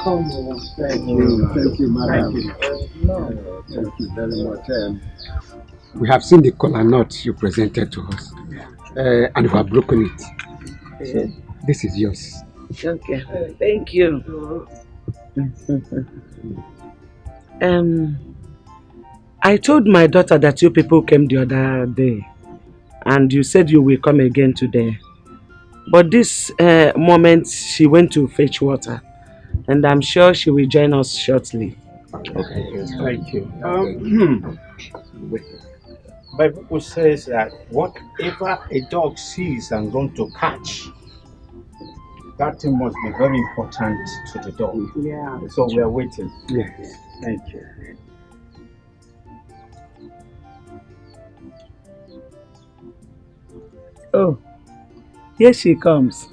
welcome. Thank you. Thank you, madam. Thank you. Thank you very much. We have seen the kola nut you presented to us, and we have broken it. So this is yours. Okay, thank you. I told my daughter that you people came the other day, and you said you will come again today. But this moment, she went to fetch water, and I'm sure she will join us shortly. Okay, yes, thank you. Bible says that whatever a dog sees and runs to catch, that thing must be very important to the dog. Yeah. So we are waiting. Yes. Thank you. Oh, here she comes.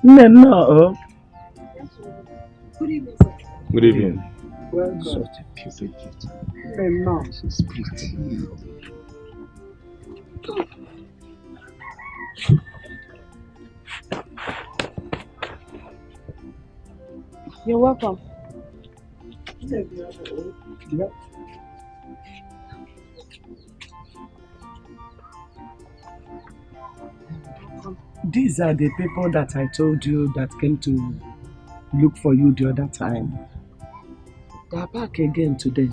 No. Good evening, sir. Good evening. Well, Such a beautiful gift. no. She's pretty. You're welcome. Yep. These are the people that I told you that came to look for you the other time. They are back again today.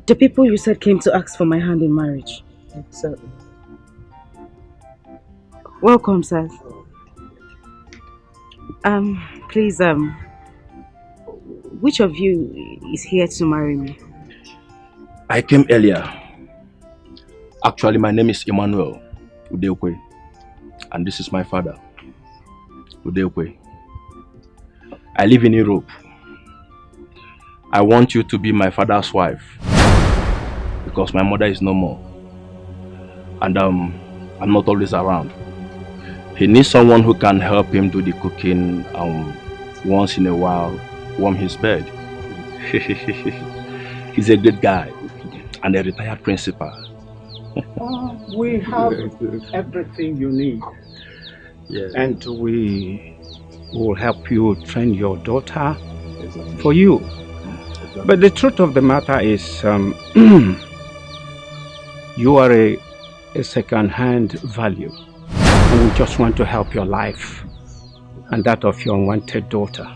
The people you said came to ask for my hand in marriage. Exactly. Welcome, sir. Please, which of you is here to marry me? I came earlier. Actually, my name is Emmanuel Udekwe, and this is my father, Udekwe. I live in Europe. I want you to be my father's wife because my mother is no more, and I'm not always around. He needs someone who can help him do the cooking once in a while, warm his bed. He's a good guy and a retired principal. We have everything you need. Yes. And we will help you train your daughter for you. But the truth of the matter is, you are a second-hand value. And we just want to help your life and that of your unwanted daughter.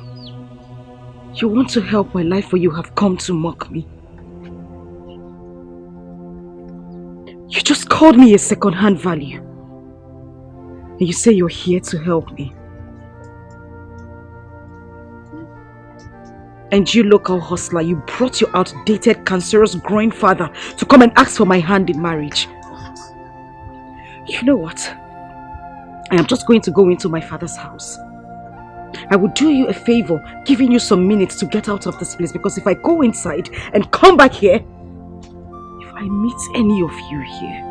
You want to help my life, or you have come to mock me? You just called me a second-hand value. And you say you're here to help me. And you, local hustler, you brought your outdated, cancerous, growing father to come and ask for my hand in marriage. You know what? I am just going to go into my father's house. I will do you a favor, giving you some minutes to get out of this place, because if I go inside and come back here, if I meet any of you here,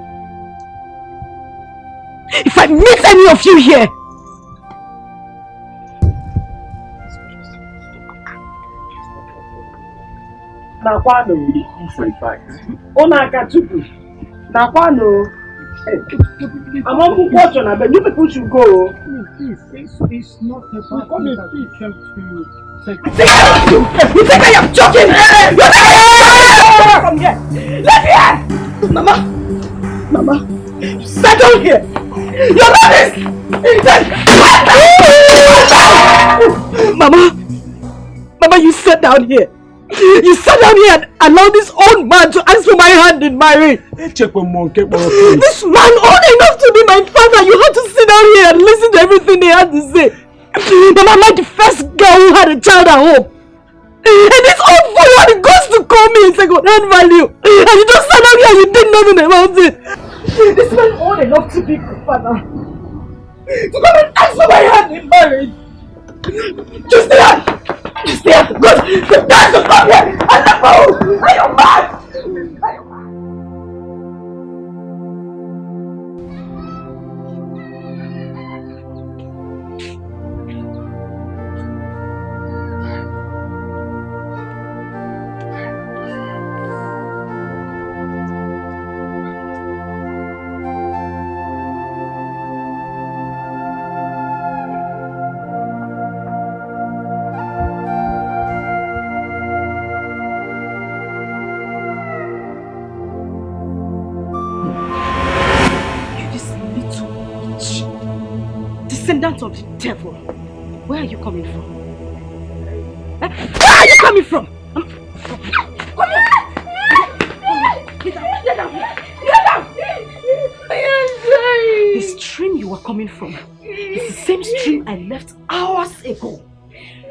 you people should go. It's not a bad that we came to take. You think I am joking? Come here! Let me here! Mama! Sit down here! Your Mama, you sit down here! You sat down here and allowed this old man to ask for my hand in marriage. This man old enough to be my father. You have to sit down here and listen to everything he had to say. Mama, I'm not the first girl who had a child at home. And this old fool goes to call me a second-hand value. And you just sat down here and you did nothing about it. This man old enough to be my father. To come and ask for my hand in marriage. Just there! Good! The guys to come here! I love you! Are you mad? descendant of the devil. Where are you coming from? Where are you coming from? Come here! Get down! The stream you were coming from is the same stream I left hours ago.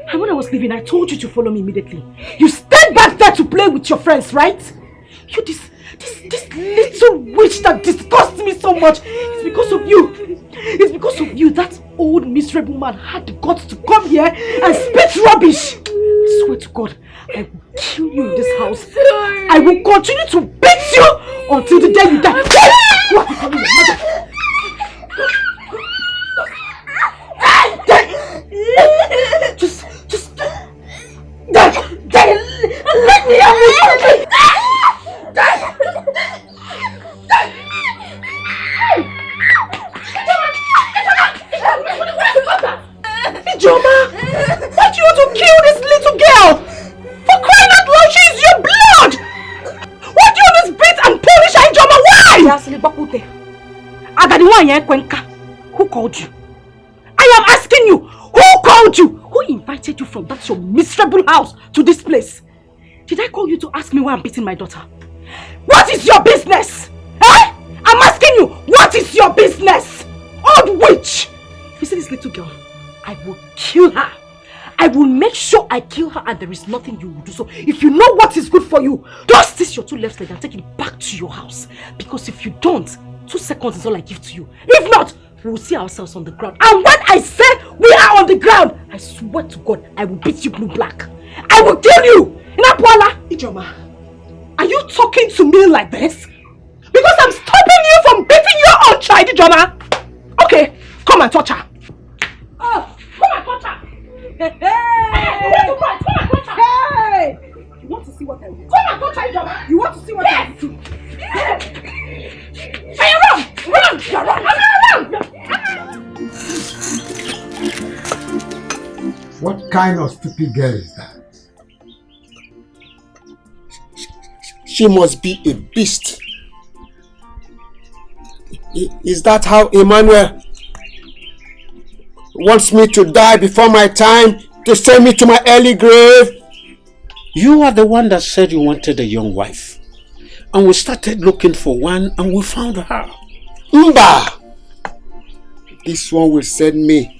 And when I was leaving, I told you to follow me immediately. You stayed back there to play with your friends, right? You, this little witch that disgusts me so much. It's because of you. It's because of you. That old miserable man had the guts to come here and spit rubbish. I swear to God, I will kill you in this house. I will continue to beat you until the day you die. Who are you calling your mother? Just let me out. Ijoma, why do you want to kill this little girl? For crying out loud, she is your blood. Why do you always beat and punish her, Ijoma? Why? Who called you? I am asking you, who called you? Who invited you from that your miserable house to this place? Did I call you to ask me why I'm beating my daughter? What is your business? Eh? I'm asking you, what is your business? Old witch! You see this little girl? I will kill her. I will make sure I kill her and there is nothing you will do. So if you know what is good for you, dust this your two left legs and take it back to your house. Because if you don't, 2 seconds is all I give to you. If not, we will see ourselves on the ground. And when I say we are on the ground, I swear to God, I will beat you blue black. I will kill you! Inapuala! Ijoma, are you talking to me like this? Because I'm stopping you from beating your own child, Ijoma! Okay, come and touch her. Oh, come and touch her! Hey! Come and touch her! Hey! You want to see what I do? Come and touch her, Ijoma! You want to see what I do? Hey, run! Run! Run! What kind of stupid girl is that? She must be a beast. Is that how Emmanuel wants me to die before my time, to send me to my early grave? You are the one that said you wanted a young wife. And we started looking for one and we found her. Mba! This one will send me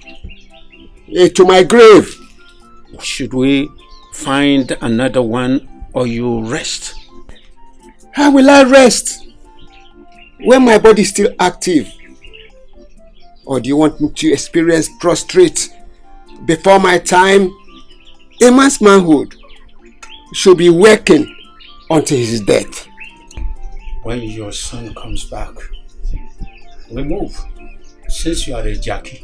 to my grave. Should we find another one or you rest? How will I rest when my body is still active? Or do you want me to experience prostrate before my time? A man's manhood should be working until his death. When your son comes back, we move, since you are a Jackie.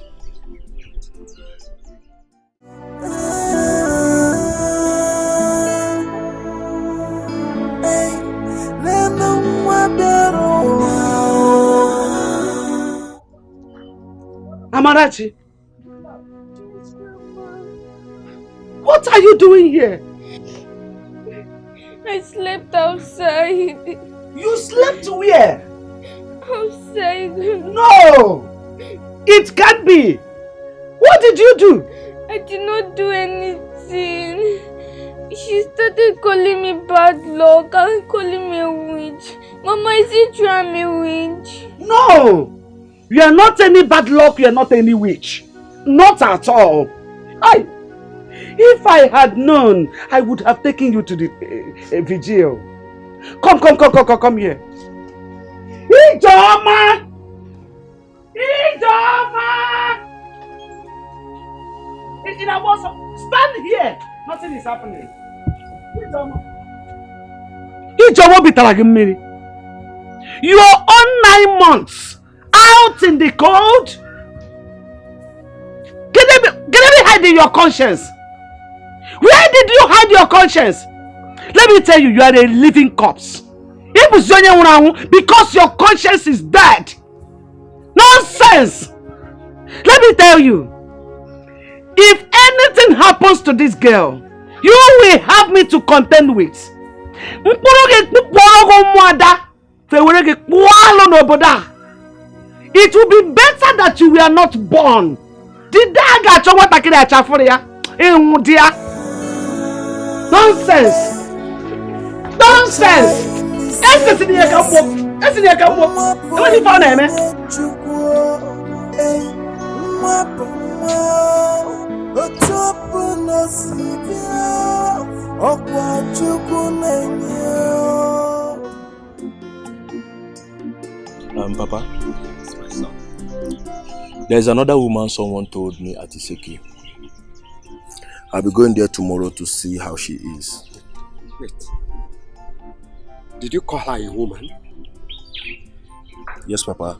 Amarachi, what are you doing here? I slept outside. You slept where? Outside. No! It can't be! What did you do? I did not do anything. She started calling me bad luck and calling me a witch. Mama, is it true I'm a witch? No! You are not any bad luck, you are not any witch. Not at all. If I had known, I would have taken you to the vigil. Come here. Ijoma! Ijoma! Stand here. Nothing is happening. Ijoma bitaragi mmiri. You are on 9 months out in the cold. Get me hiding your conscience. Where did you hide your conscience? Let me tell you, you are a living corpse. Because your conscience is dead. Nonsense! Let me tell you, if anything happens to this girl, you will have me to contend with. It will be better that you were not born Did I get what I can achieve for ya? Dear. Nonsense. Nonsense. That's the thing I come up. That's the thing I come up. What you found, man? Papa, there's another woman someone told me at Iseki. I'll be going there tomorrow to see how she is. Wait. Did you call her a woman? Yes, Papa.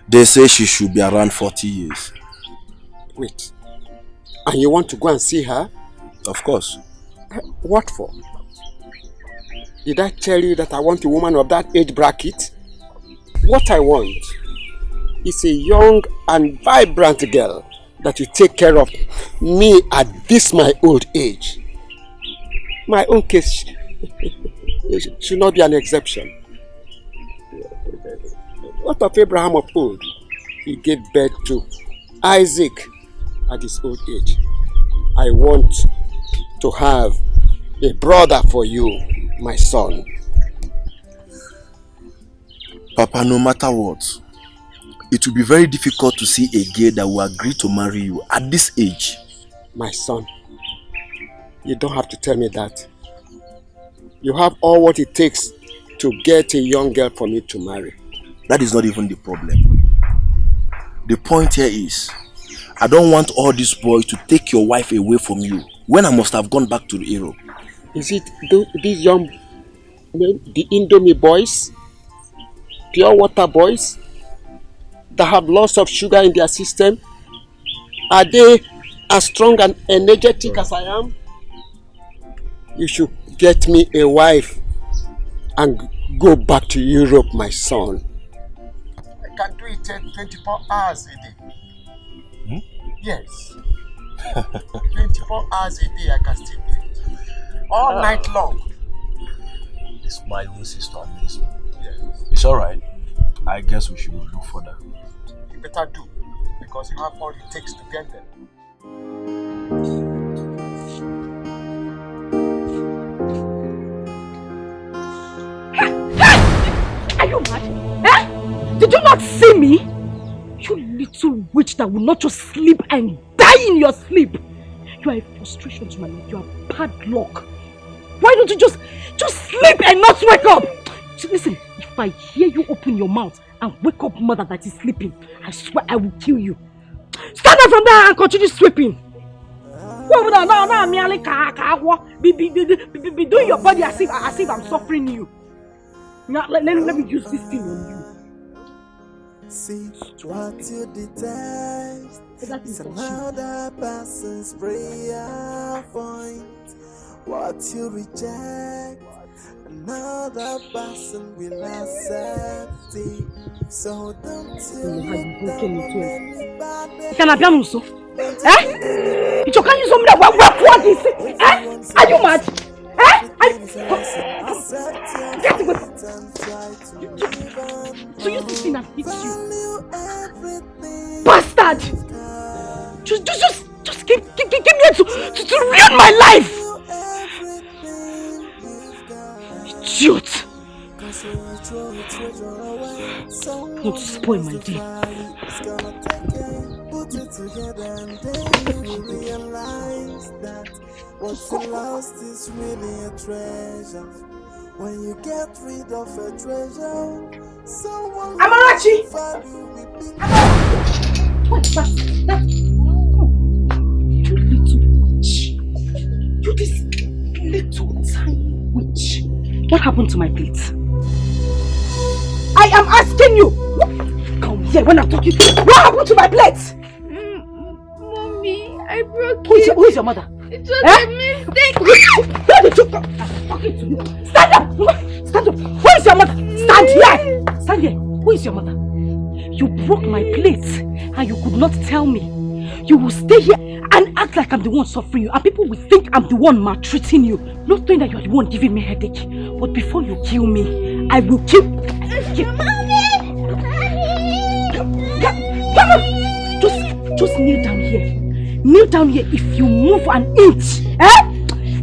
They say she should be around 40 years. Wait. And you want to go and see her? Of course. What for? Did I tell you that I want a woman of that age bracket? What I want is a young and vibrant girl that will take care of me at this my old age. My own case should not be an exception. What of Abraham of old? He gave birth to Isaac at his old age. I want to have a brother for you, my son. Papa, no matter what, it will be very difficult to see a girl that will agree to marry you at this age. My son, you don't have to tell me that. You have all what it takes to get a young girl for me to marry. That is not even the problem. The point here is, I don't want all these boys to take your wife away from you when I must have gone back to Europe. Is it these young men, the Indomie boys, pure water boys, that have lots of sugar in their system? Are they as strong and energetic as I am? You should get me a wife and go back to Europe, my son. I can do it 24 hours a day. Yes. 24 hours a day I can still do it. All night long. This my own sister amazes me. Yes. It's alright. I guess we should look further. You better do, because you have all it takes to get them. Are you mad? Eh? Did you not see me? You little witch that will not just sleep and die in your sleep. You are a frustration to my life. You are bad luck. Why don't you just sleep and not wake up? Listen, if I hear you open your mouth and wake up mother that is sleeping, I swear I will kill you. Stand up from there and continue sweeping. Now, be doing your body as if I'm suffering you. Now, let me use this thing on you. See what you detest. It's another person's prayer point. What you reject, another person will accept it. So don't you let them anybody. Eh? You can't use something that what is it? Eh? Are you mad? Eh? So you this thing has hit you, bastard! Just give me to ruin my life. Idiot! Want to spoil my day. Put it together and then you realize that what you lost is really a treasure. When you get rid of a treasure, someone Amarachi! What's that? You little witch. You this little tiny witch. What happened to my plate? I am asking you! Come here when I'm talking to you. What happened to my plate? Mommy, I broke it. Who is your mother? It was a mistake. Where did you come? I'm talking to you. Stand up! Stand up! Who is your mother? Stand here! Stand here. Who is your mother? You broke my plate and you could not tell me. You will stay here and act like I'm the one suffering you, and people will think I'm the one maltreating you, not knowing that you are the one giving me headache. But before you kill me, I will kill. Mommy! Come on! Just Just kneel down here. Kneel down here. If you move an inch,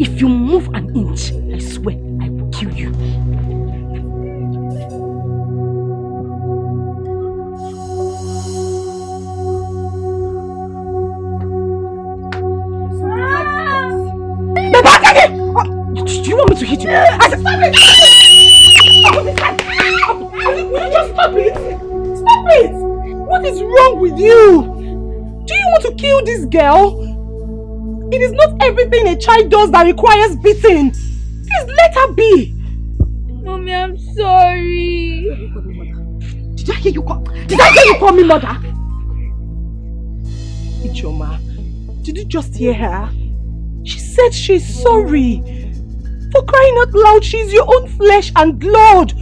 if you move an inch, I swear I will kill you. Do you want me to hit you? I said stop it! Just stop it! Stop it! What is wrong with you? Do you want to kill this girl? It is not everything a child does that requires beating. Please let her be. Mommy, I'm sorry. Did I hear you call? Did I hear you call me mother? Ichoma, did you just hear her? She said she's sorry. For crying out loud, she's your own flesh and blood.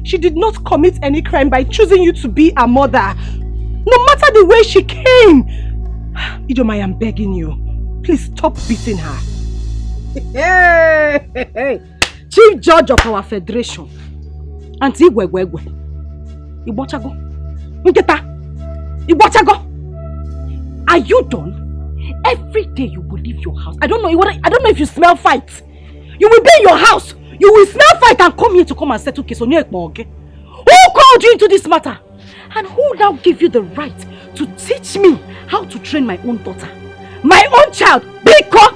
She did not commit any crime by choosing you to be a mother. No matter the way she came. Ichoma, I am begging you. Please stop beating her. Hey. Chief Judge of our Federation. Auntie Wegwegwe. Ibochago. Nketa. Ibochago. Are you done? Every day you will leave your house. I don't know if you smell fight. You will be in your house. You will smell fight and come here to come and settle case on your okay? Who called you into this matter? And who now gave you the right to teach me how to train my own daughter? My own child, because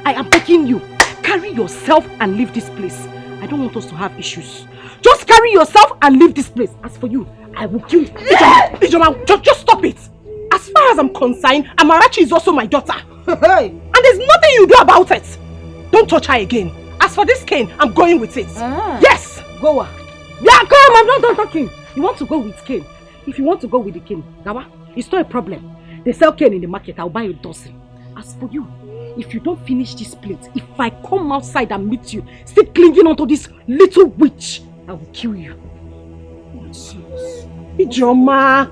I am begging you, carry yourself and leave this place. I don't want us to have issues. Just carry yourself and leave this place. As for you, I will kill you. Ijoma, just stop it. As far as I'm concerned, Amarachi is also my daughter. And there's nothing you do about it. Don't touch her again. As for this cane, I'm going with it. Yes! Go on. Yeah, come, I'm not done talking. You want to go with cane? If you want to go with the cane, Gawa, it's not a problem. They sell cane in the market, I'll buy a dozen. As for you, if you don't finish this plate, if I come outside and meet you, still clinging onto this little witch, I will kill you. Ijoma.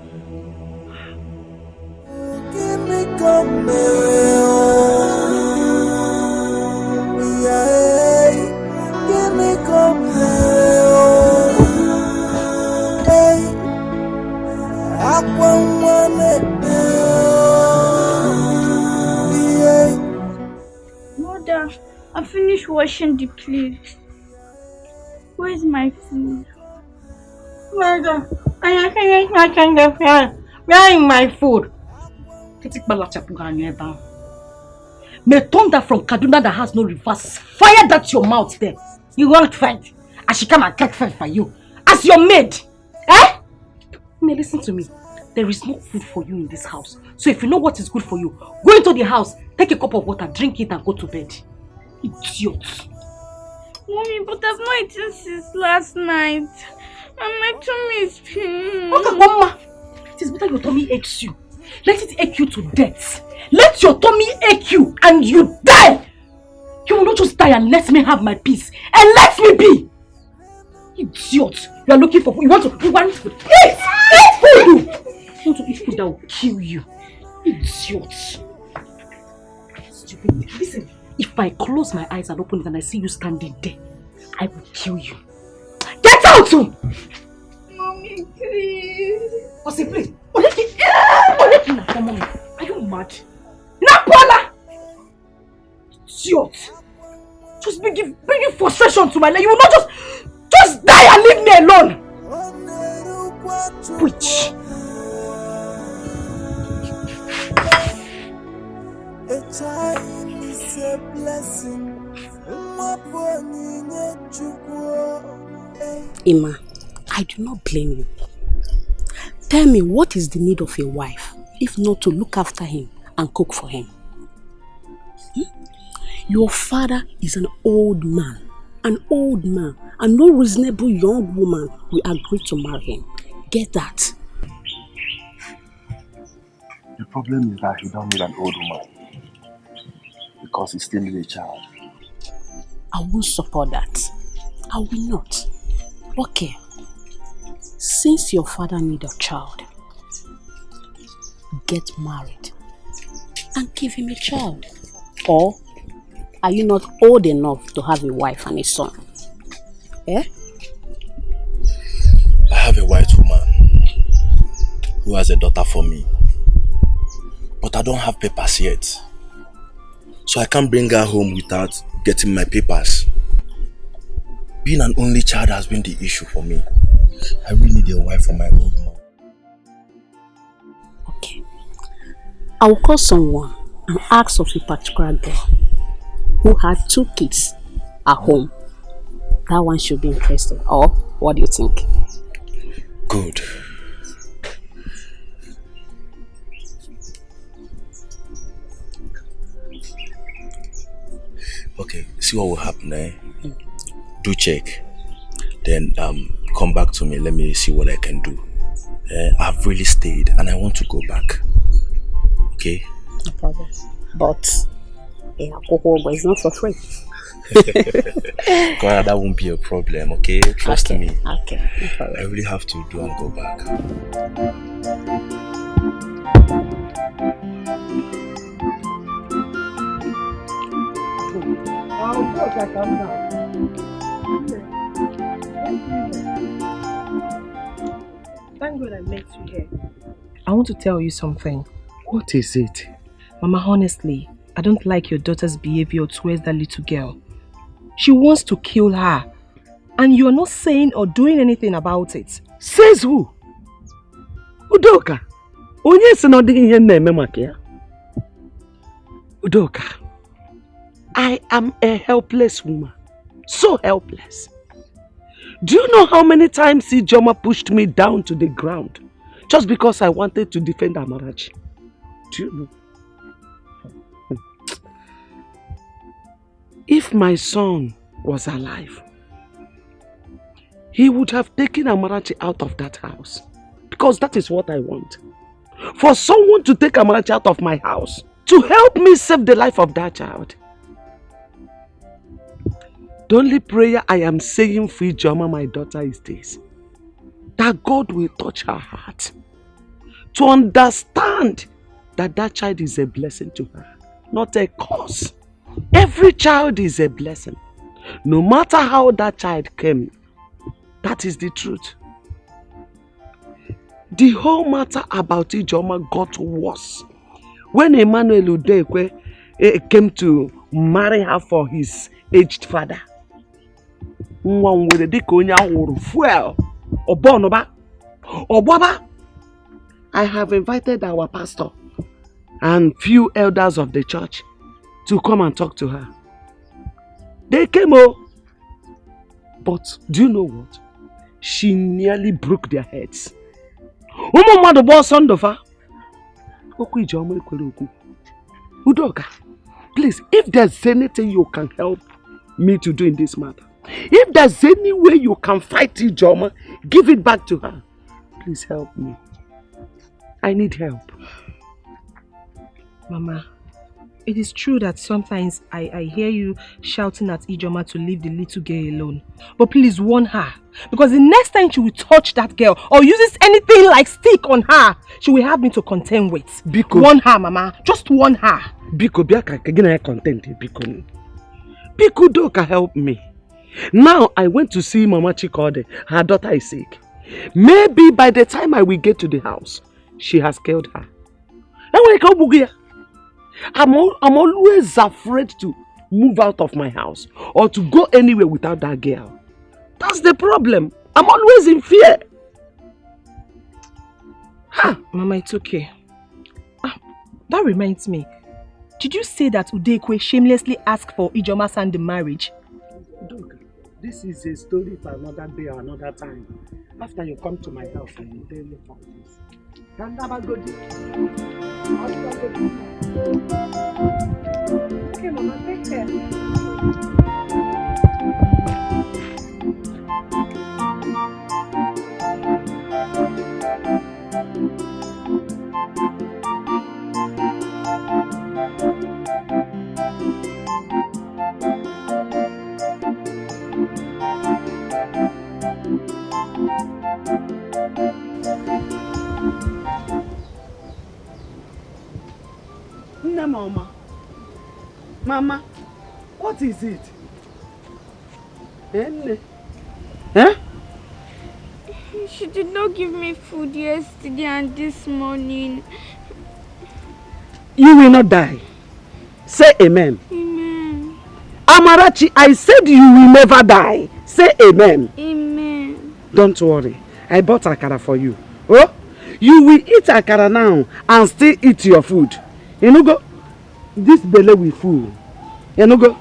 Give me come give me come Mother, I finished washing the plate. Where's my food? Mother, I finished watching the film. Where is my food? May thunder from Kaduna that has no reverse fire that your mouth there. You want fight? I should come and take fight for you. As your maid. Eh? Now listen to me. There is no food for you in this house. So if you know what is good for you, go into the house, take a cup of water, drink it and go to bed. Idiot. Mommy, but I've not eaten since last night. And my tummy is paining. Okay, Mama. It is better your tummy aches you. Let it ache you to death. Let your tummy ache you and you die. You will not just die and let me have my peace. And let me be. Idiot. You are looking for food. You want food. Eat! Eat food! You want to eat food that will kill you. Idiot. Stupid. Listen, if I close my eyes and open it and I see you standing there, I will kill you. Get out! Mommy, please. Osi, please. Are you mad? Napola! Idiot! Just bringing frustration to my life. You will not just die and leave me alone. Witch. A child is a blessing. Ima, I do not blame you. Tell me, what is the need of a wife, if not to look after him and cook for him? Your father is an old man, and no reasonable young woman will agree to marry him. Get that? The problem is that he don't need an old woman because he still needs a child. I won't support that. I will not. Okay. Since your father needs a child, get married and give him a child. Or are you not old enough to have a wife and a son? Eh? I have a white woman who has a daughter for me. But but I don't have papers yet. So I can't bring her home without getting my papers. Being an only child has been the issue for me. I really need a wife for my old mom. Okay. I will call someone and ask of a particular girl who had 2 kids at home. That one should be interested. Or what do you think? Good. Okay, see what will happen, eh? Do check. Then come back to me. Let me see what I can do. I've really stayed and I want to go back. Okay? No problem. But it's not for free. God, that won't be a problem, okay? Trust me. Okay, no problem. I really have to do and go back. Thank God I met you here. I want to tell you something. What is it? Mama, honestly, I don't like your daughter's behavior towards that little girl. She wants to kill her. And you're not saying or doing anything about it. Says who? Udoka. Onye si no di ihe na-eme maka ya. Udoka. I am a helpless woman. So helpless. Do you know how many times Ijoma pushed me down to the ground just because I wanted to defend Amarachi? Do you know? If my son was alive, he would have taken Amarachi out of that house. Because that is what I want. For someone to take Amarachi out of my house to help me save the life of that child. The only prayer I am saying for Ijoma, my daughter, is this: that God will touch her heart to understand that that child is a blessing to her, not a curse. Every child is a blessing. No matter how that child came, that is the truth. The whole matter about Ijoma got worse when Emmanuel Udekwe came to marry her for his aged father. I have invited our pastor and few elders of the church to come and talk to her. They came over. But do you know what? She nearly broke their heads. Udoka, please, if there's anything you can help me to do in this matter, if there's any way you can fight Ijoma, give it back to her. Please help me. I need help. Mama, it is true that sometimes I hear you shouting at Ijoma to leave the little girl alone. But please warn her. Because the next time she will touch that girl or uses anything like stick on her, she will have me to contend with. Biko. Warn her, Mama. Just warn her. Biko, Biko Doka, help me. Now I went to see Mama Chikode. Her daughter is sick. Maybe by the time I will get to the house, she has killed her. I'm always afraid to move out of my house or to go anywhere without that girl. That's the problem. I'm always in fear. Huh. Mama, it's okay. That reminds me. Did you say that Udekwe shamelessly asked for Ijoma's hand in marriage? Look, this is a story for another day or another time. After you come to my house, I will tell you about this. Can never go Okay, Mama, take care. Mama. Mama, what is it? Huh? She did not give me food yesterday and this morning. You will not die. Say amen. Amen. Amarachi, I said you will never die. Say amen. Amen. Don't worry. I bought akara for you. Oh, you will eat akara now and still eat your food. You know go. This belly will full. You know go.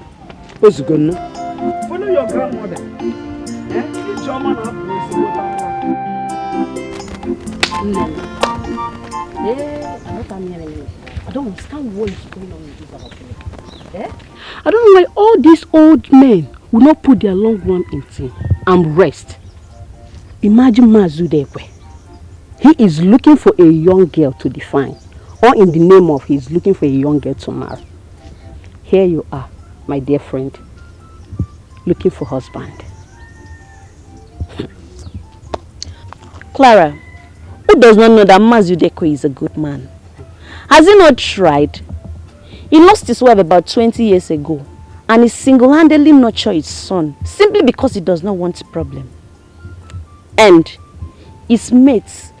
What's going on? Follow your grandmother. Eat your man up. I don't understand what is going on in this house. I don't know why all these old men will not put their long one in tea and rest. Imagine Mazudekwe. He is looking for a young girl to define, or in the name of he's looking for a young girl to marry. Here you are, my dear friend, looking for husband. Clara, who does not know that Mazudekwe is a good man? Has he not tried? He lost his wife about 20 years ago and he single-handedly nurtured his son simply because he does not want a problem. And his mates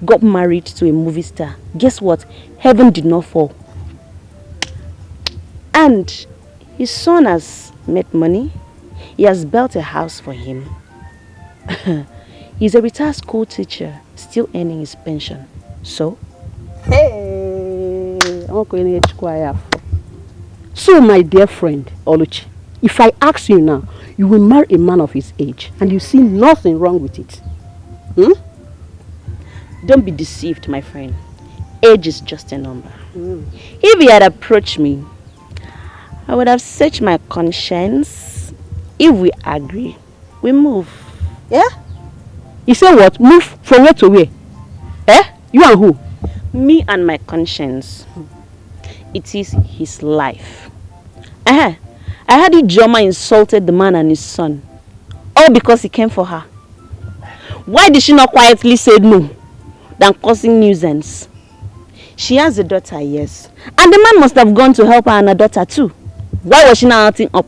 got married to a movie star. Guess what? Heaven did not fall. And his son has made money. He has built a house for him. He's a retired school teacher, still earning his pension. So? Hey, so my dear friend, Oluchi, if I ask you now, you will marry a man of his age and you see nothing wrong with it. Don't be deceived, my friend. Age is just a number. If he had approached me, I would have searched my conscience. If we agree, we move. Yeah? You say what? Move from where to where? You and who? Me and my conscience. It is his life. I heard Ijoma insulted the man and his son. All because he came for her. Why did she not quietly say no than causing nuisance? She has a daughter, yes. And the man must have gone to help her and her daughter too. Why was she not acting up?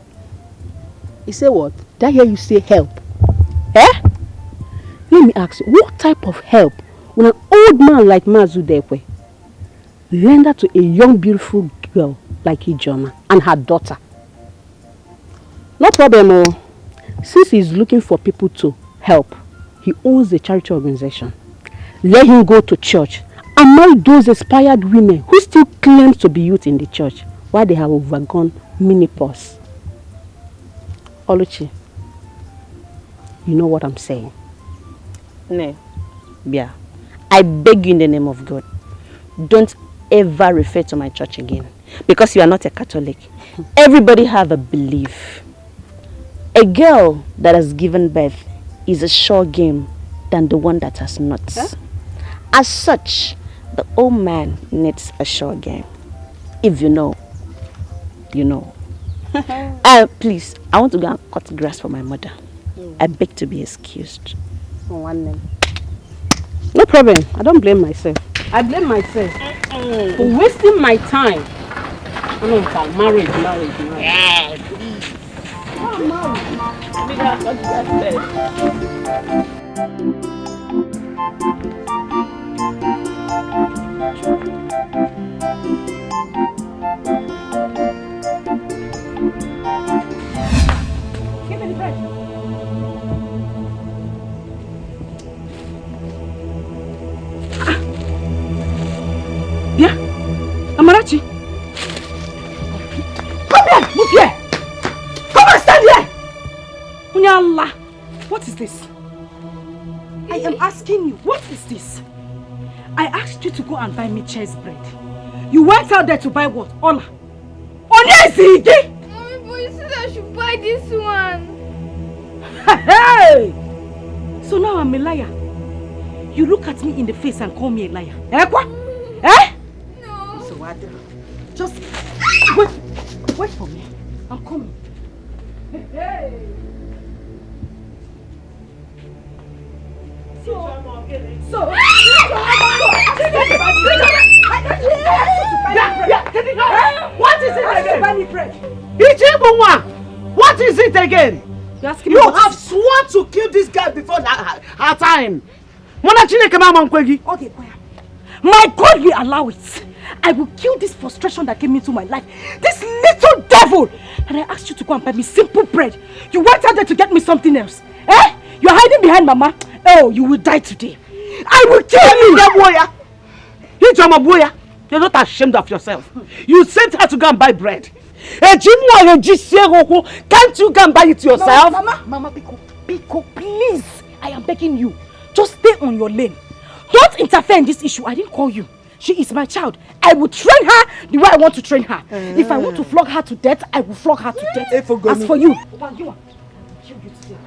You say what? Did I hear you say help? Let me ask you, what type of help will an old man like Mazudekwe render to a young beautiful girl like Ijoma and her daughter? No problem, since he's looking for people to help, he owns a charity organization. Let him go to church and marry those inspired women who still claim to be youth in the church while they have overgone menopause. Oluchi, you know what I'm saying? No, Bia, I beg you in the name of God, don't ever refer to my church again, because you are not a Catholic. Everybody have a belief. A girl that has given birth is a sure game than the one that has not. As such, the old man needs a sure game. If you know, you know. Please, I want to go and cut grass for my mother. I beg to be excused. No problem. I don't blame myself. I blame myself for wasting my time. I know about marriage. Yeah, please. Oh, give me the bread. Yeah, Amarachi. Come here, move here. Come and stand here. Unyala, what is this? I am asking you, what is this? I asked you to go and buy me cheese bread. You went out there to buy what? Ola. Onya is it? Mommy, but you said I should buy this one. Hey! So now I'm a liar. You look at me in the face and call me a liar. Eh, what? Eh? No. So what? Just wait for me. I'm coming. Hey! What is it again? What is it again? You have sworn to kill this guy before her time. Okay, my God will allow it. I will kill this frustration that came into my life. This little devil! And I asked you to go and buy me simple bread. You went out there to get me something else. Eh? You're hiding behind Mama. Oh, you will die today. I will kill you! You're not ashamed of yourself. You sent her to go and buy bread. Can't you go and buy it yourself? Mama, Biko, please. I am begging you. Just stay on your lane. Don't interfere in this issue. I didn't call you. She is my child. I will train her the way I want to train her. If I want to flog her to death, I will flog her to death. As for you, Mama, kill you today.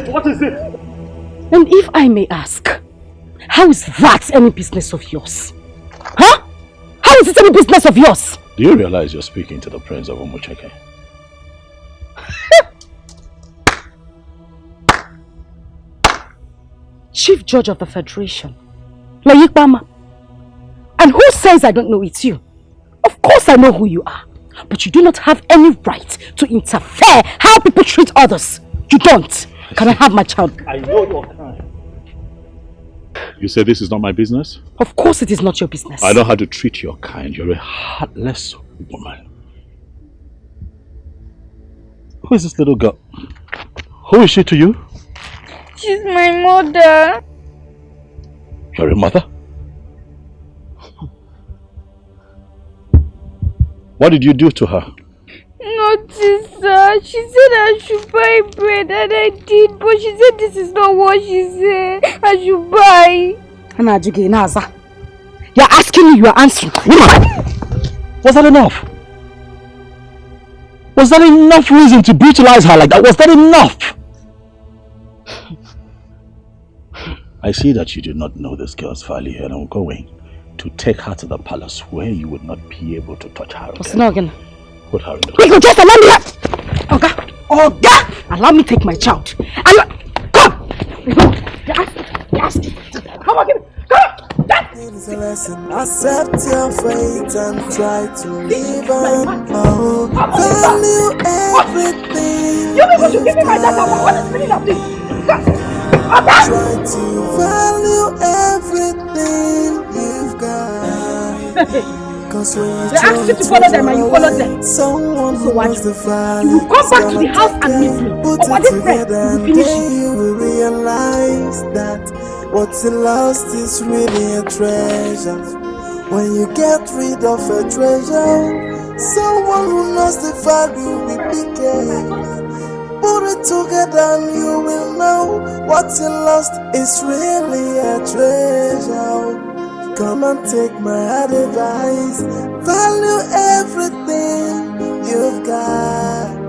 What is it? And if I may ask, how is that any business of yours? Huh? How is it any business of yours? Do you realize you're speaking to the Prince of Umucheke? Chief Judge of the Federation, Layikbama. And who says I don't know it's you? Of course I know who you are. But you do not have any right to interfere how people treat others. You don't. Can I have my child? I know your kind. You say this is not my business? Of course it is not your business. I know how to treat your kind. You're a heartless woman. Who is this little girl? Who is she to you? She's my mother. You're a mother? What did you do to her? Nothing, sir. She said I should buy bread and I did, but she said this is not what she said. I should buy. You're asking me, you are answering. Was that enough? Was that enough reason to brutalize her like that? Was that enough? I see that you do not know this girl's value and I'm going to take her to the palace where you would not be able to touch her again. Put her in the Wait, just allow me. Oga! Allow me take my child. Come! Come on, give me. It's a lesson. Accept your fate and try to live on. Value everything. You people should give me my data. What is the meaning of this? Try to value everything you've got. Cause when they ask you to follow them and you follow them. Someone so what? the You will come back to the house and meet me. Put it together and then you will realize that what's lost is really a treasure. When you get rid of a treasure, someone who knows the value will be careful. Put it together and you will know what's lost is really a treasure. Come and take my advice. Value everything you've got.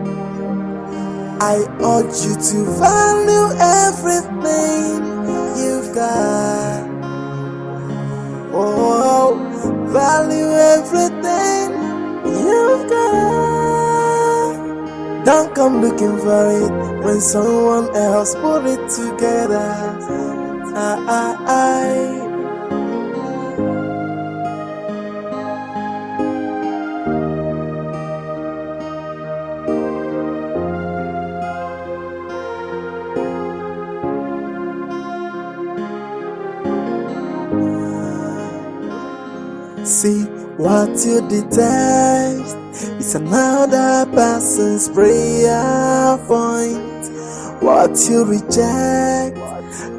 I urge you to value everything you've got. Oh, value everything you've got. Don't come looking for it when someone else put it together. See what you detest, it's another person's prayer point. What you reject,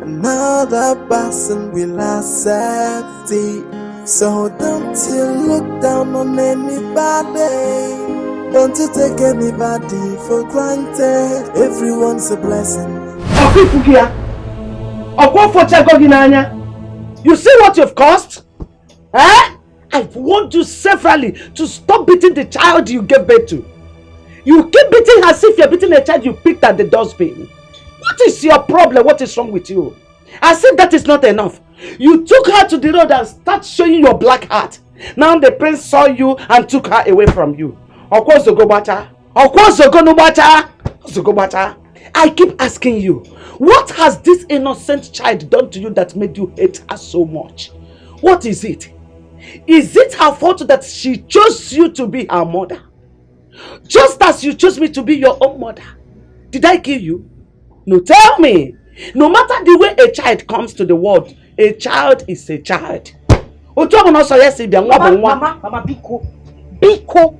another person will accept it. So don't you look down on anybody. Don't you take anybody for granted. Everyone's a blessing. You see what you've caused? Eh? I've warned you severally to stop beating the child you gave birth to. You keep beating her as if you're beating a child you picked at the dustbin. What is your problem? What is wrong with you? As if that is not enough. You took her to the road and started showing your black heart. Now the prince saw you and took her away from you. I keep asking you, what has this innocent child done to you that made you hate her so much? What is it? Is it her fault that she chose you to be her mother? Just as you chose me to be your own mother. Did I kill you? No, tell me. No matter the way a child comes to the world, a child is a child. Mama, Biko. Biko.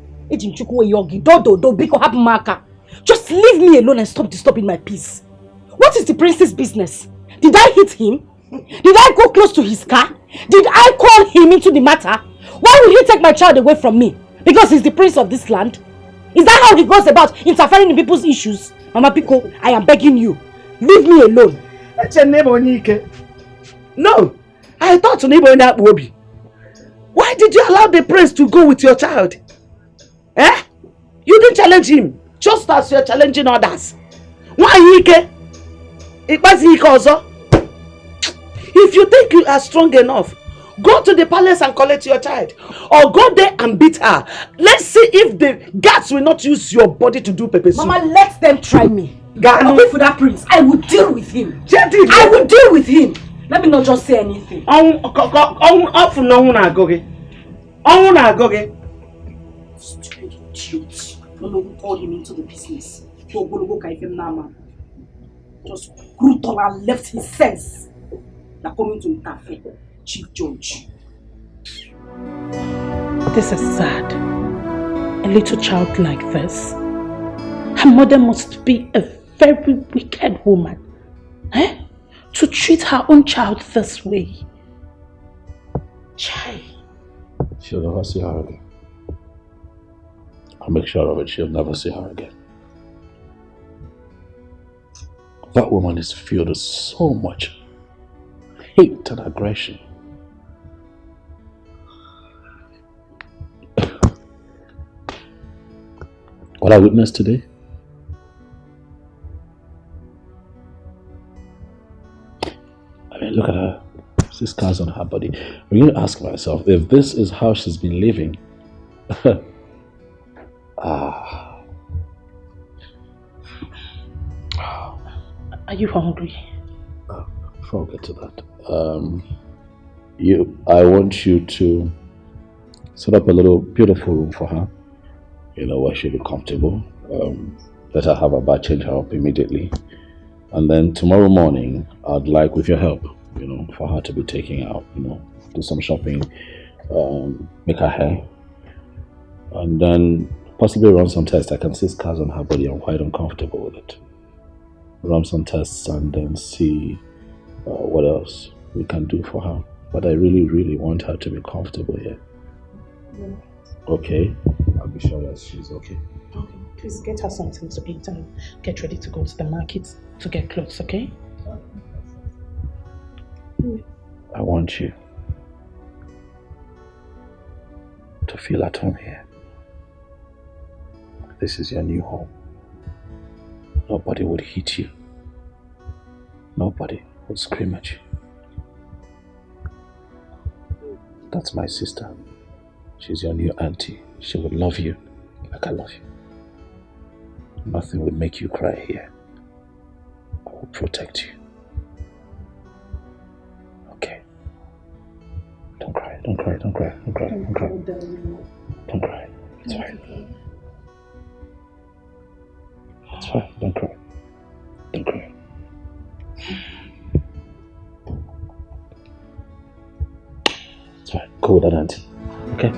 Just leave me alone and stop disturbing my peace. What is the prince's business? Did I hit him? Did I go close to his car? Did I call him into the matter? Why will he take my child away from me? Because he's the prince of this land? Is that how he goes about interfering in people's issues? Mama Biko, I am begging you. Leave me alone. No, I thought Wobi. Why did you allow the prince to go with your child? Eh? You didn't challenge him, just as you're challenging others. Why Ike? If you think you are strong enough, go to the palace and collect your child. Or go there and beat her. Let's see if the guards will not use your body to do pepper soup. Mama, let them try me. I'll wait for that prince. I will deal with him. I will deal with him. Let me not just say anything. Stupid idiot. Don't know who called him into the business. Just brutal and left his sense. Now coming to the cafe, Chief George. This is sad. A little child like this. Her mother must be a very wicked woman. Eh? To treat her own child this way. Chai. She'll never see her again. I'll make sure of it. She'll never see her again. That woman is filled with so much hate and aggression. What I witnessed today? I mean, look at her. See scars on her body. I'm going to ask myself, if this is how she's been living, Are you hungry? Before I get to that, I want you to set up a little beautiful room for her, where she'll be comfortable. Let her have a bath, change her up immediately. And then tomorrow morning, I'd like, with your help, for her to be taking out, do some shopping, make her hair, and then possibly run some tests. I can see scars on her body. I'm quite uncomfortable with it. Run some tests and then see what else we can do for her. But I really, really want her to be comfortable here. Yeah. Okay? I'll be sure that she's okay. Okay. Please get her something to eat and get ready to go to the market to get clothes, okay? I want you to feel at home here. This is your new home. Nobody would hit you. Nobody would scream at you. That's my sister. She's your new auntie. She would love you like I love you. Nothing would make you cry here. I will protect you. Okay. Don't cry, don't cry, don't cry, don't cry, don't cry. Don't cry. It's fine. It's fine, don't cry. Don't cry. It's fine. Go with that auntie. Okay?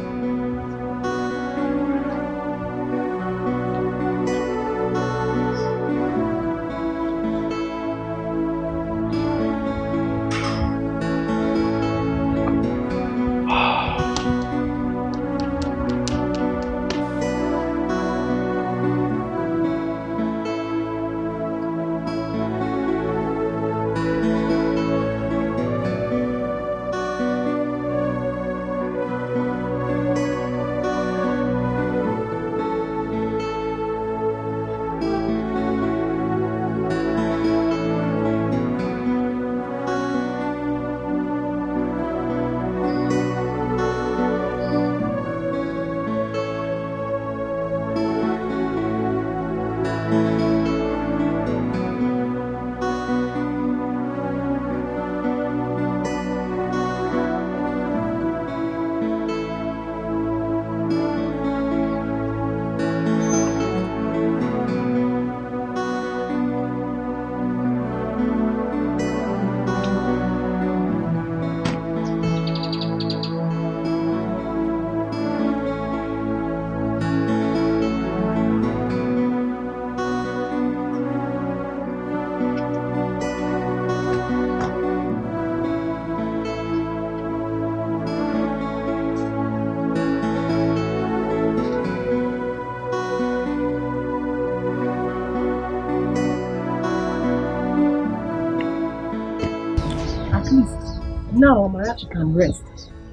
At least now Amarachi can rest.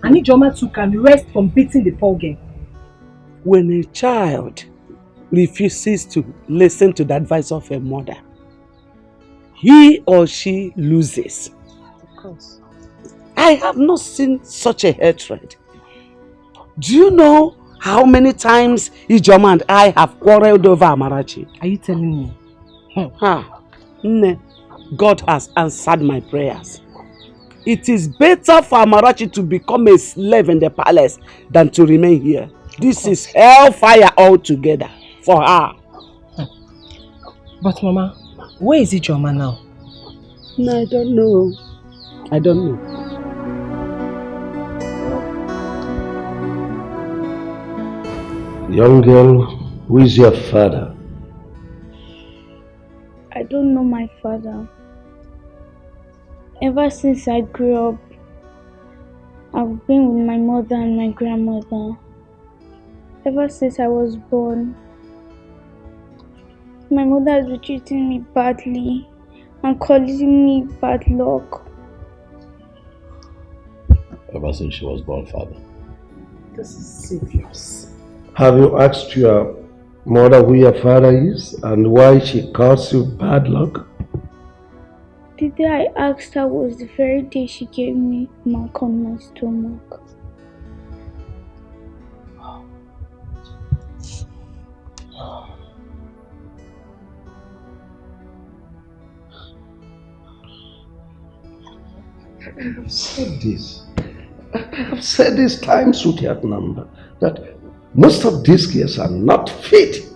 And Ijoma too can rest from beating the poor girl. When a child refuses to listen to the advice of a mother, he or she loses. Of course. I have not seen such a hatred. Do you know how many times Ijoma and I have quarreled over Amarachi? Are you telling me? God has answered my prayers. It is better for Amarachi to become a slave in the palace than to remain here. This is hellfire altogether for her. But Mama, where is Ijoma now? No, I don't know. I don't know. Young girl, who is your father? I don't know my father. Ever since I grew up, I've been with my mother and my grandmother. Ever since I was born, my mother has been treating me badly and calling me bad luck. Ever since she was born, father. This is serious. Have you asked your mother who your father is and why she calls you bad luck? The day I asked her was the very day she gave me mark on my stomach. I have said this. I have said this times without number that most of these girls are not fit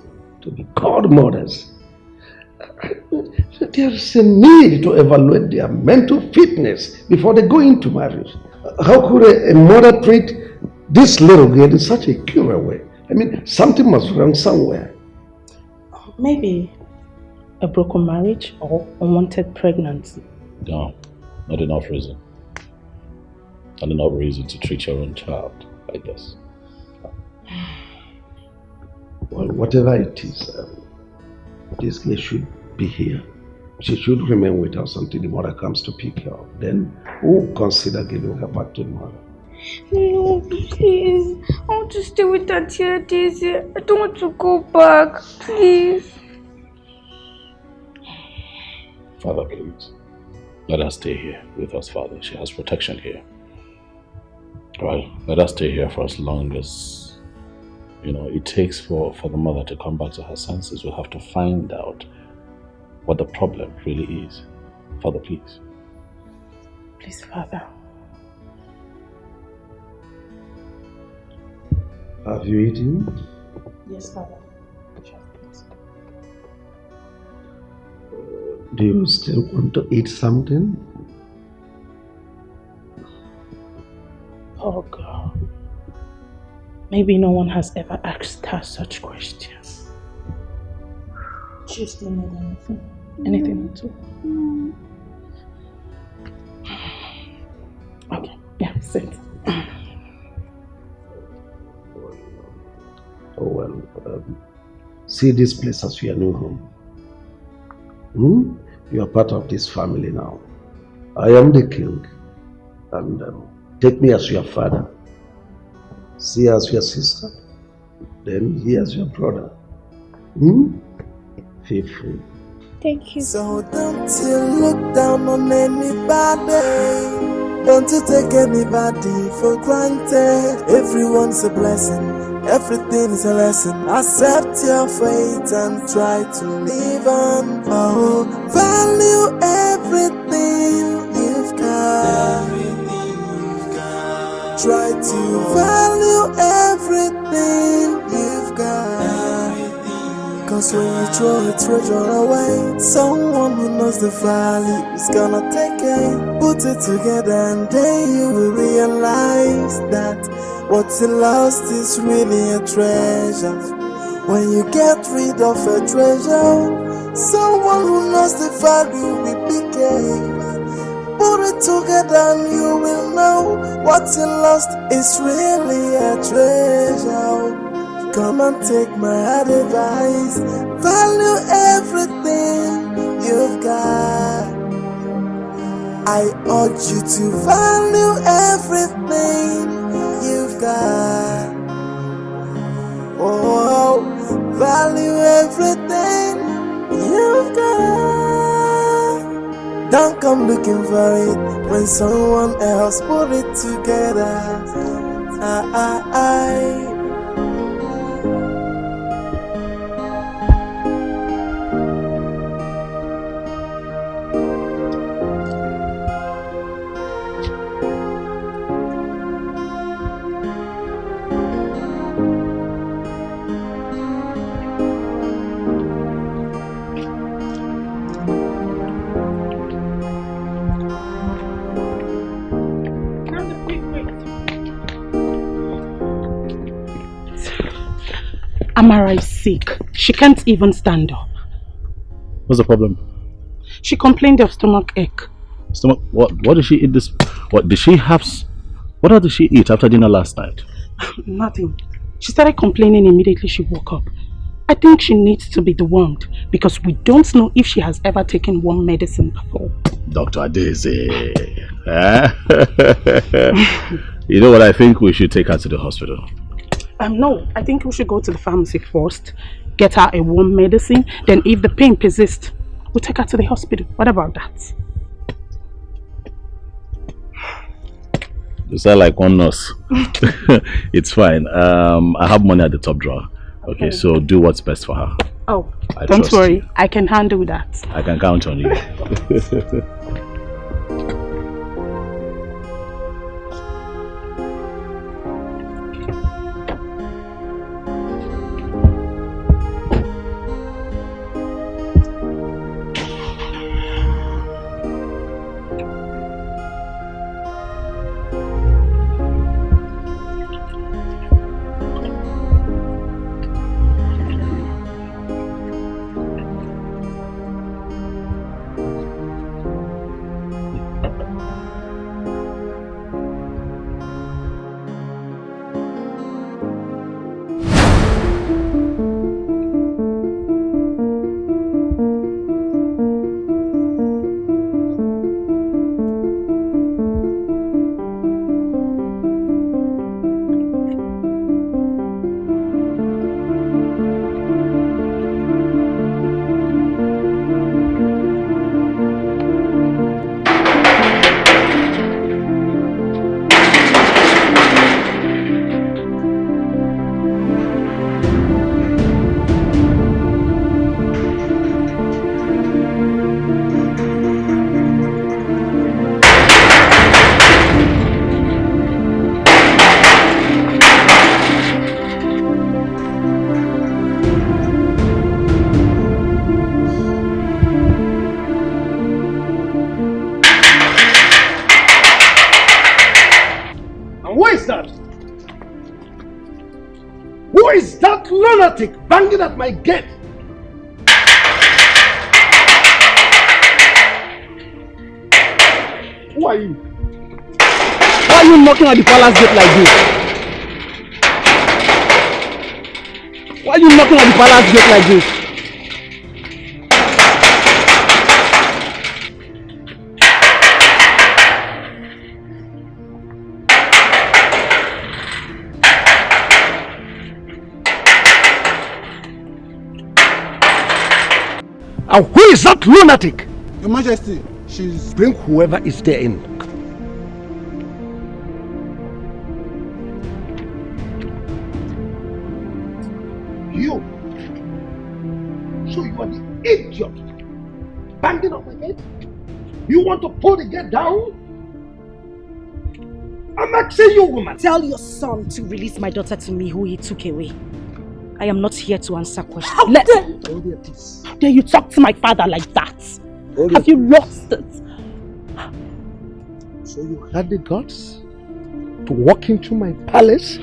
to be called mothers. There is a need to evaluate their mental fitness before they go into marriage. How could a mother treat this little girl in such a cruel way? I mean, something must be wrong somewhere. Maybe a broken marriage or unwanted pregnancy. No, not enough reason. Not enough reason to treat your own child like this. Well, whatever it is, this girl should be here. She should remain with us until the mother comes to pick her up. Then we'll consider giving her back to the mother. No, please. I want to stay with Auntie Daisy. I don't want to go back. Please. Father, please. Let her stay here with us, Father. She has protection here. Right? Let her stay here for as long as, it takes for the mother to come back to her senses. We'll have to find out what the problem really is. Father, please. Please, Father. Have you eaten? Yes, Father. Do you still want to eat something? Oh, God. Maybe no one has ever asked her such questions. Just don't know anything. Anything at all. Okay, yeah, sit. Oh, well, see this place as your new home. You are part of this family now. I am the king, and take me as your father. See as your sister, then he as your brother. Feel free. Thank you. So don't you look down on anybody. Don't you take anybody for granted. Everyone's a blessing. Everything is a lesson. Accept your fate and try to live on. Oh, value everything you've got. Try to value everything you've got. Cause when you throw a treasure away, someone who knows the value is gonna take it. Put it together and then you will realize that what you lost is really a treasure. When you get rid of a treasure, someone who knows the value will become. Put it together and you will know what you lost is really a treasure. Come and take my advice. Value everything you've got. I urge you to value everything you've got. Oh, value everything you've got. Don't come looking for it when someone else put it together. Amara is sick. She can't even stand up. What's the problem? She complained of stomach ache. Stomach? What did she eat this? What did she have? What did she eat after dinner last night? Nothing. She started complaining immediately she woke up. I think she needs to be dewormed because we don't know if she has ever taken worm medicine before. Dr. Adeze. You know what? I think we should take her to the hospital. No, I think we should go to the pharmacy first, get her a worm medicine, then if the pain persists, we'll take her to the hospital. What about that? You sound like one nurse. It's fine. I have money at the top drawer. Okay, so do what's best for her. Oh, don't worry. You. I can handle that. I can count on you. Banging at my gate. Who are you? Why are you knocking at the palace gate like this? Why are you knocking at the palace gate like this? And who is that lunatic? Your Majesty, she's... Bring whoever is there in. You? So you are the idiot banging on my gate? You want to pull the gate down? I'm asking you, woman. Tell your son to release my daughter to me who he took away. I am not here to answer questions. How dare you talk to my father like that? Have you lost it? So you had the guts to walk into my palace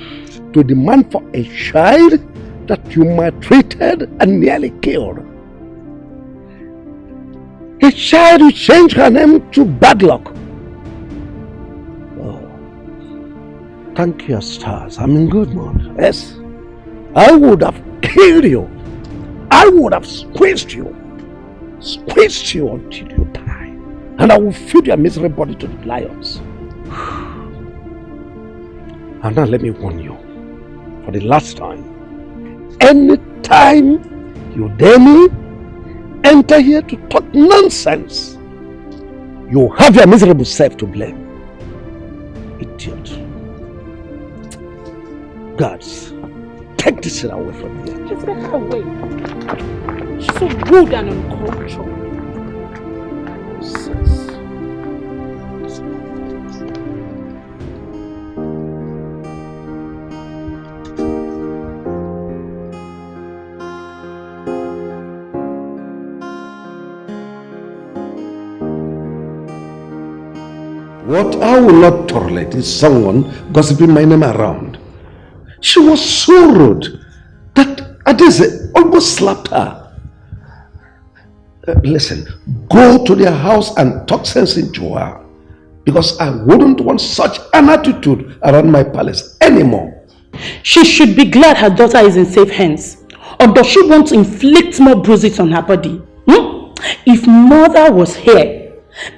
to demand for a child that you maltreated and nearly killed. A child who changed her name to Bad Luck. Oh, thank your stars. I'm in good mood. Yes. I would have killed you. I would have squeezed you until you die. and I will feed your miserable body to the lions. And now let me warn you, for the last time, anytime you dare me, enter here to talk nonsense, you have your miserable self to blame. Idiot. Gods, take this thing away from here. Just get her away. She's so rude and uncultured. What I will not tolerate is someone gossiping my name around. She was so rude that Adeze almost slapped her. Listen, go to their house and talk sense into her, because I wouldn't want such an attitude around my palace anymore. She should be glad her daughter is in safe hands. Or does she want to inflict more bruises on her body? If mother was here,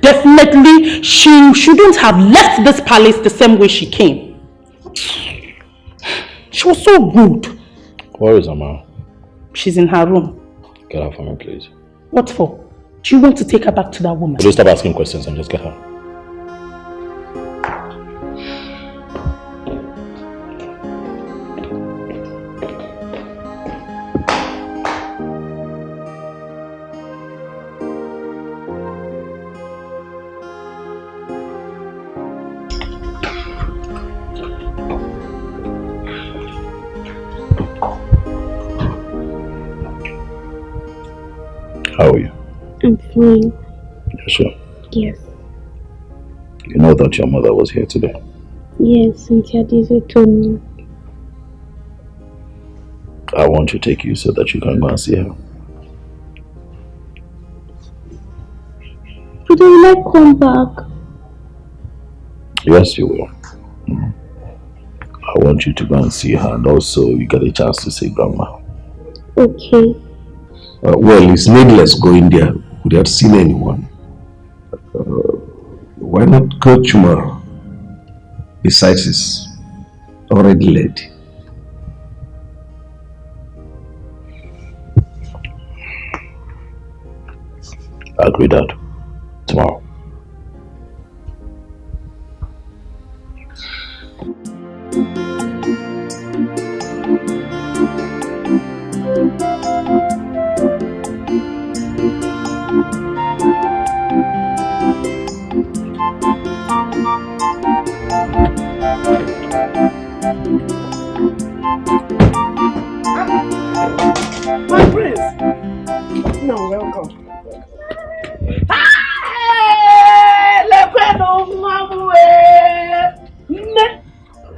definitely she shouldn't have left this palace the same way she came. She was so rude. Where is Amara? She's in her room. Get her for me, please. What for? Do you want to take her back to that woman? Please stop asking questions and just get her. How are you? I'm fine. You're sure? Yes. You know that your mother was here today? Yes, Cynthia Dizzy told me. I want to take you so that you can go and see her. But I will not come back. Yes, you will. I want you to go and see her, and also you get a chance to see Grandma. Okay. Well, it's needless going there without seeing anyone. Why not go tomorrow? Besides, it's already late. I agree, Dad. Tomorrow. My prince! No, welcome.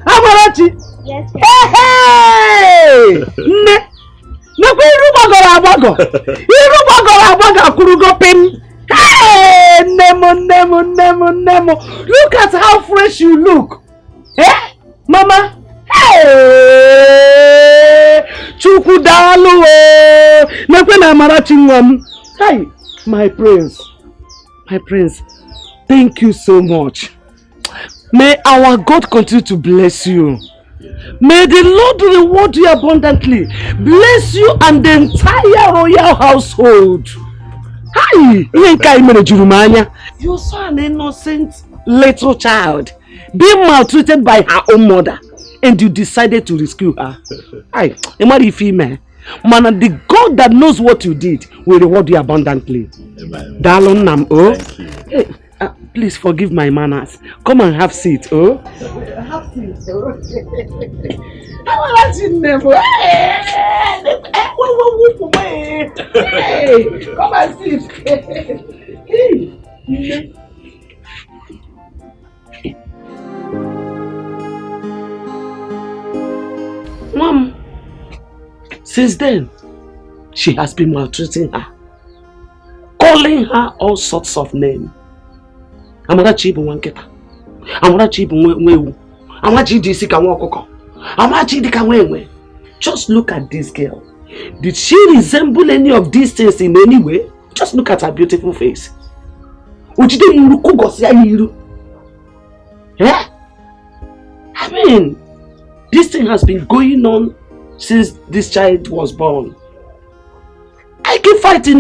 Amarachi! Yes, Hey! Ne! Nakwe iru bagoro abaga kurugo pim. Hey! Nemo. Look at how fresh you look. Eh? Mama? Hey! Chukudalu! Nakwe na Amarachi nwam. Hey! My prince. Thank you so much. May our God continue to bless you. May the Lord reward you abundantly. Bless you and the entire royal household. Hi! You're so an innocent little child, being maltreated by her own mother, and you decided to rescue her. Hi, female. Man, the God that knows what you did will reward you abundantly. Darling Nam, oh. Thank you. Hey, please forgive my manners. Come and have seat, oh. Have seat, oh. I want to never. Hey, come and sit. Hey. Mom, since then, she has been maltreating her, calling her all sorts of names. Amarachi ibu wanketa. Amarachi ibu nwewu. Amarachi di sika nwokoko. Amarachi di ka nwewe. Just look at this girl. Did she resemble any of these things in any way? Just look at her beautiful face. Yeah? I mean, this thing has been going on since this child was born. I keep fighting,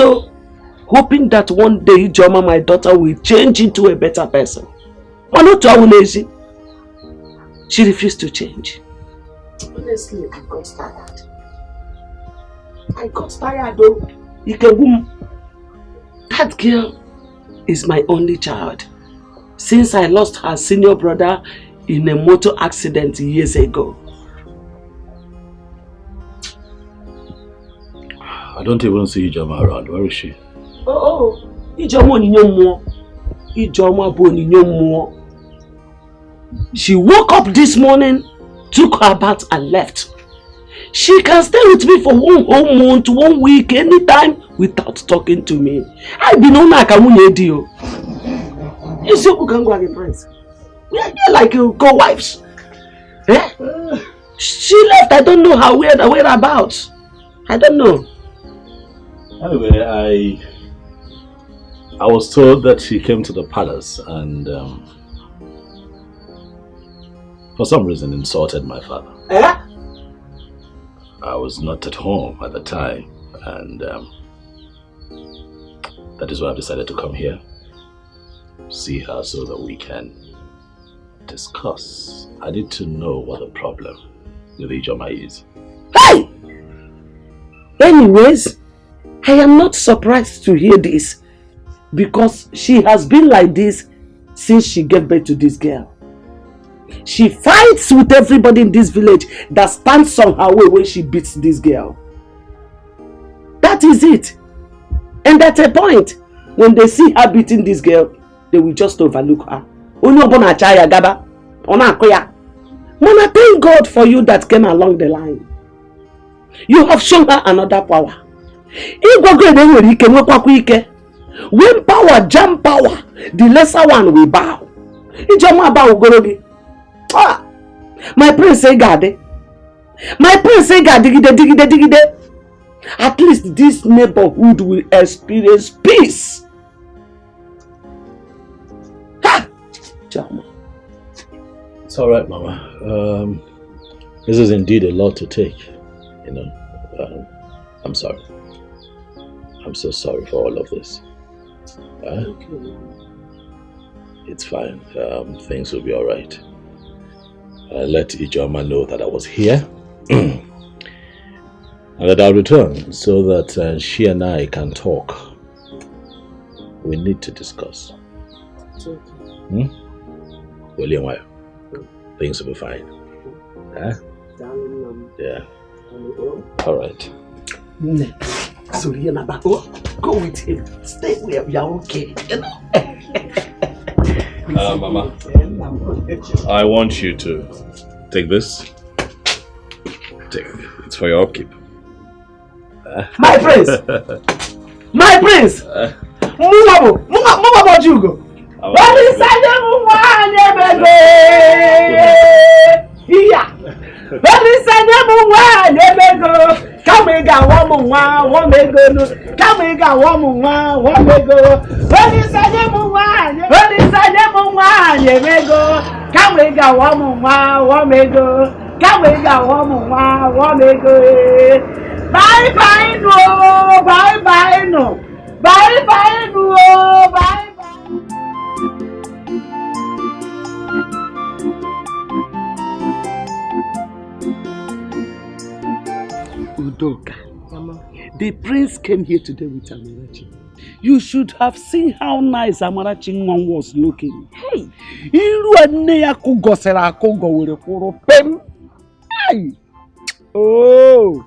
hoping that one day Ijoma, my daughter, will change into a better person. But not to our lazy. She refused to change. Honestly, I got tired. Though. That girl is my only child. Since I lost her senior brother in a motor accident years ago. I don't even see Ijoma around. Where is she? Ijoma Ijoma. She woke up this morning, took her bath and left. She can stay with me for 1 whole month, 1 week, anytime without talking to me. I be no like a deal. You see who can go and friends? We are here like co-wives. Eh? She left. I don't know her whereabouts. I don't know. Anyway, I was told that she came to the palace and for some reason insulted my father. Eh? I was not at home at the time, and that is why I decided to come here, see her so that we can discuss. I need to know what the problem with Ijoma is. Hey! Anyways, I am not surprised to hear this because she has been like this since she gave birth to this girl. She fights with everybody in this village that stands on her way when she beats this girl. That is it. And at a point, when they see her beating this girl, they will just overlook her. Mama, thank God for you that came along the line. You have shown her another power. When power jam power, the lesser one will bow. My prince say God. My prince say God digide. At least this neighborhood will experience peace. Ha! It's all right, Mama. This is indeed a lot to take. I'm sorry. I'm so sorry for all of this. It's fine. Things will be all right. Let Ijoma know that I was here and that I'll return so that she and I can talk. We need to discuss. William, things will be fine. Yeah. All right. So go with him. Stay where we are okay. Mama, I want you to take this. Take it. It's for your upkeep. My prince! My prince! Move you go. Bye bye no, bye bye no, bye bye no, bye bye. Udoka, Mama, the prince came here today with Amarachi. You should have seen how nice Amarachi was looking. Hey, oh.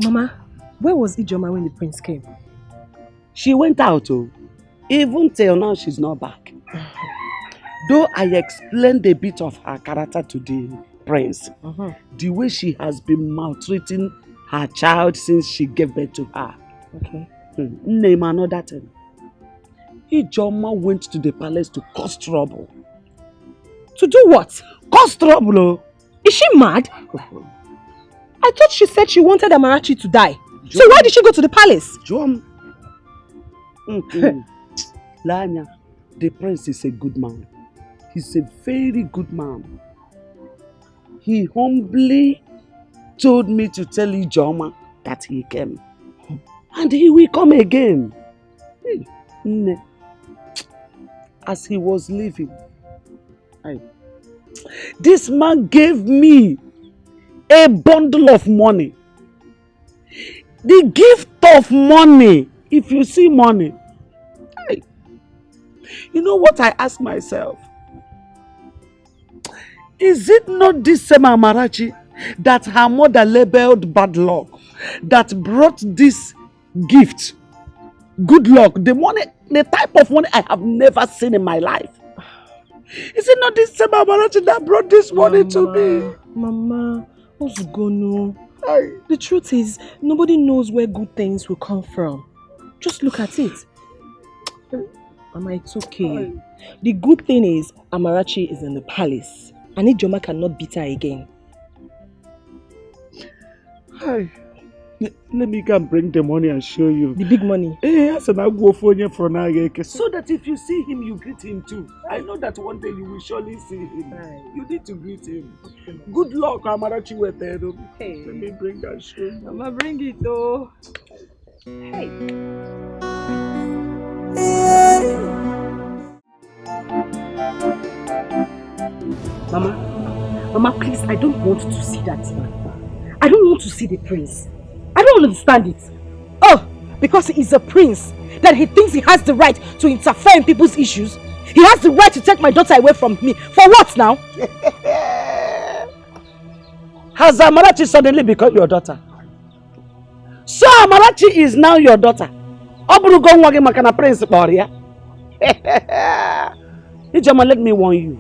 Mama, where was Ijoma when the prince came? She went out, even till now she's not back. Though I explained a bit of her character to the prince, the way she has been maltreating her child since she gave birth to her. Okay. Name another thing. Ijoma went to the palace to cause trouble. To do what? Cause trouble. Is she mad? I thought she said she wanted Amarachi to die. So why did she go to the palace? Lanya, the prince is a good man. He's a very good man. He humbly told me to tell Ijoma that he came. And he will come again. As he was leaving, this man gave me a bundle of money. The gift of money. If you see money, you know what I ask myself? Is it not this same Amarachi that her mother labeled bad luck that brought this gift? Good luck, the money, the type of money I have never seen in my life. Is it not this same Amarachi that brought this money to me? Mama, what's going on? The truth is, nobody knows where good things will come from. Just look at it. Mama, it's okay. The good thing is, Amarachi is in the palace. And Ijoma cannot beat her again. Hi. Let me go and bring the money and show you. The big money? Yes, and I'll go for you for now. So that if you see him, you greet him too. I know that one day you will surely see him. You need to greet him. Good luck, Amarachi Wetedo. Hey. Let me bring that show you. Mama, bring it though. Hey. Mama, please, I don't want to see that man. I don't want to see the prince. I don't understand it. Oh, because he is a prince, that he thinks he has the right to interfere in people's issues. He has the right to take my daughter away from me. For what now? Has Amarachi suddenly become your daughter? So Amarachi is now your daughter. Prince Ijoma, let me warn you.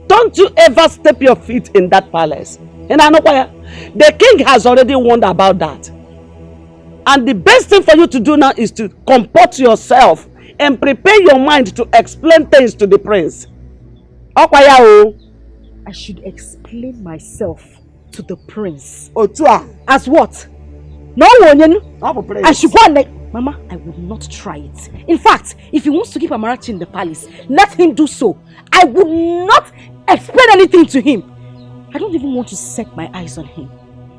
Don't you ever step your feet in that palace. And I know why. The king has already warned about that. And the best thing for you to do now is to comport yourself and prepare your mind to explain things to the prince. I should explain myself to the prince. As what? No one. I should go and Mama, I would not try it. In fact, if he wants to keep Amarachi in the palace, let him do so. I would not explain anything to him. I don't even want to set my eyes on him.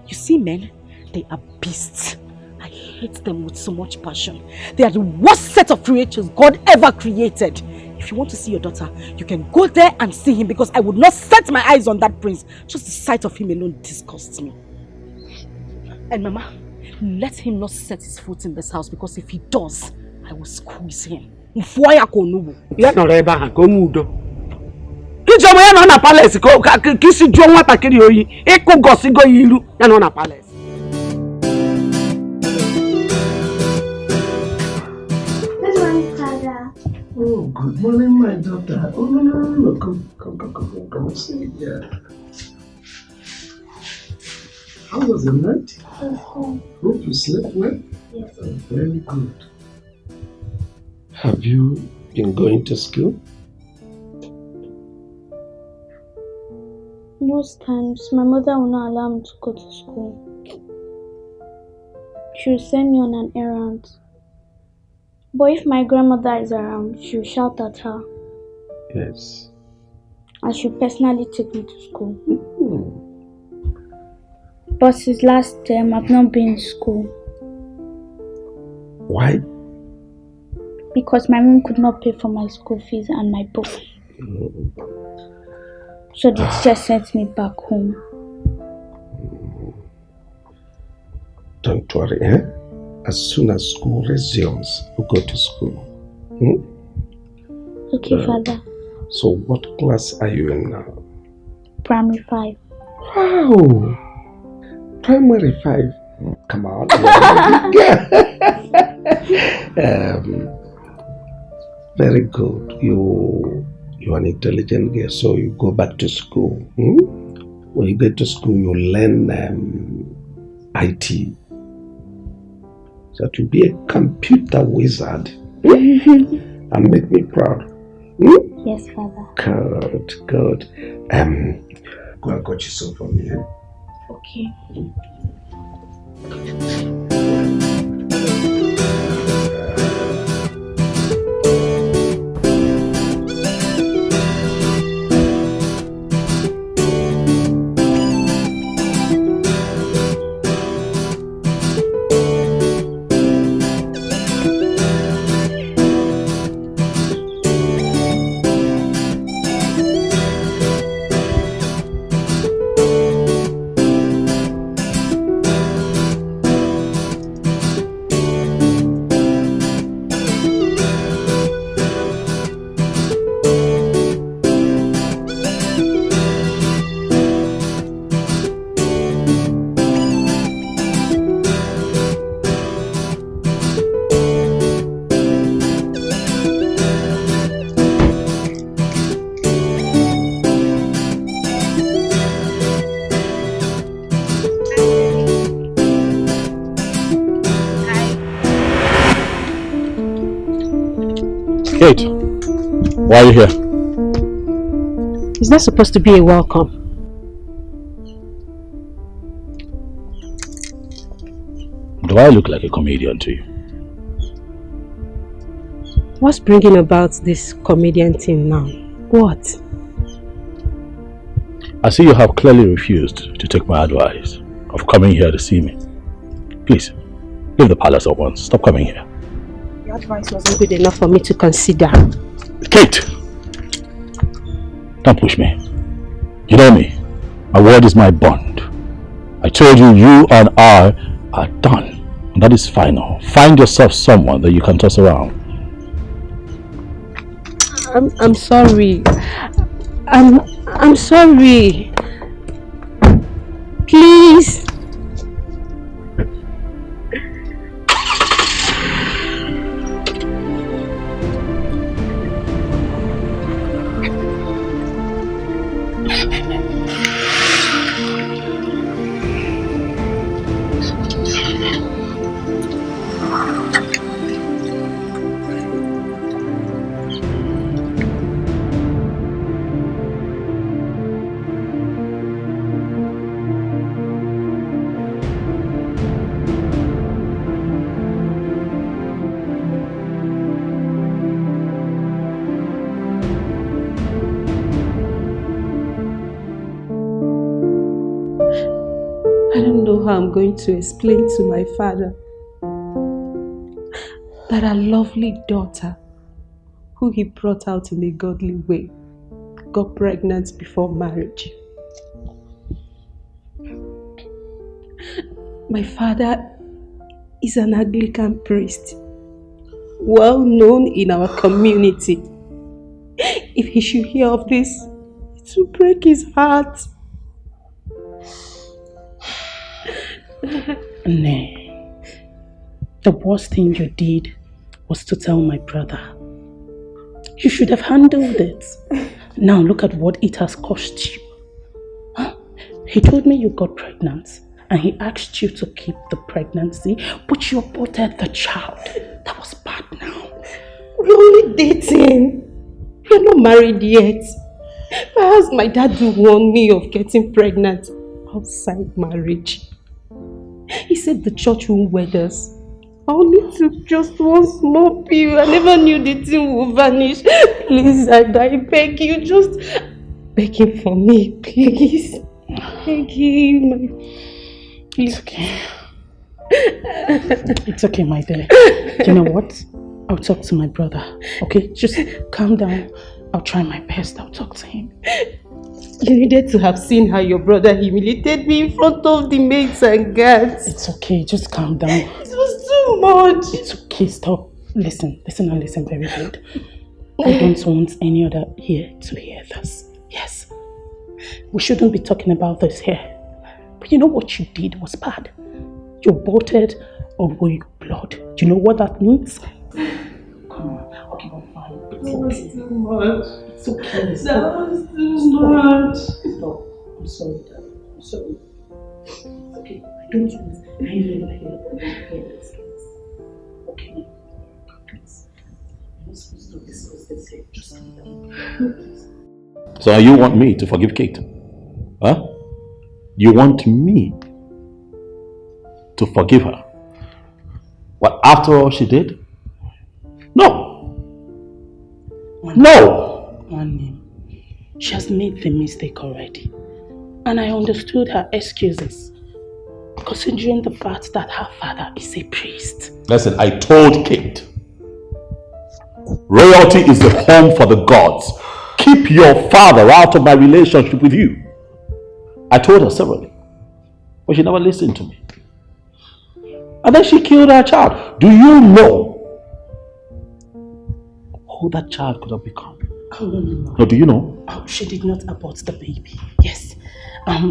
You see, men, they are beasts. I hate them with so much passion. They are the worst set of creatures God ever created. If you want to see your daughter, you can go there and see him, because I would not set my eyes on that prince. Just the sight of him alone disgusts me. And Mama, let him not set his foot in this house, because if he does, I will squeeze him. Ijoma ya na palace ko kisi jo nwata kiri oyi iku gosi go ilu ya na palace. Good morning, Father. Oh, good morning, my daughter. Oh, no. Come sit here. How was the night? Hope you slept well? Yes. Oh, very good. Have you been going to school? Most times, my mother will not allow me to go to school. She will send me on an errand. But if my grandmother is around, she will shout at her. Yes. And she will personally take me to school. But since last term, I've not been in school. Why? Because my mom could not pay for my school fees and my books. So the teacher sent me back home. Don't worry, eh? As soon as school resumes, we'll go to school. Okay, Father. So what class are you in now? Primary 5. Wow! Primary 5? Come on. Very good. You're an intelligent girl, so you go back to school. When you get to school, you learn IT. So to be a computer wizard and make me proud. Yes, Father. Good. Go and got you some for me. Okay. Kate, why are you here? Is that supposed to be a welcome? Do I look like a comedian to you? What's bringing about this comedian thing now? What? I see you have clearly refused to take my advice of coming here to see me. Please, leave the palace at once. Stop coming here. Your advice wasn't good enough for me to consider. Kate! Don't push me. You know me. My word is my bond. I told you, you and I are done. And that is final. Find yourself someone that you can toss around. I'm sorry. I'm sorry. Please. I'm going to explain to my father that our lovely daughter, who he brought out in a godly way, got pregnant before marriage. My father is an Anglican priest, well known in our community. If he should hear of this, it will break his heart. Nay, the worst thing you did was to tell my brother. You should have handled it. Now look at what it has cost you. Huh? He told me you got pregnant and he asked you to keep the pregnancy, but you aborted the child. That was bad now. We're only dating. We're not married yet. Perhaps my dad will warn me of getting pregnant outside marriage. He said the church won't wed us. I only took just one small pill. I never knew the thing would vanish. Please, I beg you, just beg him for me, please. Beg him. It's okay. It's okay, my dear. You know what? I'll talk to my brother. Okay, just calm down. I'll try my best. I'll talk to him. You needed to have seen how your brother humiliated me in front of the maids and guards. It's okay, just calm down. It was too much. It's okay, stop. Listen and listen very good. I don't want any other here to hear this. Yes. We shouldn't be talking about this here. But you know what you did was bad. You aborted a royal blood. Do you know what that means? Come on. Okay, I'm fine. It's okay. Too much. It's okay. That was too much. Stop. I'm sorry, Dad. I'm sorry. Okay, I don't want any other here to hear this. Okay? Please. I'm not supposed to discuss this here. Just calm down. Please. So you want me to forgive Kate? Huh? You want me to forgive her? What, after all she did? No! No! One, she has made the mistake already. And I understood her excuses. Considering the fact that her father is a priest. Listen, I told Kate. Royalty is the home for the gods. Keep your father out of my relationship with you. I told her severally. But she never listened to me. And then she killed her child. Do you know who that child could have become? Oh, no. No, do you know? Oh, she did not abort the baby. Yes.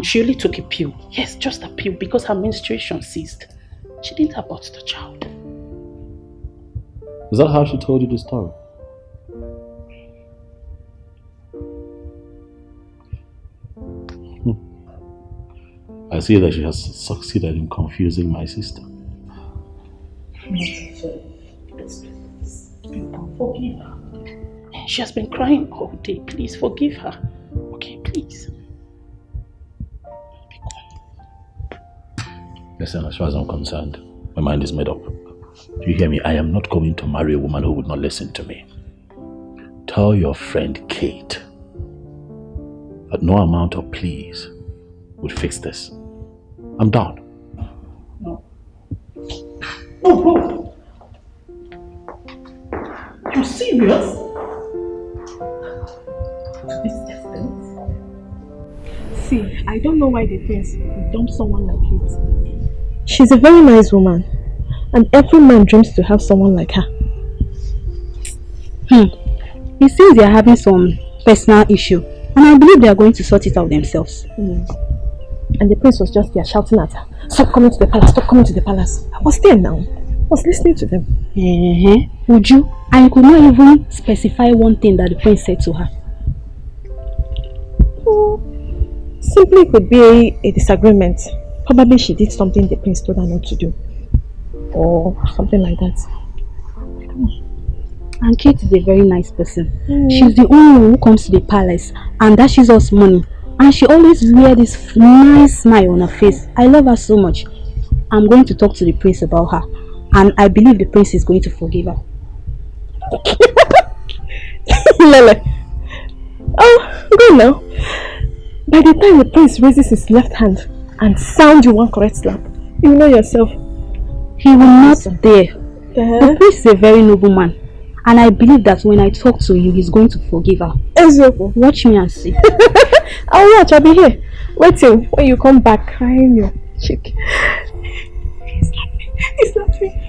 She only took a pill. Yes, just a pill because her menstruation ceased. She didn't abort the child. Is that how she told you the story? I see that she has succeeded in confusing my sister. Forgive her. She has been crying all day. Please forgive her. Okay, please. Listen, as far as I'm concerned, my mind is made up. You hear me? I am not going to marry a woman who would not listen to me. Tell your friend Kate that no amount of pleas would fix this. I'm done. No. Oh. You're serious? To this extent? See, I don't know why they think you dump someone like Kate. She's a very nice woman, and every man dreams to have someone like her. It seems they are having some personal issue, and I believe they are going to sort it out themselves. And the prince was just there shouting at her, "Stop coming to the palace, stop coming to the palace." I was there now. I was listening to them. Would you? And you could not even specify one thing that the prince said to her. Simply could be a disagreement. Probably she did something the prince told her not to do. Or something like that. And Kate is a very nice person. She's the only one who comes to the palace and dashes us money. And she always wears this nice smile on her face. I love her so much. I'm going to talk to the prince about her. And I believe the prince is going to forgive her. Lele. Oh, go now. By the time the prince raises his left hand and sound you one correct slap, you know yourself. He will not dare. The prince is a very noble man. And I believe that when I talk to you, he's going to forgive her. Exactly. Watch me and see. I'll watch, I'll be here. Wait till when you come back crying your cheek. He's laughing.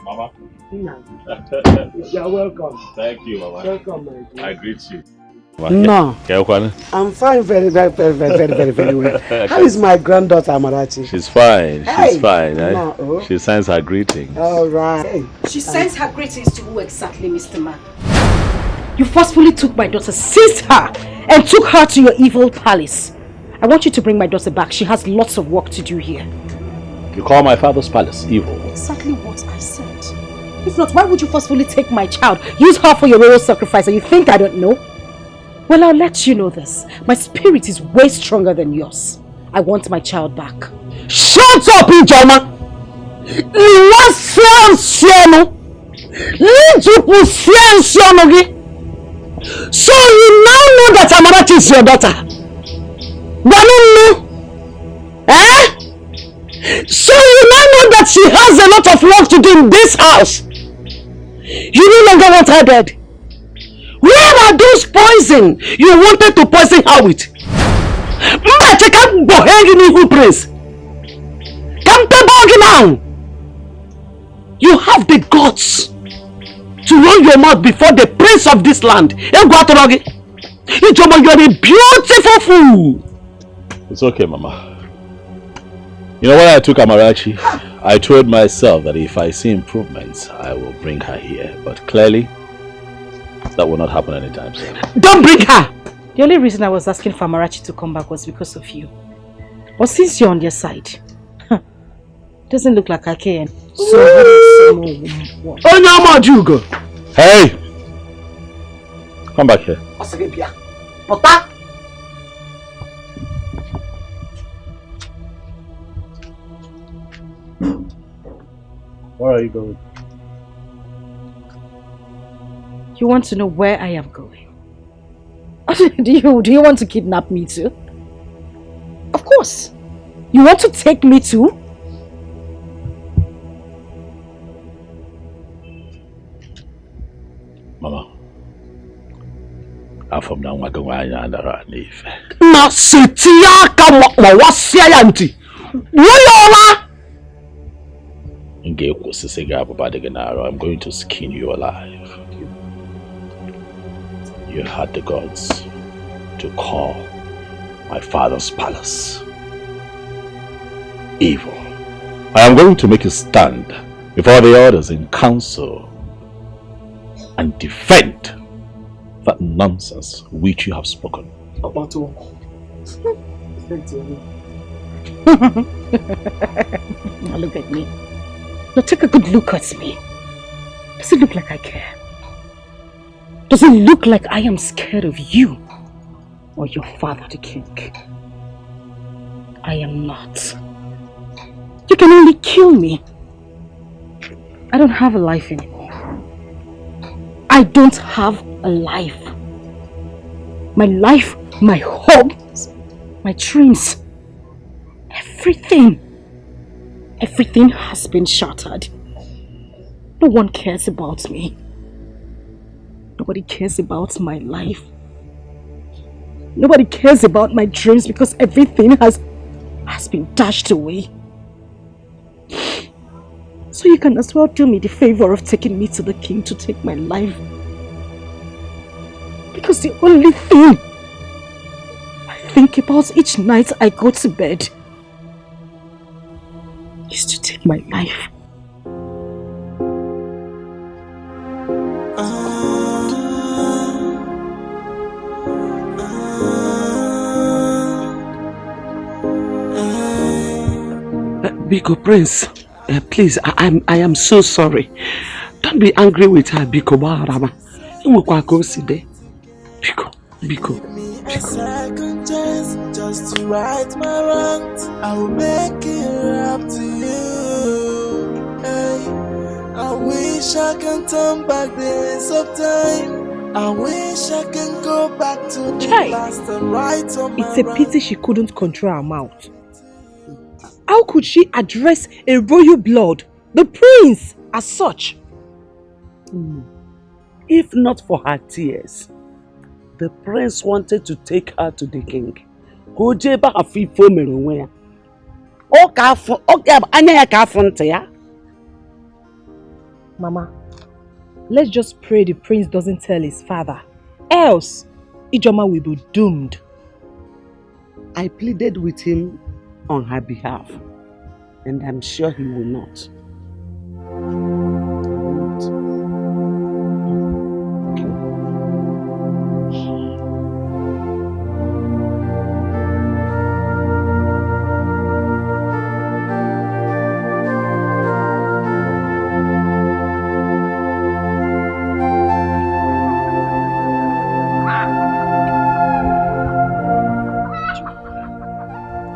Mama. You're welcome. Thank you, Mama. Welcome, my dear. I greet you. No. I'm fine, very well. How is my granddaughter Amarachi? She's fine. She's fine. No. She sends her greetings. All right. She sends her greetings to who exactly, Mr. Man? You forcefully took my daughter, seized her, and took her to your evil palace. I want you to bring my daughter back. She has lots of work to do here. You call my father's palace evil? Exactly what I said. If not, why would you forcefully take my child, use her for your royal sacrifice, and you think I don't know? Well, I'll let you know this. My spirit is way stronger than yours. I want my child back. Shut up, Ijoma! So you now know that Amarachi is your daughter? Eh? So you now know that she has a lot of work to do in this house? You no longer want her dead? Where are those poison you wanted to poison her with? Now! You have the guts to run your mouth before the prince of this land. Ijoma, you are a beautiful fool. It's okay, Mama. You know, when I took Amarachi, I told myself that if I see improvements, I will bring her here. But clearly, that will not happen anytime soon. Don't bring her! The only reason I was asking for Amarachi to come back was because of you. But since you're on their side, doesn't look like I can. So hey! Come back here. Where are you going? You want to know where I am going? Do you want to kidnap me too? Of course. You want to take me too? Mama, I'm from now on going to leave. I'm going to skin you alive. You had the gods to call my father's palace evil. I am going to make you stand before the others in council and defend that nonsense which you have spoken. About what? Now look at me. Now take a good look at me. Does it look like I care? Does it look like I am scared of you or your father, the king? I am not. You can only kill me. I don't have a life anymore. I don't have a life. My life, my hopes, my dreams, everything has been shattered. No one cares about me. Nobody cares about my life. Nobody cares about my dreams because everything has been dashed away. So you can as well do me the favor of taking me to the king to take my life. Because the only thing I think about each night I go to bed is to take my life. Biko Prince, please, I am so sorry. Don't be angry with her, Biko Baharama. Biko. A second chance just to right my wrongs. I will make it up to you. Hey, I wish I can turn back the hands of time. I wish I can go back to the past and right on my It's a pity she couldn't control her mouth. How could she address a royal blood, the prince, as such? If not for her tears, the prince wanted to take her to the king. Mama, let's just pray the prince doesn't tell his father. Else, Ijoma will be doomed. I pleaded with him on her behalf, and I'm sure he will not.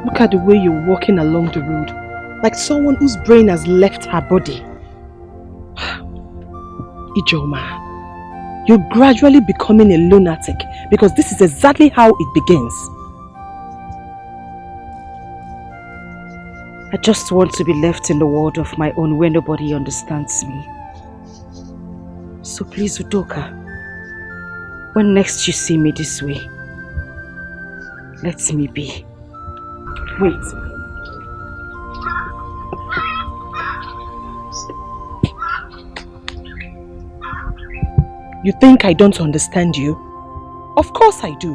Look at the way you're walking along the road, like someone whose brain has left her body. Ijoma, you're gradually becoming a lunatic because this is exactly how it begins. I just want to be left in the world of my own where nobody understands me. So please, Udoka, when next you see me this way, let me be. Wait. You think I don't understand you? Of course I do.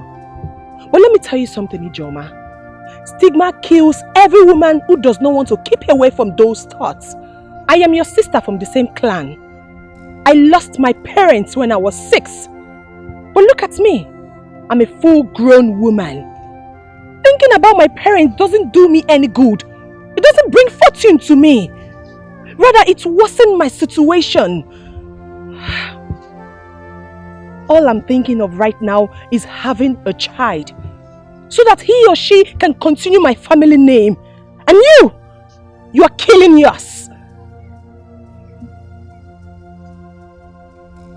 But let me tell you something, Ijoma. Stigma kills every woman who does not want to keep away from those thoughts. I am your sister from the same clan. I lost my parents when I was 6. But look at me. I'm a full-grown woman. Thinking about my parents doesn't do me any good. It doesn't bring fortune to me. Rather, it worsens my situation. All I'm thinking of right now is having a child, so that he or she can continue my family name. And you are killing yours.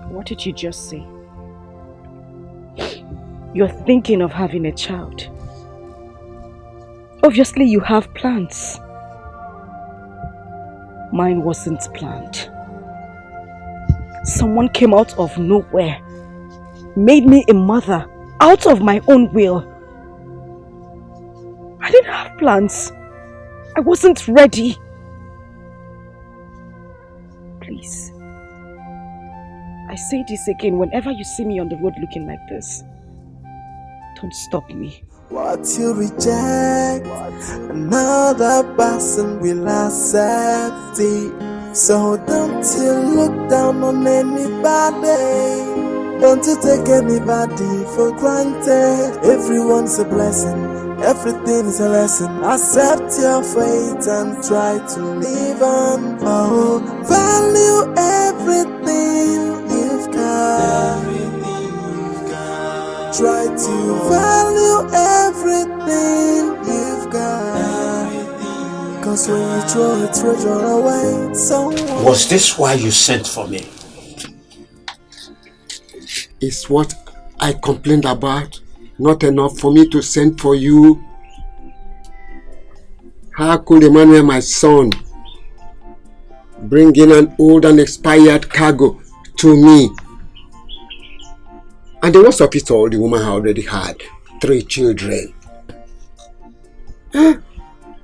What did you just say? You're thinking of having a child. Obviously, you have plans. Mine wasn't planned. Someone came out of nowhere, made me a mother out of my own will. I didn't have plans. I wasn't ready. Please. I say this again, whenever you see me on the road looking like this, don't stop me. What you reject, another person will accept it. So don't you look down on anybody. Don't you take anybody for granted. Everyone's a blessing, everything is a lesson. Accept your fate and try to live on. Oh, value everything you've got. Try to value everything you've got. Cause when you throw a treasure away, someone... Was this why you sent for me? It's what I complained about. Not enough for me to send for you. How could Emmanuel, my son, bring in an old and expired cargo to me? And the worst of it all, the woman already had 3 children. I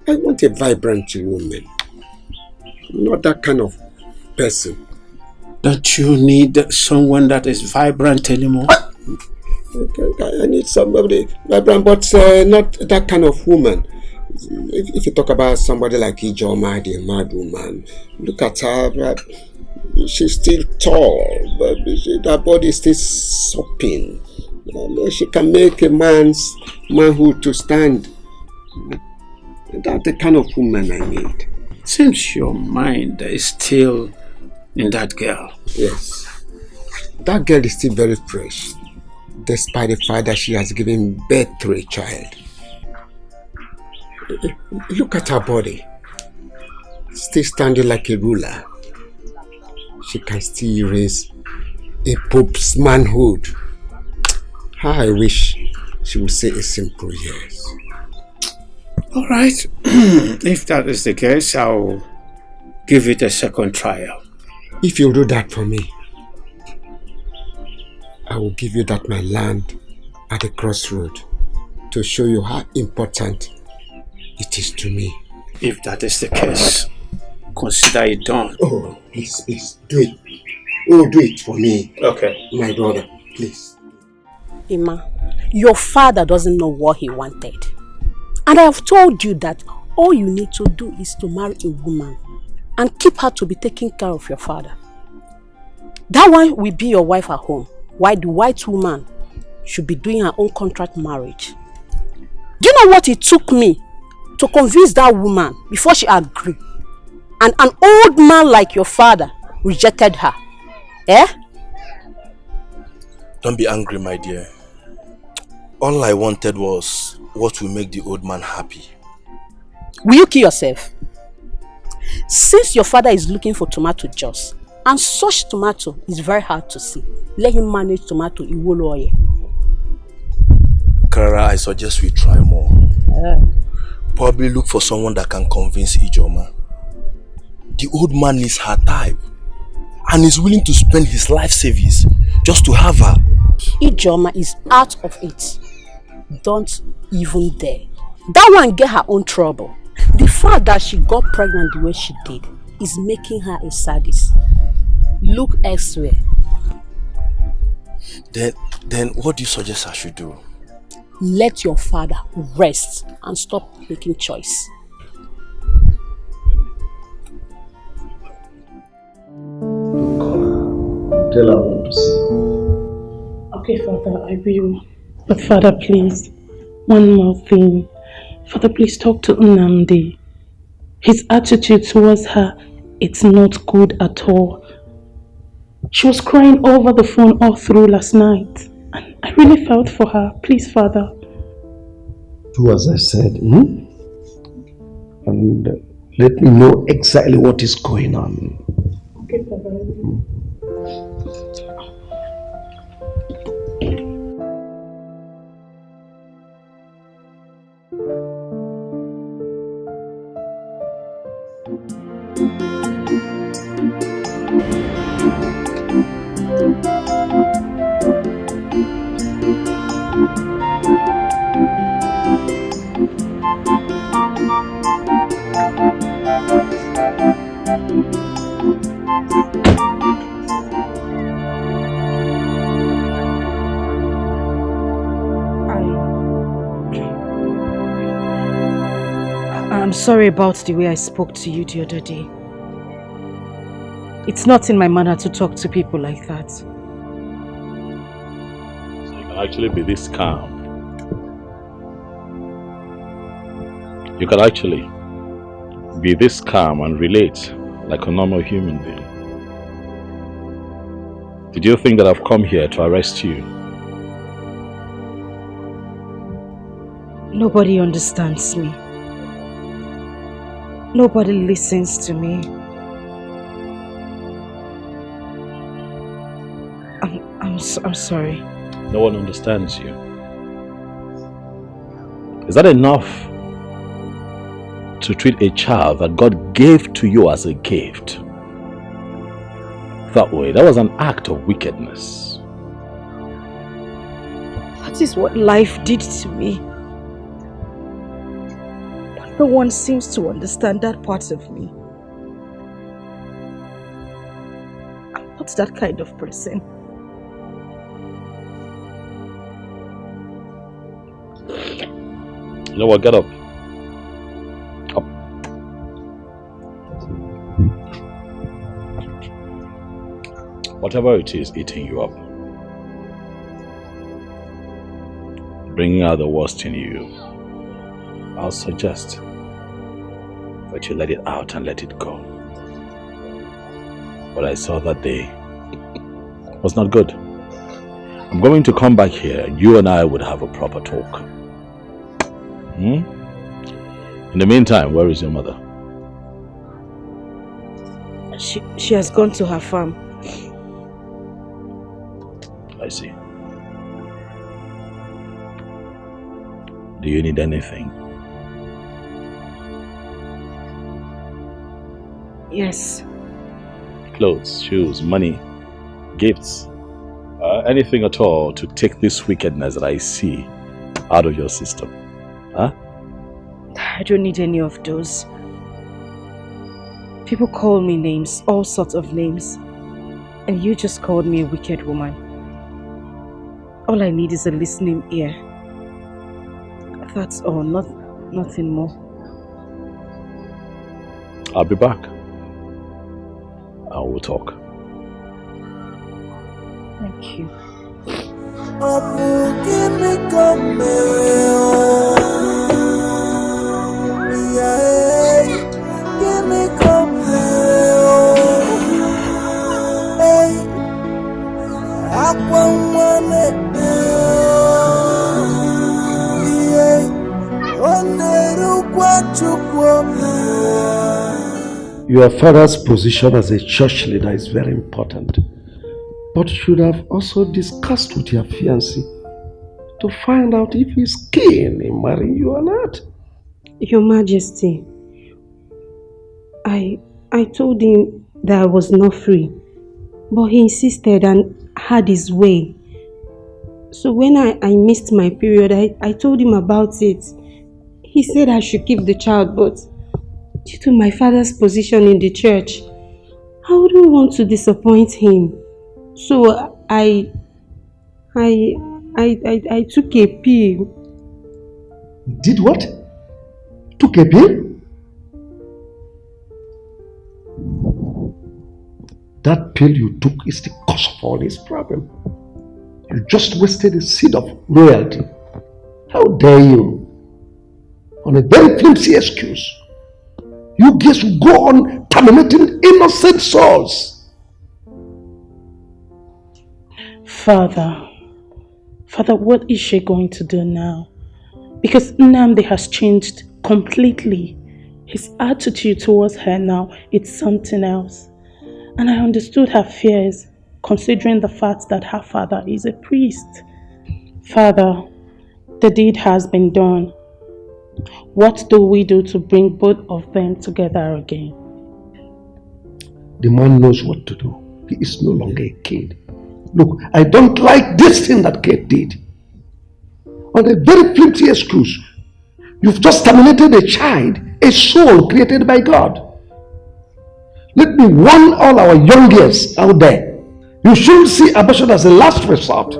want a vibrant woman. Not that kind of person. Don't you need someone that is vibrant anymore? I need somebody vibrant, but not that kind of woman. If you talk about somebody like Ijoma, the mad woman, look at her. She's still tall, but her body is still sopping. She can make a man's manhood to stand. That's the kind of woman I need. Seems your mind is still in that girl. Yes. That girl is still very fresh, despite the fact that she has given birth to a child. Look at her body. Still standing like a ruler. She can still raise a pope's manhood. How I wish she would say a simple yes. Alright. If that is the case, I'll give it a second trial. If you do that for me, I will give you that my land at the crossroad to show you how important it is to me. If that is the case, consider it done. Oh, please, do it. Oh, do it for me. Okay. My brother, please. Ima, your father doesn't know what he wanted. And I have told you that all you need to do is to marry a woman and keep her to be taking care of your father. That one will be your wife at home, while the white woman should be doing her own contract marriage. Do you know what it took me to convince that woman before she agreed? And an old man like your father rejected her. Eh? Don't be angry, my dear. All I wanted was what will make the old man happy. Will you kill yourself? Since your father is looking for tomato juice, and such tomato is very hard to see, let him manage tomato in Woloye. Clara, I suggest we try more. Probably look for someone that can convince Ijoma. The old man is her type and is willing to spend his life savings just to have her. Ijoma is out of it. Don't even dare. That one get her own trouble. The fact that she got pregnant the way she did is making her a sadist. Look elsewhere. Then what do you suggest I should do? Let your father rest and stop making choice. Tell her what to say. Okay, Father, I will. But Father, please, one more thing. Father, please talk to Nnamdi. His attitude towards her, it's not good at all. She was crying over the phone all through last night. And I really felt for her. Please, Father. Do as I said, and let me know exactly what is going on. Okay, Father. I'm sorry about the way I spoke to you the other day. It's not in my manner to talk to people like that. So you can actually be this calm. You can actually be this calm and relate like a normal human being. Did you think that I've come here to arrest you? Nobody understands me. Nobody listens to me. I'm sorry. No one understands you. Is that enough to treat a child that God gave to you as a gift that way? That was an act of wickedness. That is what life did to me. But no one seems to understand that part of me. I'm not that kind of person. You know what? Get up. Up. Whatever it is eating you up, bringing out the worst in you, I'll suggest that you let it out and let it go. What I saw that day was not good. I'm going to come back here and you and I would have a proper talk. In the meantime, where is your mother? She has gone to her farm. I see. Do you need anything? Yes. Clothes, shoes, money, gifts, anything at all to take this wickedness that I see out of your system. Huh? I don't need any of those. People call me names, all sorts of names. And you just called me a wicked woman. All I need is a listening ear. That's all, nothing more. I'll be back. And we'll talk. Thank you. Your father's position as a church leader is very important. But you should have also discussed with your fiancé to find out if he's keen in marrying you or not. Your Majesty, I told him that I was not free, but he insisted and had his way. So when I missed my period, I told him about it. He said I should keep the child, but due to my father's position in the church, I wouldn't want to disappoint him. So I took a pill. Did what? Took a pill? That pill you took is the cause of all this problem. You just wasted a seed of royalty. How dare you? On a very flimsy excuse, you guys will go on terminating innocent souls. Father, what is she going to do now? Because Nnamdi has changed completely. His attitude towards her now, it's something else. And I understood her fears, considering the fact that her father is a priest. Father, the deed has been done. What do we do to bring both of them together again? The man knows what to do. He is no longer a kid. Look, I don't like this thing that Kate did. On a very flimsy excuse, you've just terminated a child, a soul created by God. Let me warn all our young girls out there. You shouldn't see abortion as a last resort.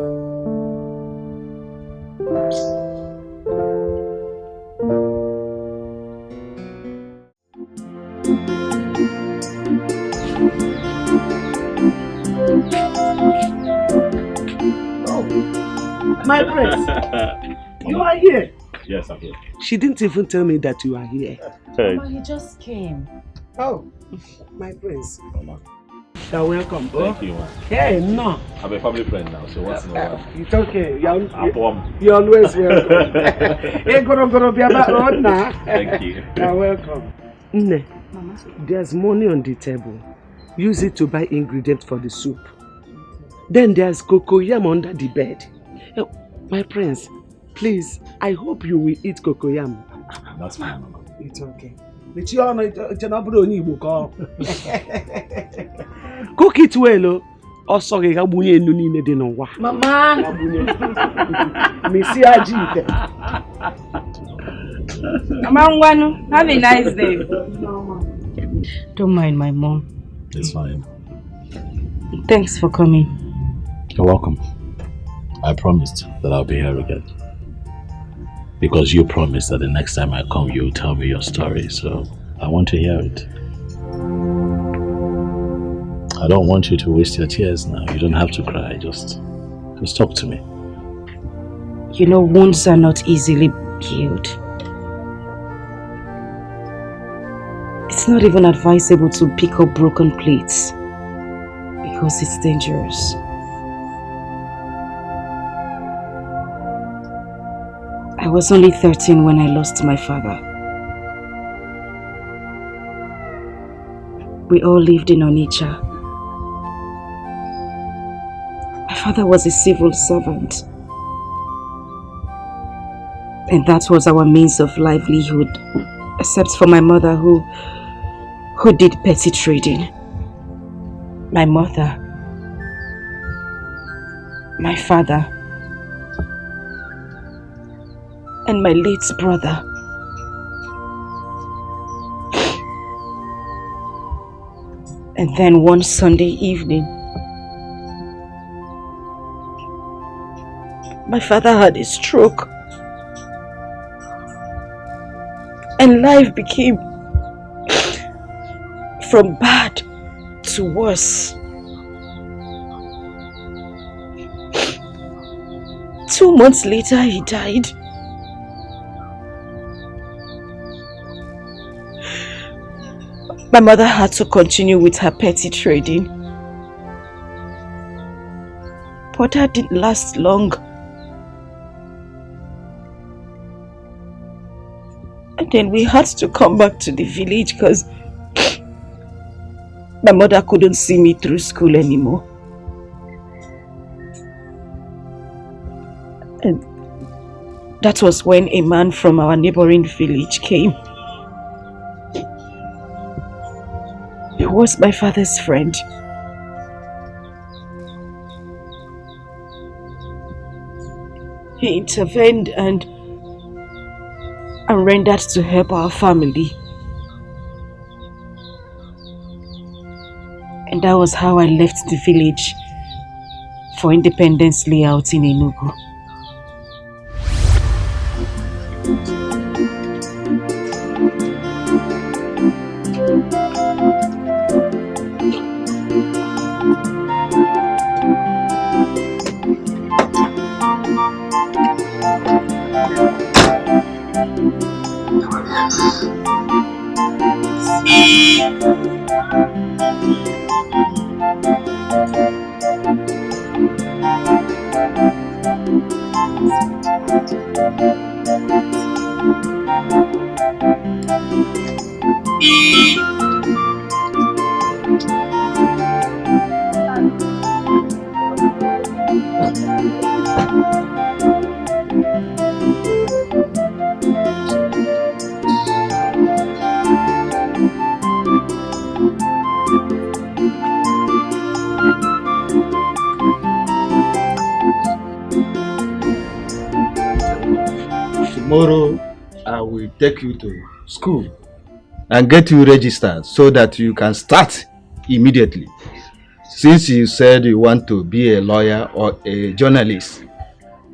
My friends, you are here. Yes, I'm here. She didn't even tell me that you are here. Mama, he just came. Oh, my friends. You're welcome. Thank you, man. Hey, no. I'm a family friend now, so what's in the world? It's okay. You're You're always welcome. Hey, go be about road now. Thank you. You're welcome. Nne, there's money on the table. Use it to buy ingredients for the soup. Then there's cocoyam under the bed. My friends, please, I hope you will eat cocoyam. That's fine, Mama. It's okay. Cook it well, oh sorry, Mama! Missy Ajite. Mama, have a nice day. Don't mind my mom. It's fine. Thanks for coming. You're welcome. I promised that I'll be here again. Because you promised that the next time I come, you'll tell me your story, so I want to hear it. I don't want you to waste your tears now. You don't have to cry, just talk to me. You know, wounds are not easily healed. It's not even advisable to pick up broken plates because it's dangerous. I was only 13 when I lost my father. We all lived in Onitsha. My father was a civil servant. And that was our means of livelihood, except for my mother who did petty trading. My mother, my father, and my late brother. And then one Sunday evening, my father had a stroke. And life became from bad to worse. 2 months later, he died. My mother had to continue with her petty trading. But that didn't last long. And then we had to come back to the village because my mother couldn't see me through school anymore. And that was when a man from our neighboring village came. He was my father's friend. He intervened and rendered to help our family. And that was how I left the village for Independence Layout in Enugu. Tomorrow, I will take you to school and get you registered so that you can start immediately. Since you said you want to be a lawyer or a journalist,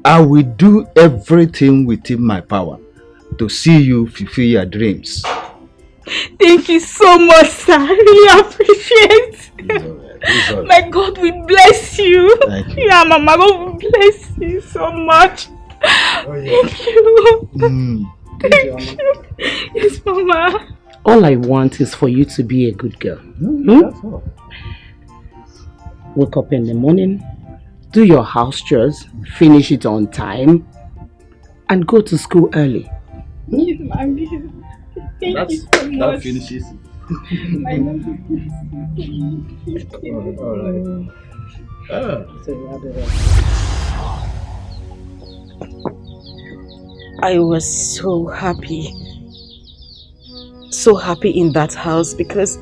I will do everything within my power to see you fulfill your dreams. Thank you so much, sir. I really appreciate it. My God will bless you. Thank you. Yeah, Mama, God will bless you so much. Thank you. Thank you. Yes, Mama. All I want is for you to be a good girl. That's all. Wake up in the morning, do your house chores, finish it on time, and go to school early. Yes, Mommy. Thank you so much. That finishes it. I love you. I was so happy in that house because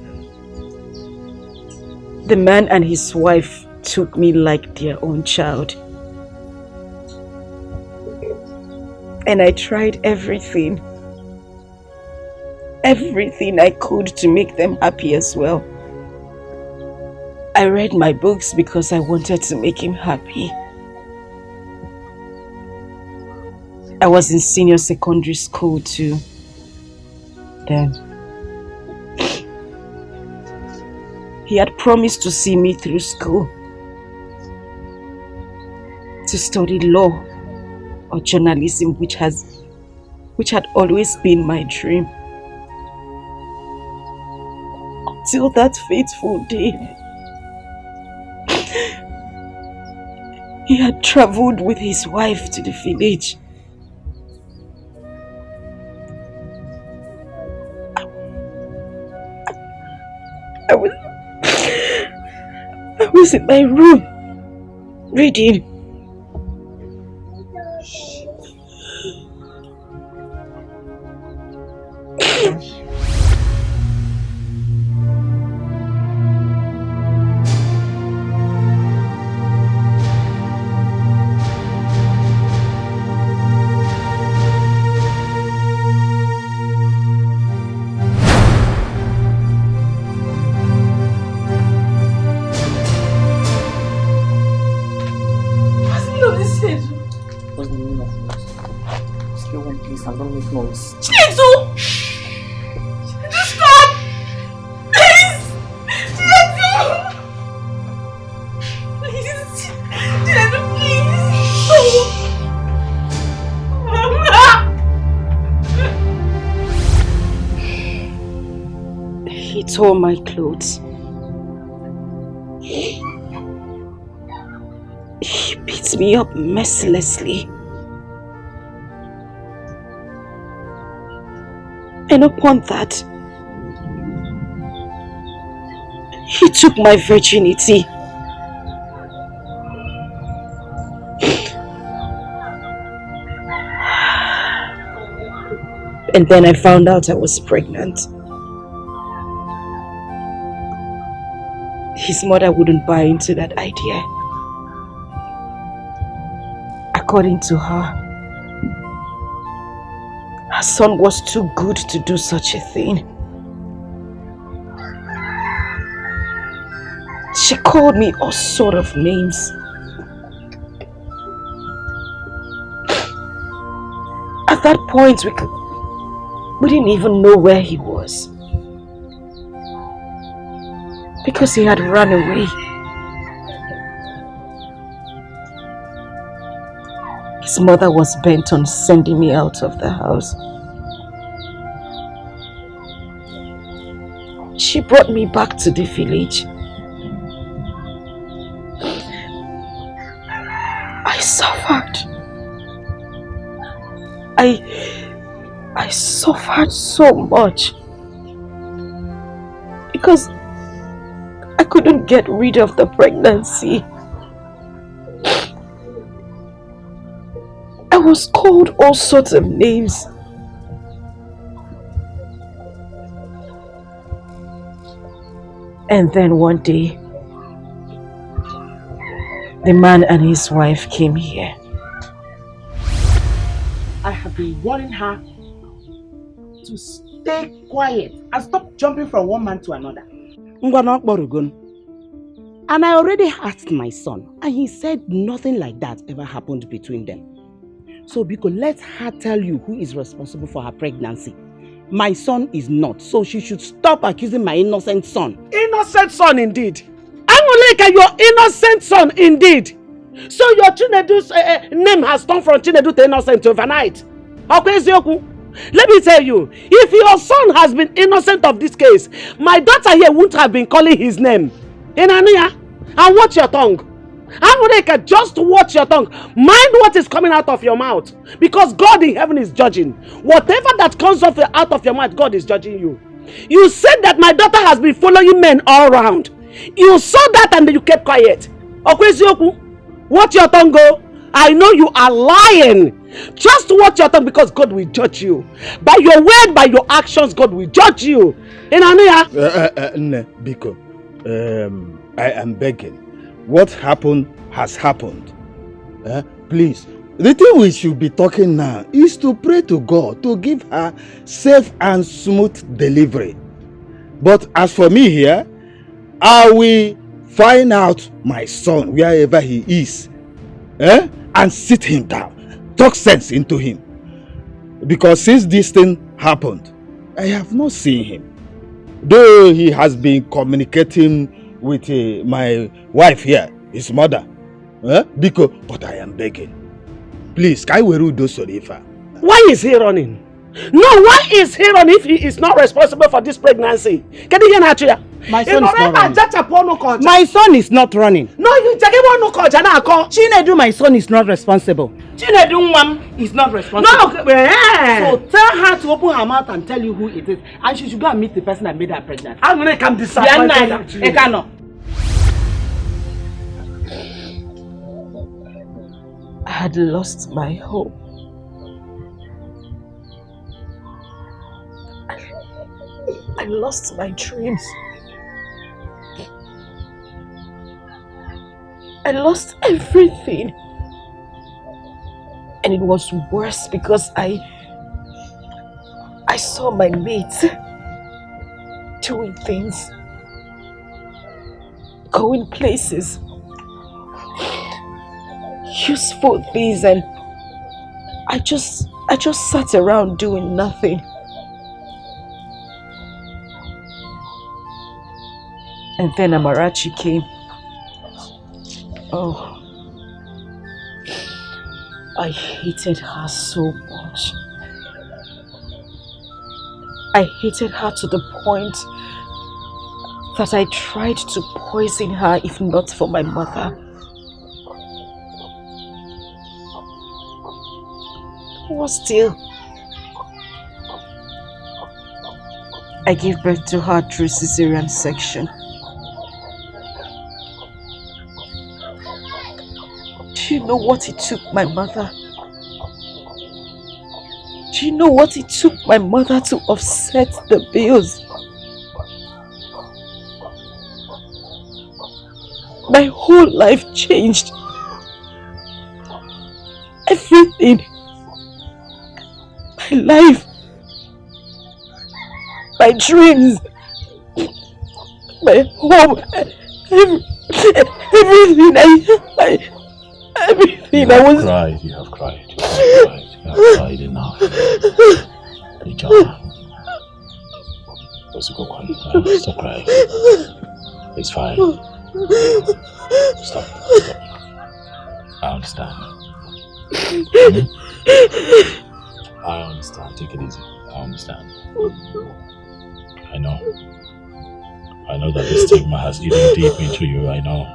the man and his wife took me like their own child. And I tried everything I could to make them happy as well. I read my books because I wanted to make him happy. I was in senior secondary school too then. He had promised to see me through school, to study law or journalism, which had always been my dream. Till that fateful day, he had traveled with his wife to the village. I was in my room reading. Tore my clothes. He beat me up mercilessly. And upon that, he took my virginity. And then I found out I was pregnant. His mother wouldn't buy into that idea. According to her son was too good to do such a thing. She called me all sort of names. At that point, we didn't even know where he was, because he had run away. His mother was bent on sending me out of the house. She brought me back to the village. I suffered. I suffered so much because I couldn't get rid of the pregnancy. I was called all sorts of names. And then one day, the man and his wife came here. I have been warning her to stay quiet and stop jumping from one man to another. And I already asked my son, and he said nothing like that ever happened between them. So, because let her tell you who is responsible for her pregnancy. My son is not, so she should stop accusing my innocent son. Innocent son indeed. Angoleka, your innocent son indeed. So your Chinedu's name has turned from Chinedu to innocent overnight. Let me tell you, if your son has been innocent of this case, my daughter here wouldn't have been calling his name. Inania, and watch your tongue. Angoleka, just watch your tongue. Mind what is coming out of your mouth. Because God in heaven is judging. Whatever that comes out of your mouth, God is judging you. You said that my daughter has been following men all around. You saw that and you kept quiet. Okwezioku, watch your tongue go. I know you are lying. Just watch your tongue because God will judge you. By your word, by your actions, God will judge you. Inania? Biko, I am begging. What happened has happened. Please, the thing we should be talking now is to pray to God to give her safe and smooth delivery. But as for me here, I will find out my son wherever he is, and sit him down, talk sense into him. Because since this thing happened, I have not seen him. Though he has been communicating with my wife here, his mother. But I am begging. Please, why is he running? No, why is he running if he is not responsible for this pregnancy? Can you hear Natria? My son is not running. My son is not running. No, you Chinedu, my son is not responsible. Chinedu mom is not responsible. No, so tell her to open her mouth and tell you who it is, and she should go and meet the person that made her pregnant. I'm gonna come disappointed. I had lost my hope. I lost my dreams. I lost everything. And it was worse because I saw my mates doing things, going places, useful things, and I just sat around doing nothing. And then Amarachi came. Oh, I hated her so much. I hated her to the point that I tried to poison her if not for my mother. But still, I gave birth to her through cesarean section. Do you know what it took my mother? Do you know what it took my mother to offset the bills? My whole life changed. Everything. My life. My dreams. My home. Everything everything I was... You have cried. You have cried enough. Stop crying. It's fine. Stop. I understand. I understand. Take it easy. I understand. I know that this stigma has eaten deep into you. I know.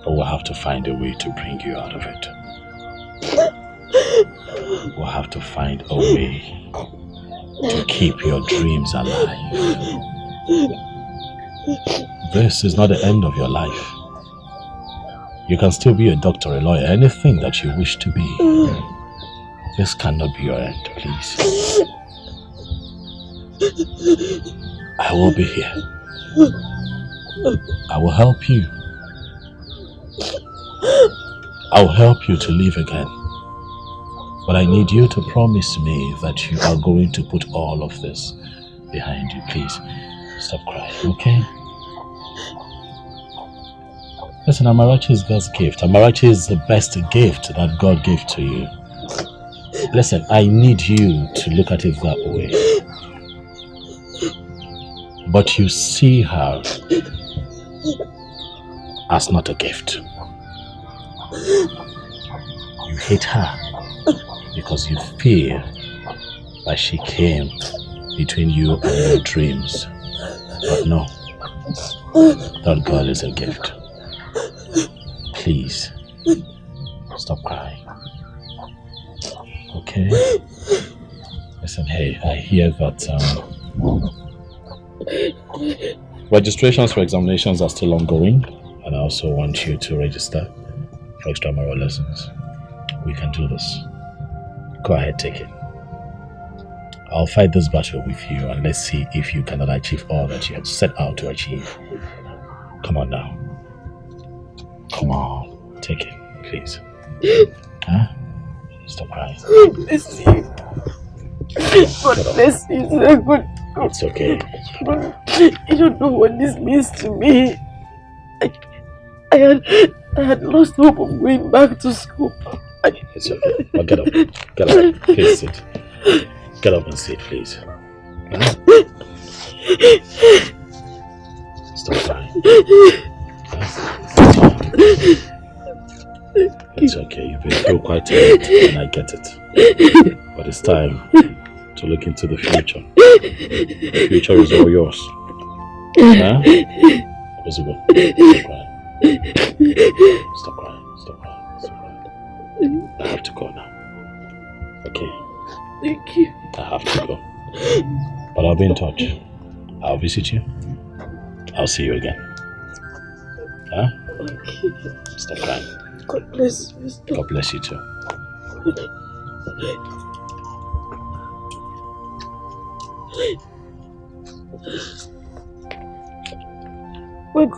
But we'll have to find a way to bring you out of it. We'll have to find a way to keep your dreams alive. This is not the end of your life. You can still be a doctor, a lawyer, anything that you wish to be. This cannot be your end, please. I will be here. I will help you. I will help you to live again. But I need you to promise me that you are going to put all of this behind you. Please, stop crying, okay? Listen, Amarachi is God's gift. Amarachi is the best gift that God gave to you. Listen, I need you to look at it that way. But you see her as not a gift. You hate her because you feel that she came between you and your dreams. But no, that girl is a gift. Please, stop crying. Okay? Listen, hey, I hear that registrations for examinations are still ongoing, and I also want you to register for extramural lessons. We can do this. Go ahead, take it. I'll fight this battle with you, and let's see if you cannot achieve all that you had set out to achieve. Come on now. Come on, take it, please. Huh? Stop crying. God bless you. God bless you, sir. God. It's okay. You don't know what this means to me. I had lost hope of going back to school. It's okay. Well, get up. Get up. Please sit. Get up and sit, please. Huh? Stop crying. It's okay. You've been through quite a lot, and I get it. But it's time to look into the future. The future is all yours. Huh? Elizabeth, stop crying. Stop crying. Stop crying. Stop crying. I have to go now. Okay? Thank you. I have to go. But I'll be in touch. I'll visit you. I'll see you again. Huh? Okay. Stop crying. God bless you. God bless you too.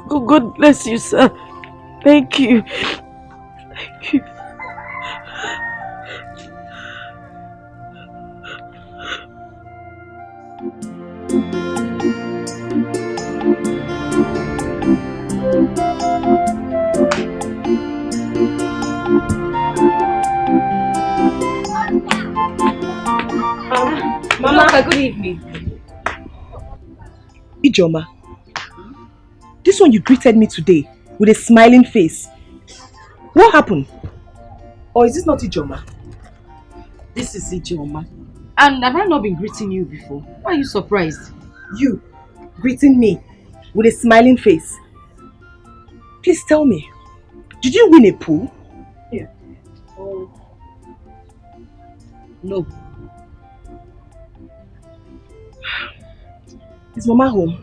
God bless you, sir. Thank you. Thank you. Mama, good evening. Ijoma, this one you greeted me today with a smiling face. What happened? Or is this not Ijoma? This is Ijoma. And have I not been greeting you before? Why are you surprised? You greeting me with a smiling face. Please tell me, did you win a pool? Yeah. Oh. No. Is Mama home?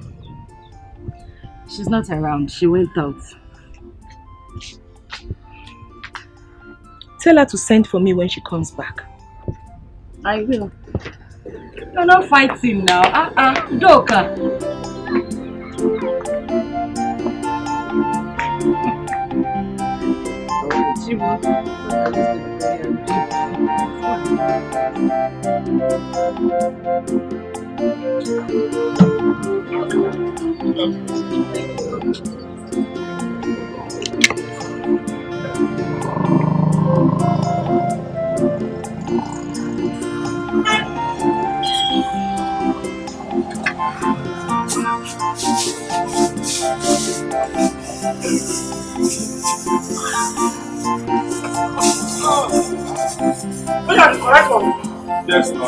She's not around. She went out. Tell her to send for me when she comes back. I will. You're not fighting now. Doka. Yes, no.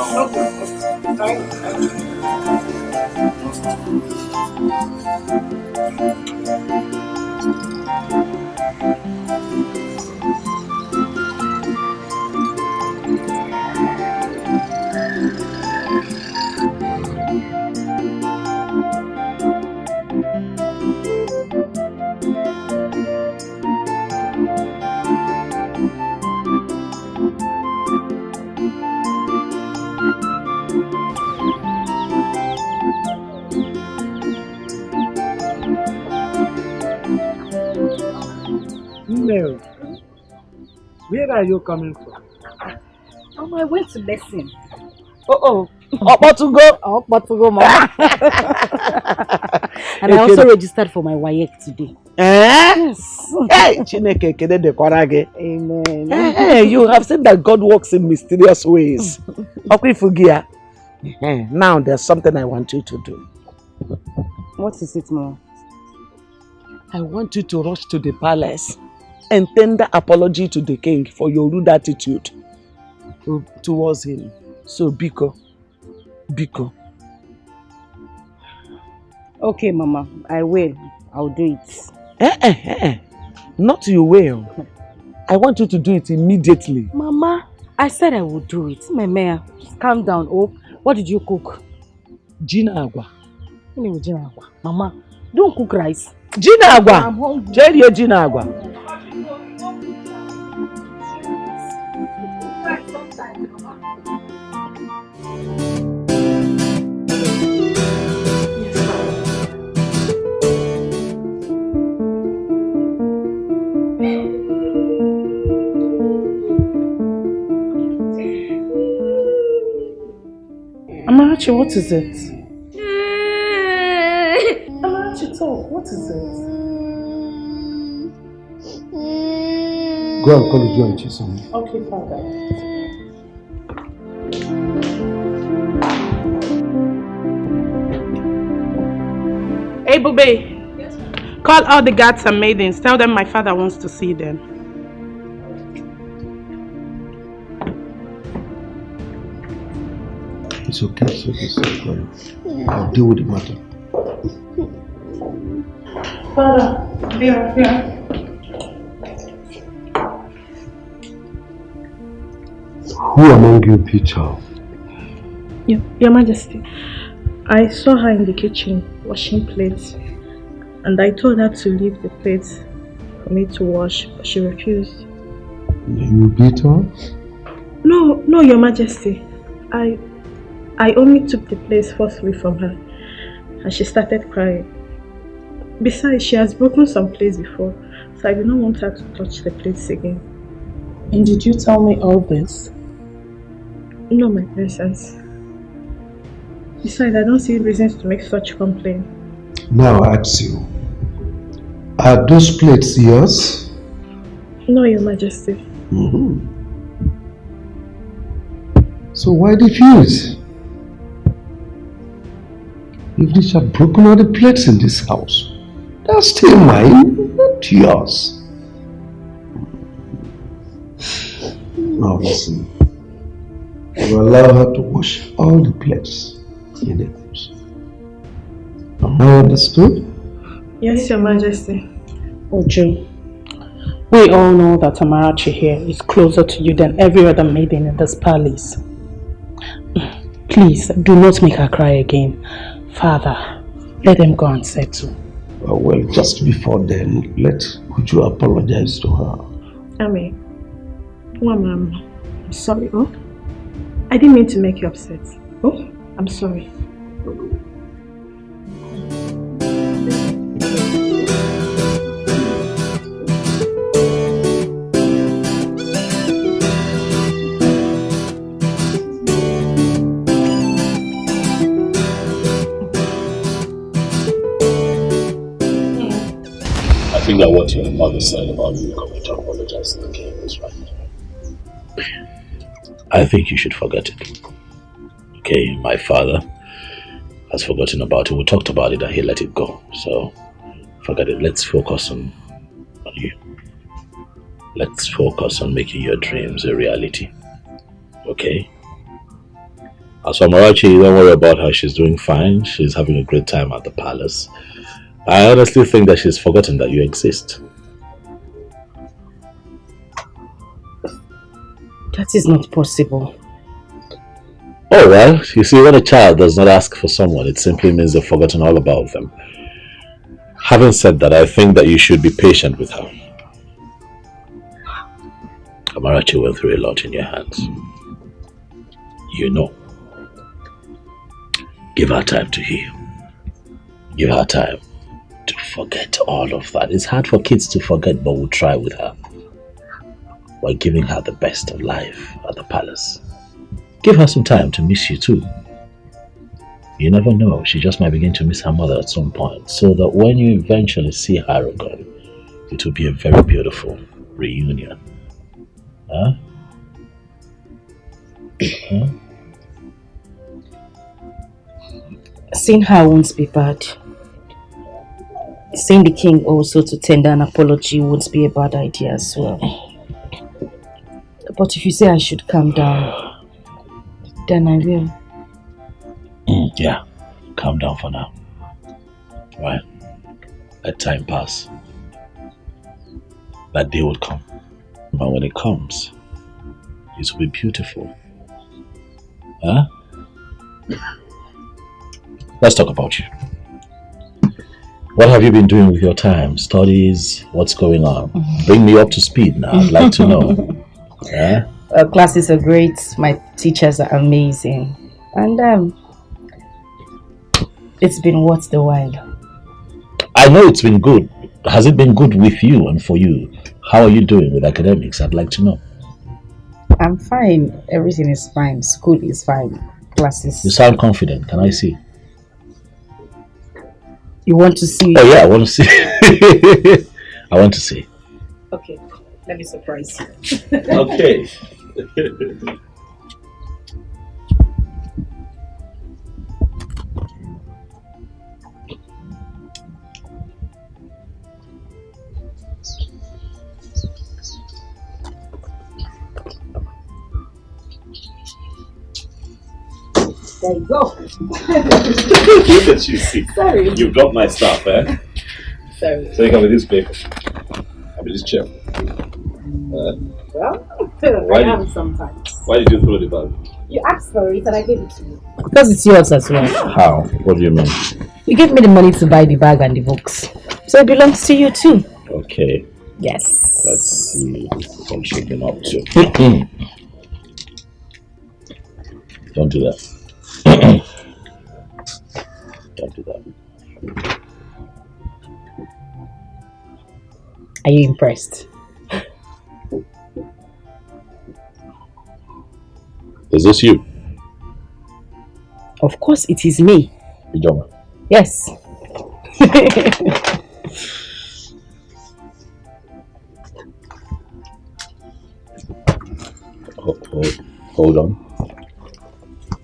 Where are you coming from? Mama, I went to lesson. About to go, Mama. And I also registered for my WAEC today. Yes. Hey, Chineke kede de korage. Amen. Hey, you have seen that God works in mysterious ways. Okwifugia. Now there's something I want you to do. What is it, Mama? I want you to rush to the palace and tender apology to the king for your rude attitude towards him. So, Biko. Okay, Mama, I will. I'll do it. Not you will. I want you to do it immediately. Mama, I said I would do it. My mayor, calm down. Oh, what did you cook? Gina agwa. Gina agwa. Mama, don't cook rice. Gina agwa. I'm hungry. Jerry Gina agwa. Amarachi, what is it? Amarachi, talk. What is it? Go and call you and Chisom. Okay, Father. Hey, Bube. Yes, call all the guards and maidens. Tell them my father wants to see them. It's okay, it's okay. I'll deal with the matter. Father, here. Who among you beat her? Your Majesty, I saw her in the kitchen washing plates, and I told her to leave the plates for me to wash, but she refused. You beat her? No, Your Majesty. I only took the plates forcefully from her, and she started crying. Besides, she has broken some plates before, so I do not want her to touch the plates again. And did you tell me all this? No, my princess. Besides, I don't see reasons to make such complaint. Now I ask you, are those plates yours? No, Your Majesty. So why refuse? If they have broken all the plates in this house, they're still mine, not yours. Now listen, you allow her to wash all the plates in the house. Am I understood? Yes, Your Majesty. Ojo, we all know that Amarachi here is closer to you than every other maiden in this palace. Please, do not make her cry again. Father, let them go and settle. Well, just before then, would you apologize to her? Ami, Mama, I'm sorry, oh? I didn't mean to make you upset. Oh, I'm sorry. I think that what your mother said about you coming to apologize to the king is right. I think you should forget it. Okay, my father has forgotten about it. We talked about it and he let it go. So, forget it. Let's focus on you. Let's focus on making your dreams a reality. Okay? As for Amarachi, don't worry about her. She's doing fine. She's having a great time at the palace. I honestly think that she's forgotten that you exist. That is not possible. Oh well, you see, when a child does not ask for someone, it simply means they've forgotten all about them. Having said that, I think that you should be patient with her. Amarachi went through a lot in your hands. You know. Give her time to heal. Give her time to forget all of that. It's hard for kids to forget, but we'll try with her. We're giving her the best of life at the palace. Give her some time to miss you too. You never know, she just might begin to miss her mother at some point, so that when you eventually see her again, it will be a very beautiful reunion. Huh? Huh? Seeing her won't be bad. Seeing the king also to tender an apology won't be a bad idea as well. But if you say I should calm down, then I will. Yeah, calm down for now. Right? Let time pass. That day will come. But when it comes, it will be beautiful. Huh? Let's talk about you. What have you been doing with your time? Studies? What's going on? Bring me up to speed now. I'd like to know. Yeah? Classes are great. My teachers are amazing. And it's been worth the while. I know it's been good. Has it been good with you and for you? How are you doing with academics? I'd like to know. I'm fine. Everything is fine. School is fine. Classes. You sound confident. Can I see? You want to see? Oh yeah, I want to see. I want to see. Okay, let me surprise you. Okay. There you go. Look at you, see. Sorry. You dropped my stuff, eh? Sorry. So you come with this paper. I mean this chair. Well, Why I did- am sometimes. Why did you throw the bag? You asked for it and I gave it to you. Because it's yours as well. How? What do you mean? You gave me the money to buy the bag and the books. So it belongs to you too. Okay. Yes. Let's see what I'm shaking up to. Don't do that. Don't do that. Are you impressed? Is this you? Of course it is me. Ijoma. Yes. Hold on.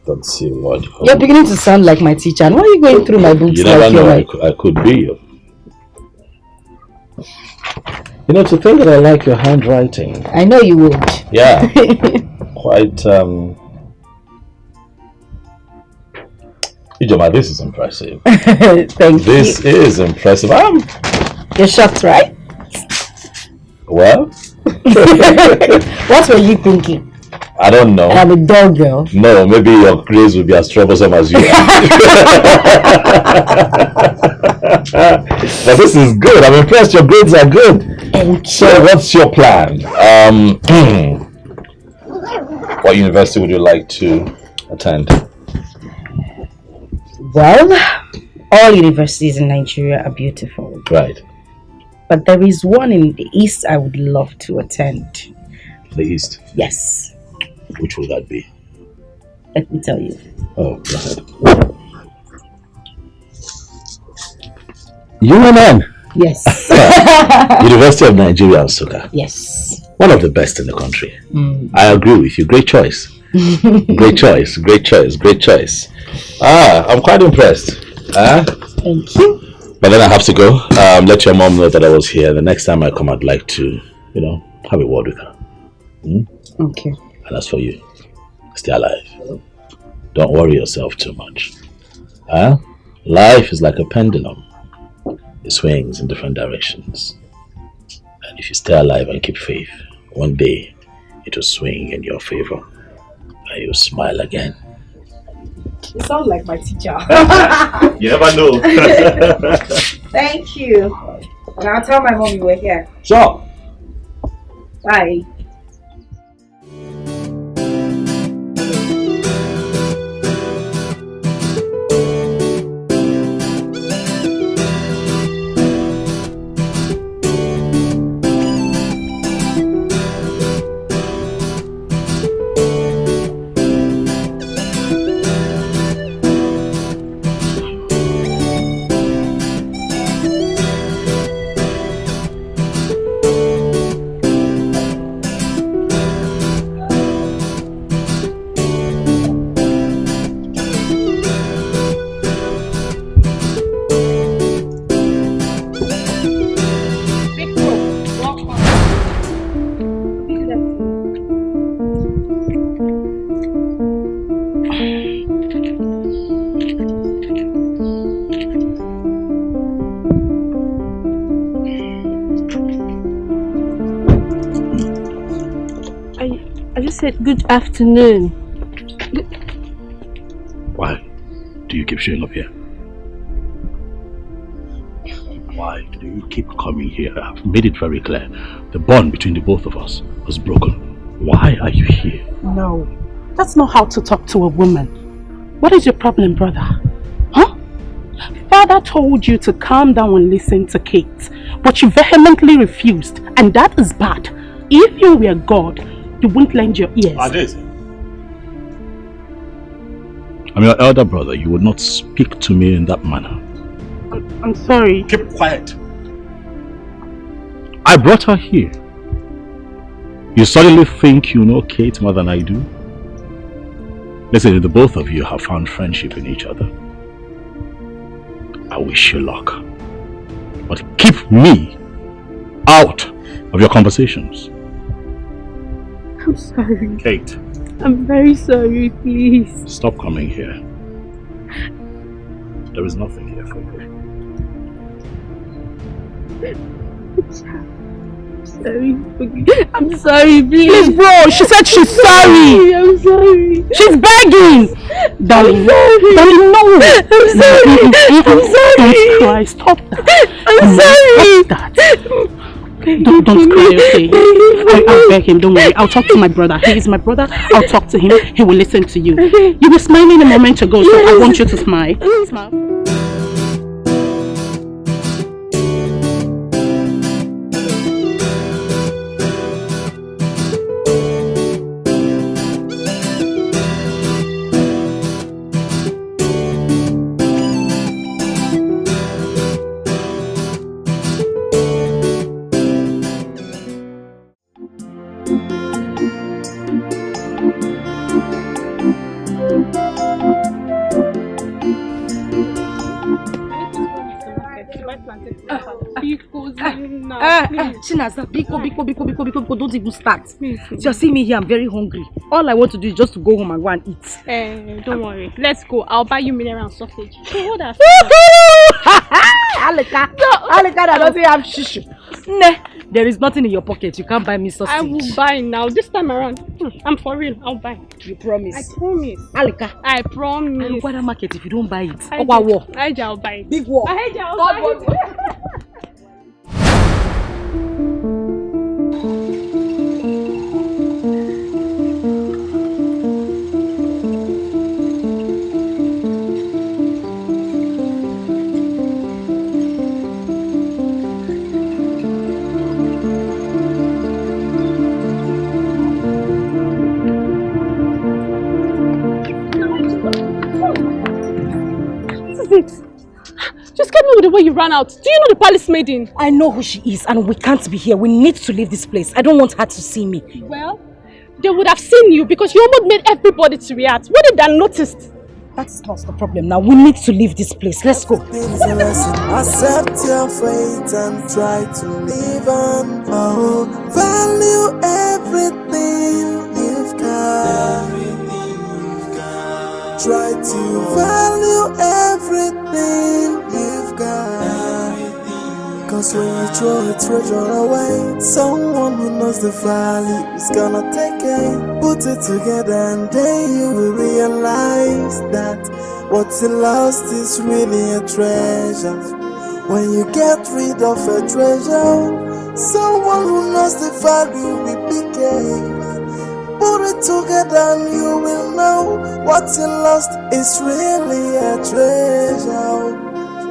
Let's see what. You're beginning to sound like my teacher. And why are you going through my books? You never like know. you're I could be you. You know, to think that I like your handwriting. I know you would. Yeah. Quite. Ijoma, this is impressive. Thank This you. is impressive. You're shocked, right? Well, What were you thinking? I don't know. I'm a dog girl. No, maybe your grades will be as troublesome as you are. But this is good. I'm impressed. Your grades are good. So, what's your plan? What university would you like to attend? Well, all universities in Nigeria are beautiful. Right. But there is one in the east I would love to attend. The East. Yes. Which will that be? Let me tell you. Oh, go ahead. UNN. Yes. University of Nigeria, Nsukka. Yes. One of the best in the country. Mm. I agree with you. Great choice. Great choice. Great choice. Great choice. I'm quite impressed. Thank you. But then I have to go. Let your mom know that I was here. The next time I come, I'd like to, have a word with her. Okay. And as for you, stay alive. Don't worry yourself too much. Life is like a pendulum. It swings in different directions. And if you stay alive and keep faith, one day it will swing in your favor. And you'll smile again. You sound like my teacher. You never know. Thank you. And I'll tell my mom you were here. Sure. Bye. just said good afternoon. Why do you keep showing up here? Why do you keep coming here? I've made it very clear. The bond between the both of us was broken. Why are you here? No, that's not how to talk to a woman. What is your problem, brother? Huh? Father told you to calm down and listen to Kate, but you vehemently refused, and that is bad. If you were God, you wouldn't lend your ears. I'm your elder brother. You would not speak to me in that manner. I'm sorry. Keep quiet. I brought her here. You suddenly think you know Kate more than I do? Listen, the both of you have found friendship in each other. I wish you luck. But keep me out of your conversations. I'm sorry. Kate. I'm very sorry, please. Stop coming here. There is nothing here for you. I'm sorry, please. Please, bro, she said she's sorry. I'm sorry. She's begging. Darling, darling, no. I'm sorry. I'm sorry. Don't cry. Stop that. I'm sorry. Stop that. Don't cry, okay? I'll beg him, don't worry. I'll talk to my brother. He is my brother. I'll talk to him. He will listen to you. You were smiling a moment ago, so I want you to smile. Smile. Chinaza, biko, don't even start. You're seeing me here, I'm very hungry. All I want to do is just to go home and go and eat. Don't worry. Let's go. I'll buy you mineral and sausage. Hey, hold on. Alika, I don't have shishu. Nah, there is nothing in your pocket. You can't buy me sausage. I will buy now. This time around. I'm for real. I'll buy. You promise? I promise. Alika. I promise. I'll go to the market if you don't buy it. I'll buy it. Big war. I'll buy it. Just get me with the way you ran out. Do you know the palace maiden? I know who she is and we can't be here. We need to leave this place. I don't want her to see me. Well, they would have seen you because you almost made everybody to react. What did they notice? That's not the problem now. We need to leave this place. Let's go. Accept your fate and try to live on. Oh, value everything you've got. Try to value everything you've got. Cause when you throw a treasure away, someone who knows the value is gonna take it. Put it together and then you will realize that what's lost is really a treasure. When you get rid of a treasure, someone who knows the value will become. Put it together and you will know what's lost is really a treasure.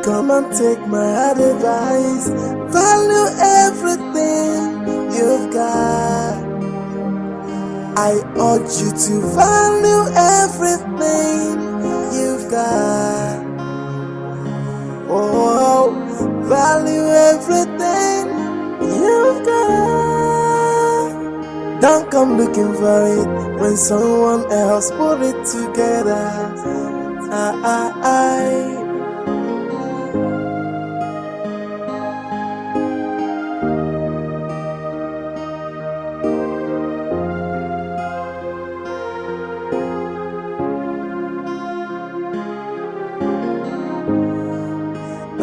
Come and take my advice. Value everything you've got. I urge you to value everything you've got. Oh, value everything you've got. Don't come looking for it when someone else put it together.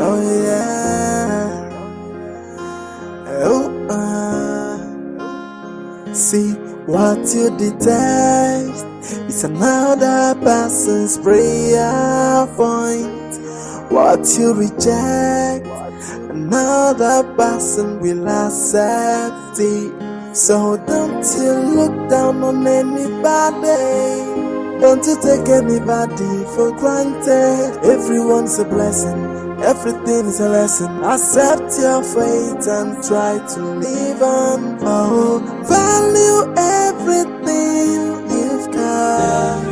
Oh yeah. See, What you detest is another person's prayer point. What you reject, another person will accept it. So don't you look down on anybody. Don't you take anybody for granted. Everyone's a blessing, everything is a lesson. Accept your fate and try to live on. Oh, value everything you've got.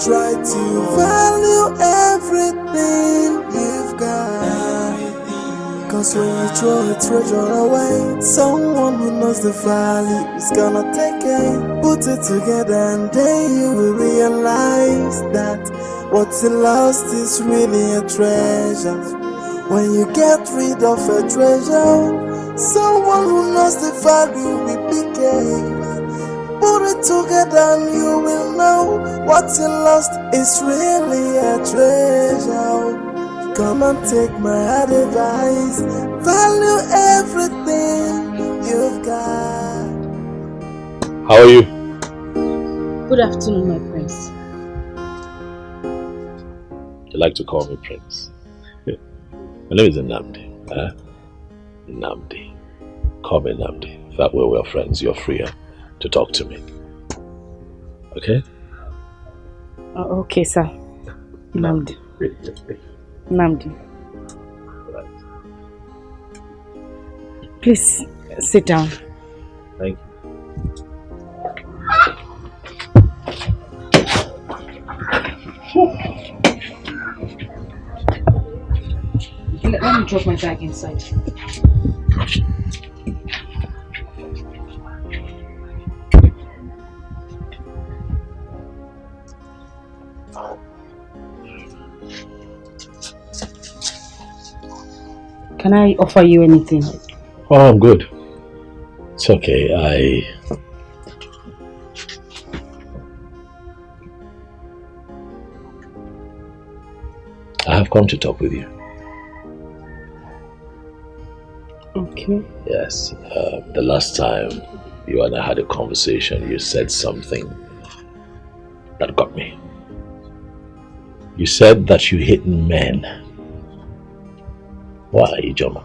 Try to value everything you've got. Cause when you throw a treasure away, someone who knows the value is gonna take it. Put it together and then you will realize that what you lost is really a treasure. When you get rid of a treasure, someone who knows the value will pick it. Put it together and you will know what you lost is really a treasure. Come and take my advice. Value everything you've got. How are you? Good afternoon, my prince. You like to call me Prince? My name is Nnamdi. Nnamdi. Call me Nnamdi. That way we're friends. You're freer to talk to me. Okay? Okay, sir. Nnamdi. Nnamdi. Please sit down. Thank you. Let me drop my bag inside. Can I offer you anything? Oh, I'm good. It's okay. I have come to talk with you. Okay. Yes. The last time you and I had a conversation, you said something that got me. You said that you hate men. Why, Ijoma?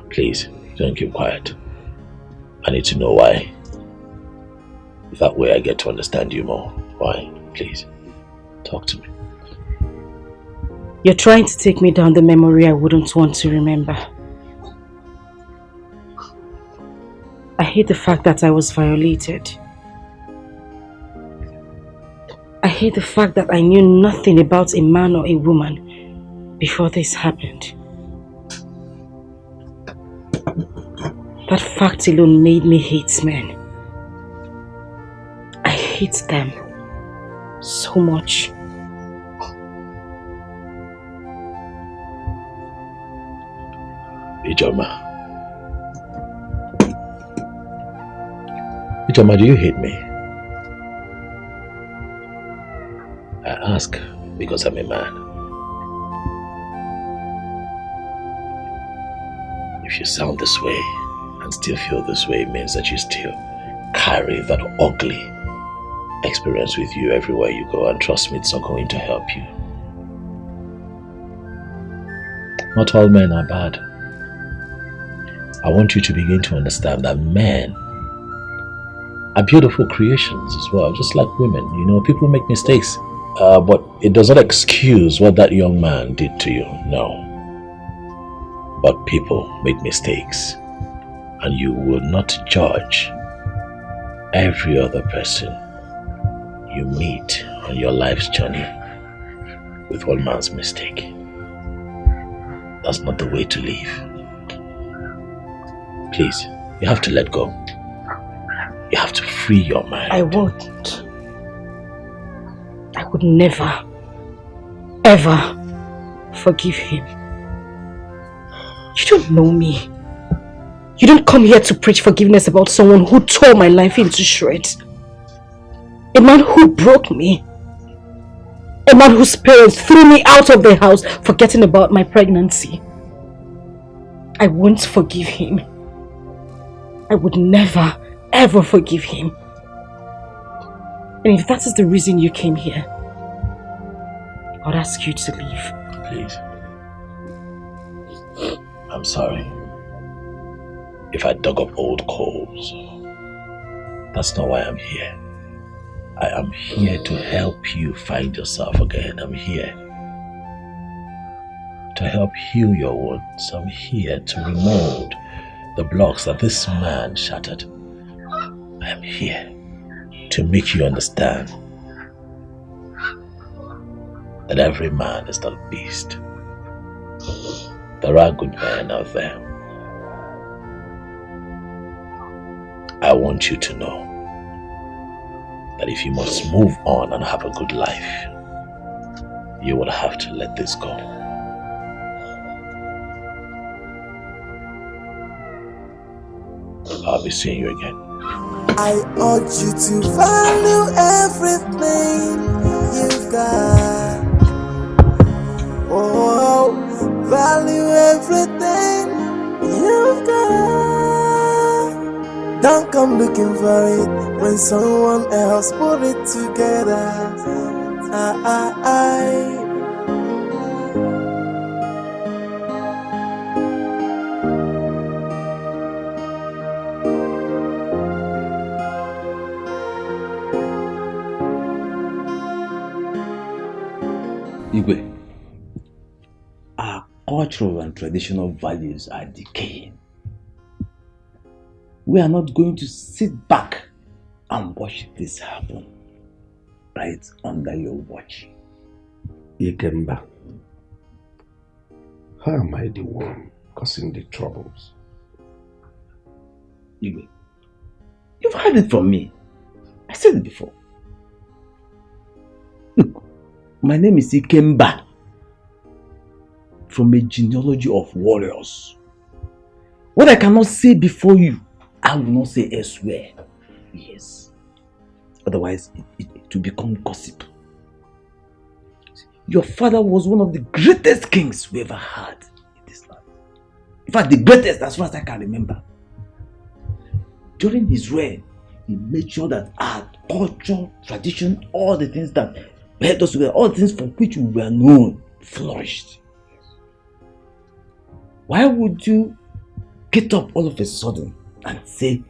Please, don't keep quiet. I need to know why. That way I get to understand you more. Why? Please, talk to me. You're trying to take me down the memory I wouldn't want to remember. I hate the fact that I was violated. I hate the fact that I knew nothing about a man or a woman before this happened. That fact alone made me hate men. I hate them so much. Ijoma. Ijoma, do you hate me? I ask because I'm a man. If you sound this way and still feel this way, it means that you still carry that ugly experience with you everywhere you go, and trust me, it's not going to help you. Not all men are bad. I want you to begin to understand that men are beautiful creations as well, just like women. You know, people make mistakes, but it does not excuse what that young man did to you, no. But people make mistakes, and you will not judge every other person you meet on your life's journey with one man's mistake. That's not the way to live. Please, you have to let go. You have to free your mind. I won't. I would never, ever forgive him. You don't know me. You don't come here to preach forgiveness about someone who tore my life into shreds. A man who broke me. A man whose parents threw me out of the house, forgetting about my pregnancy. I won't forgive him. I would never, ever forgive him. And if that is the reason you came here, I'd ask you to leave. Please. I'm sorry. If I dug up old coals, that's not why I'm here. I am here to help you find yourself again. I'm here to help heal your wounds. I'm here to remold the blocks that this man shattered. I am here to make you understand that every man is not a beast. There are good men out there. I want you to know that if you must move on and have a good life, you will have to let this go. I'll be seeing you again. I urge you to value everything you've got. Oh, value everything you've got. Don't come looking for it when someone else put it together. Igwe, our cultural and traditional values are decaying. We are not going to sit back and watch this happen right under your watch. Ikemba, how am I the one causing the troubles? Igwe, you've heard it from me. I said it before. Look, my name is Ikemba, from a genealogy of warriors. What I cannot say before you, I will not say elsewhere. Yes. Otherwise, it will become gossip. Your father was one of the greatest kings we ever had in this land. In fact, the greatest as far as I can remember. During his reign, he made sure that our culture, tradition, all the things that held us together, all the things for which we were known, flourished. Why would you get up all of a sudden and say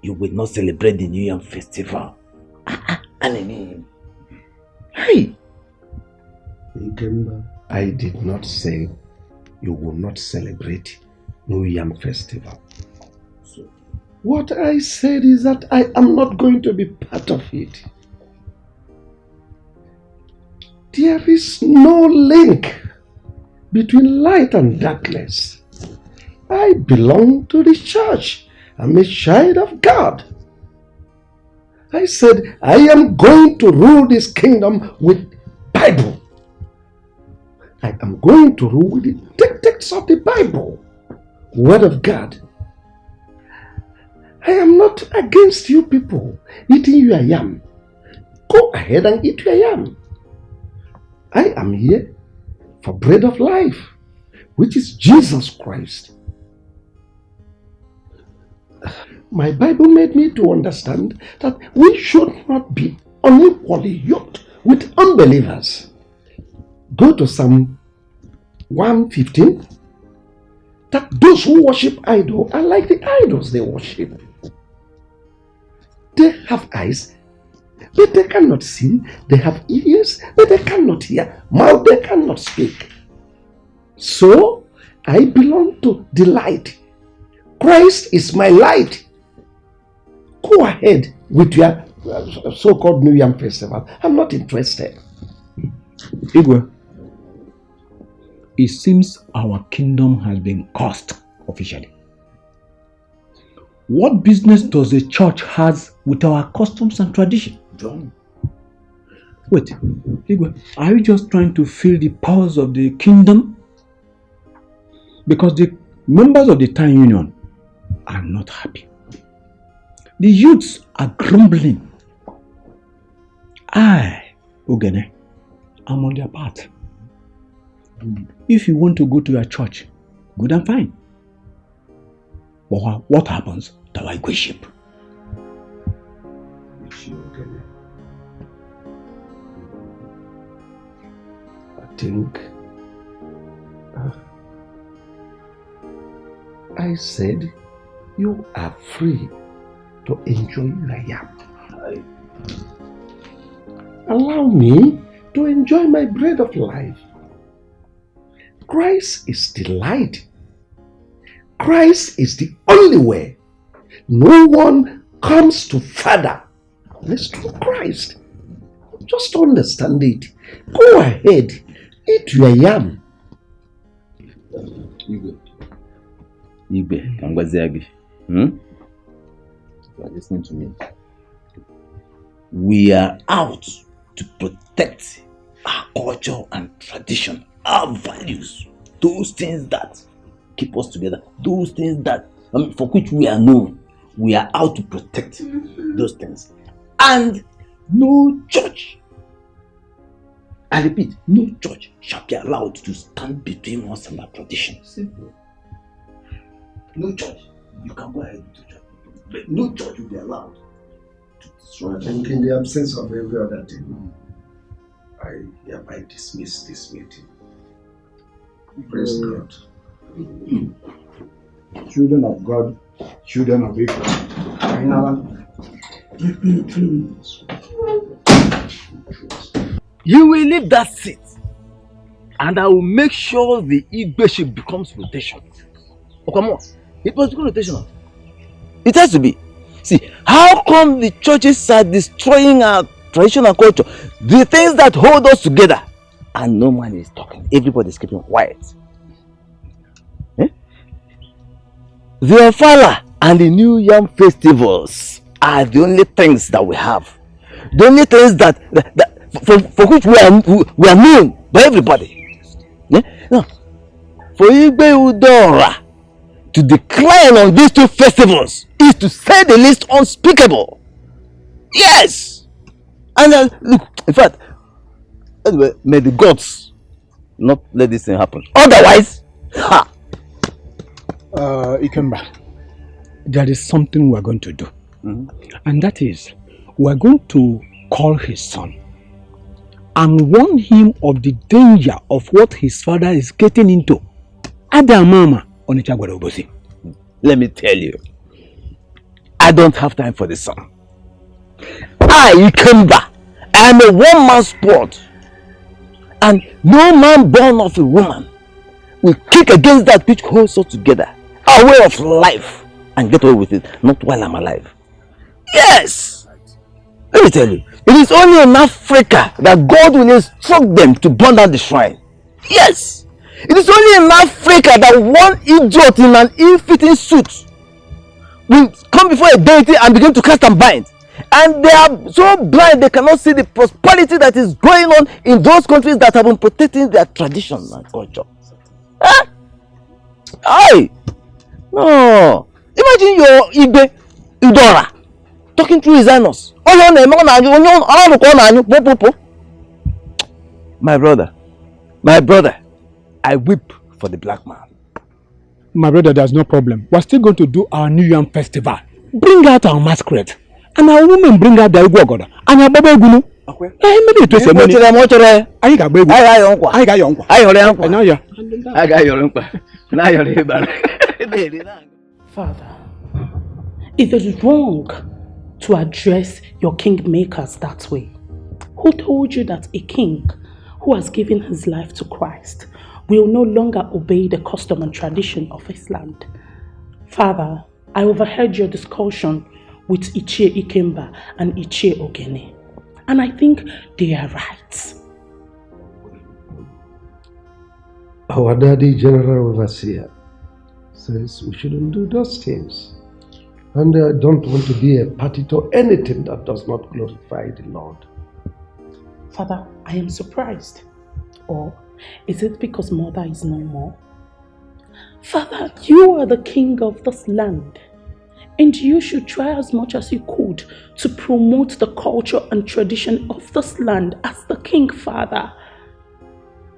you will not celebrate the New Yam festival? Hey! I did not say you will not celebrate New Yam festival. What I said is that I am not going to be part of it. There is no link between light and darkness. I belong to the church. I'm a child of God. I said I am going to rule this kingdom with Bible. I am going to rule with the dictates of the Bible, Word of God. I am not against you people eating your yam. Go ahead and eat your yam. I am here for bread of life, which is Jesus Christ. My Bible made me to understand that we should not be unequally yoked with unbelievers. Go to Psalm 115. That those who worship idols are like the idols they worship. They have eyes, but they cannot see. They have ears, but they cannot hear. Mouth, they cannot speak. So, I belong to the light. Christ is my light. Go ahead with your so-called New Yam festival. I'm not interested. Igwe, it seems our kingdom has been cursed officially. What business does the church has with our customs and tradition? John. Wait, Igwe, are you just trying to feel the powers of the kingdom? Because the members of the town union are not happy. The youths are grumbling. I, Ogene, am on their part. If you want to go to your church, good and fine. But what happens to our worship? I think I said you are free to enjoy your yam. Allow me to enjoy my bread of life. Christ is the light. Christ is the only way. No one comes to Father unless through Christ. Just understand it. Go ahead, eat your yam. Igwe, Kangwaziagi. You are listening to me. We are out to protect our culture and tradition, our values, those things that keep us together, those things that for which we are known. We are out to protect those things. And no church, I repeat, no church shall be allowed to stand between us and our tradition. Simple. No church. You can go ahead to church, but no church will be allowed to destroy. I think in the absence of every other thing, I hereby dismiss this meeting. Praise God. Children of God, children of evil. You will leave that seat, and I will make sure the Igbe becomes rotation. Oh, come on. It must become rotational. It has to be. See, how come the churches are destroying our traditional culture? The things that hold us together, and no one is talking. Everybody is keeping quiet. The Ofala and the New Yam festivals are the only things that we have. The only things that for which we are known by everybody. Now, for Igbe Udora to decline on these two festivals is to say the least unspeakable. Yes! And look, in fact, anyway, may the gods not let this thing happen. Otherwise, ha! Ikemba, there is something we are going to do. And that is, we are going to call his son and warn him of the danger of what his father is getting into. Adamama. Let me tell you, I don't have time for this son. I, Ikemba, I am a one-man sport, and no man born of a woman will kick against that which holds us together, our way of life, and get away with it, not while I'm alive. Yes! Let me tell you, it is only in Africa that God will instruct them to burn down the shrine. Yes! It is only in Africa that one idiot in an ill-fitting suit will come before a deity and begin to cast and bind. And they are so blind they cannot see the prosperity that is going on in those countries that have been protecting their tradition and culture. Huh? Aye! No! Imagine your Igbe Udora talking through his anus. My brother, I weep for the black man. My brother, there's no problem. We're still going to do our New Yam festival. Bring out our masquerade. And our women bring out the Igwogoda. And our Baba Egunu. Maybe it was a money. I got baby. I got your uncle. I got your uncle. Father, it is wrong to address your kingmakers that way. Who told you that a king who has given his life to Christ will no longer obey the custom and tradition of his land? Father, I overheard your discussion with Ichie Ikemba and Ichie Ogene, and I think they are right. Our daddy, General Overseer, says we shouldn't do those things. And I don't want to be a party to anything that does not glorify the Lord. Father, I am surprised. Or is it because mother is no more? Father, you are the king of this land, and you should try as much as you could to promote the culture and tradition of this land as the king, Father.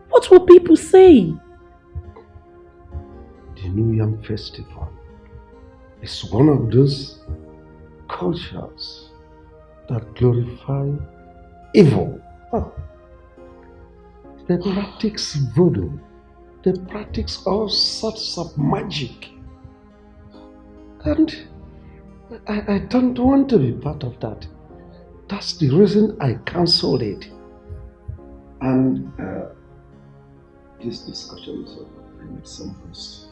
What will people say? The New Yam Festival is one of those cultures that glorify evil. Oh. They practice voodoo. They practice all sorts of magic. And I don't want to be part of that. That's the reason I cancelled it. And this discussion is over. I need some rest.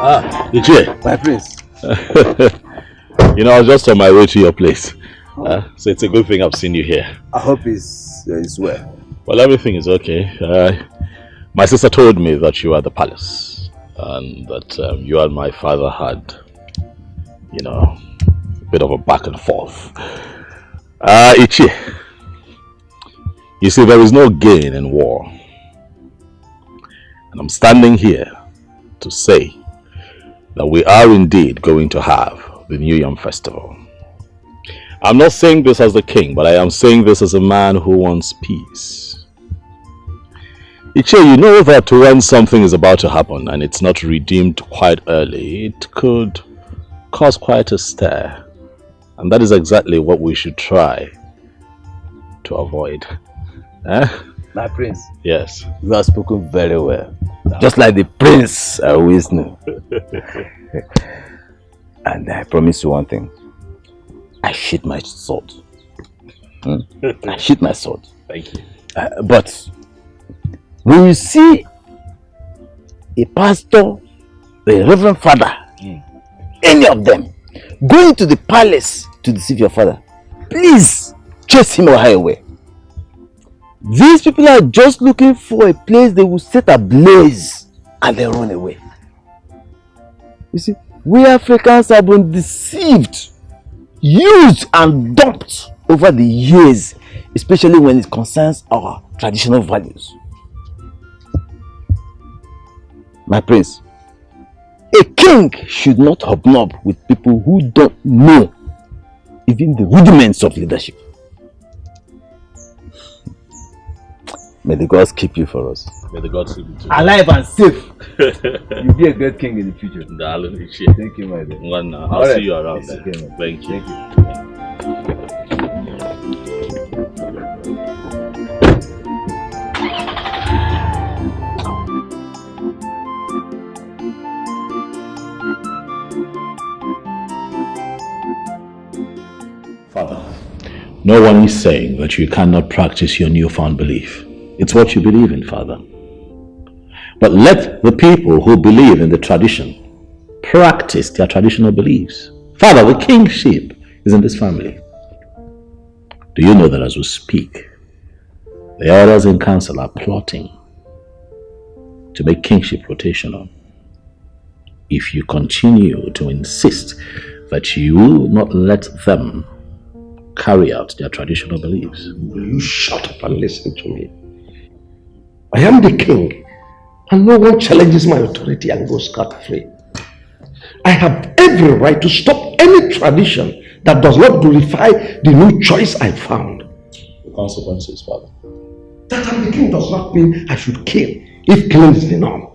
Ah, Dikeh. My prince. You know, I was just on my way to your place. So it's a good thing I've seen you here. I hope it's well. Well, everything is okay. My sister told me that you were at the palace and that you and my father had, you know, a bit of a back and forth. Ichi, you see, there is no gain in war. And I'm standing here to say that we are indeed going to have the New Yam Festival. I'm not saying this as the king, but I am saying this as a man who wants peace. Ichi, you know that when something is about to happen and it's not redeemed quite early, it could cause quite a stir. And that is exactly what we should try to avoid. My prince. Yes. You have spoken very well. Just like the prince I always knew. And I promise you one thing. I sheath my sword. I sheath my sword. Thank you. But when you see a pastor, a reverend father, any of them going to the palace to deceive your father, please chase him or her away. These people are just looking for a place they will set ablaze and they run away. You see, we Africans have been deceived, used and dumped over the years, especially when it concerns our traditional values. My prince, a king should not hobnob with people who don't know even the rudiments of leadership. May the gods keep you for us. May the gods keep you too. Alive and safe. You'll be a great king in the future. Thank you, my dear. I'll see you around there. Thank you. Father, no one is saying that you cannot practice your newfound belief. It's what you believe in, Father. But let the people who believe in the tradition practice their traditional beliefs. Father, the kingship is in this family. Do you know that as we speak, the elders in council are plotting to make kingship rotational? If you continue to insist that you will not let them carry out their traditional beliefs. Will you shut up and listen to me? I am the king, and no one challenges my authority and goes scot-free. I have every right to stop any tradition that does not glorify the new choice I found. The consequences, Father. That I'm the king does not mean I should kill if killing is the norm.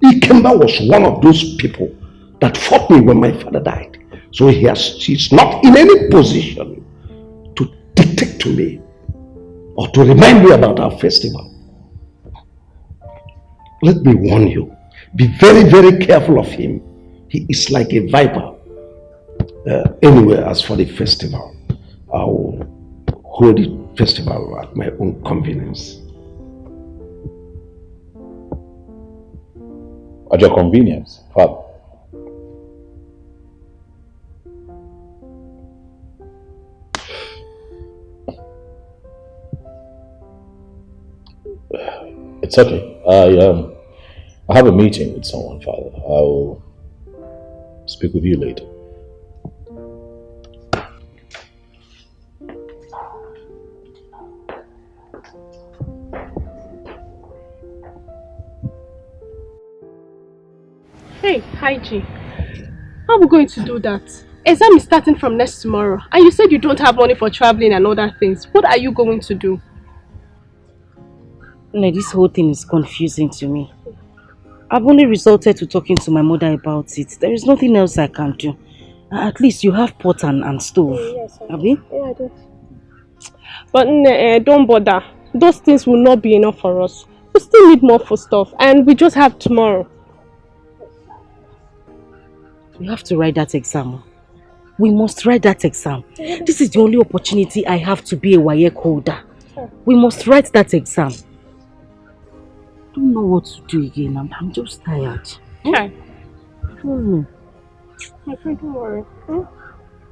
Ikemba was one of those people that fought me when my father died. So he's not in any position to dictate to me or to remind me about our festival. Let me warn you, be very, very careful of him. He is like a viper. Anyway, as for the festival, I will hold the festival at my own convenience. At your convenience, Father. It's okay. I have a meeting with someone, Father. I will speak with you later. Hey, hi G. How are we going to do that? Exam is starting from next tomorrow, and you said you don't have money for traveling and other things. What are you going to do? Like, this whole thing is confusing to me. I've only resorted to talking to my mother about it. There is nothing else I can do. At least you have pot and stove. Yes, Abi? Yeah, I do. But don't bother. Those things will not be enough for us. We still need more for stuff, and we just have tomorrow. We have to write that exam. We must write that exam. This is the only opportunity I have to be a WAEC holder. We must write that exam. I don't know what to do again. I'm just tired. Okay. My friend, don't worry.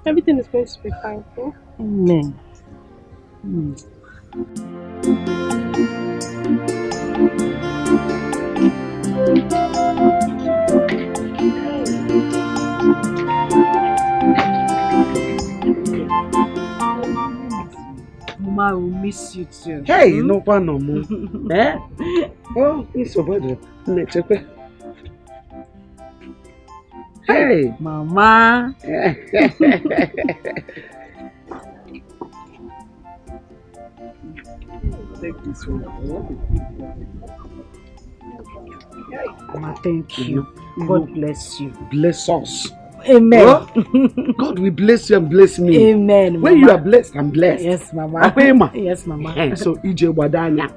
Everything is going to be fine. Amen. Mama will miss you too. Hey, no one no more. Eh? Oh, it's over there. Hey, Mama. Take this one. Mama, thank you. God bless you. Bless us. Amen. Oh, God will bless you and bless me. Amen. When you are blessed, I'm blessed. Yes, Mama. Yes, Mama. So, Ije Wadanya.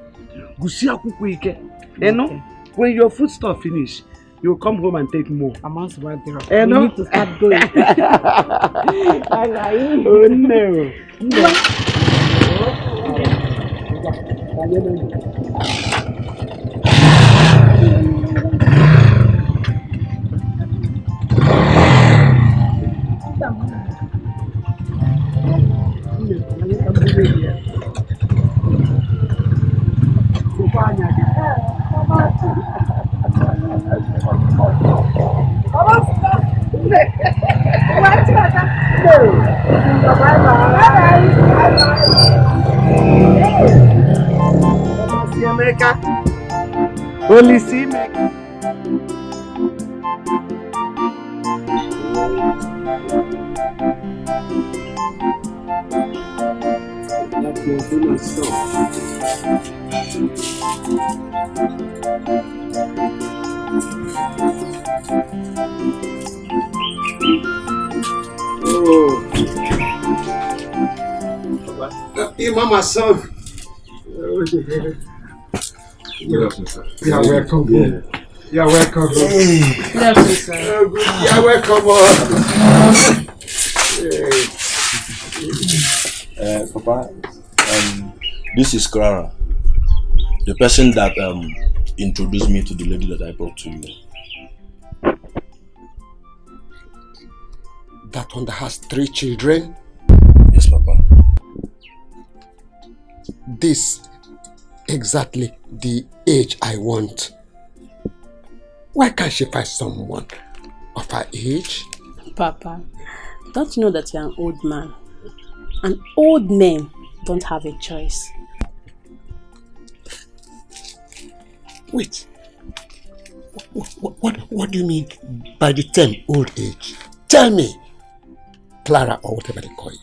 Gusi akuku ike. You know, when your food stuff finish, you come home and take more. I'm also about to we need to start going. Oh no. Only see Mecca. That's your dinner stuff. Oh. Hey, Mama, son. Good afternoon, sir. Yeah, welcome. Yeah. Yeah, welcome. Good afternoon, sir. Yeah, welcome. Papa, this is Clara, the person that introduced me to the lady that I brought to you. That one that has 3 children? Yes, Papa. This exactly the age I want. Why can't she find someone of her age? Papa, don't you know that you're an old man? And old men don't have a choice. Wait. What do you mean by the term old age? Tell me, Clara, or whatever they call you.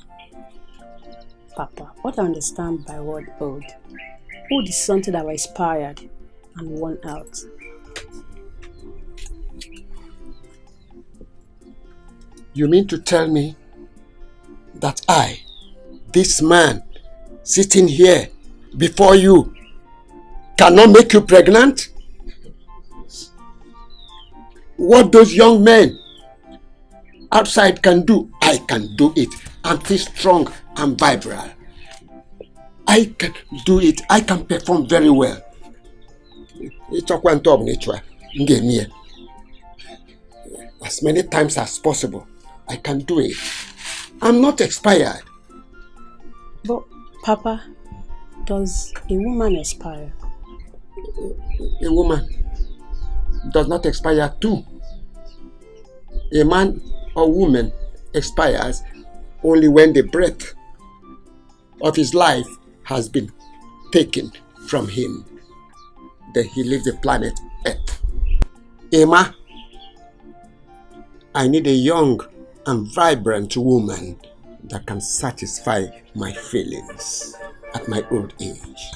Papa, what I understand by word old? Old is something that was expired and worn out. You mean to tell me that I, this man, sitting here before you, cannot make you pregnant? What those young men outside can do, I can do it. I'm still strong and vibrant. I can do it. I can perform very well. As many times as possible, I can do it. I'm not expired. But, Papa, does a woman expire? A woman does not expire too. A man or woman expires only when the breath of his life has been taken from him. Then he leaves the planet Earth. Emma, I need a young and vibrant woman that can satisfy my feelings at my old age.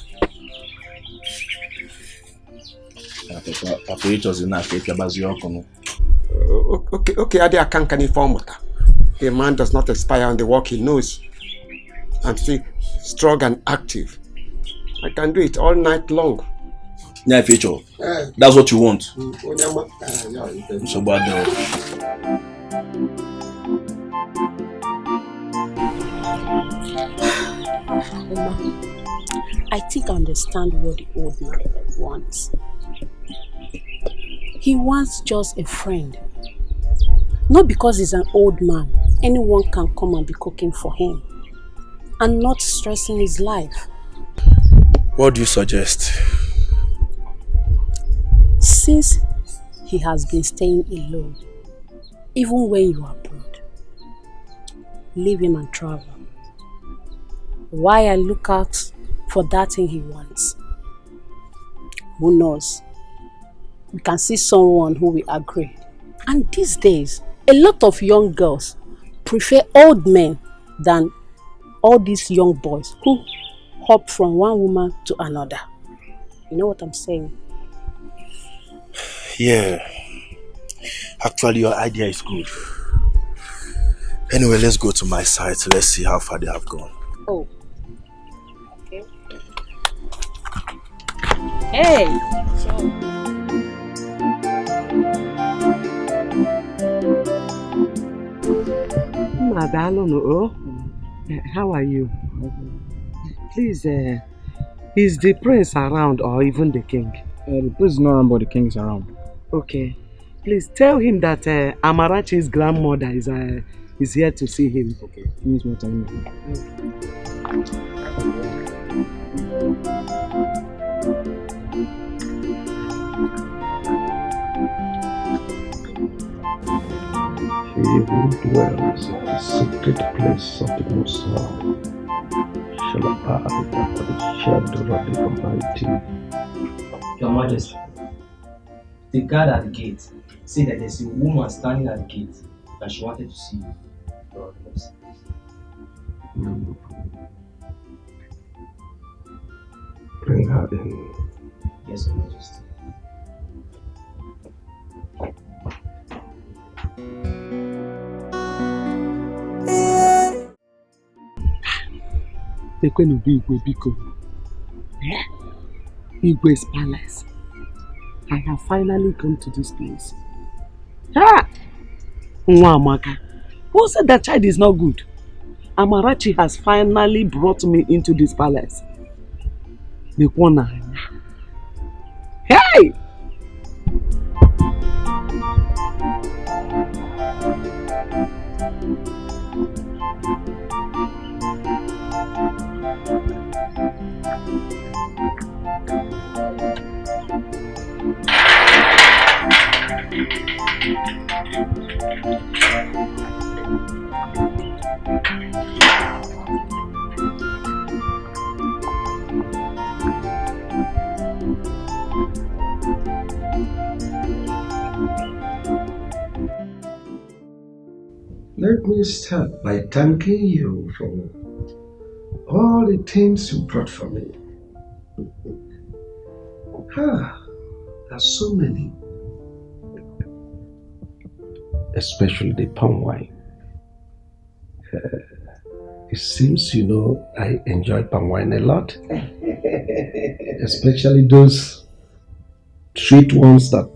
Okay, I can't inform. A man does not expire on the work he knows. I'm still strong and active. I can do it all night long. Yeah, future. That's what you want. So bad. I think I understand what the old man wants. He wants just a friend. Not because he's an old man, anyone can come and be cooking for him and not stressing his life. What do you suggest? Since he has been staying alone, even when you are abroad, leave him and travel. Why I look out for that thing he wants? Who knows? We can see someone who will agree. And these days, a lot of young girls prefer old men than all these young boys who hop from one woman to another. You know what I'm saying? Yeah. Actually, your idea is good. Anyway, let's go to my site. Let's see how far they have gone. Oh. Okay. Hey! Madalo, how are you? Please, is the prince around or even the king? The prince is not around, but the king is around. Okay. Please tell him that Amarachi's grandmother is here to see him. Okay. Give me some time. He who dwells in the secret place of the Most High shall abide under the shadow of the Almighty. Your Majesty, the guard at the gate said that there's a woman standing at the gate and she wanted to see you. Bring her in. Yes, Your Majesty. Igwe's palace. I have finally come to this place. Ah! Mwamaka. Who said that child is not good? Amarachi has finally brought me into this palace. Hey! Let me start by thanking you for all the things you brought for me. There's so many. Especially the palm wine. It seems you know I enjoy palm wine a lot. Especially those sweet ones that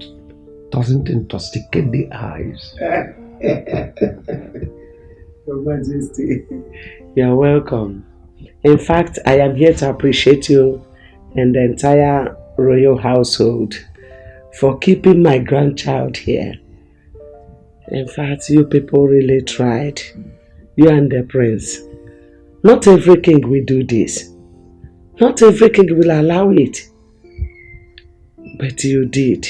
doesn't intoxicate the eyes. Your Majesty, you're welcome. In fact, I am here to appreciate you and the entire royal household for keeping my grandchild here. In fact, you people really tried. You and the prince. Not every king will do this. Not every king will allow it. But you did.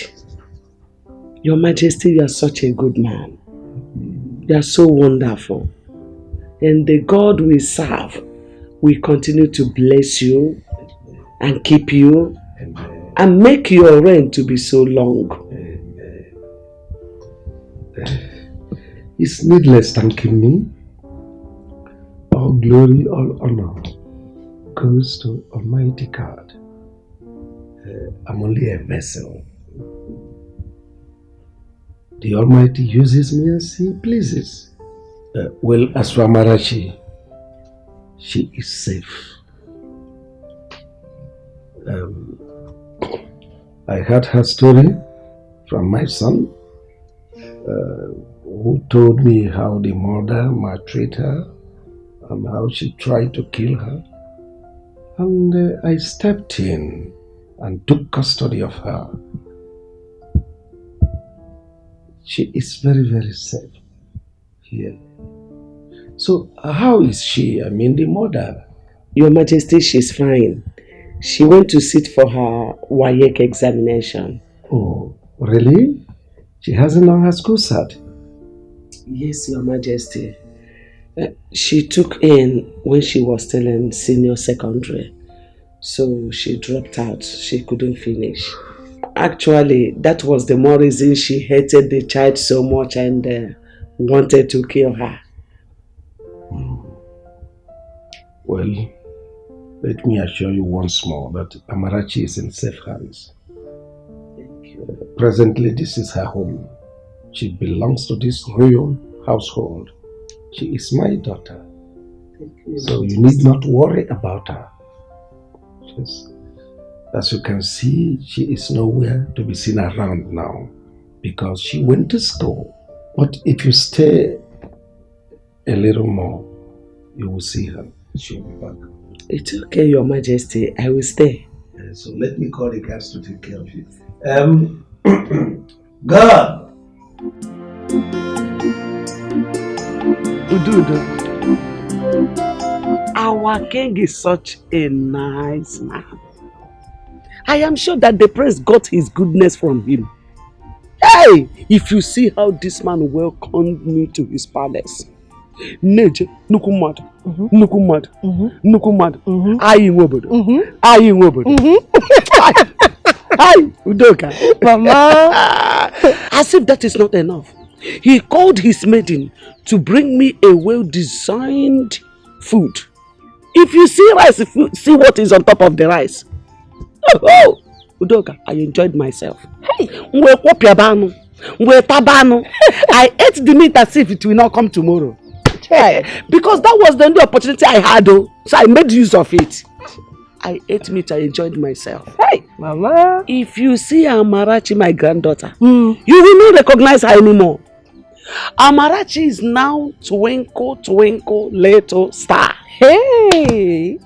Your Majesty, you are such a good man. You are so wonderful. And the God we serve will continue to bless you and keep you and make your reign to be so long. It's needless thanking me. All glory, all honor goes to Almighty God. I'm only a vessel. The Almighty uses me as He pleases. Well, as for Amarachi, she is safe. I heard her story from my son, who told me how the mother maltreated her and how she tried to kill her. And I stepped in and took custody of her. She is very, very safe here. So how is she? I mean, the mother? Your Majesty, she's fine. She went to sit for her WAEC examination. Oh, really? She hasn't done her school cert? Yes, Your Majesty. She took in when she was still in senior secondary. So she dropped out. She couldn't finish. Actually, that was the more reason she hated the child so much and wanted to kill her. Well, let me assure you once more that Amarachi is in safe hands. Thank you. Presently, this is her home. She belongs to this royal household. She is my daughter. So you need not worry about her. Yes. As you can see, she is nowhere to be seen around now because she went to school. But if you stay a little more, you will see her. She'll be back. It's okay, Your Majesty. I will stay. So let me call the guards to take care of you. God! Ududu. Our king is such a nice man. I am sure that the prince got his goodness from him. Hey! If you see how this man welcomed me to his palace. Neje, nukumad, nukumad, nukumad, ayi wobodo, ayi wobodo. Hi, Udoka. Mama. As if that is not enough, he called his maiden to bring me a well-designed food. If you see rice, if you see what is on top of the rice. Oh, Udoka, I enjoyed myself. Hey, I ate the meat as if it will not come tomorrow. Because that was the only opportunity I had, so I made use of it. I ate meat, I enjoyed myself. Hey, Mama. If you see Amarachi, my granddaughter, you will not recognize her anymore. Amarachi is now twinkle, twinkle, little star. Hey!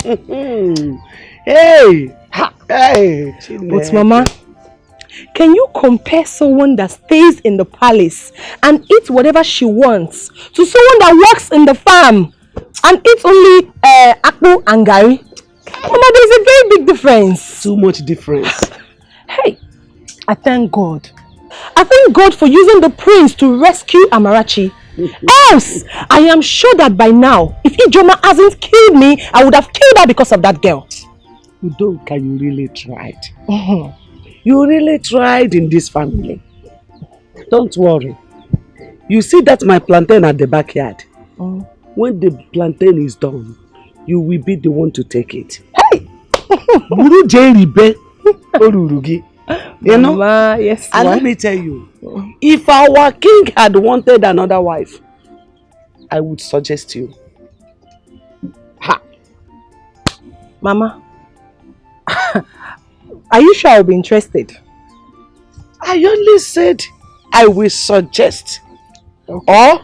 Hey! Hey! But Mama, can you compare someone that stays in the palace and eats whatever she wants to someone that works in the farm and eats only akpu and gari? Mama, there's a very big difference. Too much difference. Hey, I thank God. I thank God for using the prince to rescue Amarachi. Else, I am sure that by now, if Ijoma hasn't killed me, I would have killed her because of that girl. Udoka, you really tried. You really tried in this family. Don't worry. You see that my plantain at the backyard? When the plantain is done, you will be the one to take it. Hey! You know? Mama, yes, and let me tell you, if our king had wanted another wife, I would suggest you. Ha! Mama, are you sure I'll be interested? I only said I will suggest. Okay. Or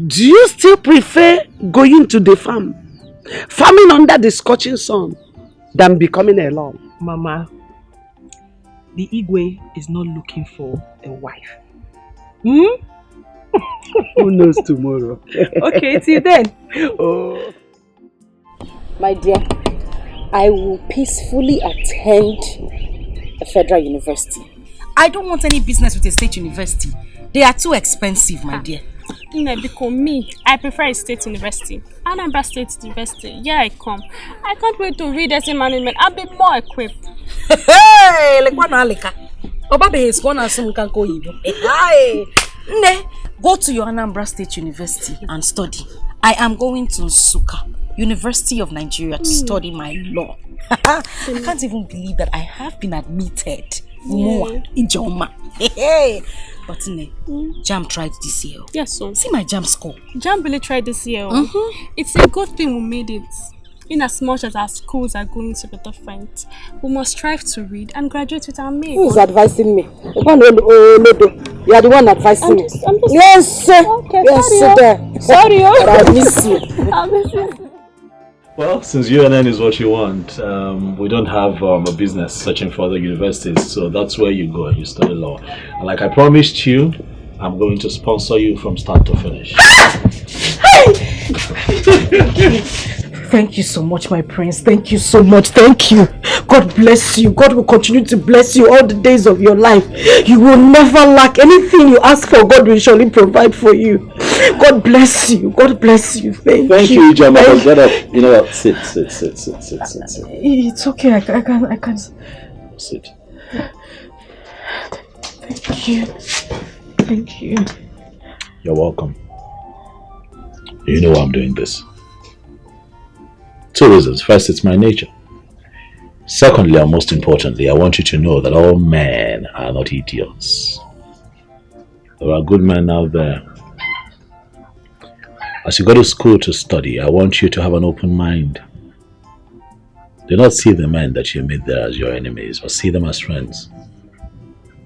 do you still prefer going to the farm, farming under the scorching sun, than becoming a lord? Mama, the Igwe is not looking for a wife. Who knows tomorrow? Okay, till then. Oh. My dear, I will peacefully attend a federal university. I don't want any business with a state university. They are too expensive, my dear. Because me, I prefer a state university. Anambra State University. Yeah, I come. I can't wait to read essay management. I'll be more equipped. Hey, like what Alika? Obabe is going to some kanko yibo. Hey, ne, Go to your Anambra State University and study. I am going to Nsukka, University of Nigeria, to study my law. I can't even believe that I have been admitted. More Ijoma. But Jam tried this year. Yes, so. See my Jam score. Jam really tried this year. It's a good thing we made it. In as much as our schools are going to be different, we must strive to read and graduate with our mates. Who is advising me? You are the one advising me. Yes, sir. Okay, yes, sorry. I miss you. I miss you. Well, since UNN is what you want, we don't have a business searching for other universities, so that's where you go and you study law. And like I promised you, I'm going to sponsor you from start to finish. Thank you so much, my prince. Thank you so much. Thank you. God bless you. God will continue to bless you all the days of your life. You will never lack anything you ask for. God will surely provide for you. God bless you. God bless you. Thank you. Ijoma. Get up. You know what? Sit. It's okay. I can. Sit. Thank you. Thank you. You're welcome. You know why I'm doing this. 2 reasons. First, it's my nature. Secondly, and most importantly, I want you to know that all men are not idiots. There are good men out there. As you go to school to study, I want you to have an open mind. Do not see the men that you meet there as your enemies, but see them as friends.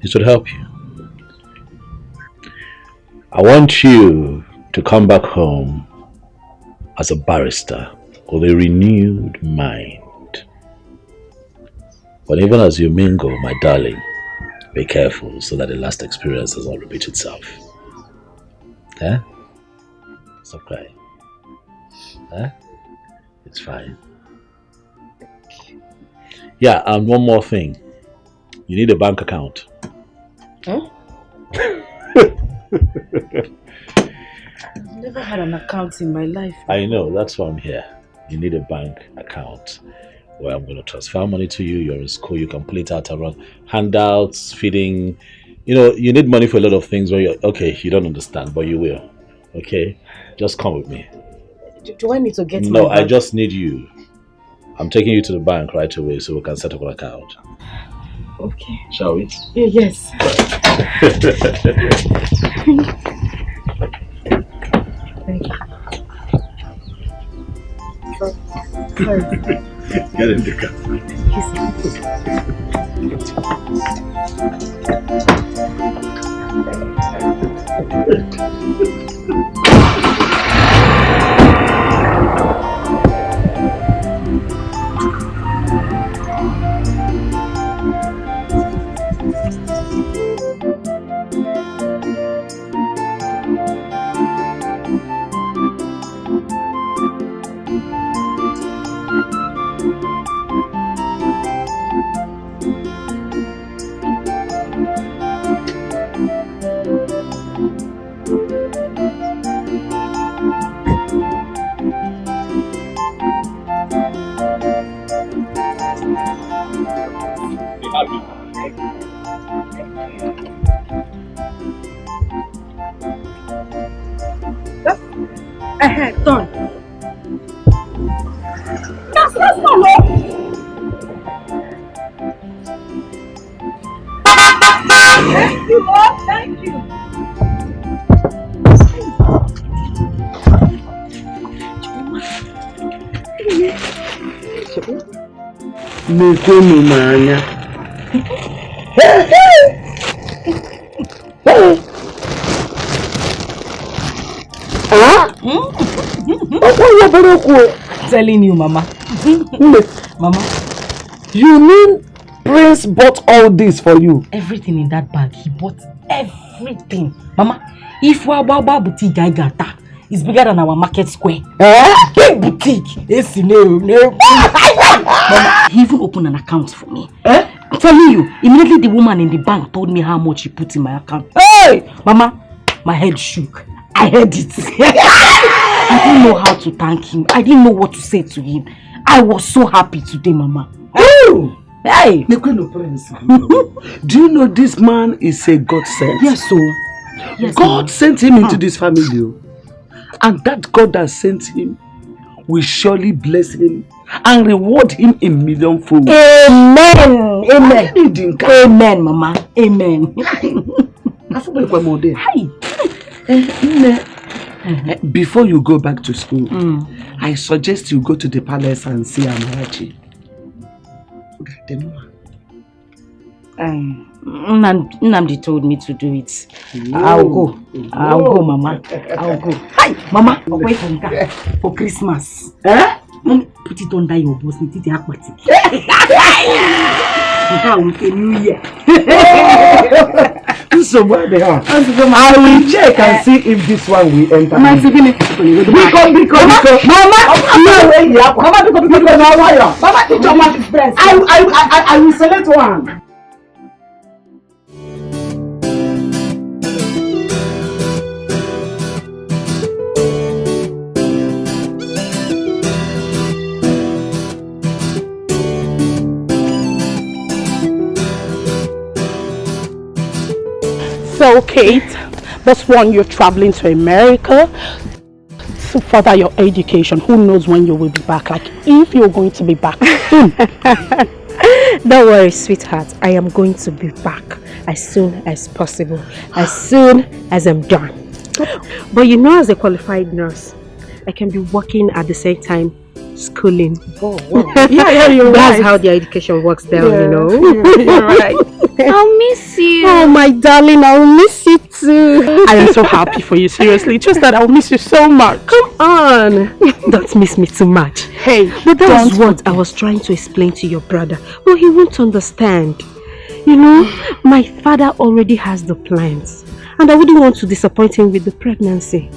It would help you. I want you to come back home as a barrister with a renewed mind. But even as you mingle, my darling, be careful so that the last experience does not repeat itself. Eh? Stop crying. Eh? It's fine. Yeah, and one more thing. You need a bank account. Huh? I've never had an account in my life. I know, that's why I'm here. You need a bank account where I'm going to transfer money to you. You're in school, you can pull it out around handouts, feeding. You know, you need money for a lot of things where you're, okay, you don't understand, but you will. Okay? Just come with me. Do I need to get No, my I bank? just need you. I'm taking you to the bank right away so we can set up an account. Okay. Shall we? Yes. Thank you. Get in the car. Done. That's not Thank you, Lord. Thank you. Nekonu n'anya. Telling you, Mama. Mama. You mean Prince bought all this for you? Everything in that bag, he bought everything. Mama, if Wababa boutique I got that, it's bigger than our market square. Big boutique. Yes, no. Mama, he even opened an account for me. I'm telling you, immediately the woman in the bank told me how much he put in my account. Hey! Mama, my head shook. I heard it. I didn't know how to thank him. I didn't know what to say to him. I was so happy today, Mama. Oh! Hey! Do you know this man is a godsend? Yes, so. Yes, God sent him into this family. And that God that sent him will surely bless him and reward him in millionfold. Amen. Amen. Amen, Mama. Amen. Before you go back to school, I suggest you go to the palace and see Amarachi. Nnamdi told me to do it. I'll go. I'll go, Mama. I'll go. Hi, Mama. Away from that for Christmas. Put it under your boss. It is aquatic. New Year. So what they are? I will check and see if this one will enter. Mama, I will select one. So, Kate, that's one, you're traveling to America to further your education. Who knows when you will be back? Like, if you're going to be back soon. Don't worry, sweetheart. I am going to be back as soon as possible. As soon as I'm done. But you know, as a qualified nurse, I can be working at the same time schooling. Oh, wow. Yeah, you're right. That's how the education works there, you know. You're right. I'll miss you. Oh, my darling, I'll miss you too. I am so happy for you, seriously. Just that I'll miss you so much. Come on. Don't miss me too much. Hey, but that was what I was trying to explain to your brother. But he won't understand. You know, my father already has the plans. And I wouldn't want to disappoint him with the pregnancy.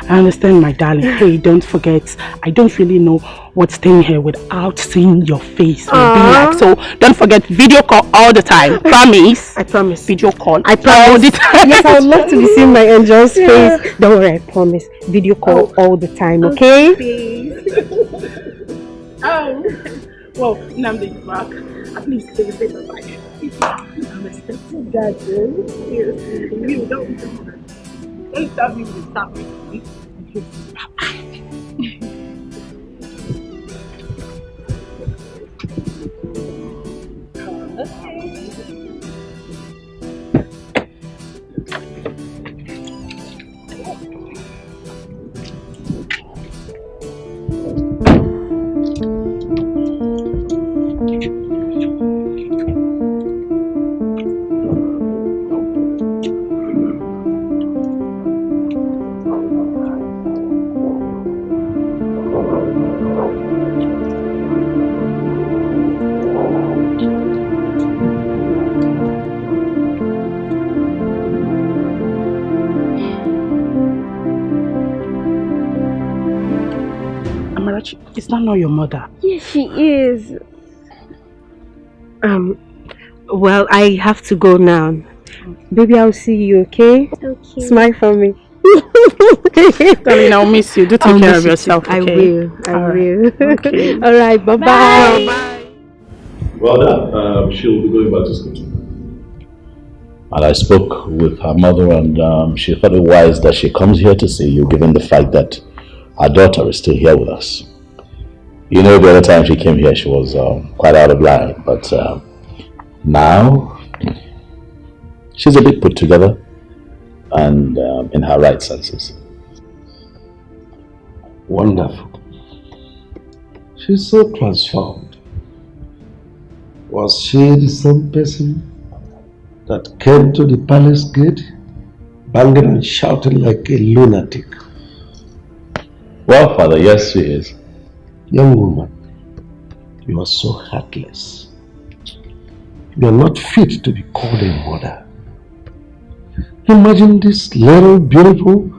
I understand, my darling. Hey, don't forget, I don't really know what staying here without seeing your face will be like. So don't forget, video call all the time. Promise? I promise. Video call I promise. all the time. Yes, I would love to be seeing my angel's face. Don't worry, I promise. Video call all the time, okay? Please. Well, Nnamdi is back. At least they will say bye-bye. I'm expecting that, seriously. You don't stop me with stop me. Is that not your mother? Yes, she is. Well, I have to go now. Baby, I'll see you, okay? Okay. Smile for me. Darling, I'll miss you. Do take care of yourself, okay? I will. I will. Okay. All right, bye-bye. Bye. Well done. She'll be going back to school tomorrow. And I spoke with her mother, and she thought it wise that she comes here to see you, given the fact that our daughter is still here with us. You know, the other time she came here, she was quite out of line, but now she's a bit put together and in her right senses. Wonderful. She's so transformed. Was she the same person that came to the palace gate, banging and shouting like a lunatic? Well, Father, yes, she is. Young woman, you are so heartless. You are not fit to be called a mother. Imagine this little beautiful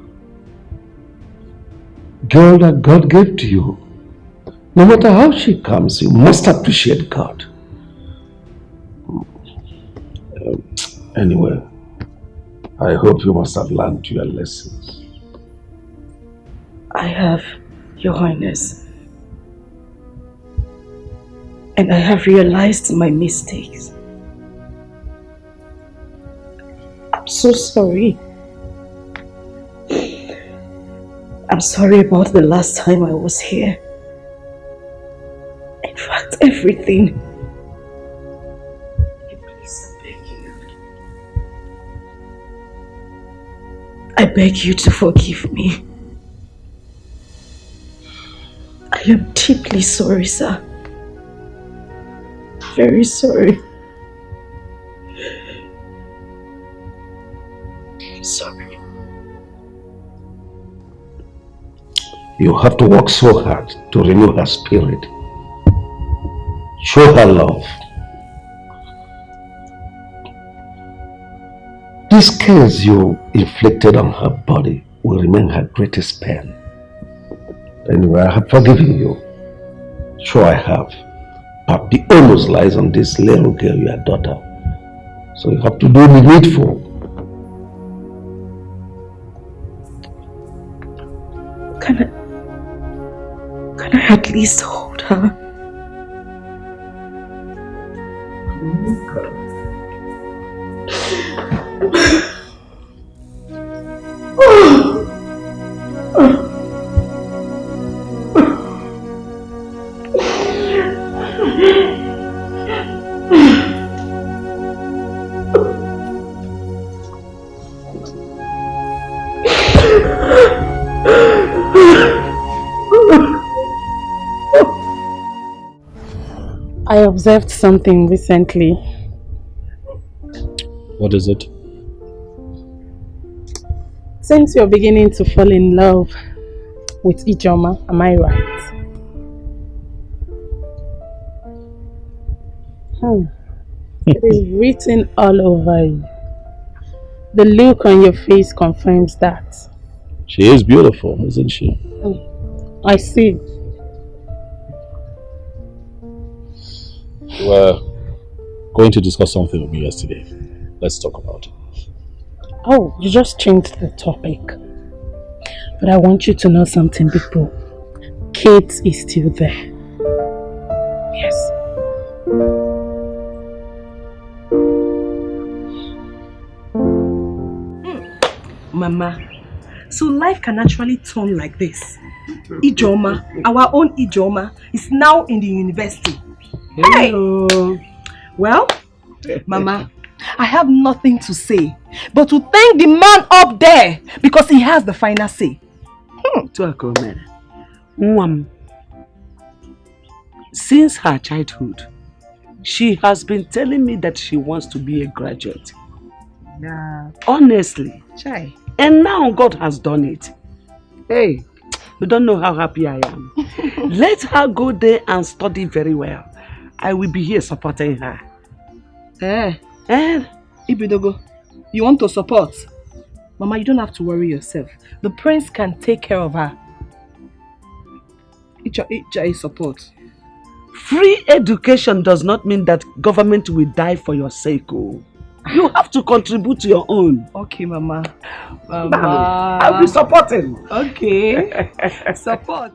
girl that God gave to you. No matter how she comes, you must appreciate God. Anyway, I hope you must have learned your lessons. I have, Your Highness. And I have realized my mistakes. I'm so sorry. I'm sorry about the last time I was here. In fact, everything. Please, I beg you. I beg you to forgive me. I am deeply sorry, sir. Very sorry. I'm sorry. You have to work so hard to renew her spirit. Show her love. This curse you inflicted on her body will remain her greatest pain. Anyway, I have forgiven you. Sure I have. But the onus lies on this little girl, your daughter. So you have to do the needful. Can I at least hold her? I observed something recently. What is it? Since you're beginning to fall in love with Ijoma, am I right? It is written all over you. The look on your face confirms that. She is beautiful, isn't she? I see. You were going to discuss something with me yesterday. Let's talk about it. Oh, you just changed the topic. But I want you to know something, people. Kate is still there. Yes. Mama, so life can actually turn like this. Ijoma, our own Ijoma, is now in the university. Hello. Hey! Well, Mama, I have nothing to say but to thank the man up there because he has the final say. Since her childhood, she has been telling me that she wants to be a graduate. Yeah. Honestly. Chai. And now God has done it. Hey, you don't know how happy I am. Let her go there and study very well. I will be here supporting her. Ibidogo, you want to support? Mama, you don't have to worry yourself. The prince can take care of her. Icha is support. Free education does not mean that government will die for your sake. Oh. You have to contribute to your own. Okay, Mama. I'll be supporting. Okay. Support.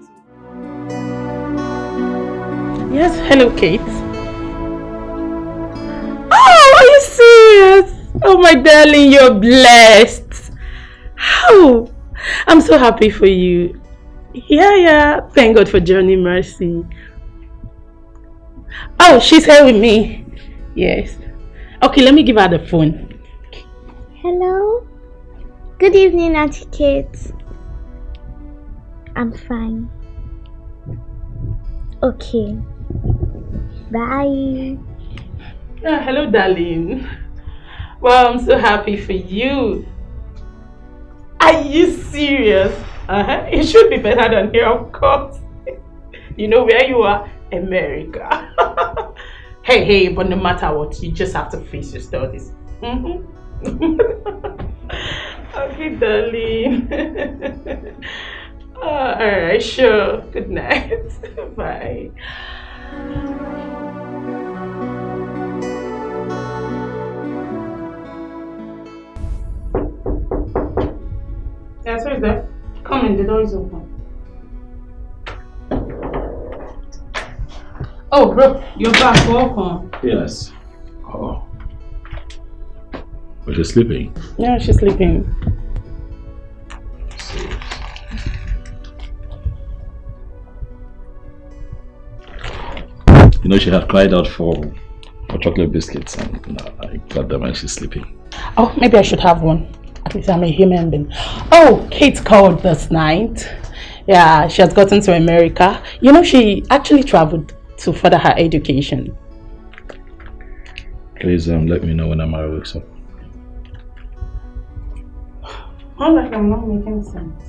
Yes, hello, Kate. Oh, are you serious? Oh, my darling, you're blessed. Oh, I'm so happy for you. Yeah. Thank God for Johnny Mercy. Oh, she's here with me. Yes. Okay, let me give her the phone. Hello. Good evening, Auntie Kate. I'm fine. Okay. Bye. Hello, darling. Well, I'm so happy for you. Are you serious? It should be better than here, of course. You know where you are? America. Hey, but no matter what, you just have to face your studies. Okay, darling. Alright, sure. Good night. Bye. Yes, who is that? Come in, the door is open. Oh, bro, you're back. Welcome. Yes. Oh. Was she sleeping? Yeah, she's sleeping. You know, she had cried out for chocolate biscuits, and I got them and she's sleeping. Oh, maybe I should have one. At least I'm a human being. Oh, Kate called this night. Yeah, she has gotten to America. You know, she actually traveled to further her education. Please let me know when Amara wakes up. I'm like, I'm not making sense.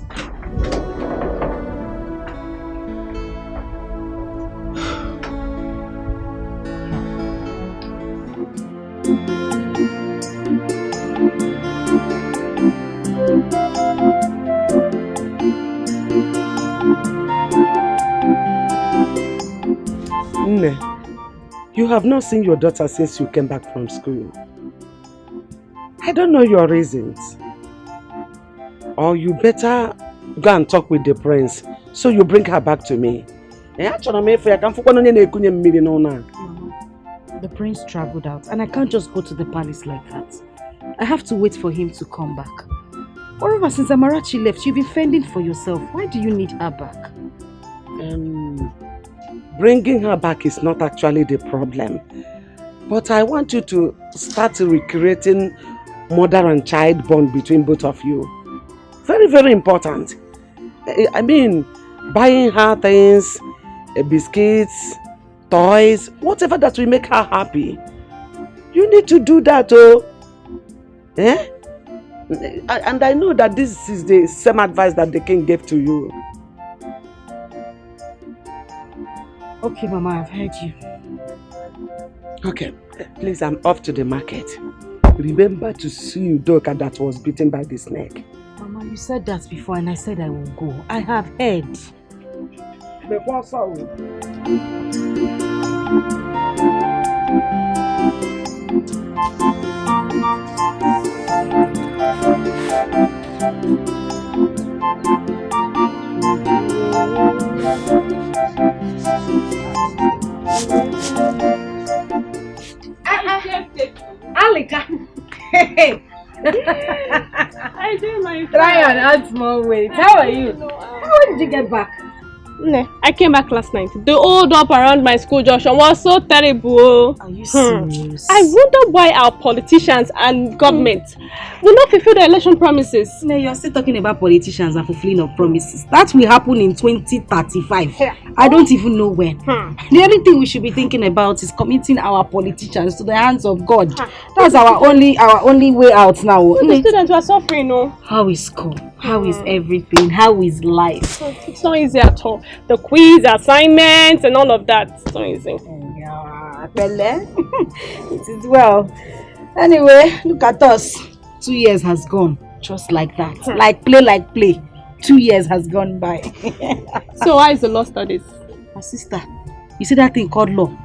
Nne, you have not seen your daughter since you came back from school. I don't know your reasons. Or you better go and talk with the prince so you bring her back to me. The prince traveled out and I can't just go to the palace like that. I have to wait for him to come back. Moreover, since Amarachi left, you've been fending for yourself. Why do you need her back? Bringing her back is not actually the problem. But I want you to start recreating mother and child bond between both of you. Very, very important. I mean, buying her things, biscuits, toys, whatever that will make her happy. You need to do that, oh. Eh? And I know that this is the same advice that the king gave to you. Okay, Mama, I've heard you. Okay, please, I'm off to the market. Remember to see Udoka that was bitten by the snake. Mama, you said that before and I said I will go. I have heard. Alika. Hey. I do my Try and add more weight. How are you? How did you get back? I came back last night. The hold up around my school junction was so terrible. Are you serious? I wonder why our politicians and government will not fulfill the election promises. No, you're still talking about politicians and fulfilling of promises. That will happen in 2035. I don't even know when. The only thing we should be thinking about is committing our politicians to the hands of God. That's our only way out now. The students were suffering, no? How is school? How is everything? How is life? It's not easy at all. The quiz, assignments, and all of that. It's not easy. Yeah, it is well. Anyway, look at us. 2 years has gone. Just like that. Like play. 2 years has gone by. So why is the law studies? My sister, you see that thing called law?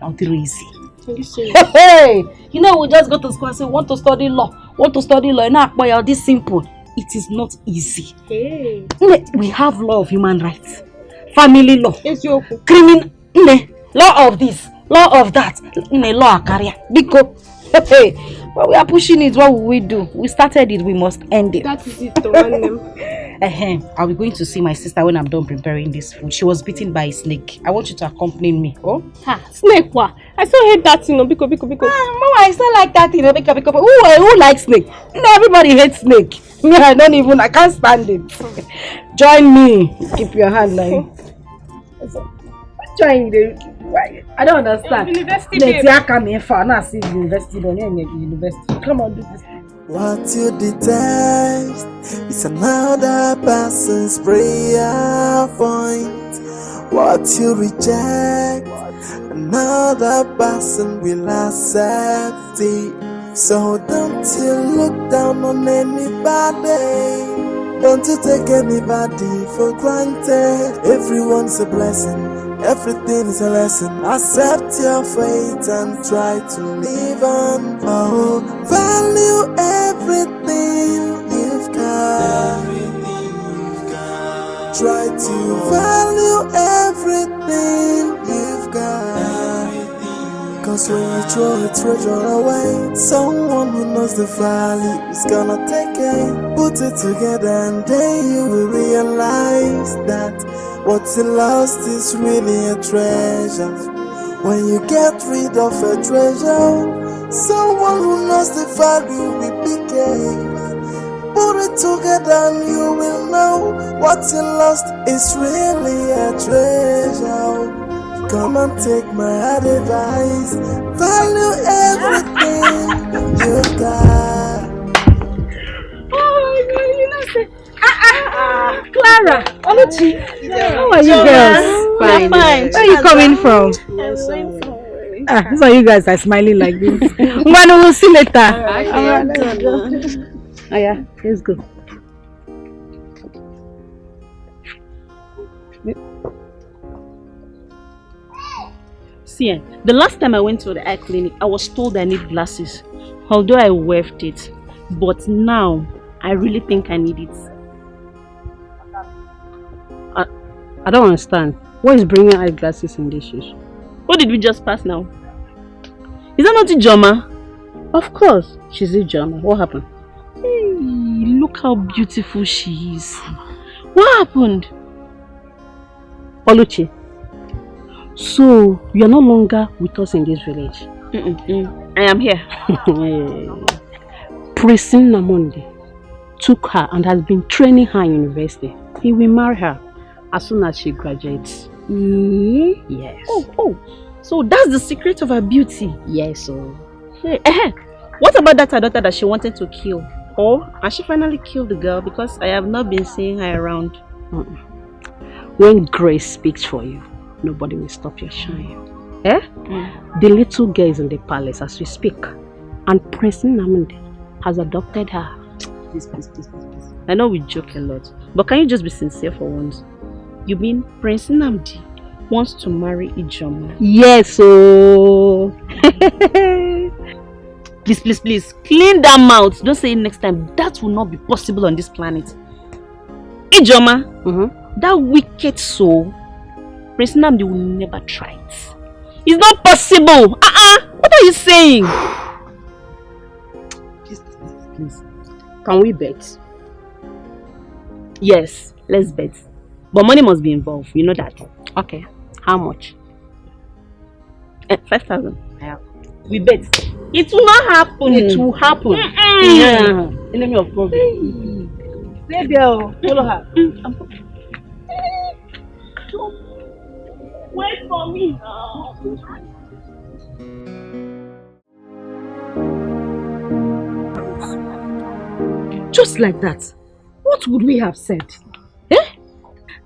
Now it's easy. Hey! You know, we just go to school and say, want to study law. And now, boy, this simple. It is not easy. Hey. We have law of human rights, family law, criminal law of this, law of that, law of career. Because but we are pushing it. What will we do? We started it. We must end it. That is it. To run them. I'll be going to see my sister when I'm done preparing this food. She was bitten by a snake. I want you to accompany me. Oh, snake? What? I still hate that, Biko. Mama, I still like that, Biko. Who likes snake? Everybody hates snake. I can't stand it. Join me. Keep your hand like. Join the. I don't understand. University, University. Come on, do this. What you detest is another person's prayer point. What you reject, another person will accept it. So don't you look down on anybody. Don't you take anybody for granted. Everyone's a blessing. Everything is a lesson. Accept your fate and try to live on. Oh, value everything you've got. Try to value everything you've got. Cause when you throw a treasure away, someone who knows the value is gonna take it. Put it together and then you will realize that what you lost is really a treasure. When you get rid of a treasure, someone who knows the value will be gained. Put it together and you will know what you lost is really a treasure. Come and take my advice. Value everything you've got. Clara, Oluchi, how are you girls? Fine. Where are you coming from? These are you guys are smiling like this. We'll see later. Oh yeah, let's go. See, the last time I went to the eye clinic, I was told I need glasses. Although I waived it. But now, I really think I need it. I don't understand. What is bringing eyeglasses in this shoes? What did we just pass now? Is that not Ijoma? Of course, she's Ijoma. What happened? Hey, look how beautiful she is. What happened? Oluchi, so you are no longer with us in this village? I am here. Prince Namonde took her and has been training her in university. He will marry her as soon as she graduates. Yes. Oh, so that's the secret of her beauty? Yes. So. Hey, what about that her daughter that she wanted to kill? Or has she finally killed the girl? Because I have not been seeing her around. When grace speaks for you, nobody will stop your shine. The little girl is in the palace as we speak, and Prince Namonde has adopted her. Please. I know we joke a lot, but can you just be sincere for once? You mean Prince Nnamdi wants to marry Ijoma? Yes, so... Please, clean that mouth. Don't say it next time. That will not be possible on this planet. Ijoma, that wicked soul, Prince Nnamdi will never try it. It's not possible. What are you saying? Please. Can we bet? Yes, let's bet. But money must be involved. You know that. Okay. How much? 5,000. We bet. It will not happen. It will happen. Yeah. Enemy of problem. Hey girl, follow her. Wait for me now. Just like that. What would we have said?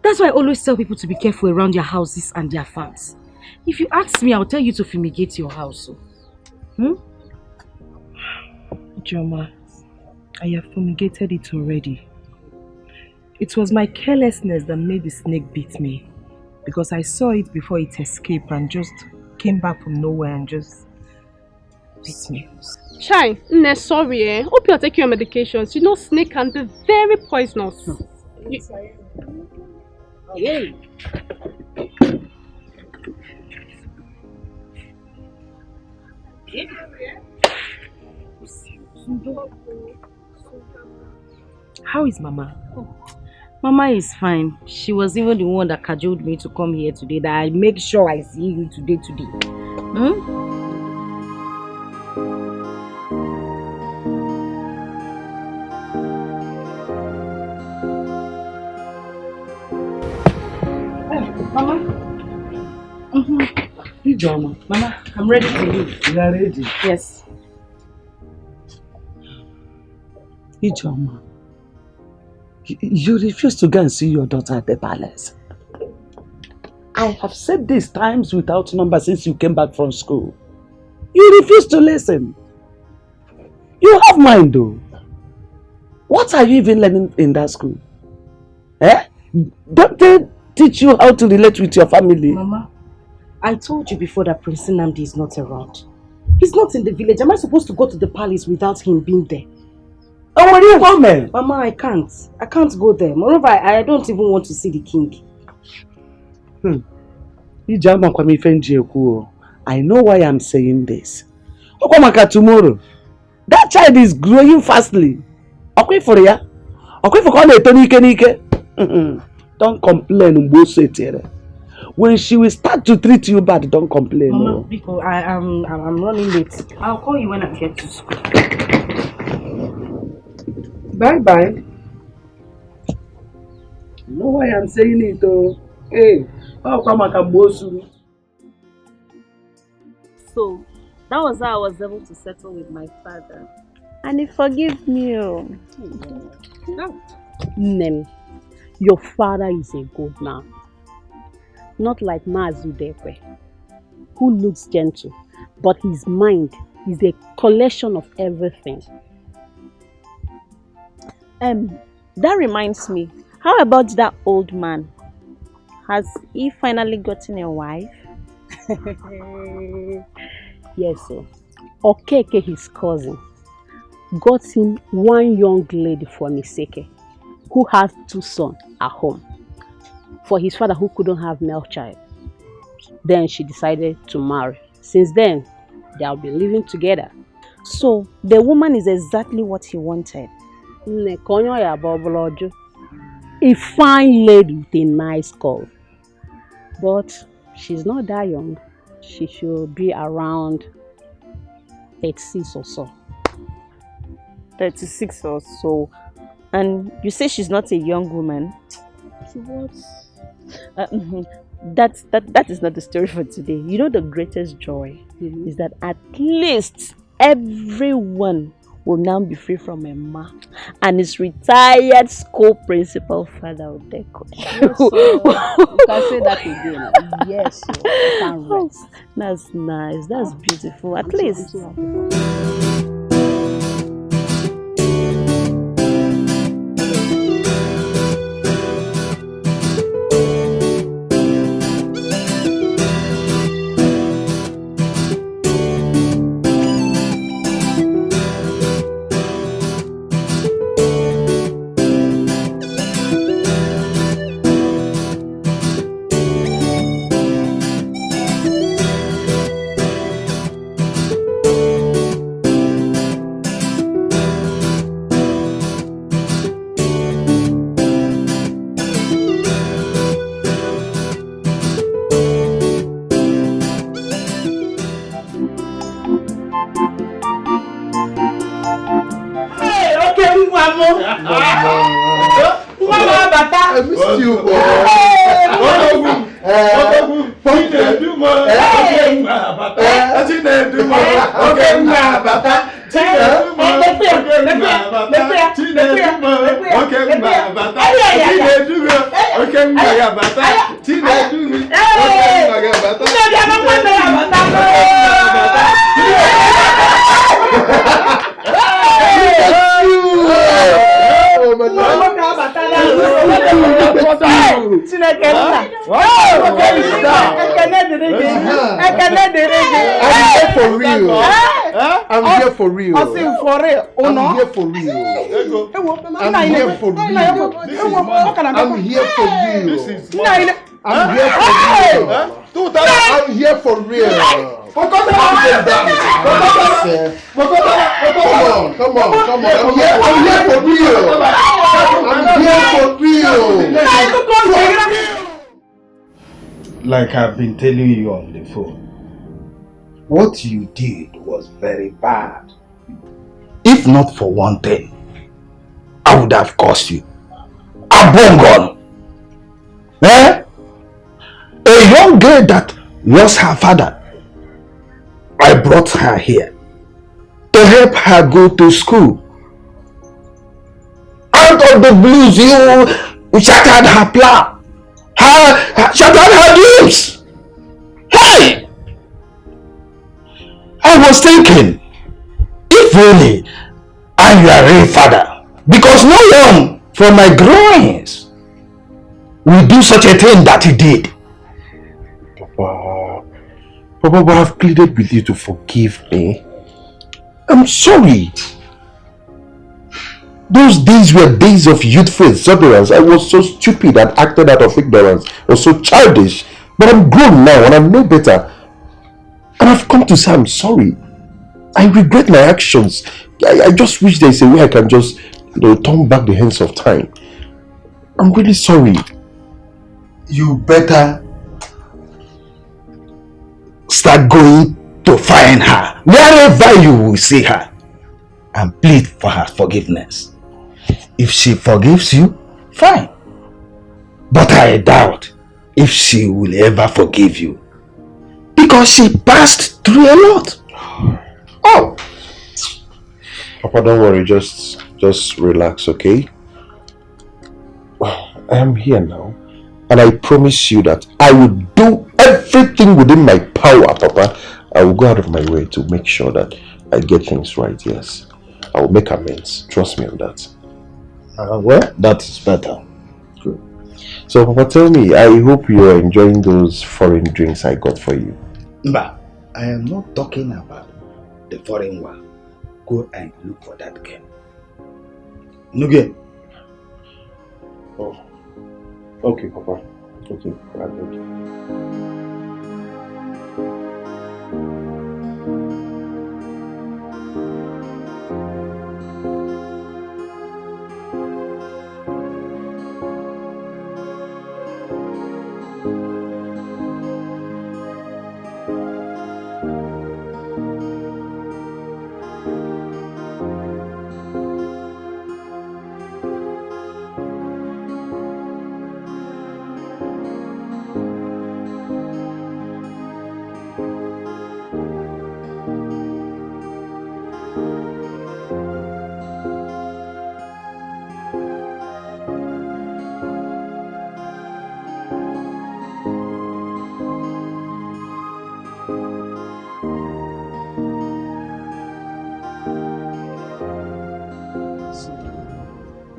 That's why I always tell people to be careful around their houses and their farms. If you ask me, I'll tell you to fumigate your house. Joma, I have fumigated it already. It was my carelessness that made the snake beat me. Because I saw it before it escaped and just came back from nowhere and just beat me. Chai, sorry. Hope you're taking your medications. You know snake can be very poisonous. Yay. How is Mama? Mama is fine. She was even the one that cajoled me to come here today, that I make sure I see you today. Mama? Ijoma. Mama, I'm ready to leave. You are ready? Yes. Ijoma, you refuse to go and see your daughter at the palace. I have said this times without number since you came back from school. You refuse to listen. You have mind though. What are you even learning in that school? Don't they teach you how to relate with your family? Mama, I told you before that Prince Nnamdi is not around. He's not in the village. Am I supposed to go to the palace without him being there? Oh, when you come, Mama, I can't. I can't go there. Moreover, I don't even want to see the king. I know why I'm saying this. Tomorrow, that child is growing fastly. Okay for ya? Okay for calling Don't complain. When she will start to treat you bad, don't complain. Mama, No. because I'm running late. I'll call you when I get to school. Bye. You know why I'm saying it, though? Hey, how come I can boast you? So, that was how I was able to settle with my father. And he forgave me. Nem, your father is a good man. Not like Mazu Dikeh, who looks gentle, but his mind is a collection of everything. That reminds me, how about that old man? Has he finally gotten a wife? Yes, sir. Okeke, his cousin, got him one young lady from Iseke, who has 2 sons at home, for his father who couldn't have male child. Then she decided to marry. Since then, they have been living together. So, the woman is exactly what he wanted. A fine lady with a nice curve. But she's not that young. She should be around 36 or so. 36 or so. And you say she's not a young woman? She was. That is not the story for today. You know, the greatest joy is that at least everyone will now be free from a ma and his retired school principal father of Dikeh. Yes, you can say that again. Yes, sir. I can rest. That's nice. That's beautiful. At least. Like I've been telling you on the phone, what you did was very bad. If not for one thing, I would have cursed you. Abongon! Eh? A young girl that lost her father. I brought her here to help her go to school. Out of the blues, you shattered her plan. Shattered her dreams. Hey! I was thinking, if only I'm your real father, because no one from my groins will do such a thing that he did. Papa, I've pleaded with you to forgive me. I'm sorry. Those days were days of youthful exuberance. I was so stupid and acted out of ignorance. I was so childish. But I'm grown now and I know better. And I've come to say I'm sorry. I regret my actions. I just wish there's a way I can just, turn back the hands of time. I'm really sorry. You better start going to find her wherever you will see her and plead for her forgiveness. If she forgives you, fine. But I doubt if she will ever forgive you, because she passed through a lot. Oh, Papa, don't worry. Just relax, okay? I am here now, and I promise you that I will do everything within my power, Papa. I will go out of my way to make sure that I get things right. Yes, I will make amends. Trust me on that. Well, that is better. Good. So, Papa, tell me, I hope you are enjoying those foreign drinks I got for you. But I am not talking about the foreign one. Go and look for that girl. Nuge. Oh. Okay, Papa. Okay, I'll take it.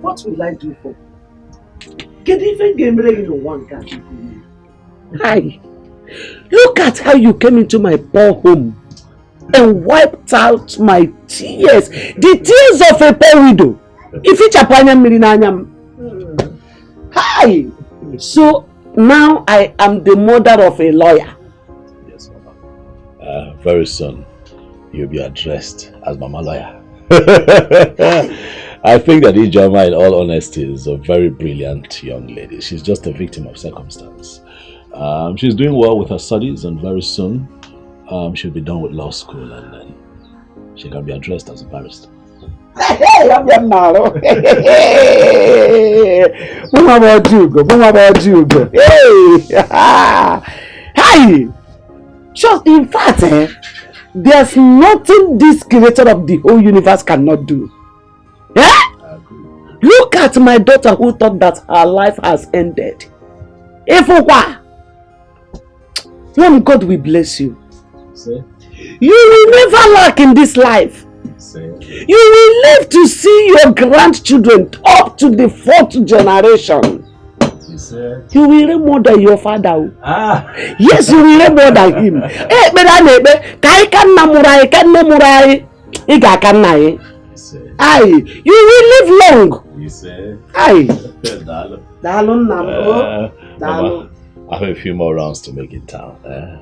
What will I do for? Get even game ready in one car. Hi. Look at how you came into my poor home and wiped out my tears. The tears of a poor widow. If it's a panyam. Hi. So now I am the mother of a lawyer. Yes, Mama. Very soon you'll be addressed as Mama Lawyer. I think that Ijoma, in all honesty, is a very brilliant young lady. She's just a victim of circumstance. She's doing well with her studies, and very soon she'll be done with law school, and then she can be addressed as a barrister. Hey, I'm your narrow. What about you? What about you? Hey, hi. Just in fact, there's nothing this creator of the whole universe cannot do. Yeah? Look at my daughter who thought that her life has ended. When God will bless you, you will never lack in this life. You will live to see your grandchildren up to the 4th generation. You will reign more than your father. Yes, you will reign more than him. You will live long. Mama, I have a few more rounds to make in town.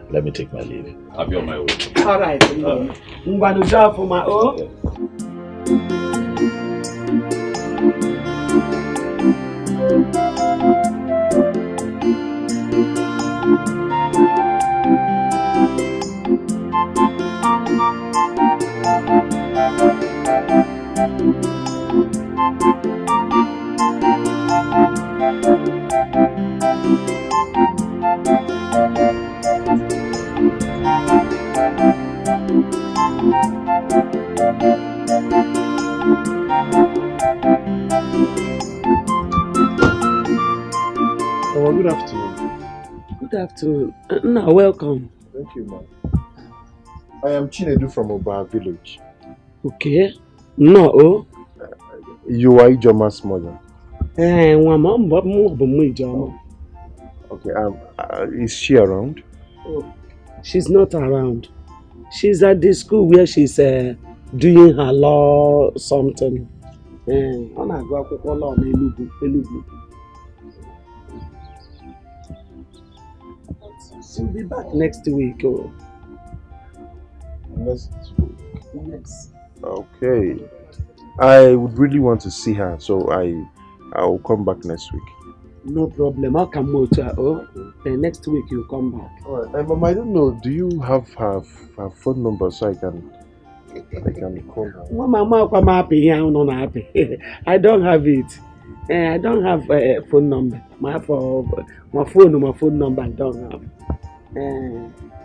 Let me take my leave. I'll be on my way. All right. I'm going to job for my own. Oh, good afternoon. Good afternoon. No, welcome. Thank you, ma'am. I am Chinedu from Oba village. Okay. No. You are Ijoma's mother. Okay, is she around? Oh, she's not around. She's at the school where she's doing her law something. She'll be back next week. Oh. Next week? Yes. Okay. I would really want to see her, so I'll come back next week. No problem. I'll come over. Oh. next week you come back. Alright, Mama, I don't know. Do you have her phone number so I can call her? Well, Mama, come happy here, I'm not happy. I don't have it. I don't have a phone number. My phone number I don't have.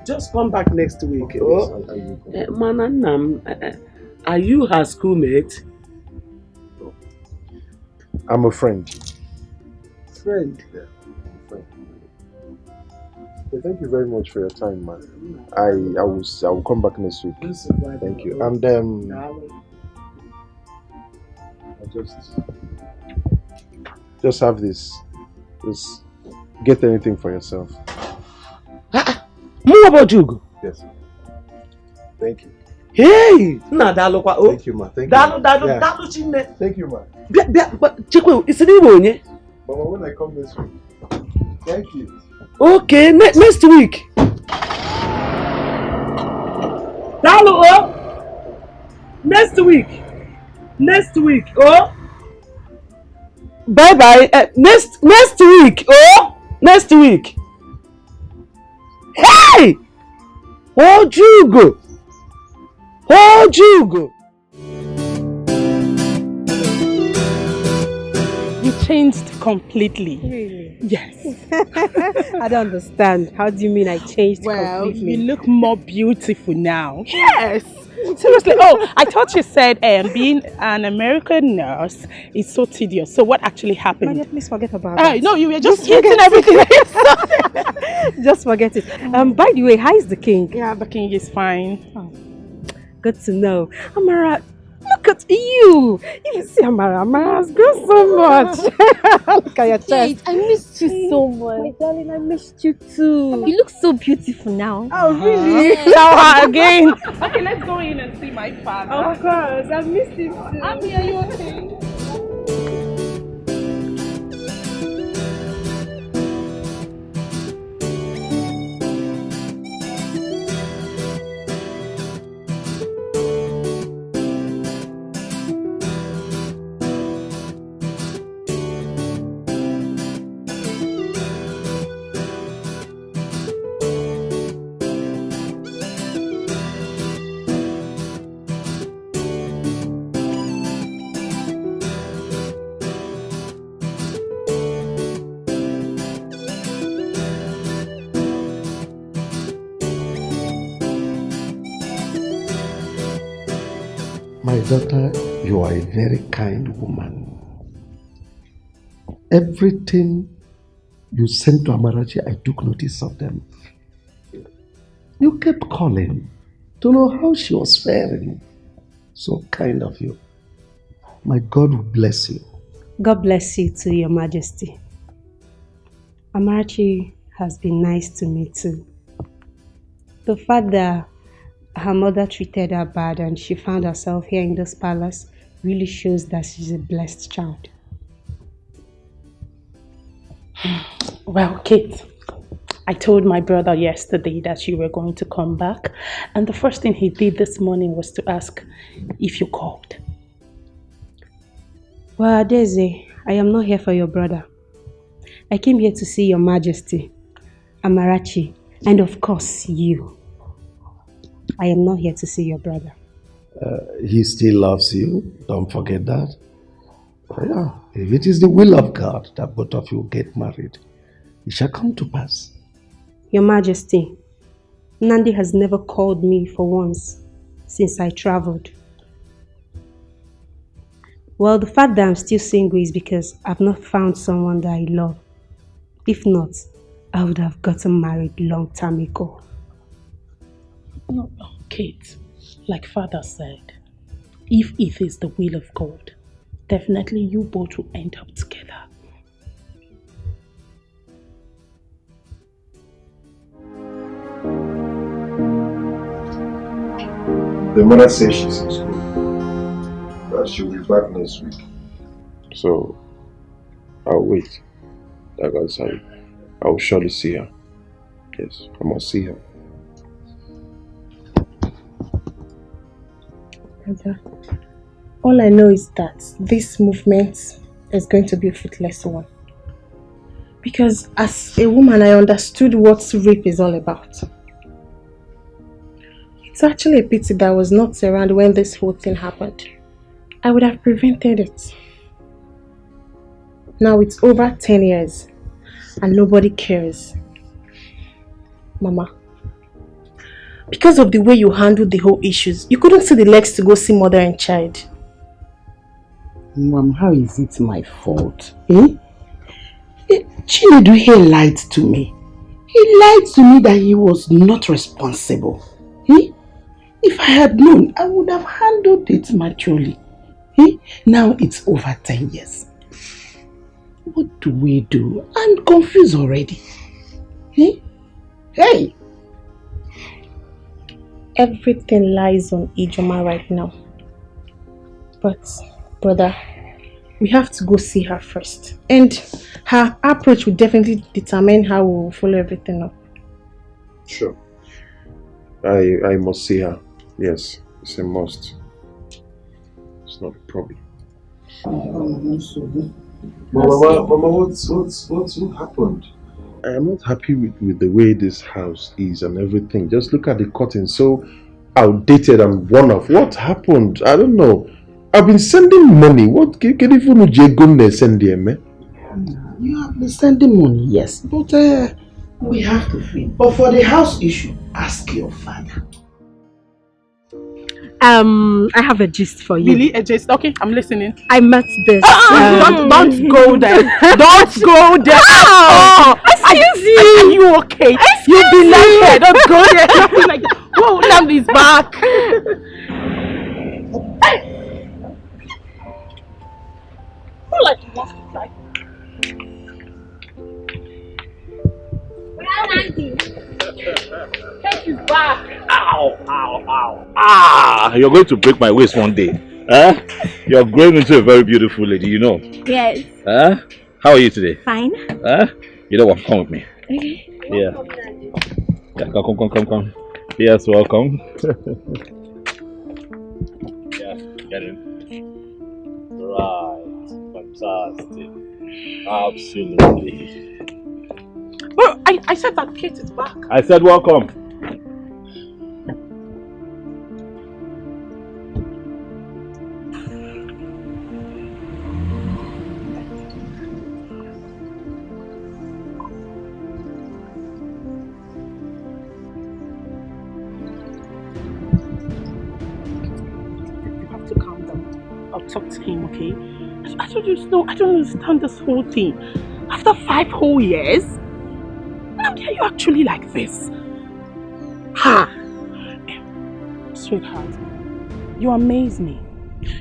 Just come back next week. Okay, Mananam, are you her schoolmate? I'm a friend. Friend? Yeah, friend. Okay, thank you very much for your time, man. I will come back next week. Thank you. And I just have this. Just get anything for yourself. More about you? Yes. Thank you. Hey! Thank you, ma. Thank you. Thank you, ma. Chikwe, it's an Igbo, Mama, when I come next week. Thank you. Okay, next week. Next week, oh. Bye bye. Next week, oh. Next week. Hey! Oh, Jugo. You changed completely. Really? Yes. I don't understand. How do you mean I changed completely? You look more beautiful now. Yes. Seriously. Oh, I thought you said being an American nurse is so tedious. So what actually happened? Maria, please forget about it. No, you were just hitting everything. Just forget it. By the way, how is the king? Yeah, the king is fine. Oh, good to know. Amara, look at you. You see Amara's grown so much. Look at your chest. Kate, I missed you so much. My darling, I missed you too. You look so beautiful now. Oh, really? Show her again. Okay, let's go in and see my father. Of course, I missed him too. Abby, are you okay? My daughter, you are a very kind woman. Everything you sent to Amarachi, I took notice of them. You kept calling to know how she was faring. So kind of you. My God will bless you. God bless you too, Your Majesty. Amarachi has been nice to me too. The fact that her mother treated her bad and she found herself here in this palace really shows that she's a blessed child. Well, Kate, I told my brother yesterday that you were going to come back, and the first thing he did this morning was to ask if you called. Well, Daisy, I am not here for your brother. I came here to see Your Majesty, Amarachi, and of course you. I am not here to see your brother. He still loves you. Don't forget that. Yeah, if it is the will of God that both of you get married, it shall come to pass. Your Majesty, Nandi has never called me for once since I traveled. Well, the fact that I'm still single is because I've not found someone that I love. If not, I would have gotten married long time ago. No, Kate, like Father said, if it is the will of God, definitely you both will end up together. The mother says she's in school. That she'll be back next week. So, I'll wait. Like I said, I will surely see her. Yes, I must see her. All I know is that this movement is going to be a fruitless one. Because as a woman, I understood what rape is all about. It's actually a pity that I was not around when this whole thing happened. I would have prevented it. Now it's over 10 years and nobody cares. Mama, because of the way you handled the whole issues, you couldn't see the legs to go see mother and child. Mom, how is it my fault? Chinedu, he lied to me. He lied to me that he was not responsible. If I had known, I would have handled it maturely. Now it's over 10 years. What do we do? I'm confused already. Hey! Everything lies on Ijoma right now. But, brother, we have to go see her first. And her approach will definitely determine how we will follow everything up. Sure. I must see her. Yes, it's a must. It's not a problem. Mama, what happened? I am not happy with the way this house is and everything. Just look at the curtains, so outdated and worn off. What happened? I don't know. I've been sending money. What can you send them? You have been sending money, yes, but we have to feed. But for the house issue, ask your father. I have a gist for you. Really? A gist? Okay, I'm listening. I met this. Don't go there. Don't go there. Excuse you. Are you okay? You'll be like that. Don't go there. Nothing like that. Whoa, Nnamdi's back. Hey! Who like you want to fly? Take his back. Ow, ow, ow. Ah, you're going to break my waist one day. Huh? You're growing into a very beautiful lady, you know. Yes. Huh? How are you today? Fine. Huh? You know what? Come with me. Okay. Yeah. Yeah, come. Yes, welcome. Yeah, get in. Right. Fantastic. Absolutely. Well, I said that Kate is back. I said welcome. You have to calm down. I'll talk to him, okay? I don't understand this whole thing. After 5 whole years? How are you actually like this? Ha! Sweetheart, you amaze me.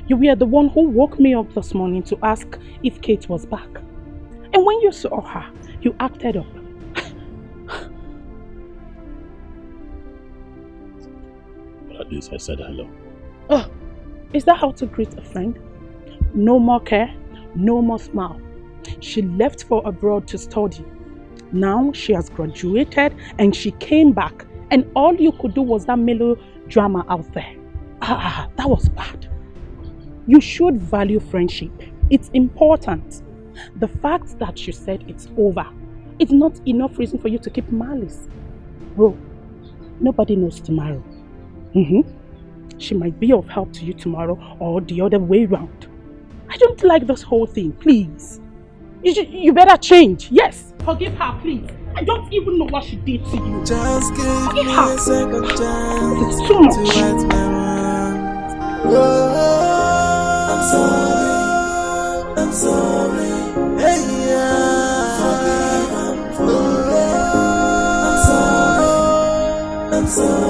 You were the one who woke me up this morning to ask if Kate was back. And when you saw her, you acted up. But at least I said hello. Oh, is that how to greet a friend? No more care, no more smile. She left for abroad to study. Now she has graduated and she came back, and all you could do was that melodrama out there. That was bad. You should value friendship. It's important. The fact that you said it's over, it's not enough reason for you to keep malice. Bro, nobody knows tomorrow. She might be of help to you tomorrow or the other way round. I don't like this whole thing, please. You better change, yes. Forgive her, please. I don't even know what she did to you. Just give Forgive me her. a second chance. It's too much. To right my wrongs. I'm sorry. Hey, yeah. Forgive, I'm sorry.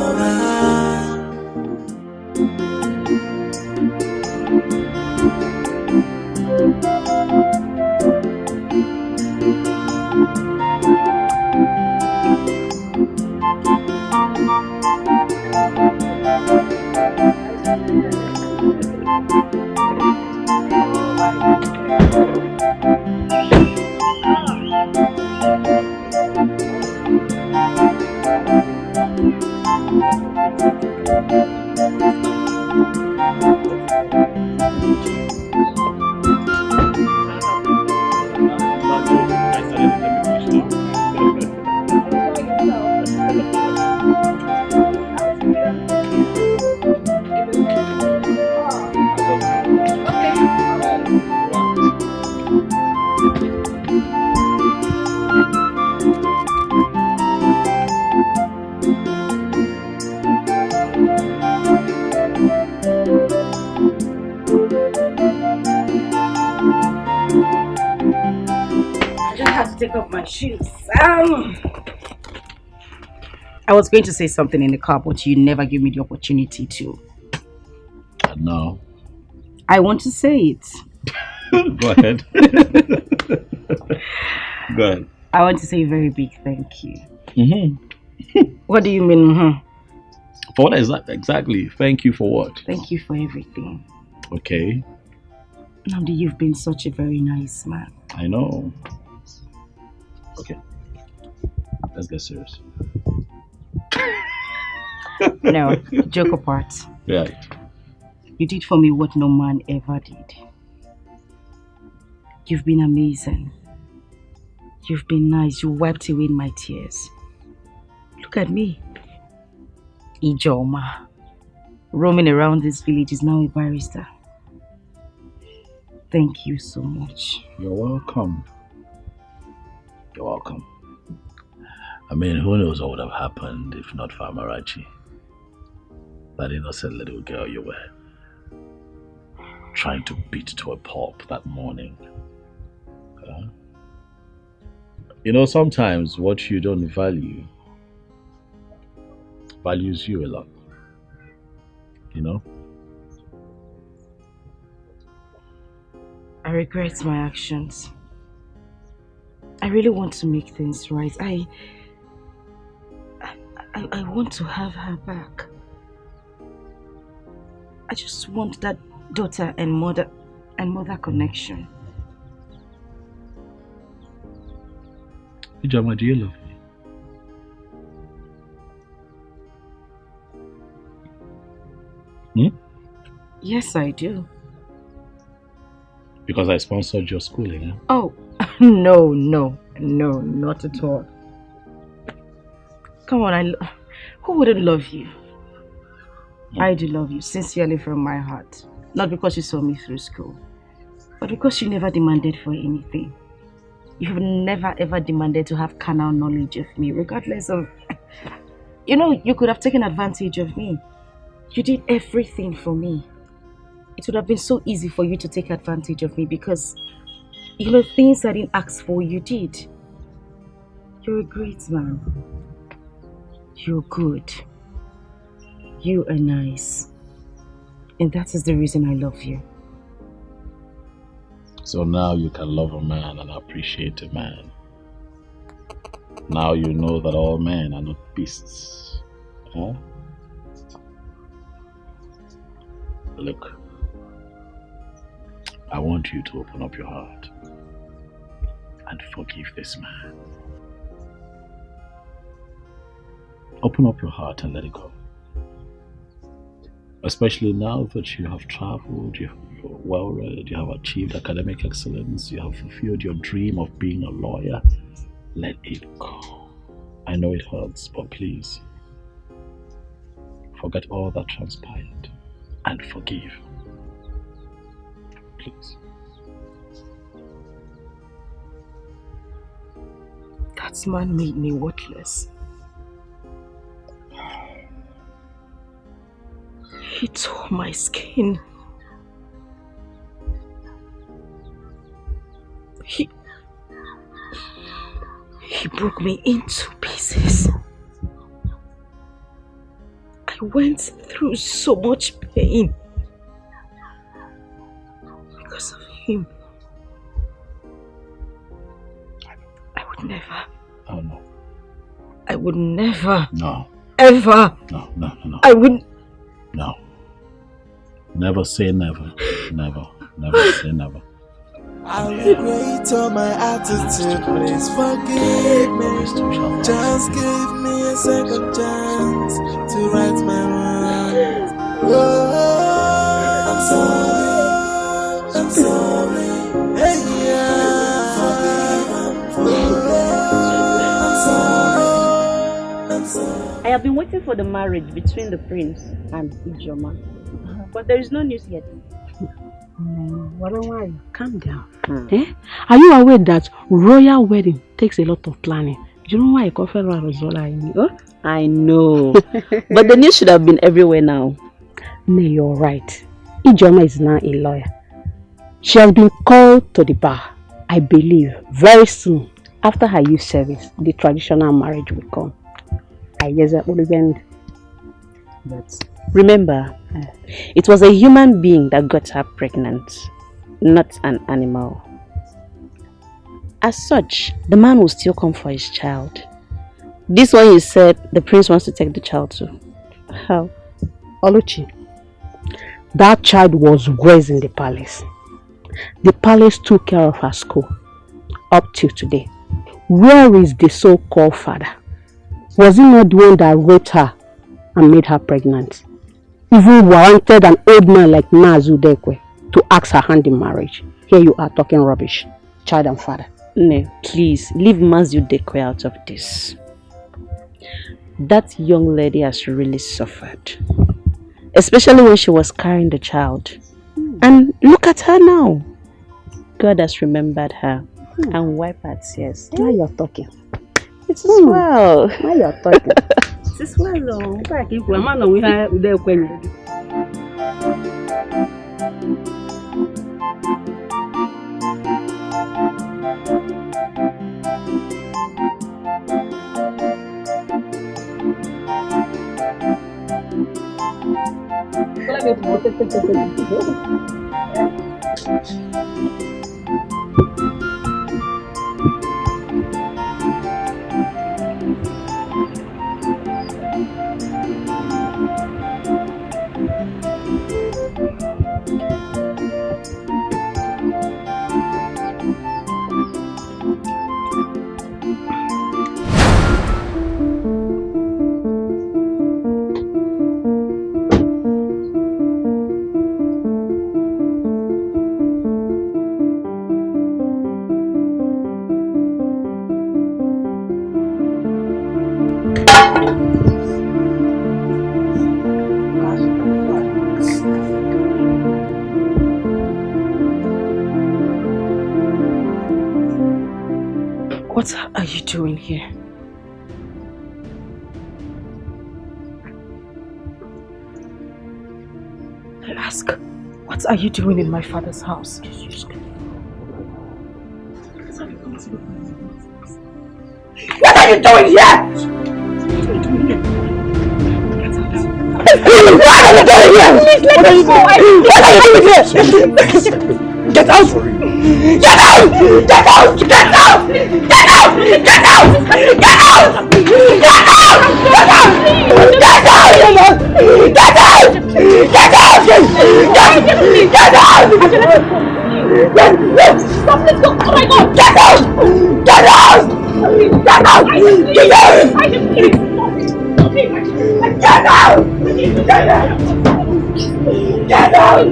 to take off my shoes. I was going to say something in the car, but you never gave me the opportunity to. No. I want to say it. Go ahead. Go ahead. I want to say a very big thank you. Mm-hmm. What do you mean? For what exactly? Thank you for what? Thank you for everything. Okay. Namdi, you've been such a very nice man. I know. Okay. Let's get serious. No, joke apart. Right. You did for me what no man ever did. You've been amazing. You've been nice. You wiped away my tears. Look at me. Ijoma. Roaming around this village is now a barrister. Thank you so much. You're welcome. You're welcome. I mean, who knows what would have happened if not for Amarachi? That innocent little girl you were trying to beat to a pulp that morning. You know, sometimes what you don't value values you a lot. You know? I regret my actions. I really want to make things right. I want to have her back. I just want that daughter and mother connection. Ijoma, do you love me? Yes, I do. Because I sponsored your schooling, huh? Oh, no, not at all. Come on, who wouldn't love you? I do love you, sincerely from my heart. Not because you saw me through school, but because you never demanded for anything. You have never ever demanded to have carnal knowledge of me, regardless of... You know, you could have taken advantage of me. You did everything for me. It would have been so easy for you to take advantage of me because, you know, things I didn't ask for, you did. You're a great man. You're good. You are nice. And that is the reason I love you. So now you can love a man and appreciate a man. Now you know that all men are not beasts. Huh? Look, I want you to open up your heart and forgive this man. Open up your heart and let it go. Especially now that you have traveled, you're well read, you have achieved academic excellence, you have fulfilled your dream of being a lawyer. Let it go. I know it hurts, but please, forget all that transpired and forgive. Please. That man made me worthless. He tore my skin. He broke me into pieces. I went through so much pain because of him. I would never. Oh no. I would never. No. Ever. No. I would. No. Never say never. Never say never. I regret all my attitude, please forgive me. Just give me a second chance to right my wrongs. Oh, I'm sorry. Hey, I'm sorry. I have been waiting for the marriage between the prince and Ijoma, but there is no news yet. Calm down. Are you aware that royal wedding takes a lot of planning? Do you know why I call Federal Rosola? I know. But the news should have been everywhere now. No, you're right. Ijoma is now a lawyer. She has been called to the bar. I believe very soon After her youth service, the traditional marriage will come. I guess that will end. But remember, it was a human being that got her pregnant, not an animal. As such, the man will still come for his child. This one you said the prince wants to take the child to. How? Oluchi, that child was raised in the palace. The palace took care of her school up till today. Where is the so-called father? Was he not the one that raped her and made her pregnant? Even warranted an old man like Mazu Dikeh to ask her hand in marriage. Here you are talking rubbish. Child and father. No, please, leave Mazu Dikeh out of this. That young lady has really suffered. Especially when she was carrying the child. And look at her now. God has remembered her and wiped her tears. Now you're talking. It's well. Now you're talking. It's well though. What are you doing here? I ask, what are you doing in my father's house? What are you doing here? What are you doing here? What are you doing here? Get out! Get out! Get out! Get out! Get out! Get out! Get out! Get out! Get out! Get out! Get out! Get out! Get out! Stop! Let's go! Oh my God! Get out! Get out! Get out! Get out! Get out! Get out! Get out!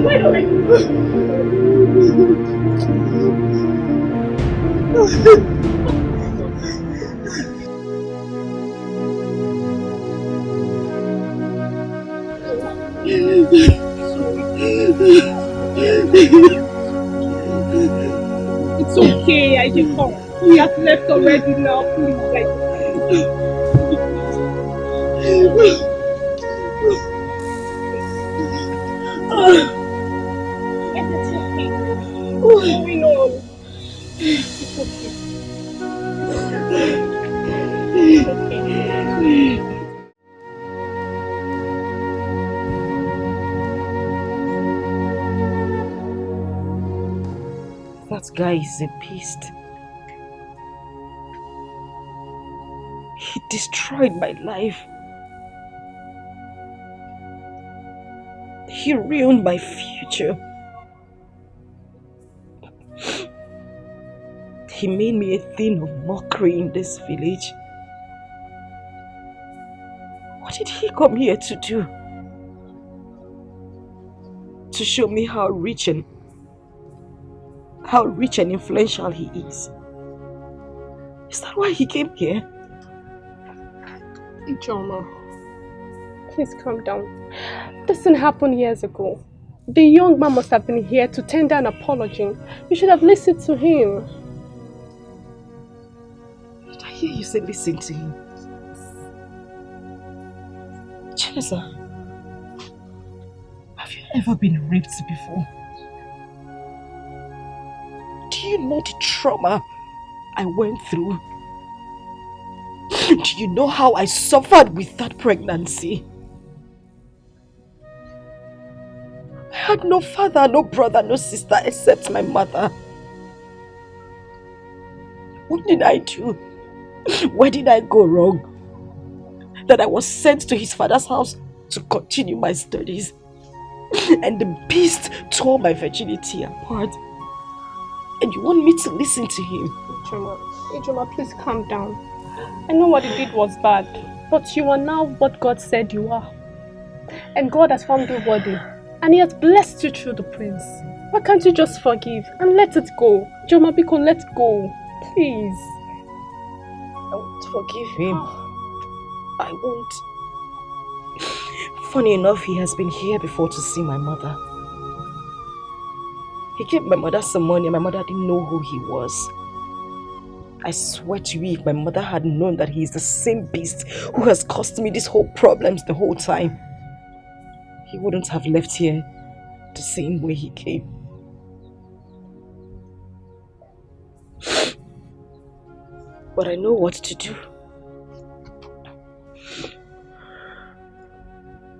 It's okay, I can come. We have left already now, please. What's going on? It's okay. It's okay. That guy is a beast. He destroyed my life. He ruined my future. He made me a thing of mockery in this village. What did he come here to do? To show me how rich and influential he is. Is that why he came here? Ijoma, please calm down. This didn't happen years ago. The young man must have been here to tender an apology. You should have listened to him. Did I hear you say listen to him? Chinesa, have you ever been raped before? Do you know the trauma I went through. Do you know how I suffered with that pregnancy? I had no father, no brother, no sister except my mother. What did I do? Where did I go wrong? That I was sent to his father's house to continue my studies. And the beast tore my virginity apart. And you want me to listen to him? Ijoma, please calm down. I know what he did was bad, but you are now what God said you are. And God has found you worthy, and He has blessed you through the prince. Why can't you just forgive and let it go? Ijoma, Biko, let go. Please. I won't forgive him. I won't. Funny enough, he has been here before to see my mother. He gave my mother some money and my mother didn't know who he was. I swear to you, if my mother had known that he is the same beast who has caused me these whole problems the whole time, he wouldn't have left here the same way he came. But I know what to do.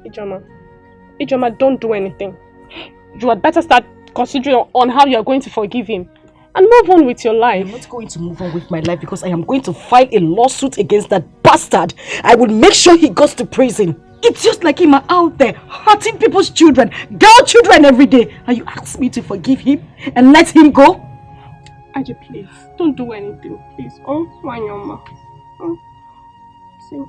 Ijoma, don't do anything. You had better start considering on how you are going to forgive him and move on with your life. I'm not going to move on with my life because I am going to file a lawsuit against that bastard. I will make sure he goes to prison. It's just like him out there hurting people's children, girl children every day. And you ask me to forgive him and let him go? Aji, please, don't do anything, please. Oh, Wanyoma. Oh. See.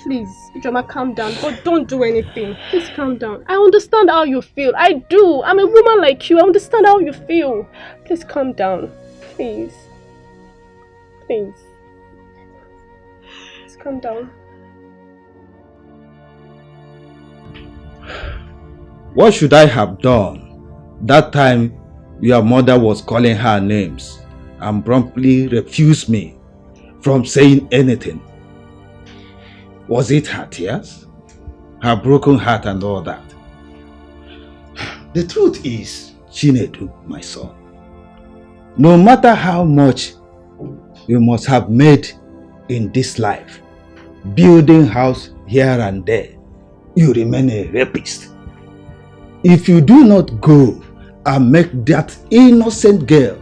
Please, Ijoma, calm down, but don't do anything. Please calm down. I understand how you feel. I do. I'm a woman like you. I understand how you feel. Please calm down. Please. Please. Please calm down. What should I have done? That time your mother was calling her names and promptly refused me from saying anything. Was it her tears? Her broken heart and all that? The truth is, Chinedu, my son, no matter how much you must have made in this life, building house here and there, you remain a rapist. If you do not go and make that innocent girl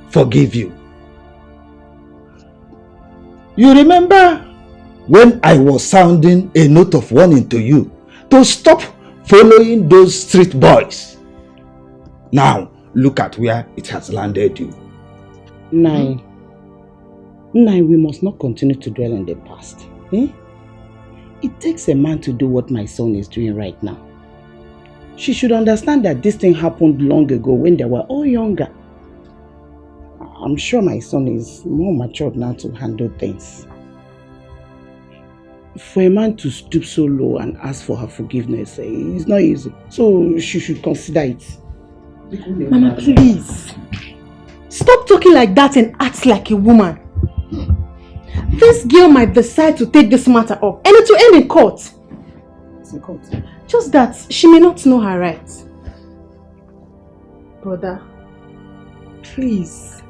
forgive you. You remember when I was sounding a note of warning to you to stop following those street boys? Now, look at where it has landed you. Nine, we must not continue to dwell in the past. It takes a man to do what my son is doing right now. She should understand that this thing happened long ago when they were all younger. I'm sure my son is more matured now to handle things. For a man to stoop so low and ask for her forgiveness is not easy. So she should consider it. Mama, please. Stop talking like that and act like a woman. This girl might decide to take this matter up and it will end in court. It's in court. Just that she may not know her rights. Brother, please,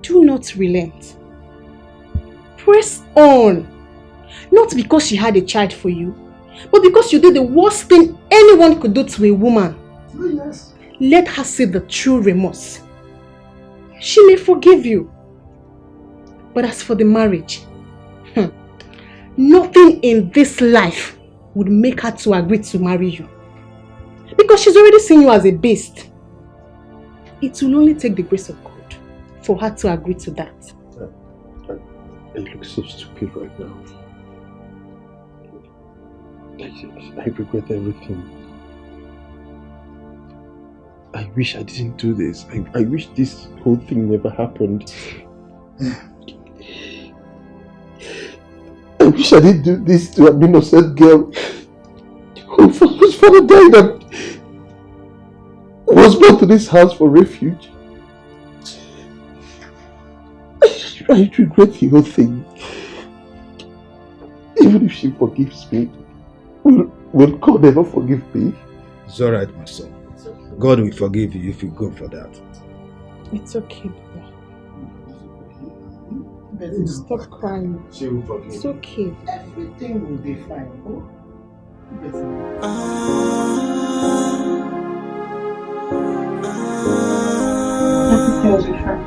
do not relent. Press on. Not because she had a child for you, but because you did the worst thing anyone could do to a woman. Yes. Let her see the true remorse. She may forgive you. But as for the marriage, nothing in this life would make her to agree to marry you. Because she's already seen you as a beast. It will only take the grace of God for her to agree to that. I look so stupid right now. I regret everything. I wish I didn't do this. I wish this whole thing never happened. I wish I didn't do this to an innocent girl whose father died and was brought to this house for refuge. I regret the whole thing. Even if she forgives me, will God ever forgive me? It's alright, my son. God will forgive you if you go for that. It's okay, Baba. Stop crying. She will forgive. It's okay. Everything will be fine. Oh? Everything will be fine.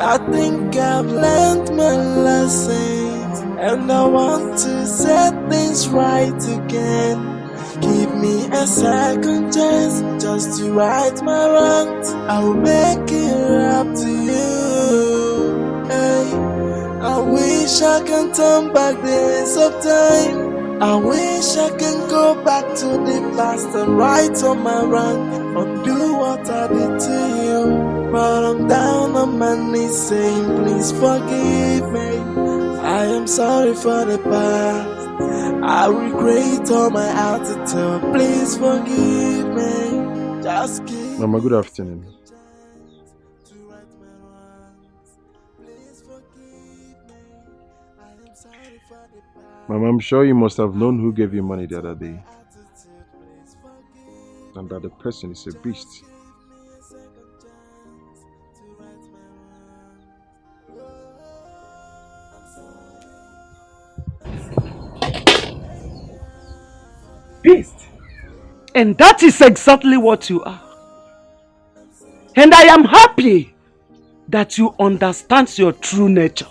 I think I've learned my lessons, and I want to set things right again. Give me a second chance just to right my wrongs. I will make it up to you. Hey, I wish I can turn back the hands of time. I wish I can go back to the past and right on my wrong, undo what I did to you. But I'm down on my knees saying, please forgive me. I am sorry for the past. I regret all my attitude. Please forgive me. Just give Mama, good afternoon. Mama, I'm sure you must have known who gave you money the other day. And that the person is a beast. Beast. And that is exactly what you are. And I am happy that you understand your true nature.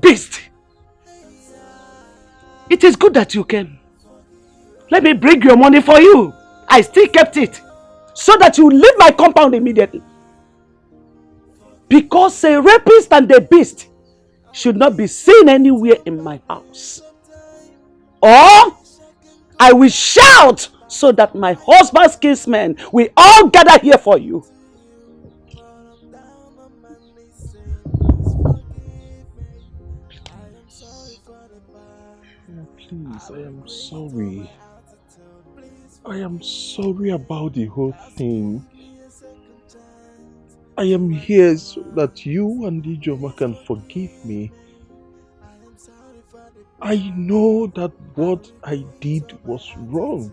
Beast. It is good that you came. Let me bring your money for you. I still kept it so that you leave my compound immediately. Because a rapist and a beast should not be seen anywhere in my house. Or I will shout so that my husband's kinsmen will all gather here for you. Please, I am sorry. I am sorry about the whole thing. I am here so that you and Ijoma can forgive me. I know that what I did was wrong.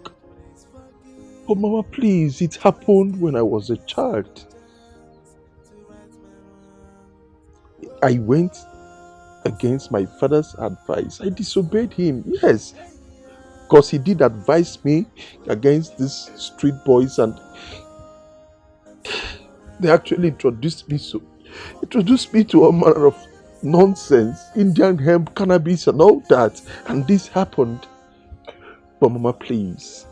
But Mama, please, it happened when I was a child. I went against my father's advice. I disobeyed him, yes. Because he did advise me against these street boys, and they actually introduced me to all manner of nonsense, Indian hemp, cannabis and all that. And this happened. But Mama, please,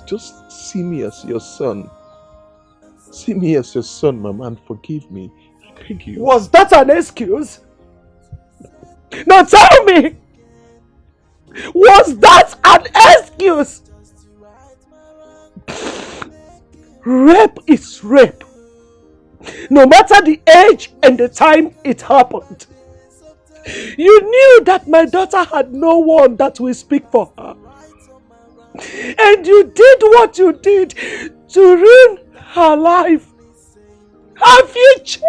just see me as your son. See me as your son, Mama, and forgive me. I beg you. Was that an excuse? Now tell me! Was that an excuse? Rape is rape. No matter the age and the time it happened. You knew that my daughter had no one that will speak for her. And you did what you did to ruin her life, her future.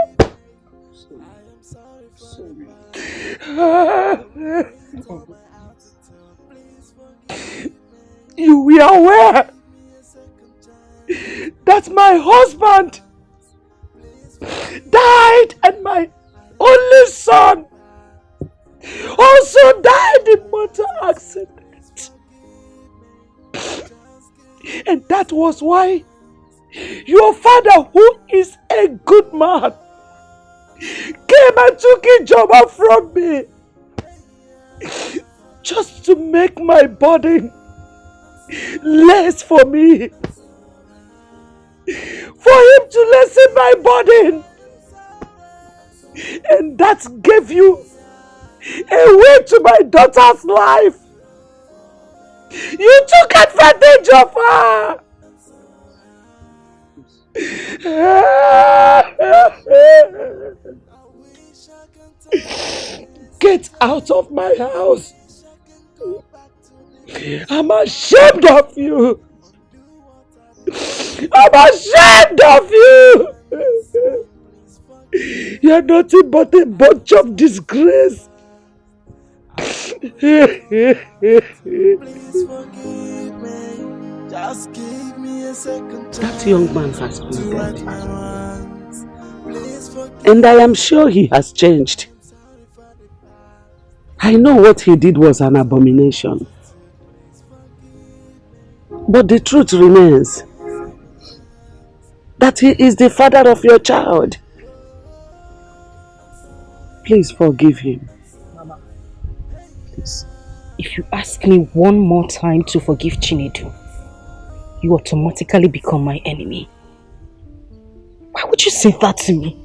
You were aware that my husband died and my only son also died in motor accident. And that was why your father, who is a good man, came and took Ijoma from me just to make my burden less for me. For him to lessen my burden. And that gave you a way to my daughter's life. You took advantage of her. Get out of my house. I'm ashamed of you. I'm ashamed of you. You're nothing but a bunch of disgrace. Please forgive me. Just Just give me a second chance. That young man has been dead. And I am sure he has changed. I know what he did was an abomination. But the truth remains that he is the father of your child. Please forgive him. Mama, please. If you ask me one more time to forgive Chinedu, you automatically become my enemy. Why would you say that to me?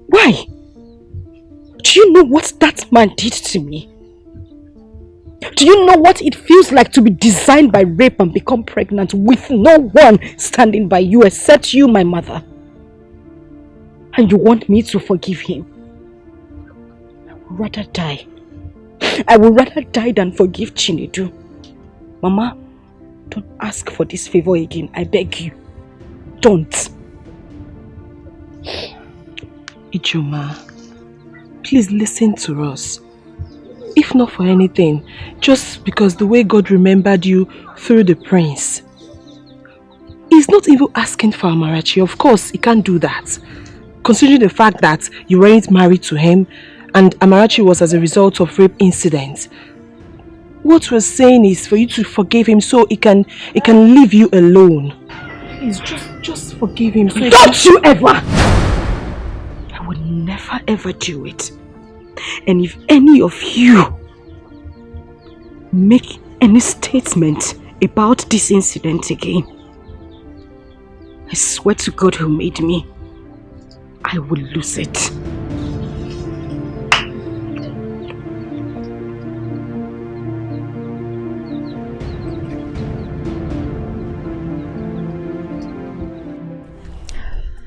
Why? Do you know what that man did to me? Do you know what it feels like to be designed by rape and become pregnant with no one standing by you except you, my mother? And you want me to forgive him? I would rather die. I would rather die than forgive Chinedu. Mama, don't ask for this favor again. I beg you. Don't. Ijoma, please listen to us. If not for anything, just because the way God remembered you through the prince. He's not even asking for Amarachi. Of course, he can't do that. Considering the fact that you weren't married to him and Amarachi was as a result of rape incident. What we're saying is for you to forgive him so he can leave you alone. Please, just forgive him. So Don't you ever! I would never ever do it. And if any of you make any statement about this incident again, I swear to God who made me, I will lose it.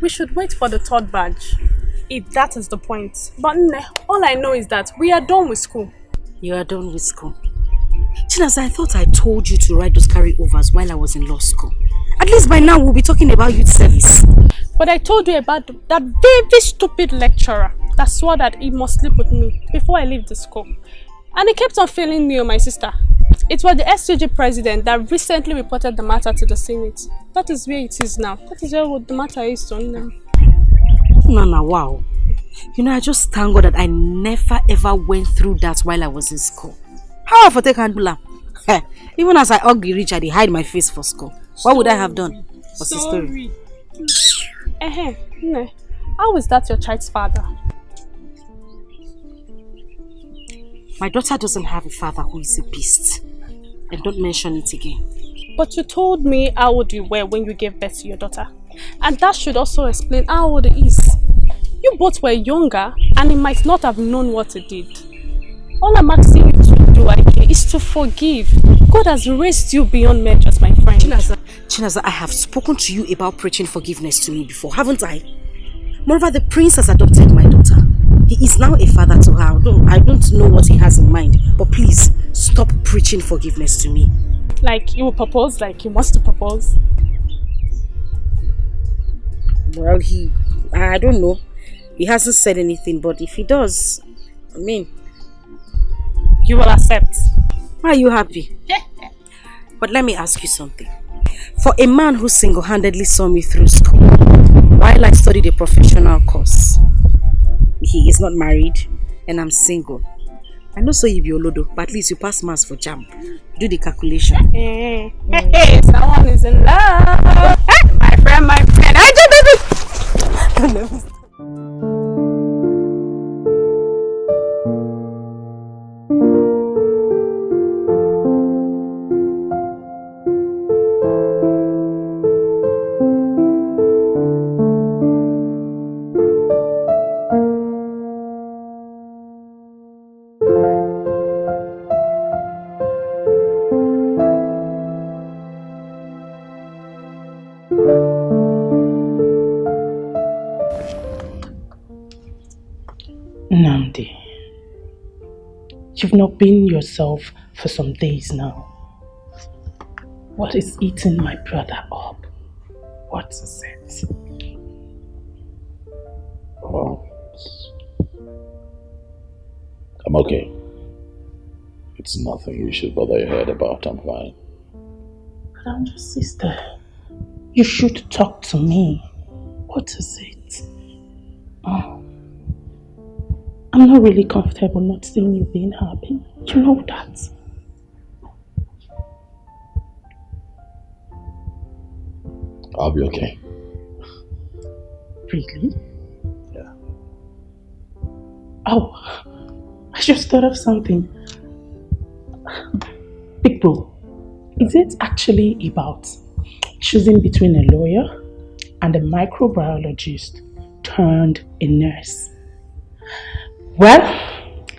We should wait for the third badge, if that is the point. But all I know is that we are done with school. You are done with school. Chinasa, I thought I told you to write those carryovers while I was in law school. At least by now we'll be talking about youth service. But I told you about that very stupid lecturer that swore that he must sleep with me before I leave the school. And he kept on failing me and my sister. It was the SUG president that recently reported the matter to the Senate. That is where it is now. That is where the matter is now. Nana, wow. You know, I just thank God that I never ever went through that while I was in school. How I take handle am? Even as I ugly rich, I dey hide my face for school. What would I have done? Sorry. How is that your child's father? My daughter doesn't have a father who is a beast. And don't mention it again. But you told me how old you were when you gave birth to your daughter. And that should also explain how old he is. You both were younger and he might not have known what he did. All I'm asking you to do, Ike, is to forgive. God has raised you beyond measures, my friend. Chinaza, I have spoken to you about preaching forgiveness to me before, haven't I? Moreover, the prince has adopted my daughter. He is now a father to her. I don't know what he has in mind, but please, stop preaching forgiveness to me. Like he will propose, like he wants to propose? Well, I don't know. He hasn't said anything, but if he does, I mean... You will accept. Why are you happy? But let me ask you something. For a man who single-handedly saw me through school, while I studied a professional course, he is not married and I'm single. I know so you be Olodo, but at least you pass maths for JAMB. Do the calculation. Hey, someone is in love. Hey, my friend. Namdi, you've not been yourself for some days now. What is eating my brother up? What is it? Oh, I'm okay. It's nothing you should bother your head about. I'm fine. But I'm your sister. You should talk to me. What is it? Oh, I'm not really comfortable not seeing you being happy. You know that. I'll be okay. Really? Yeah. Oh, I just thought of something. Big bro, is it actually about choosing between a lawyer and a microbiologist turned a nurse? Well,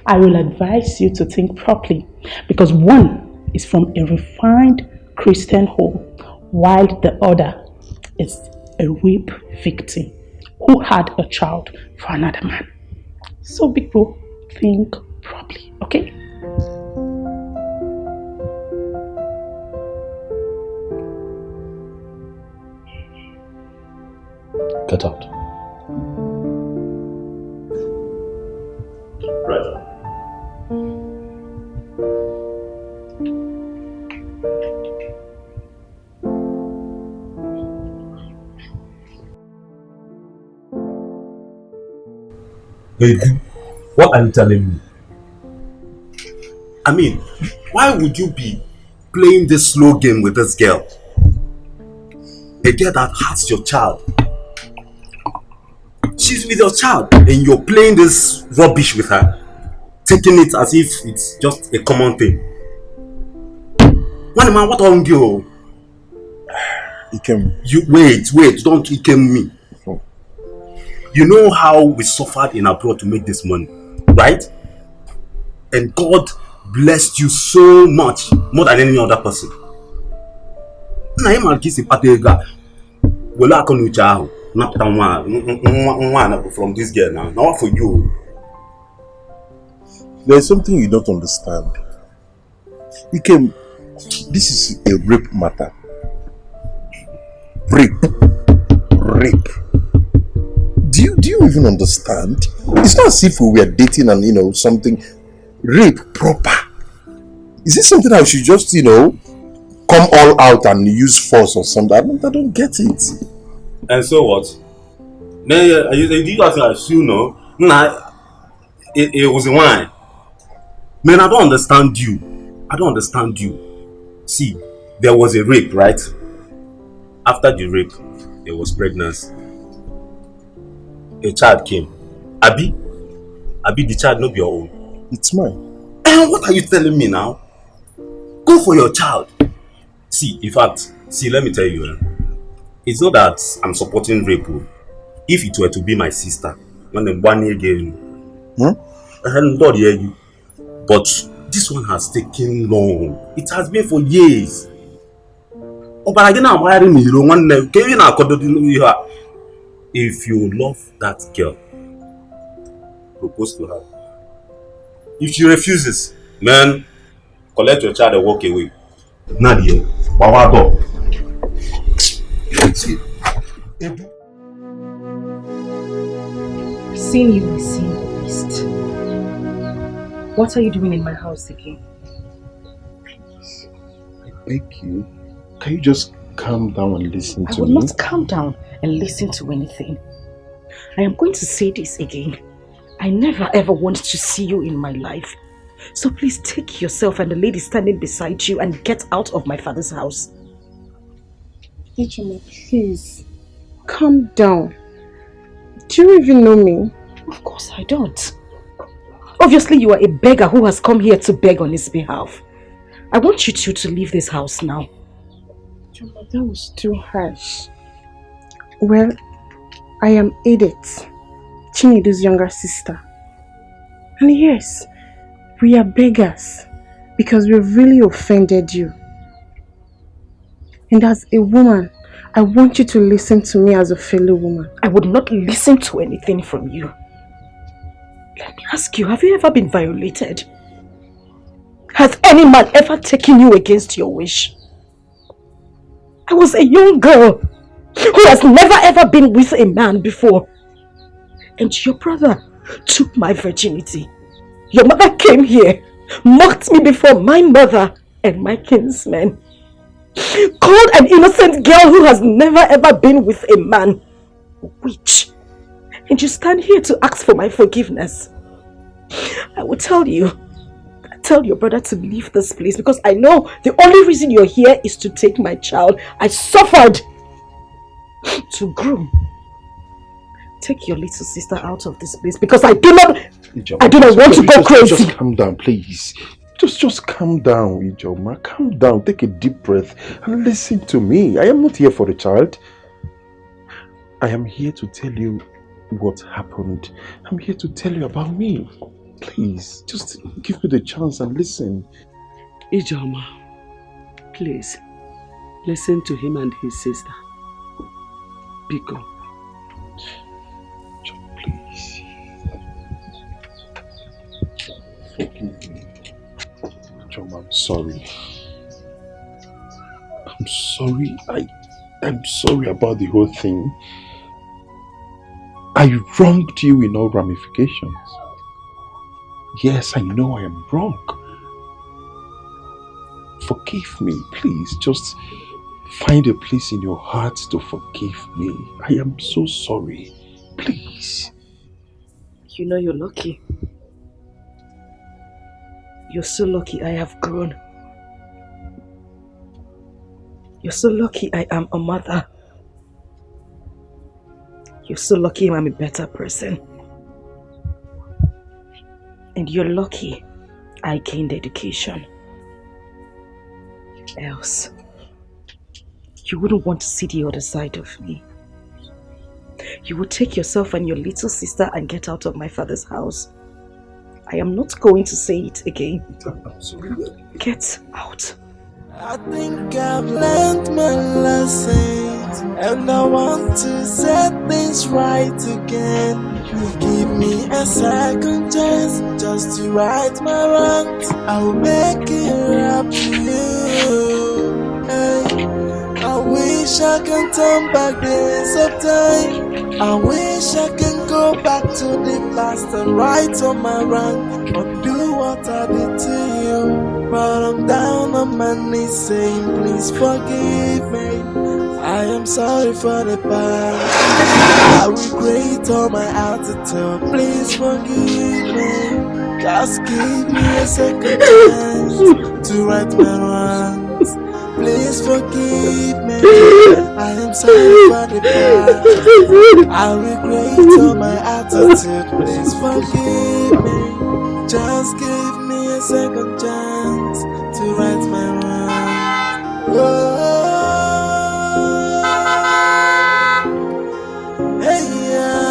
I will advise you to think properly because one is from a refined Christian home while the other is a rape victim who had a child for another man. So big bro, think properly, okay? Get out. Right. Baby, what are you telling me? I mean, why would you be playing this slow game with this girl? A girl that has your child. She's with your child and you're playing this rubbish with her. Taking it as if it's just a common thing. One man, what on you? You wait, don't Ikem me. You know how we suffered in abroad to make this money, right? And God blessed you so much, more than any other person. From this girl now. Now for you. There's something you don't understand. This is a rape matter. Rape. Do you even understand? It's not as if we were dating and something. Rape proper. Is it something I should just come all out and use force or something? I don't get it. And so what? You guys assume it was a wine. Man, I don't understand you. See, there was a rape, right? After the rape, there was pregnancy. A child came. Abi, the child not be your own. It's mine. And what are you telling me now? Go for your child. See, in fact, let me tell you. It's not that I'm supporting rape. If it were to be my sister, when I'm 1 year again, I hadn't done you. But this one has taken long. It has been for years. If you love that girl, propose to her. If she refuses, man, collect your child and walk away. Nadia, Bawago. Seeing you is seeing the beast. What are you doing in my house again? Please, I beg you, can you just calm down and listen to me? I will not calm down and listen to anything. I am going to say this again. I never ever wanted to see you in my life. So please take yourself and the lady standing beside you and get out of my father's house. Ichoma, please, calm down. Do you even know me? Of course I don't. Obviously you are a beggar who has come here to beg on his behalf. I want you two to leave this house now. Ichoma, that was too harsh. Well, I am Edith, Chinedu's younger sister. And yes, we are beggars because we really offended you. And as a woman, I want you to listen to me as a fellow woman. I would not listen to anything from you. Let me ask you, have you ever been violated? Has any man ever taken you against your wish? I was a young girl who has never ever been with a man before. And your brother took my virginity. Your mother came here, mocked me before my mother and my kinsmen. called an innocent girl who has never ever been with a man a witch. And you stand here to ask for my forgiveness. I will tell your brother to leave this place because I know the only reason you're here is to take my child I suffered to groom. Take your little sister out of this place because I do not want to go crazy. Just calm down, please. Just calm down, Ijoma. Calm down. Take a deep breath and listen to me. I am not here for the child. I am here to tell you what happened. I'm here to tell you about me. Please, just give me the chance and listen. Ijoma, please, listen to him and his sister. Biko. Please. Forgive me. Ijoma, I'm sorry. I'm sorry. I'm sorry about the whole thing. I wronged you in all ramifications. Yes, I know I am wrong. Forgive me, please. Just find a place in your heart to forgive me. I am so sorry. Please. You know you're lucky. You're so lucky I have grown. You're so lucky I am a mother. You're so lucky I'm a better person. And you're lucky I gained education. Else, you wouldn't want to see the other side of me. You would take yourself and your little sister and get out of my father's house. I am not going to say it again. Get out. I think I've learned my lessons, and I want to set things right again. You give me a second chance just to right my wrongs. I'll make it up to you. Hey, I wish I can turn back days of time. I wish I can go back to the past and right on my wrong, or do what I did to you. But I'm down on my knees saying, please forgive me. I am sorry for the past. I regret all my attitude. Please forgive me. Just give me a second chance to right my wrongs. Please forgive me. I am sorry for the past. I regret all my attitude. Please forgive me. Just give me a second chance to right my wrongs. Oh, hey, yeah.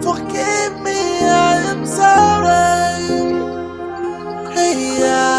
Forgive me, I am sorry. Hey, yeah.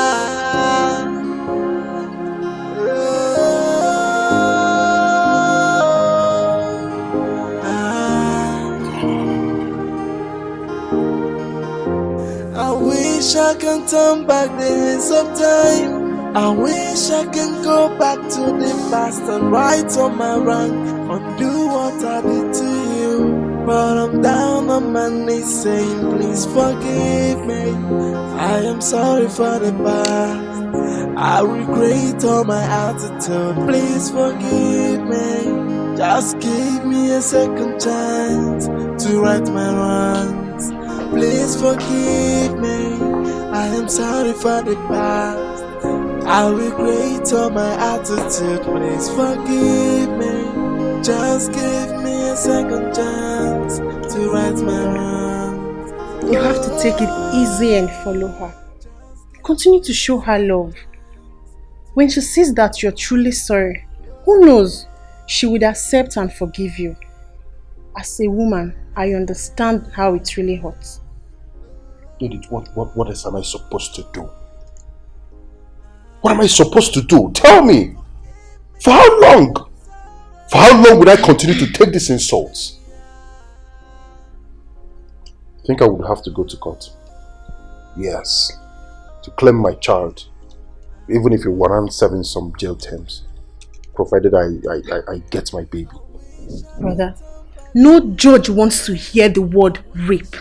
I wish I can turn back the hands of time. I wish I can go back to the past and right on my wrong, undo what I did to you. But I'm down on my knees saying, please forgive me. I am sorry for the past. I regret all my attitude. Please forgive me. Just give me a second chance to right my wrongs. Please forgive me. I am sorry for the past. I regret all my attitude. Please forgive me. Just give me a second chance to right my wrongs. You have to take it easy and follow her. Continue to show her love. When she sees that you're truly sorry, who knows, she would accept and forgive you. As a woman, I understand how it really hurts. Edith, what else am I supposed to do? What am I supposed to do? Tell me! For how long? For how long would I continue to take these insults? I think I would have to go to court. Yes. To claim my child. Even if it warrants serving some jail terms. Provided I get my baby. Brother, no judge wants to hear the word rape.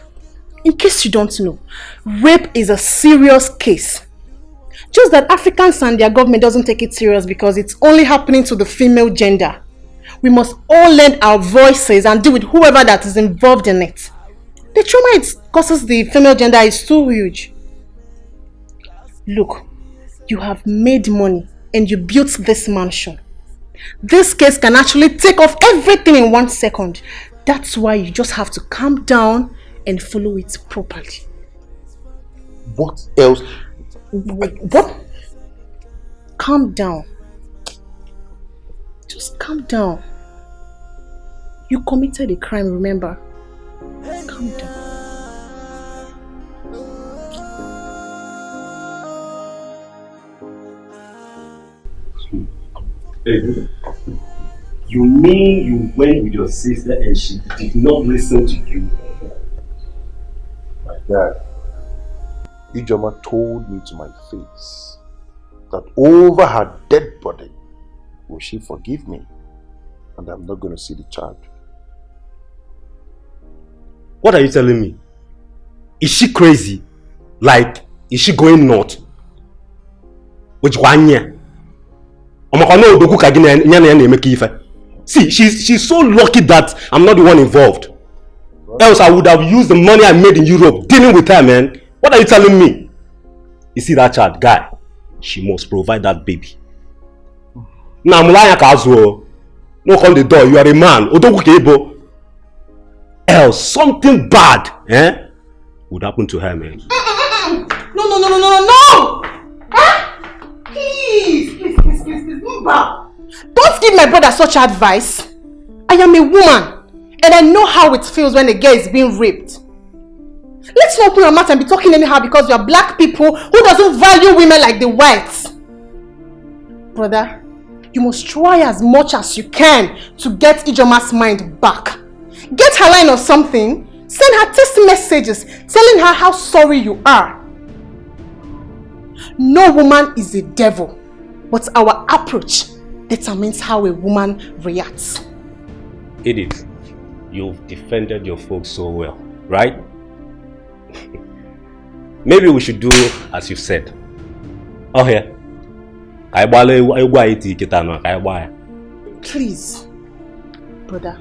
In case you don't know, rape is a serious case. Just that Africans and their government doesn't take it serious because it's only happening to the female gender. We must all lend our voices and deal with whoever that is involved in it. The trauma it causes the female gender is too huge. Look, you have made money and you built this mansion. This case can actually take off everything in 1 second. That's why you just have to calm down and follow it properly. What else? What? Calm down. Just calm down. You committed a crime, remember? Calm down. Hey, you mean you went with your sister and she did not listen to you? My dad, Ijoma told me to my face that over her dead body will she forgive me, and I'm not going to see the child. What are you telling me? Is she crazy? Like, is she going nuts? Which one year? See, she's so lucky that I'm not the one involved. Else I would have used the money I made in Europe dealing with her, man. What are you telling me? You see that child, guy? She must provide that baby. Now I'm lying casual. Knock on the door, you are a man. Else something bad would happen to her, man. No! Please, move back. Don't give my brother such advice. I am a woman and I know how it feels when a girl is being raped. Let's not open our mouth and be talking anyhow because we are black people who doesn't value women like the whites. Brother, you must try as much as you can to get Ijoma's mind back. Get her line or something. Send her text messages telling her how sorry you are. No woman is a devil, but our approach determines how a woman reacts. Edith, you've defended your folks so well, right? Maybe we should do as you said. Oh yeah. Please, brother,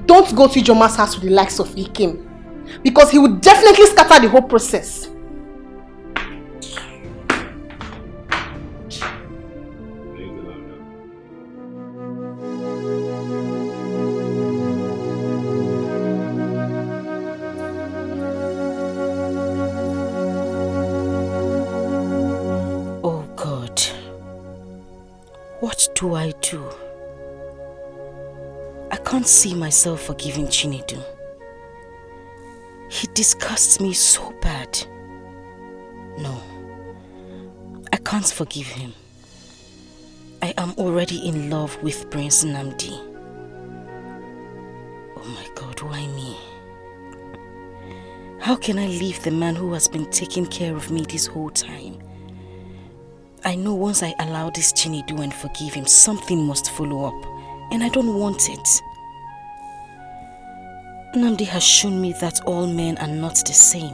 don't go to Ijoma's house with the likes of Ikem, because he would definitely scatter the whole process. What do I do? I can't see myself forgiving Chinedu. He disgusts me so bad. No, I can't forgive him. I am already in love with Prince Nnamdi. Oh my God, why me? How can I leave the man who has been taking care of me this whole time? I know once I allow this Chinedu and forgive him, something must follow up, and I don't want it. Nnamdi has shown me that all men are not the same.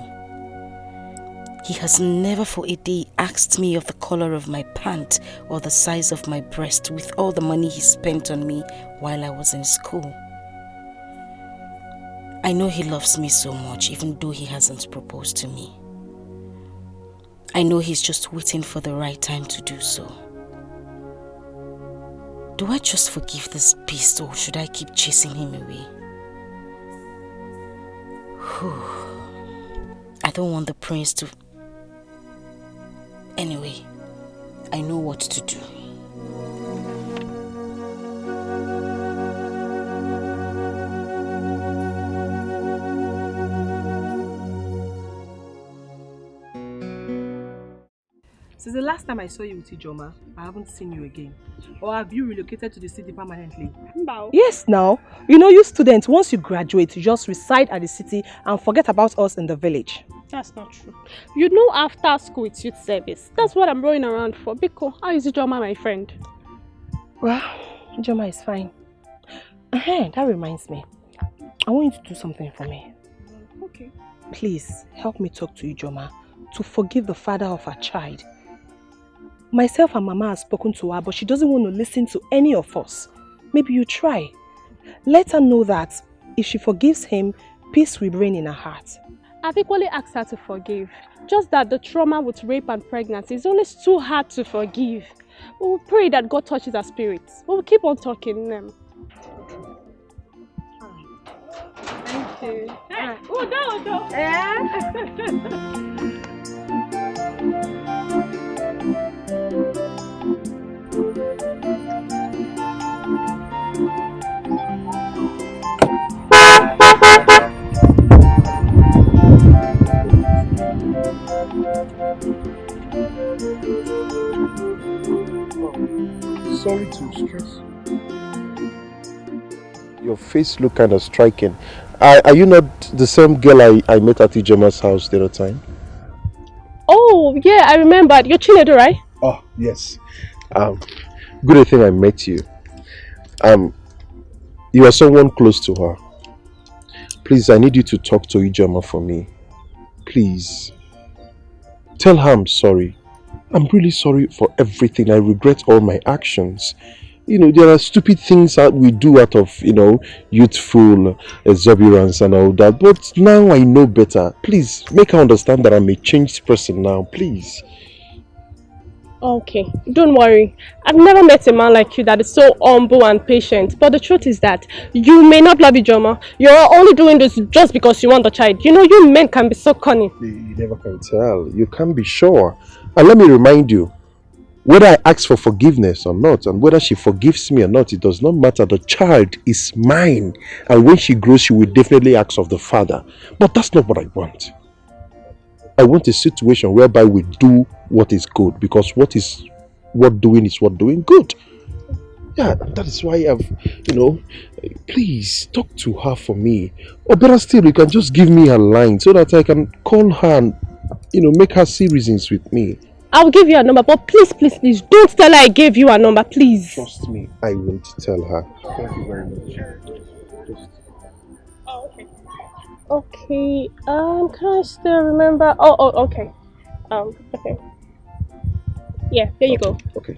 He has never for a day asked me of the color of my pant or the size of my breast with all the money he spent on me while I was in school. I know he loves me so much even though he hasn't proposed to me. I know he's just waiting for the right time to do so. Do I just forgive this beast or should I keep chasing him away? I don't want the prince to... Anyway, I know what to do. Since the last time I saw you with Ijoma, I haven't seen you again. Or have you relocated to the city permanently? No. Yes, now. You know, you students, once you graduate, you just reside at the city and forget about us in the village. That's not true. You know, after school it's youth service. That's what I'm rolling around for. Biko, how is Ijoma, my friend? Well, Ijoma is fine. That reminds me. I want you to do something for me. Okay. Please, help me talk to Ijoma to forgive the father of her child. Myself and Mama have spoken to her, but she doesn't want to listen to any of us. Maybe you try. Let her know that if she forgives him, peace will reign in her heart. I've equally asked her to forgive. Just that the trauma with rape and pregnancy is always too hard to forgive. We will pray that God touches her spirits. We will keep on talking them. Thank you. Hey. Udo. Yeah. Sorry to stress. Your face look kind of striking. Are you not the same girl I met at Ijoma's house the other time? Oh, yeah, I remembered. You're Chinedu, right? Oh, yes. Good thing I met you. You are someone close to her. Please, I need you to talk to Ijoma for me. Please. Tell her I'm sorry. I'm really sorry for everything. I regret all my actions. You know, there are stupid things that we do out of, youthful exuberance and all that. But now I know better. Please, make her understand that I'm a changed person now. Please. Okay, don't worry. I've never met a man like you that is so humble and patient. But the truth is that you may not love Ijoma. You're only doing this just because you want the child. You know, you men can be so cunning. You never can tell. You can't be sure. And let me remind you, whether I ask for forgiveness or not, and whether she forgives me or not, it does not matter. The child is mine. And when she grows, she will definitely ask of the father. But that's not what I want. I want a situation whereby we do what is good, because what doing is what doing good. Yeah, that is why please talk to her for me. Or better still, you can just give me a line so that I can call her and, make her see reasons with me. I'll give you a number, but please, don't tell her I gave you a number, please. Trust me, I won't tell her. Thank you very much. Oh, okay. Okay, can I still remember? Oh, okay. Okay. Yeah, there you go. Okay.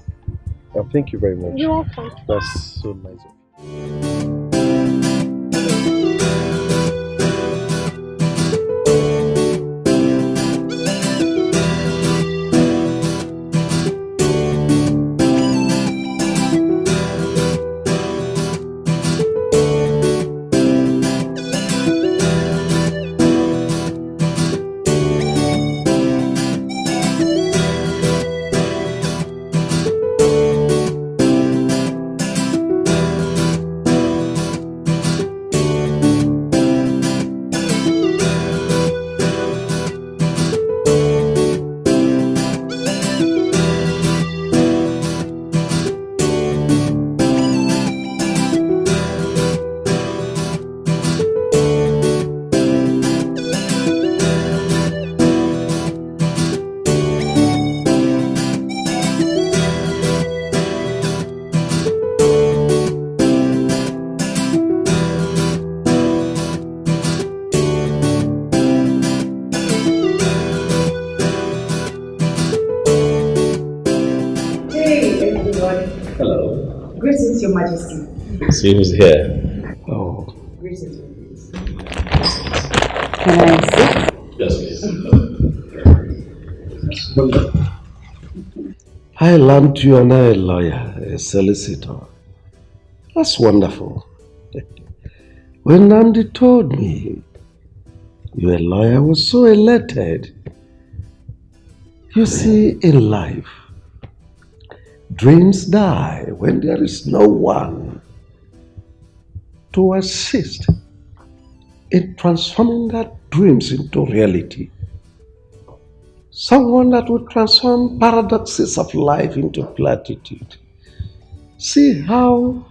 Thank you very much. You're welcome. That's so nice of you. Greetings, Your Majesty. See who's here. Oh. Greetings, Your Majesty. Can I sit? Yes, please. I learned you are now a lawyer, a solicitor. That's wonderful. When Nandi told me you're a lawyer, I was so elated. You see, in life, dreams die when there is no one to assist in transforming that dreams into reality. Someone that would transform paradoxes of life into platitude. See how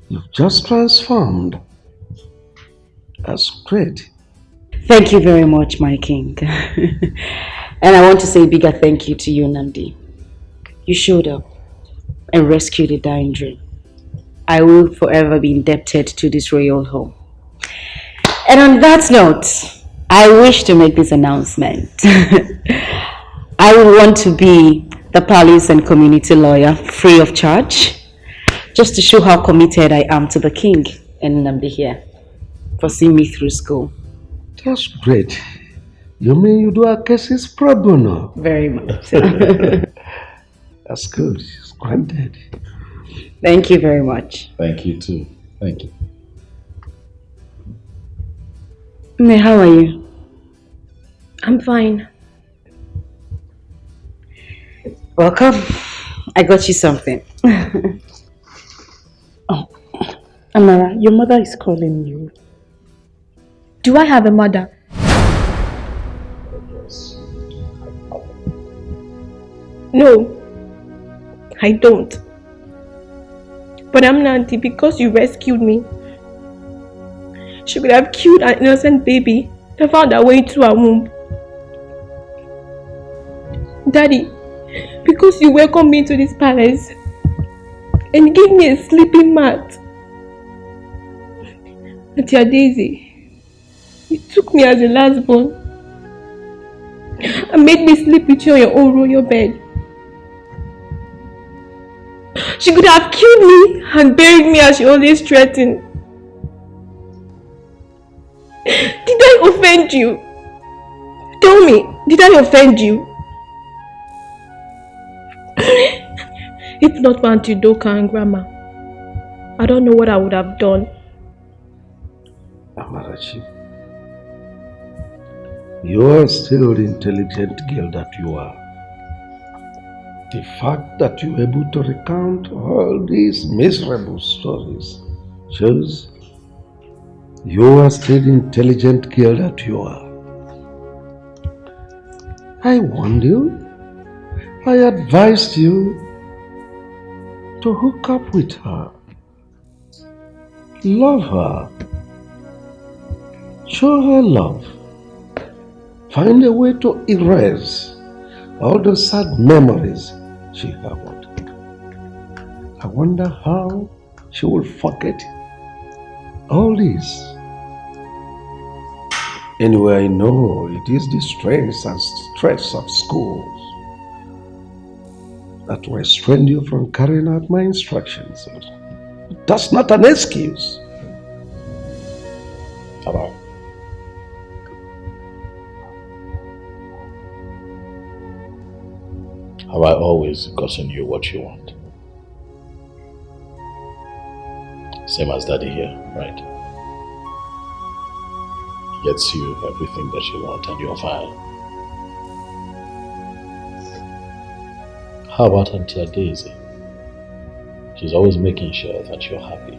you've just transformed. That's great. Thank you very much, my king. And I want to say a bigger thank you to you, Nandi. You showed up and rescued a dying dream. I will forever be indebted to this royal home. And on that note, I wish to make this announcement. I would want to be the police and community lawyer free of charge, just to show how committed I am to the king and Nnamdi here for seeing me through school. That's great. You mean you do our cases pro bono? Very much. That's good. It's granted. Thank you very much. Thank you too. Thank you. May, how are you? I'm fine. Welcome. I got you something. Oh, Amara, your mother is calling you. Do I have a mother? No, I don't. But I'm Nanti because you rescued me. She could have killed an innocent baby that found her way to her womb. Daddy, because you welcomed me to this palace and gave me a sleeping mat. Auntie Daisy, you took me as a last born and made me sleep with you on your own royal bed. She could have killed me and buried me as she always threatened. Did I offend you? Tell me, did I offend you? If not for Auntie Doka and Grandma, I don't know what I would have done. Amarachi, you are still the intelligent girl that you are. The fact that you are able to recount all these miserable stories shows you are still the intelligent girl that you are. I warned you. I advised you to hook up with her. Love her. Show her love. Find a way to erase all the sad memories she harbored. I wonder how she will forget all this. Anyway, I know it is the strains and stress of schools that restrain you from carrying out my instructions. That's not an excuse. Hello. Have I always gotten you what you want? Same as Daddy here, right? Gets you everything that you want and you're fine. How about Auntie Daisy? She's always making sure that you're happy.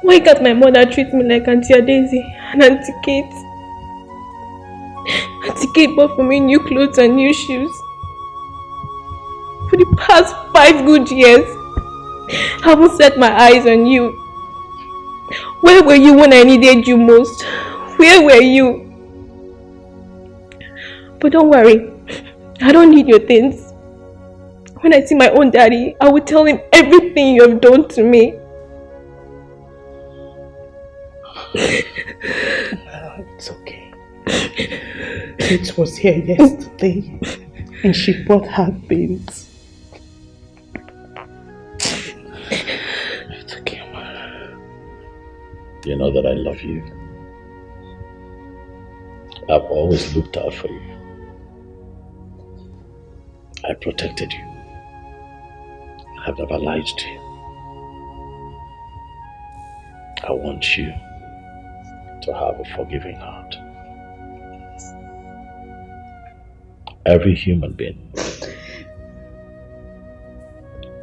Why can't my mother treat me like Auntie Daisy and Auntie Kate? Auntie Kate bought for me new clothes and new shoes. For the past 5 good years, I haven't set my eyes on you. Where were you when I needed you most? Where were you? But don't worry, I don't need your things. When I see my own daddy, I will tell him everything you have done to me. It's okay. Kate was here yesterday and she bought her things. It's okay, Mama. You know that I love you. I've always looked out for you. I protected you. I've never lied to you. I want you to have a forgiving heart. Every human being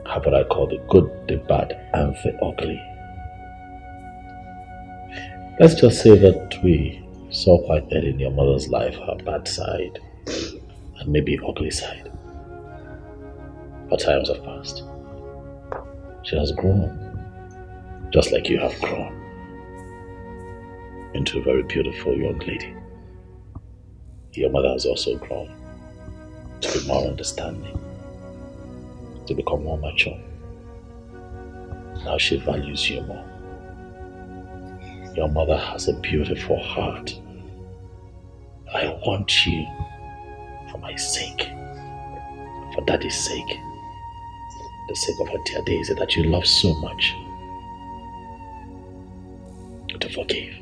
have what I call the good, the bad, and the ugly. Let's just say that we saw quite early in your mother's life her bad side and maybe ugly side. But times have passed. She has grown, just like you have grown, into a very beautiful young lady. Your mother has also grown to be more understanding, to become more mature. Now she values you more. Your mother has a beautiful heart. I want you, for my sake, for Daddy's sake, the sake of her dear Daisy that you love so much, to forgive.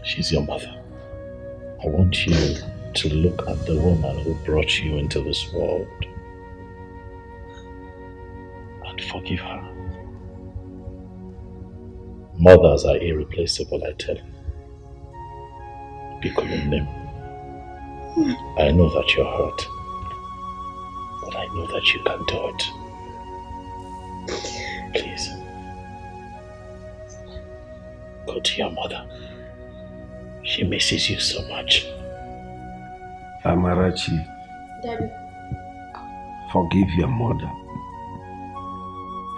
She's your mother. I want you to look at the woman who brought you into this world and forgive her. Mothers are irreplaceable, I tell you. Name. I know that you're hurt, but I know that you can do it. Please, go to your mother. She misses you so much. Amarachi, Daddy. Forgive your mother.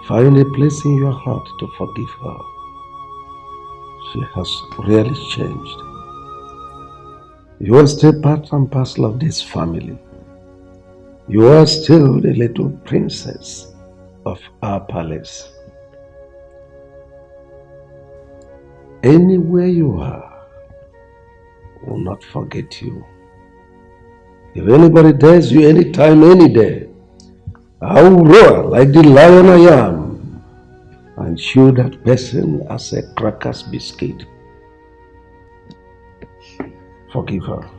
Find a place in your heart to forgive her. She has really changed. You are still part and parcel of this family. You are still the little princess of our palace. Anywhere you are, I will not forget you. If anybody dares you anytime, any day, I will roar like the lion I am and chew that person as a crackers biscuit. Forgive her.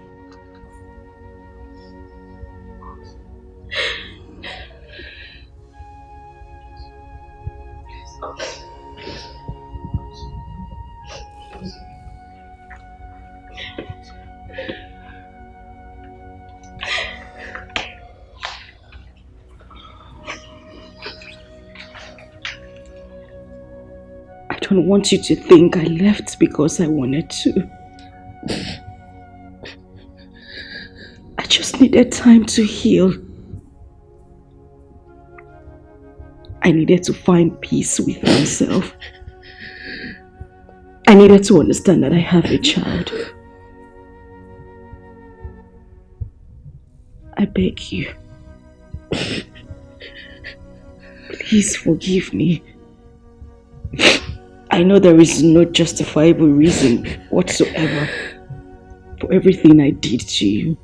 I don't want you to think I left because I wanted to. I just needed time to heal. I needed to find peace with myself. I needed to understand that I have a child. I beg you. Please forgive me. I know there is no justifiable reason whatsoever for everything I did to you.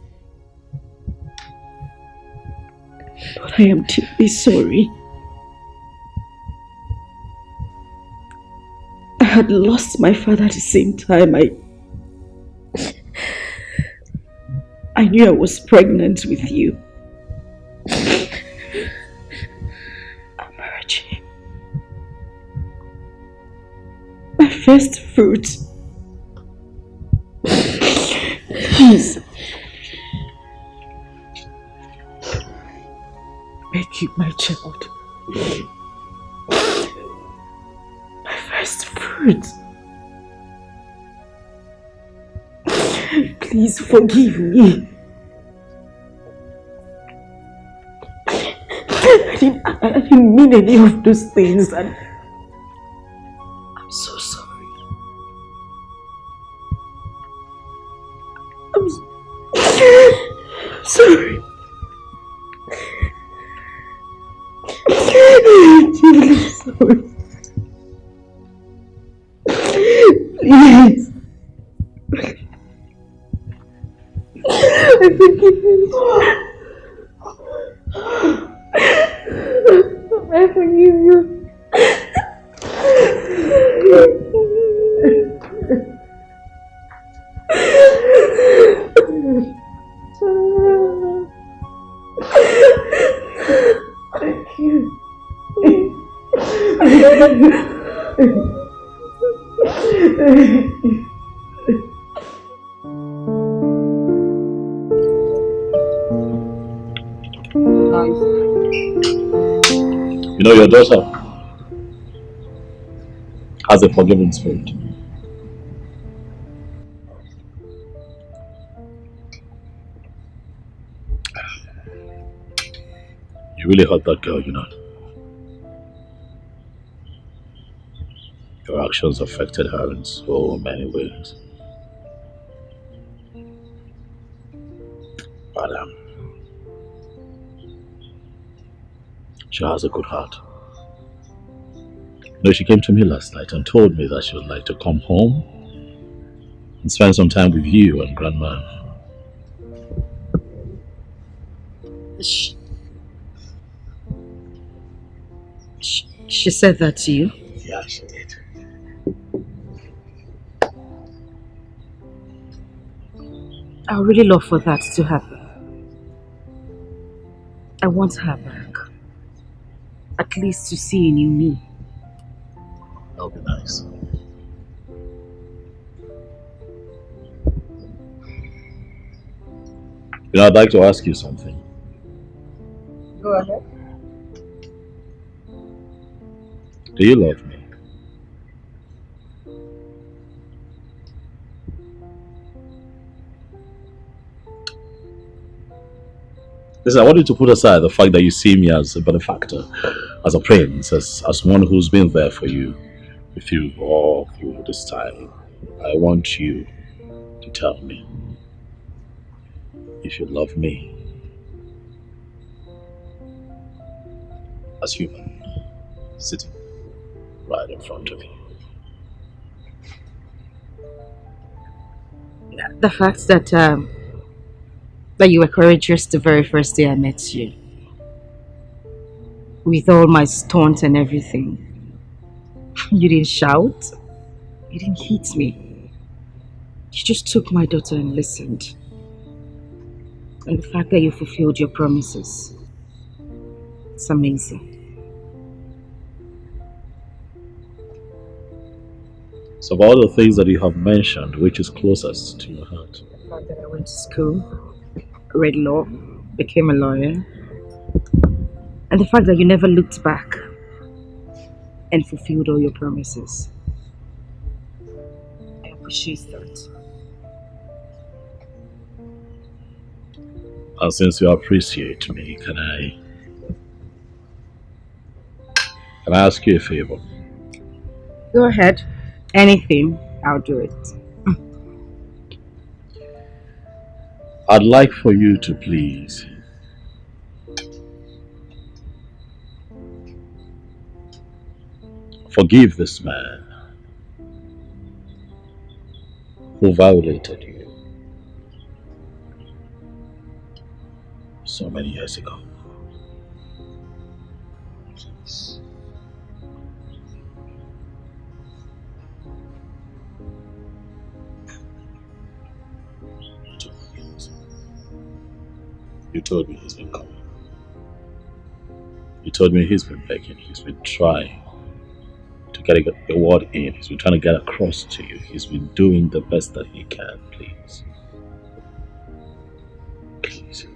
But I am deeply sorry. I had lost my father at the same time. I knew I was pregnant with you. Amarachi. My first fruit. Please. Make you my child. My first fruit. Please forgive me. I didn't mean any of those things, and I'm so sorry. I'm sorry. I'm deeply sorry. Please. I forgive you. I forgive you. Thank you. You know, your daughter has a forgiving spirit. You really hurt that girl, you know. Your actions affected her in so many ways. But she has a good heart. No, she came to me last night and told me that she would like to come home and spend some time with you and Grandma. She said that to you? Yeah, she did. I would really love for that to happen. I want her back. At least to see a new me. That would be nice. You know, I'd like to ask you something. Go ahead. Do you love me? Listen, I want you to put aside the fact that you see me as a benefactor, as a prince, as one who's been there for you, with you all through this time. I want you to tell me if you love me as human, sitting right in front of you. The fact that you were courageous the very first day I met you. With all my taunts and everything. You didn't shout. You didn't hit me. You just took my daughter and listened. And the fact that you fulfilled your promises. It's amazing. So of all the things that you have mentioned, which is closest to your heart? The fact that I went to school, read law, became a lawyer, and the fact that you never looked back and fulfilled all your promises. I appreciate that. And since you appreciate me, can I ask you a favor? Go ahead. Anything, I'll do it. I'd like for you to please forgive this man who violated you so many years ago. Please. You told me he's been coming. You told me he's been begging, he's been trying to get a word in, he's been trying to get across to you, he's been doing the best that he can, please. Please.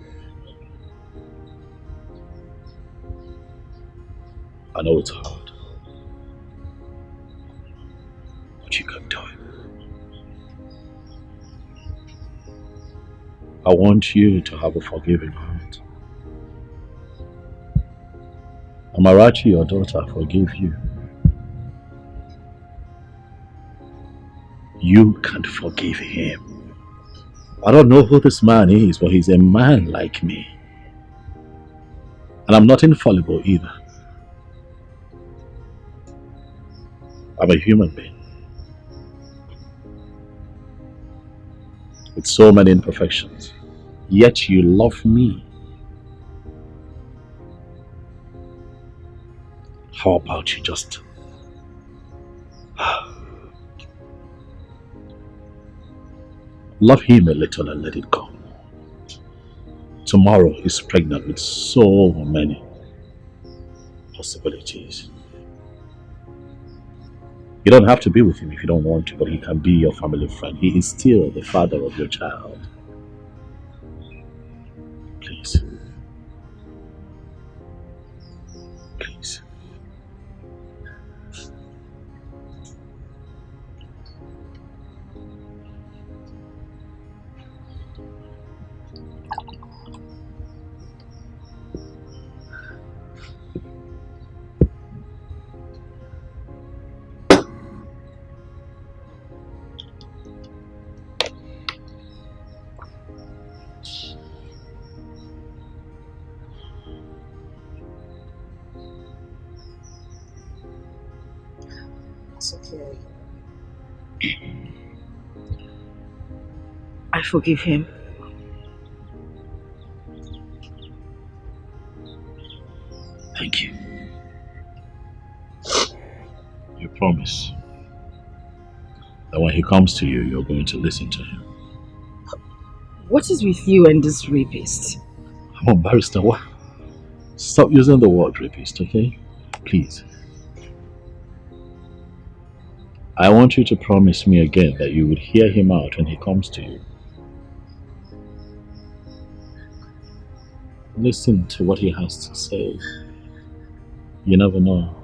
I know it's hard, but you can do it. I want you to have a forgiving heart. Amarachi, your daughter, forgive you. You can't forgive him. I don't know who this man is, but he's a man like me. And I'm not infallible either. I'm a human being. With so many imperfections. Yet you love me. How about you just love him a little and let it go? Tomorrow he's pregnant with so many possibilities. You don't have to be with him if you don't want to, but he can be your family friend. He is still the father of your child. Please. Please. I forgive him. Thank you. You promise that when he comes to you, you're going to listen to him. What is with you and this rapist? Come on, barrister, what? Stop using the word rapist, okay? Please. I want you to promise me again that you would hear him out when he comes to you. Listen to what he has to say. You never know.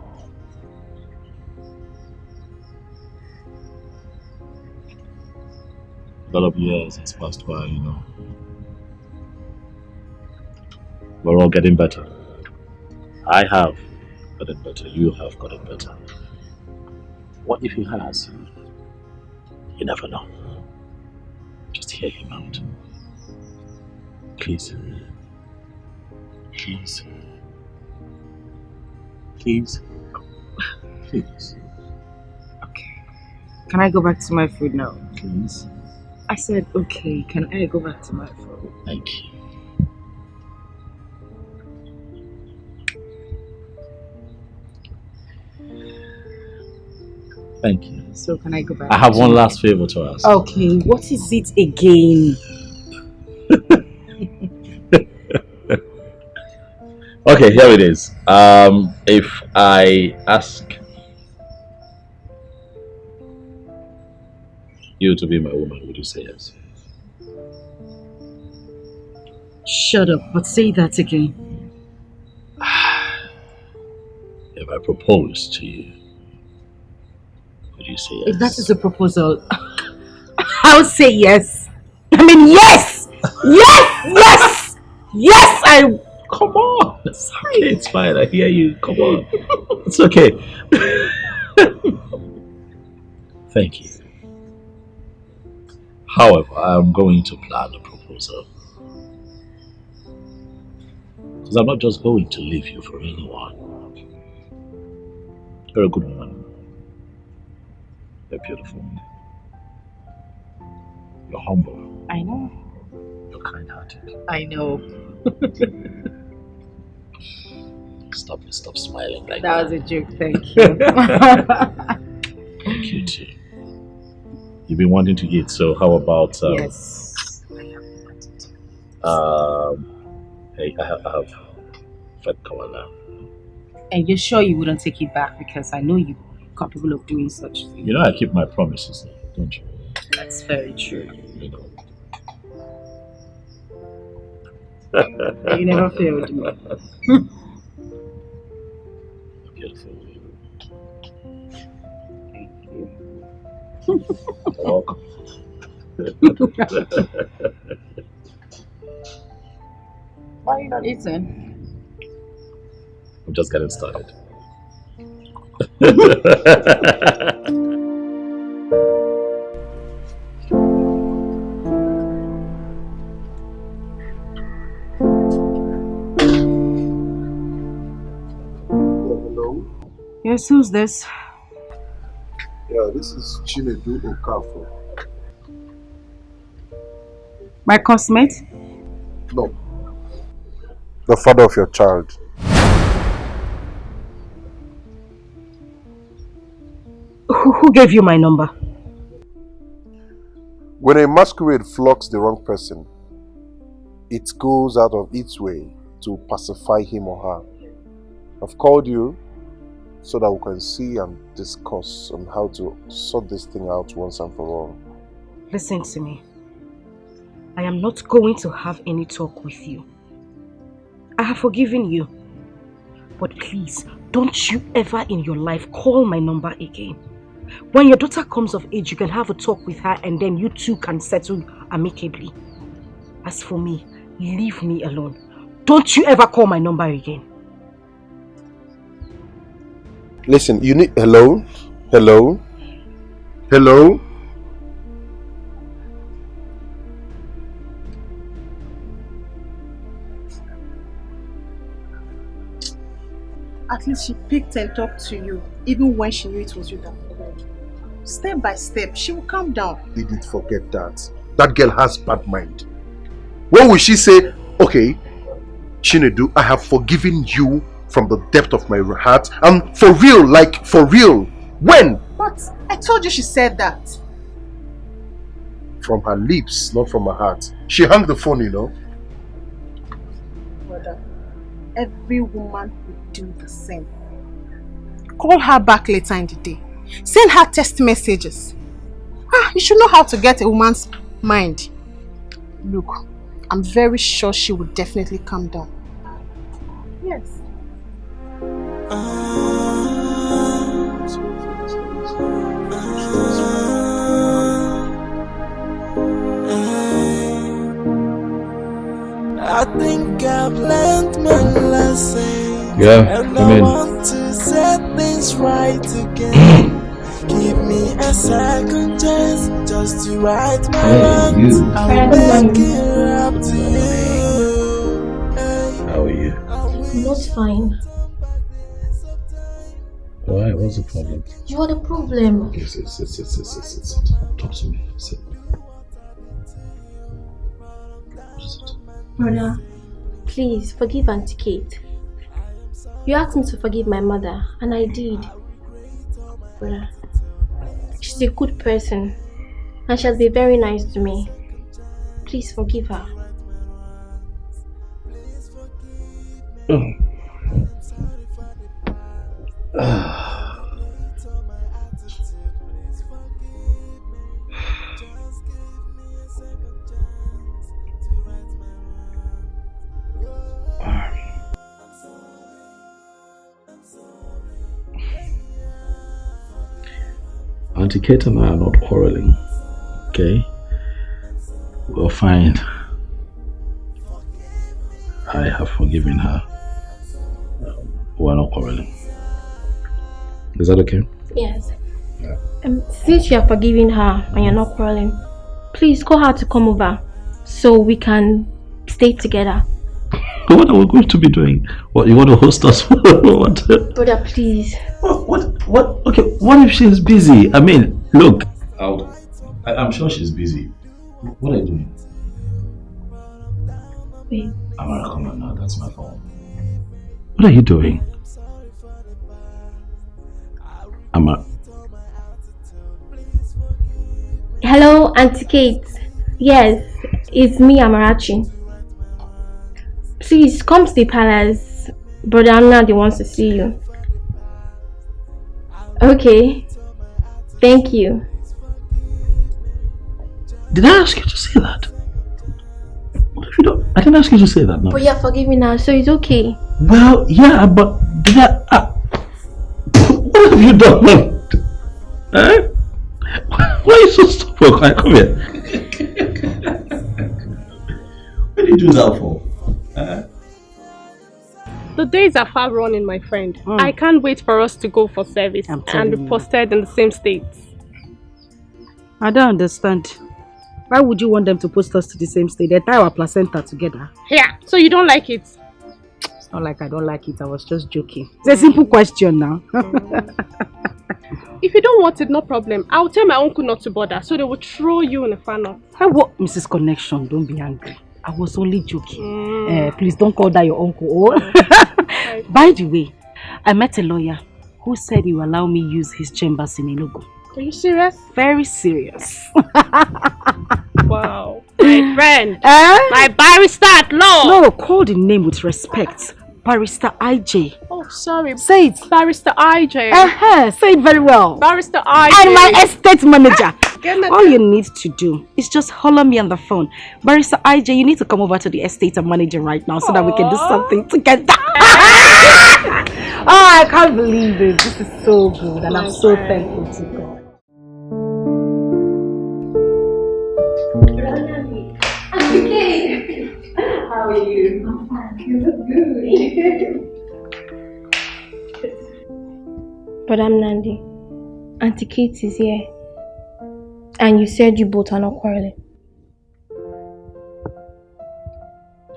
A lot of years has passed by, you know. We're all getting better. I have gotten better. You have gotten better. What if he has? You never know. Just hear him out. Please. Please. Please. Please. Okay. Can I go back to my food now? Please. I said, okay. Can I go back to my food? Thank you. Thank you. So can I go back? I have one last favor to ask. Okay, what is it again? Okay, here it is. If I ask you to be my woman, would you say yes? Shut up, but say that again. If I propose to you, would you say yes? If that is a proposal, I'll say yes. I mean, yes! Yes! Yes! Yes! Come on! It's okay, it's fine. I hear you. Come on. It's okay. Thank you. However, I'm going to plan a proposal. Because I'm not just going to leave you for anyone. You're a good woman. You're beautiful. You're humble. I know. You're kind-hearted. I know. Stop smiling like that. That was a joke, thank you. Thank you too. You've been wanting to eat, so how about yes. Hey, I have fed cover now. And you're sure you wouldn't take it back, because I know you're capable of doing such things. You know I keep my promises, don't you? That's very true. You know. You never failed me. Beautiful. Thank you. You're welcome. Why are you not eating? I'm just getting started. Yes, who's this? Yeah, this is Chinedu Okafor. My cosmate? No. The father of your child. Who gave you my number? When a masquerade flocks the wrong person, it goes out of its way to pacify him or her. I've called you so that we can see and discuss on how to sort this thing out once and for all. Listen to me. I am not going to have any talk with you. I have forgiven you. But please, don't you ever in your life call my number again. When your daughter comes of age, you can have a talk with her and then you two can settle amicably. As for me, leave me alone. Don't you ever call my number again. Listen, you need... Hello? Hello? Hello? At least she picked and talked to you, even when she knew it was you that called. Step by step, she will calm down. Didn't forget that. That girl has bad mind. When will she say, okay, Chinedu, I have forgiven you from the depth of my heart, and for real, like for real? When? But I told you she said that. From her lips, not from her heart. She hung the phone, you know. Brother, every woman would do the same. Call her back later in the day. Send her text messages. You should know how to get a woman's mind. Look, I'm very sure she will definitely calm down. Yes. I think I've learned my lesson. Yeah, and come I in. want to set things right again. Give me a second chance just to right my wrongs. I'll make it up to you. How are you? Not fine. Why? What's the problem? You are the problem. Okay, sit. Talk to me. Sit. Brother, please forgive Auntie Kate. You asked me to forgive my mother, and I did. Brother, she's a good person, and she has been very nice to me. Please forgive her. Auntie Kate and I are not quarreling, okay? We're fine. I have forgiven her. We're not quarreling. Is that okay? Yes. Since you are forgiving her and you're not quarreling, please call her to come over so we can stay together. What are we going to be doing? What, you want to host us? What? Brother, please. What? Okay, what if she's busy? I mean, look. I'm sure she's busy. What are you doing? Wait. Amara, come on now, that's my phone. What are you doing? Amara. Hello, Auntie Kate. Yes, it's me, Amarachi. Please come to the palace. Brother Amnadi wants to see you. Okay. Thank you. Did I ask you to say that? What if you don't? I didn't ask you to say that, no. But you're forgiving now, so it's okay. Well, yeah, but did I? What have you done? Eh? Why are you so stupid? Come here. What did you do that for? The days are far running, my friend. I can't wait for us to go for service and be posted in the same states. I don't understand. Why would you want them to post us to the same state? They tie our placenta together. Yeah, so you don't like it? It's not like I don't like it. I was just joking. It's a simple question now. If you don't want it, no problem. I'll tell my uncle not to bother, so they will throw you in a funnel. What? Mrs. Connection, don't be angry. I was only joking. Please don't call that your uncle. Oh. By the way, I met a lawyer who said he will allow me use his chambers in Enugu. Are you serious? Very serious. Wow. My friend. My barrister at law. No, call the name with respect. Barrister IJ. Oh, sorry. Say it. Barrister IJ. Say it very well. Barrister IJ. And my estate manager. All you need to do is just holler me on the phone. Barrister IJ, you need to come over to the estate and manager right now so that we can do something together. I can't believe it. This is so good and I'm so thankful to God. How are you? You look good. But I'm Nandi. Auntie Kate is here. And you said you both are not quarreling.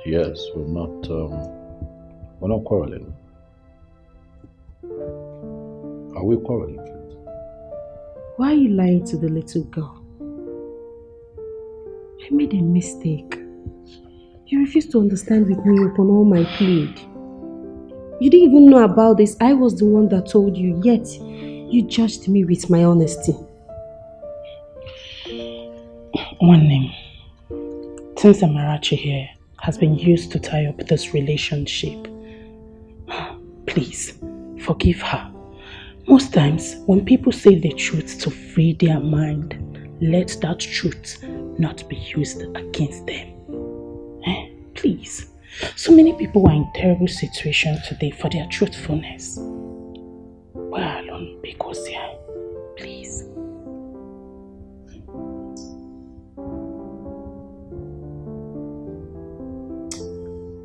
Yes, we're not quarreling. Are we quarreling? Why are you lying to the little girl? I made a mistake. You refused to understand with me upon all my plead. You didn't even know about this. I was the one that told you, yet you judged me with my honesty. One name. Since Amarachi here has been used to tie up this relationship, please, forgive her. Most times, when people say the truth to free their mind, let that truth not be used against them. Please. So many people are in terrible situations today for their truthfulness. We're alone because here. Please.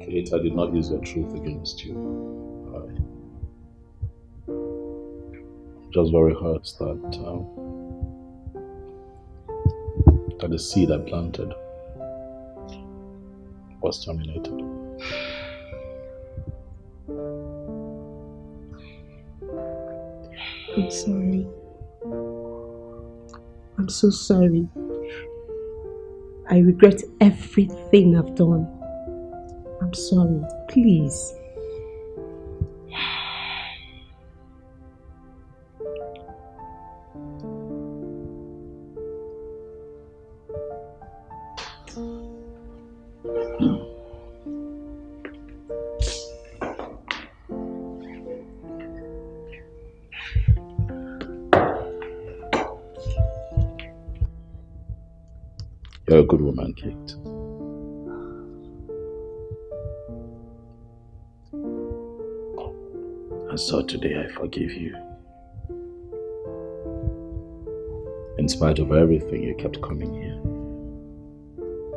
Kate, I did not use your truth against you. I'm just very hurt that the seed I planted was terminated. I'm sorry. I'm so sorry. I regret everything I've done. I'm sorry. Please. You're a good woman, Kate. And so today I forgive you. In spite of everything, you kept coming here.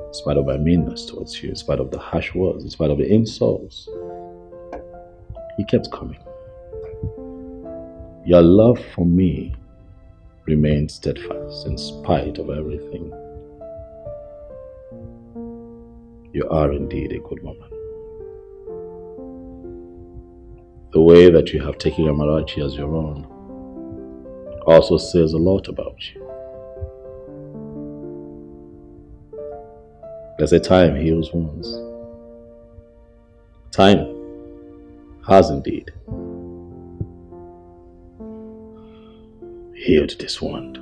In spite of my meanness towards you, in spite of the harsh words, in spite of the insults, you kept coming. Your love for me remained steadfast in spite of everything. You are indeed a good woman. The way that you have taken Amarachi as your own also says a lot about you. There's a time heals wounds. Time has indeed healed this wound.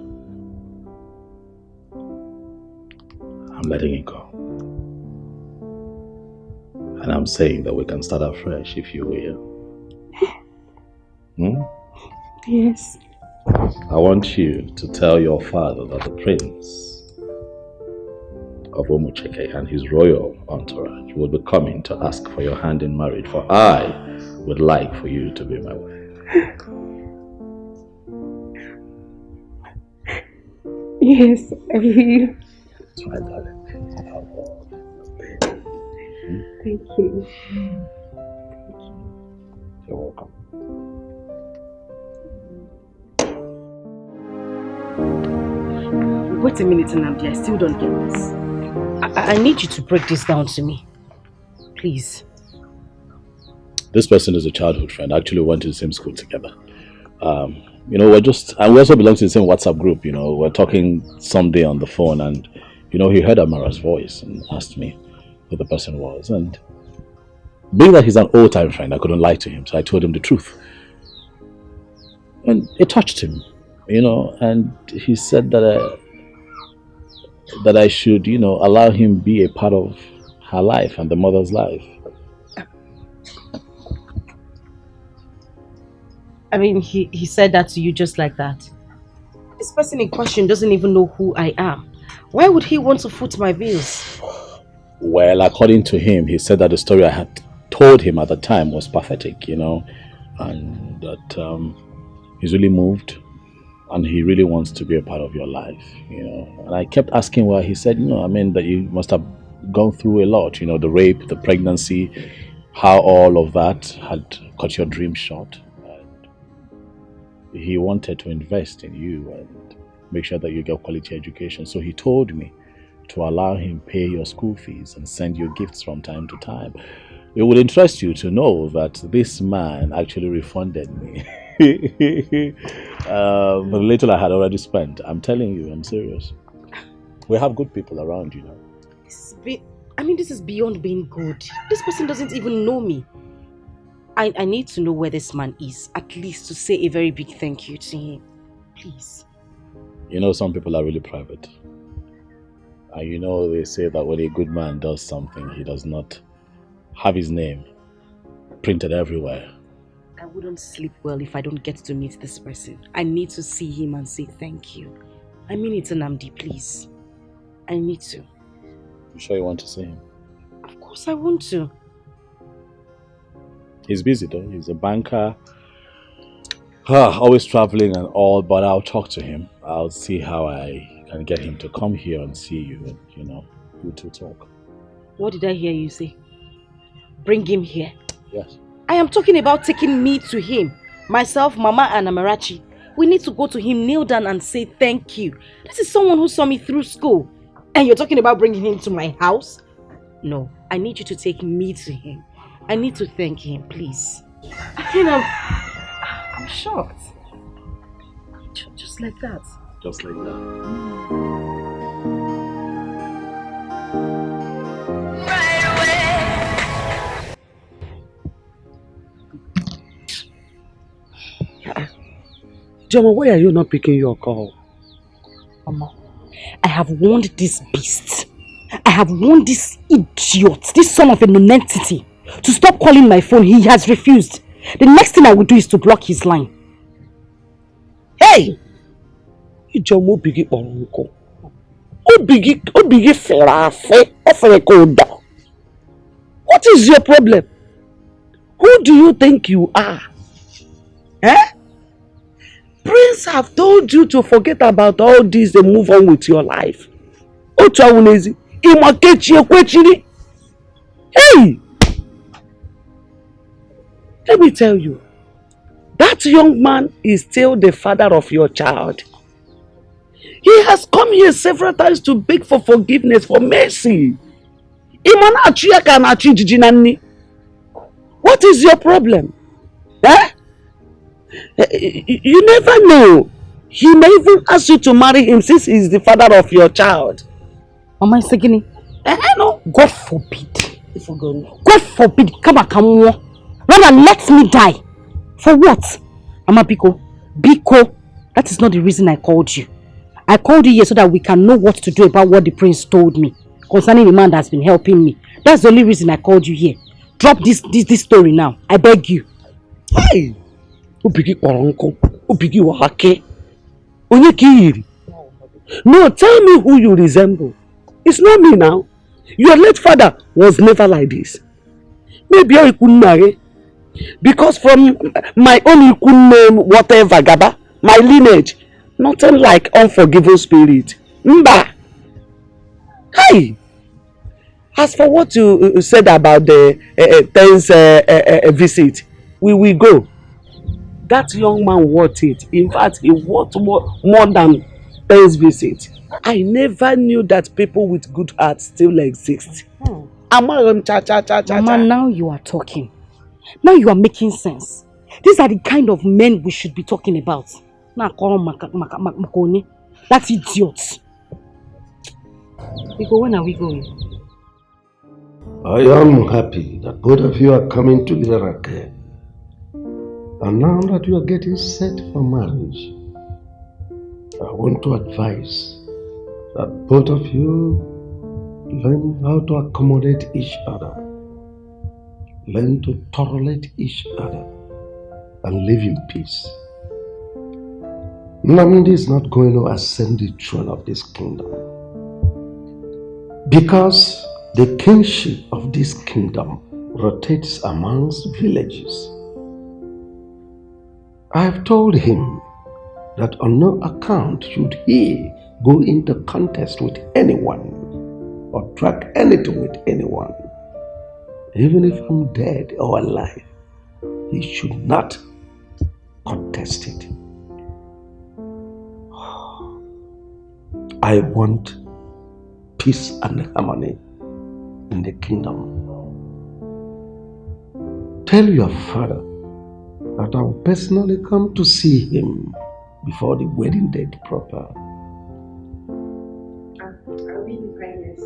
I'm letting it go. And I'm saying that we can start afresh, if you will. Yes. I want you to tell your father that the prince of Omucheke and his royal entourage will be coming to ask for your hand in marriage, for I would like for you to be my wife. Yes, I will. My darling. Thank you. You're welcome. Wait a minute, Nnamdi. I still don't get this. I need you to break this down to me. Please. This person is a childhood friend. Actually, we went to the same school together. And we also belong to the same WhatsApp group. We're talking someday on the phone, and he heard Amara's voice and asked me who the person was. And being that he's an old-time friend, I couldn't lie to him, so I told him the truth. And it touched him, and he said that I should, allow him be a part of her life and the mother's life. I mean, he said that to you just like that. This person in question doesn't even know who I am. Why would he want to foot my bills? Well, according to him, he said that the story I had told him at the time was pathetic, and that he's really moved and he really wants to be a part of your life, And I kept asking why. He said, that you must have gone through a lot, the rape, the pregnancy, how all of that had cut your dream short. He wanted to invest in you and make sure that you get quality education. So he told me to allow him pay your school fees and send you gifts from time to time. It would interest you to know that this man actually refunded me The little I had already spent. I'm telling you, I'm serious. We have good people around, you know. This is beyond being good. This person doesn't even know me. I need to know where this man is, at least to say a very big thank you to him. Please. You know, some people are really private. And you know, they say that when a good man does something, he does not have his name printed everywhere. I wouldn't sleep well if I don't get to meet this person. I need to see him and say thank you. I mean it, Nnamdi, please. I need to. You sure you want to see him? Of course I want to. He's busy though. He's a banker. Always traveling and all, but I'll talk to him. I'll see how I can get him to come here and see you and, you know, you two talk. What did I hear you say? Bring him here. Yes. I am talking about taking me to him. Myself, Mama and Amarachi. We need to go to him, kneel down and say thank you. This is someone who saw me through school. And you're talking about bringing him to my house? No, I need you to take me to him. I need to thank him, please. I'm shocked. Just like that. Just like that. Joma, why are you not picking your call? Mama, I have warned this beast. I have warned this idiot, this son of a nonentity, to stop calling my phone. He has refused. The next thing I will do is to block his line. Hey! Ijomo bigi oronko. Obigi ferafe. Oferekoda. What is your problem? Who do you think you are? Eh? Prince have told you to forget about all this and move on with your life. Hey! Let me tell you, that young man is still the father of your child. He has come here several times to beg for forgiveness, for mercy. What is your problem? Eh? You never know. He may even ask you to marry him since he is the father of your child. Mama Isegini, no. God forbid. God forbid. Come. Rather let me die. For what? Mama Biko, that is not the reason I called you. I called you here so that we can know what to do about what the prince told me concerning the man that's been helping me. That's the only reason I called you here. Drop this story now. I beg you. Hey! No, tell me who you resemble. It's not me now. Your late father was never like this. Maybe I couldn't marry. Because from my own name, whatever, Gaba, my lineage, nothing like unforgiving spirit. Mba! Hey! As for what you said about the 10th visit, we will go. That young man worth it. In fact, he worth more than 10th visit. I never knew that people with good hearts still exist. Mama, now you are talking. Now you are making sense. These are the kind of men we should be talking about. That's idiot. When are we going? I am happy that both of you are coming together again. And now that you are getting set for marriage, I want to advise that both of you learn how to accommodate each other. Learn to tolerate each other and live in peace. Nnamdi is not going to ascend the throne of this kingdom because the kingship of this kingdom rotates amongst villages. I have told him that on no account should he go into contest with anyone or track anything with anyone. Even if I'm dead or alive, he should not contest it. I want peace and harmony in the kingdom. Tell your father that I will personally come to see him before the wedding date proper. I'll be in kindness.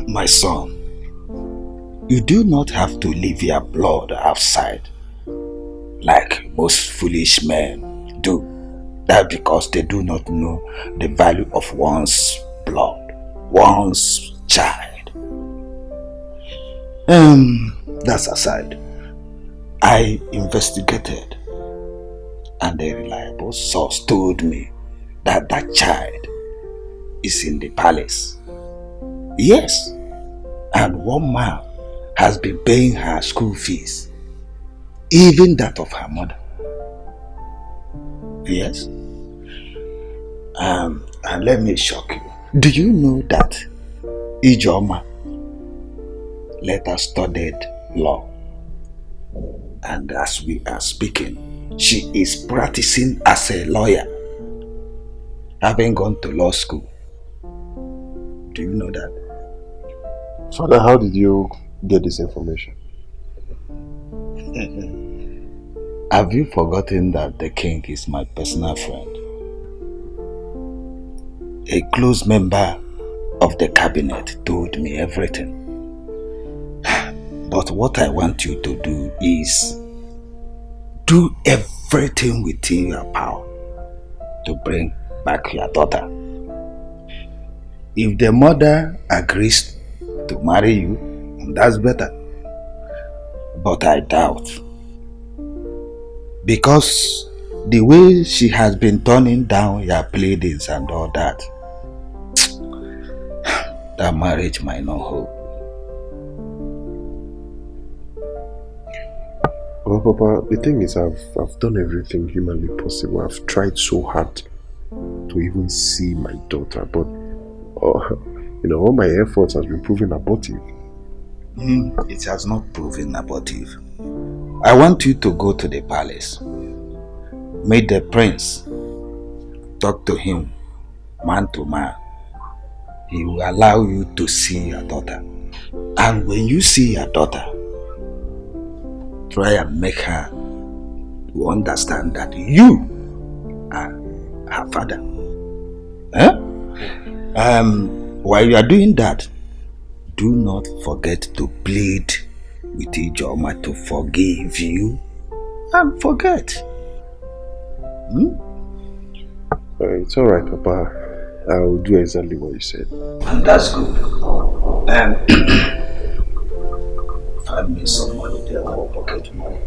My son, you do not have to leave your blood outside like most foolish men do. That because they do not know the value of one's blood, one's child. That's aside. I investigated and a reliable source told me that that child is in the palace. Yes, and one man has been paying her school fees, even that of her mother. Yes. And let me shock you. Do you know that Ijoma later studied law? And as we are speaking, she is practicing as a lawyer, having gone to law school. Do you know that? Father, how did you get this information? Have you forgotten that the king is my personal friend? A close member of the cabinet told me everything. But what I want you to do is do everything within your power to bring back your daughter. If the mother agrees to marry you, that's better. But I doubt. Because the way she has been turning down your pleadings and all that, that marriage might not hold. Well, Papa, the thing is, I've done everything humanly possible. I've tried so hard to even see my daughter, but all my efforts has been proven abortive. It has not proven abortive. I want you to go to the palace, meet the prince, talk to him man to man. He will allow you to see your daughter. And when you see your daughter, try and make her to understand that you are her father. While you are doing that, do not forget to plead with Ijoma to forgive you and forget. It's alright, Papa. I will do exactly what you said. And that's good. Find me some money there, or pocket money.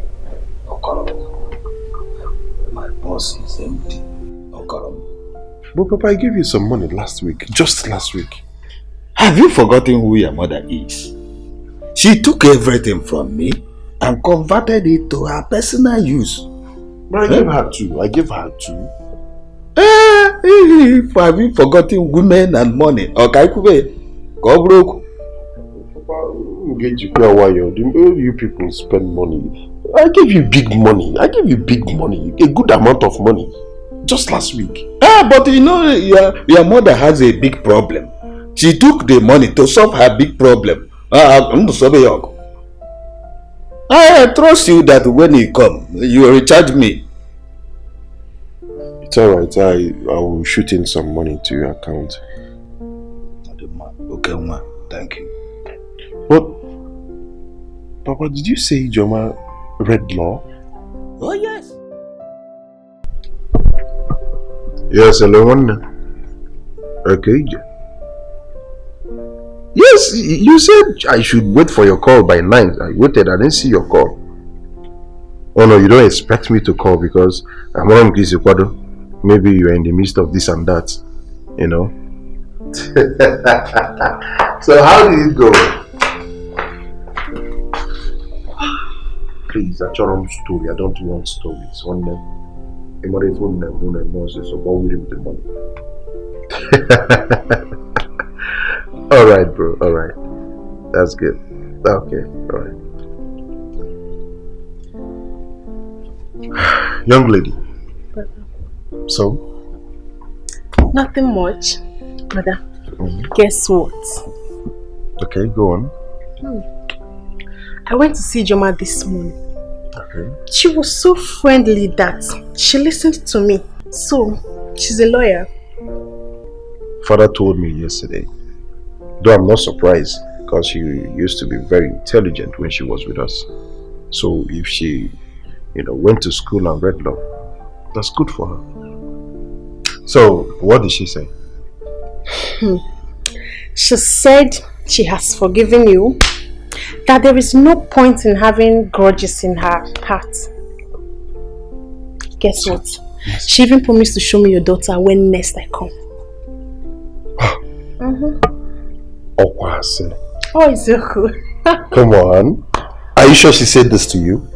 My purse is empty. But Papa, I gave you some money last week. Just last week. Have you forgotten who your mother is? She took everything from me and converted it to her personal use. But I gave her two. Have you forgotten women and money? Okay, go broke. You people spend money. I gave you big money. A good amount of money. Just last week. But you know, your mother has a big problem. She took the money to solve her big problem. I trust you that when you come, you will recharge me. It's alright. I will shoot in some money to your account. Okay, ma. Thank you. But, Papa, did you say Ijoma read law? Oh, yes. Yes, hello. Okay. Yes, you said I should wait for your call by 9. I waited, I didn't see your call. Oh no, you don't expect me to call because I'm on Kwado. Maybe you are in the midst of this and that, you know. So how did it go? Please, a charm story. I don't want stories. One name. So what will with the money? Alright, bro. Alright. That's good. Okay. Alright. Young lady. So? Nothing much, brother. Guess what? Okay, go on. I went to see Joma this morning. Okay. She was so friendly that she listened to me. So, she's a lawyer. Father told me yesterday. Though I'm not surprised because she used to be very intelligent when she was with us. So if she, went to school and read law, that's good for her. So, what did she say? She said she has forgiven you, that there is no point in having grudges in her heart. Guess what? Yes. She even promised to show me your daughter when next I come. Oh, it's so cool. Come on. Are you sure she said this to you?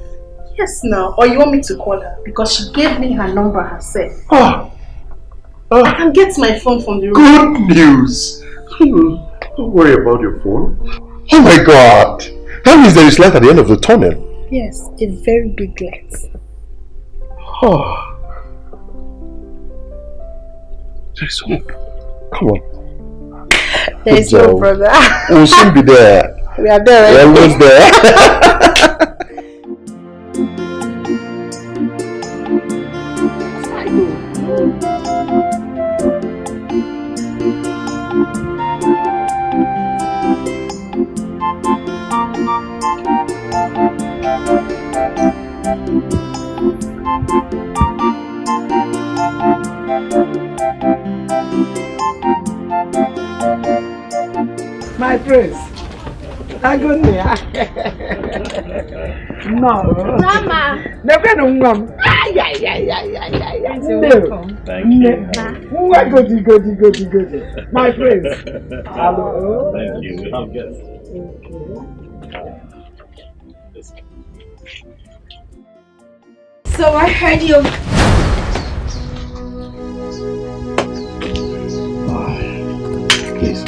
Yes, now. Or you want me to call her? Because she gave me her number herself. I can get my phone from the room. Good news. Don't worry about your phone. Oh my God. That means there is light at the end of the tunnel. Yes, a very big light. There's hope. Come on. There is no brother. We'll soon be there. We are there. We're almost there. My prince. Agonia. No. Mama. Never know mom. Thank you. Good. My prince. Hello. Thank you. So I heard you. Please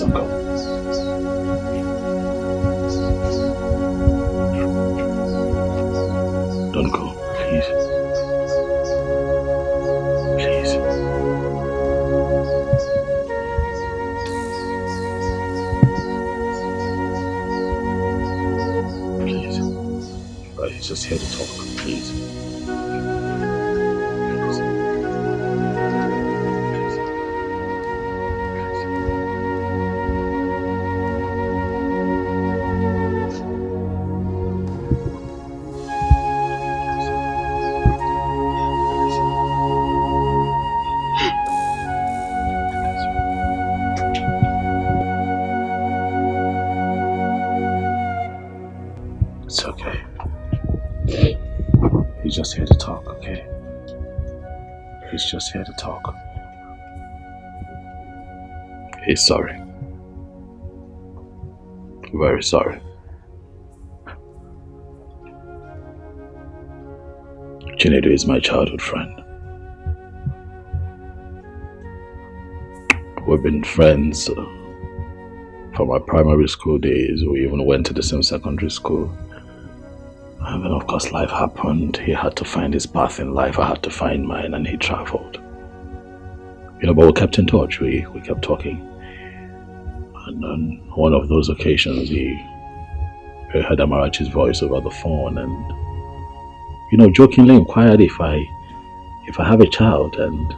don't go. Don't go, please. Please. Please. He's just here to talk, please. It's okay. He's just here to talk, okay? He's just here to talk. He's sorry. Very sorry. Chinedu is my childhood friend. We've been friends from our primary school days. We even went to the same secondary school. And then of course life happened. He had to find his path in life. I had to find mine, and he traveled. But we kept in touch. We kept talking. And on one of those occasions, he heard Amarachi's voice over the phone, and jokingly inquired if I have a child, and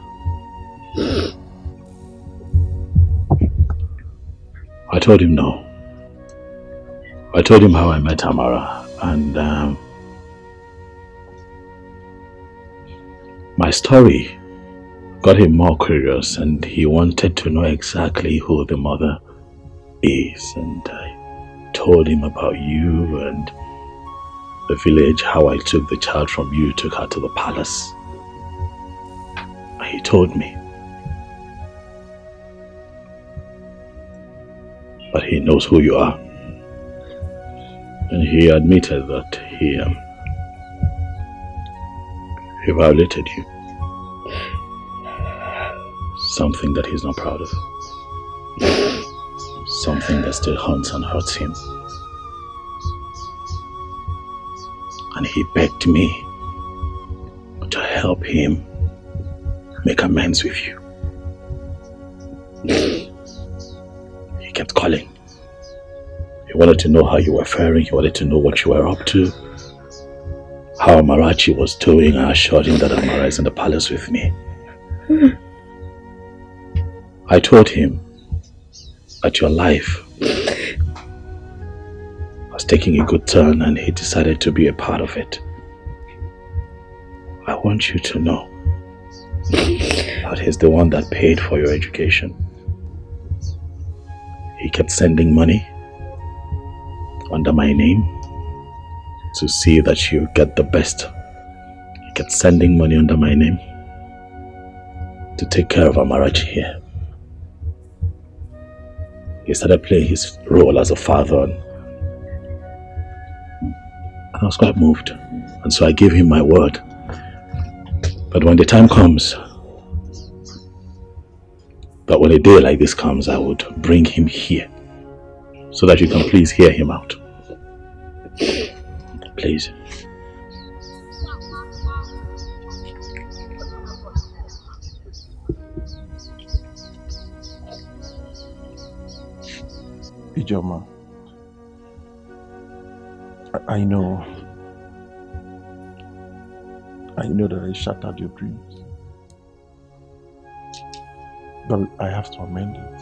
I told him no. I told him how I met Amara, and my story got him more curious, and he wanted to know exactly who the mother is. And I told him about you and the village, how I took the child from you, took her to the palace. And he told me. But he knows who you are. And he admitted that he violated you. Something that he's not proud of. Something that still haunts and hurts him. And he begged me to help him make amends with you. kept calling. He wanted to know how you were faring. He wanted to know what you were up to. How Amarachi was doing. I assured him that Amara is in the palace with me. I told him that your life was taking a good turn and he decided to be a part of it. I want you to know that he's the one that paid for your education. He kept sending money under my name to see that you get the best. He kept sending money under my name to take care of Amarachi here. He started playing his role as a father and I was quite moved. And so I gave him my word. But when the time comes, that when a day like this comes, I would bring him here so that you can please hear him out. Please. Ijoma, I know that I shattered your dreams, but I have to amend it.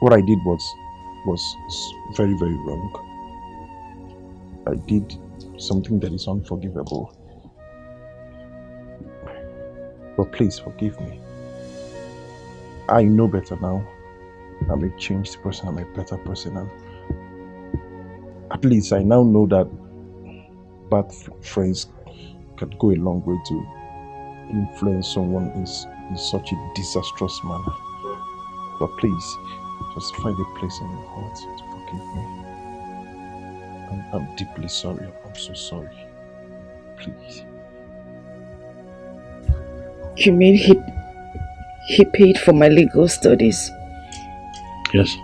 What I did was very, very wrong. I did something that is unforgivable. But please forgive me. I know better now. I'm a changed person, I'm a better person, and at least I now know that bad friends can go a long way to influence someone in such a disastrous manner. But please, just find a place in your heart to forgive me. I'm deeply sorry. I'm so sorry. Please. You mean he paid for my legal studies? Yes.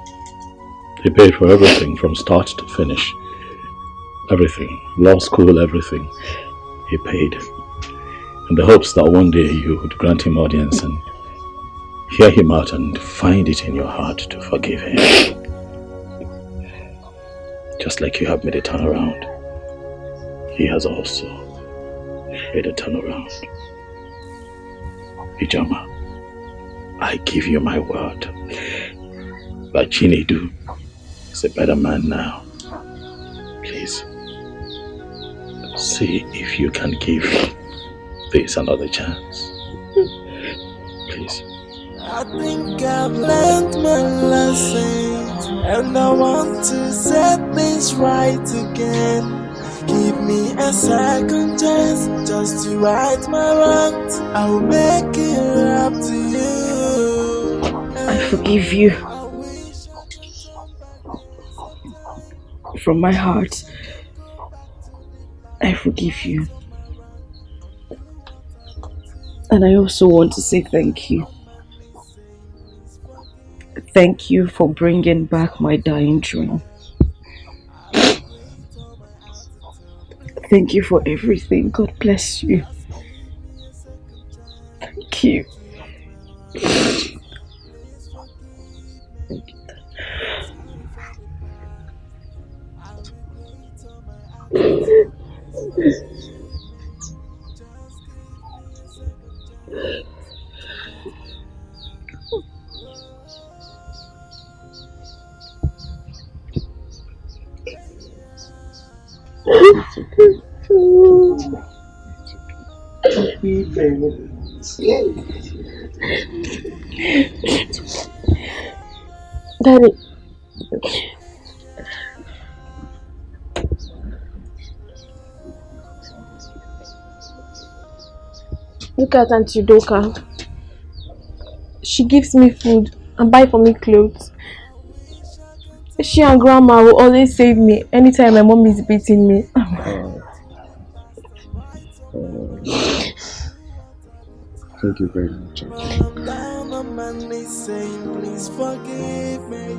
He paid for everything from start to finish. Everything. Law school, everything. He paid. In the hopes that one day you would grant him audience and hear him out and find it in your heart to forgive him. Just like you have made a turnaround, he has also made a turnaround. Ijoma, I give you my word that Ini Edo is a better man now. Please, see if you can give this another chance. Please. I think I've learned my lessons, and I want to set things right again. Give me a second chance just to right my wrongs. I will make it up to you. I forgive you. From my heart, I forgive you. And I also want to say thank you. Thank you for bringing back my dying dream. Thank you for everything. God bless you. Thank you. Thank you. Daddy. Look at Auntie Doka. She gives me food and buy for me clothes. She and Grandma will always save me anytime my mom is beating me. Thank you very much. Down on my knees saying, please forgive me.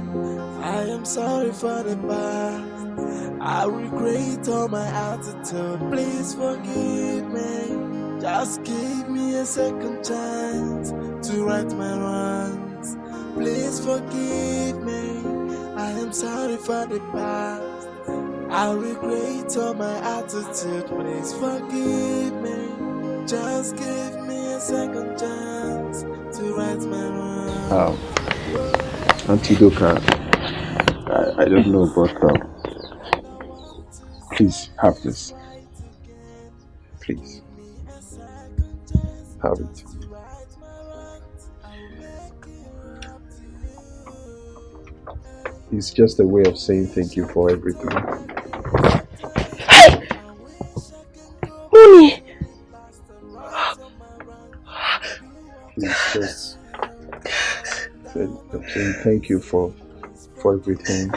I am sorry for the past. I regret all my attitude. Please forgive me. Just give me a second chance to right my wrongs. please forgive me. I am sorry for the past. I regret all my attitude. Please forgive me. Just give me a second chance to right my wrong. Auntie Doka, I don't know, but please have this. Please. Have it. It's just a way of saying thank you for everything. Hey! Mooney! Please just saying thank you for everything.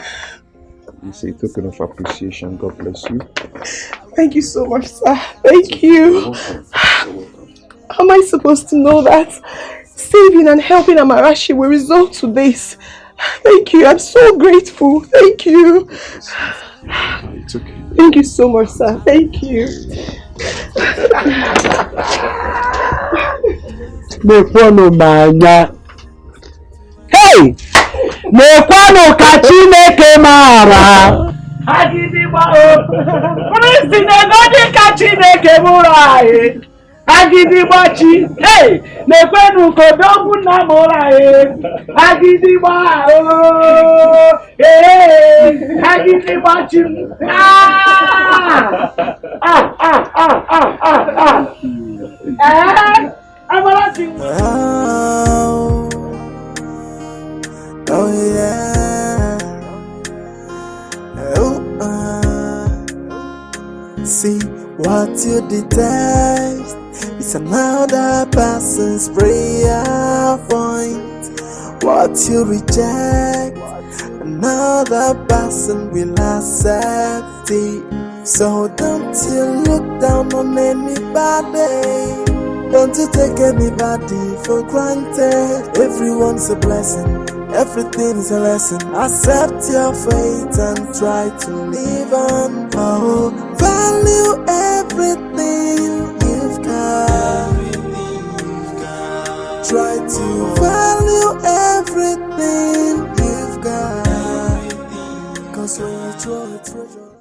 It's a token of appreciation. God bless you. Thank you so much, sir. Thank you. How am I supposed to know that saving and helping Amarachi will result to this? Thank you. I'm so grateful. Thank you. It's okay. Thank you so much, sir. Thank you. Hey! Mekwano ka Chineke mara. Agidigba o. Kristi na-egodi ka Chineke mụrụ anyị. Agidigba chi. Hey! Mekwano ka odogwu nna mụrụ anyị. Agidigba o. Hey! Agidigba chi. Amarachi. Oh yeah. Oh, see what you detest. It's another person's prayer point. What you reject, another person will accept it. So don't you look down on anybody. Don't you take anybody for granted. Everyone's a blessing. Everything is a lesson. Accept your fate and try to live on. Oh, value everything you've got. Try to value everything you've got. 'Cause when you throw a treasure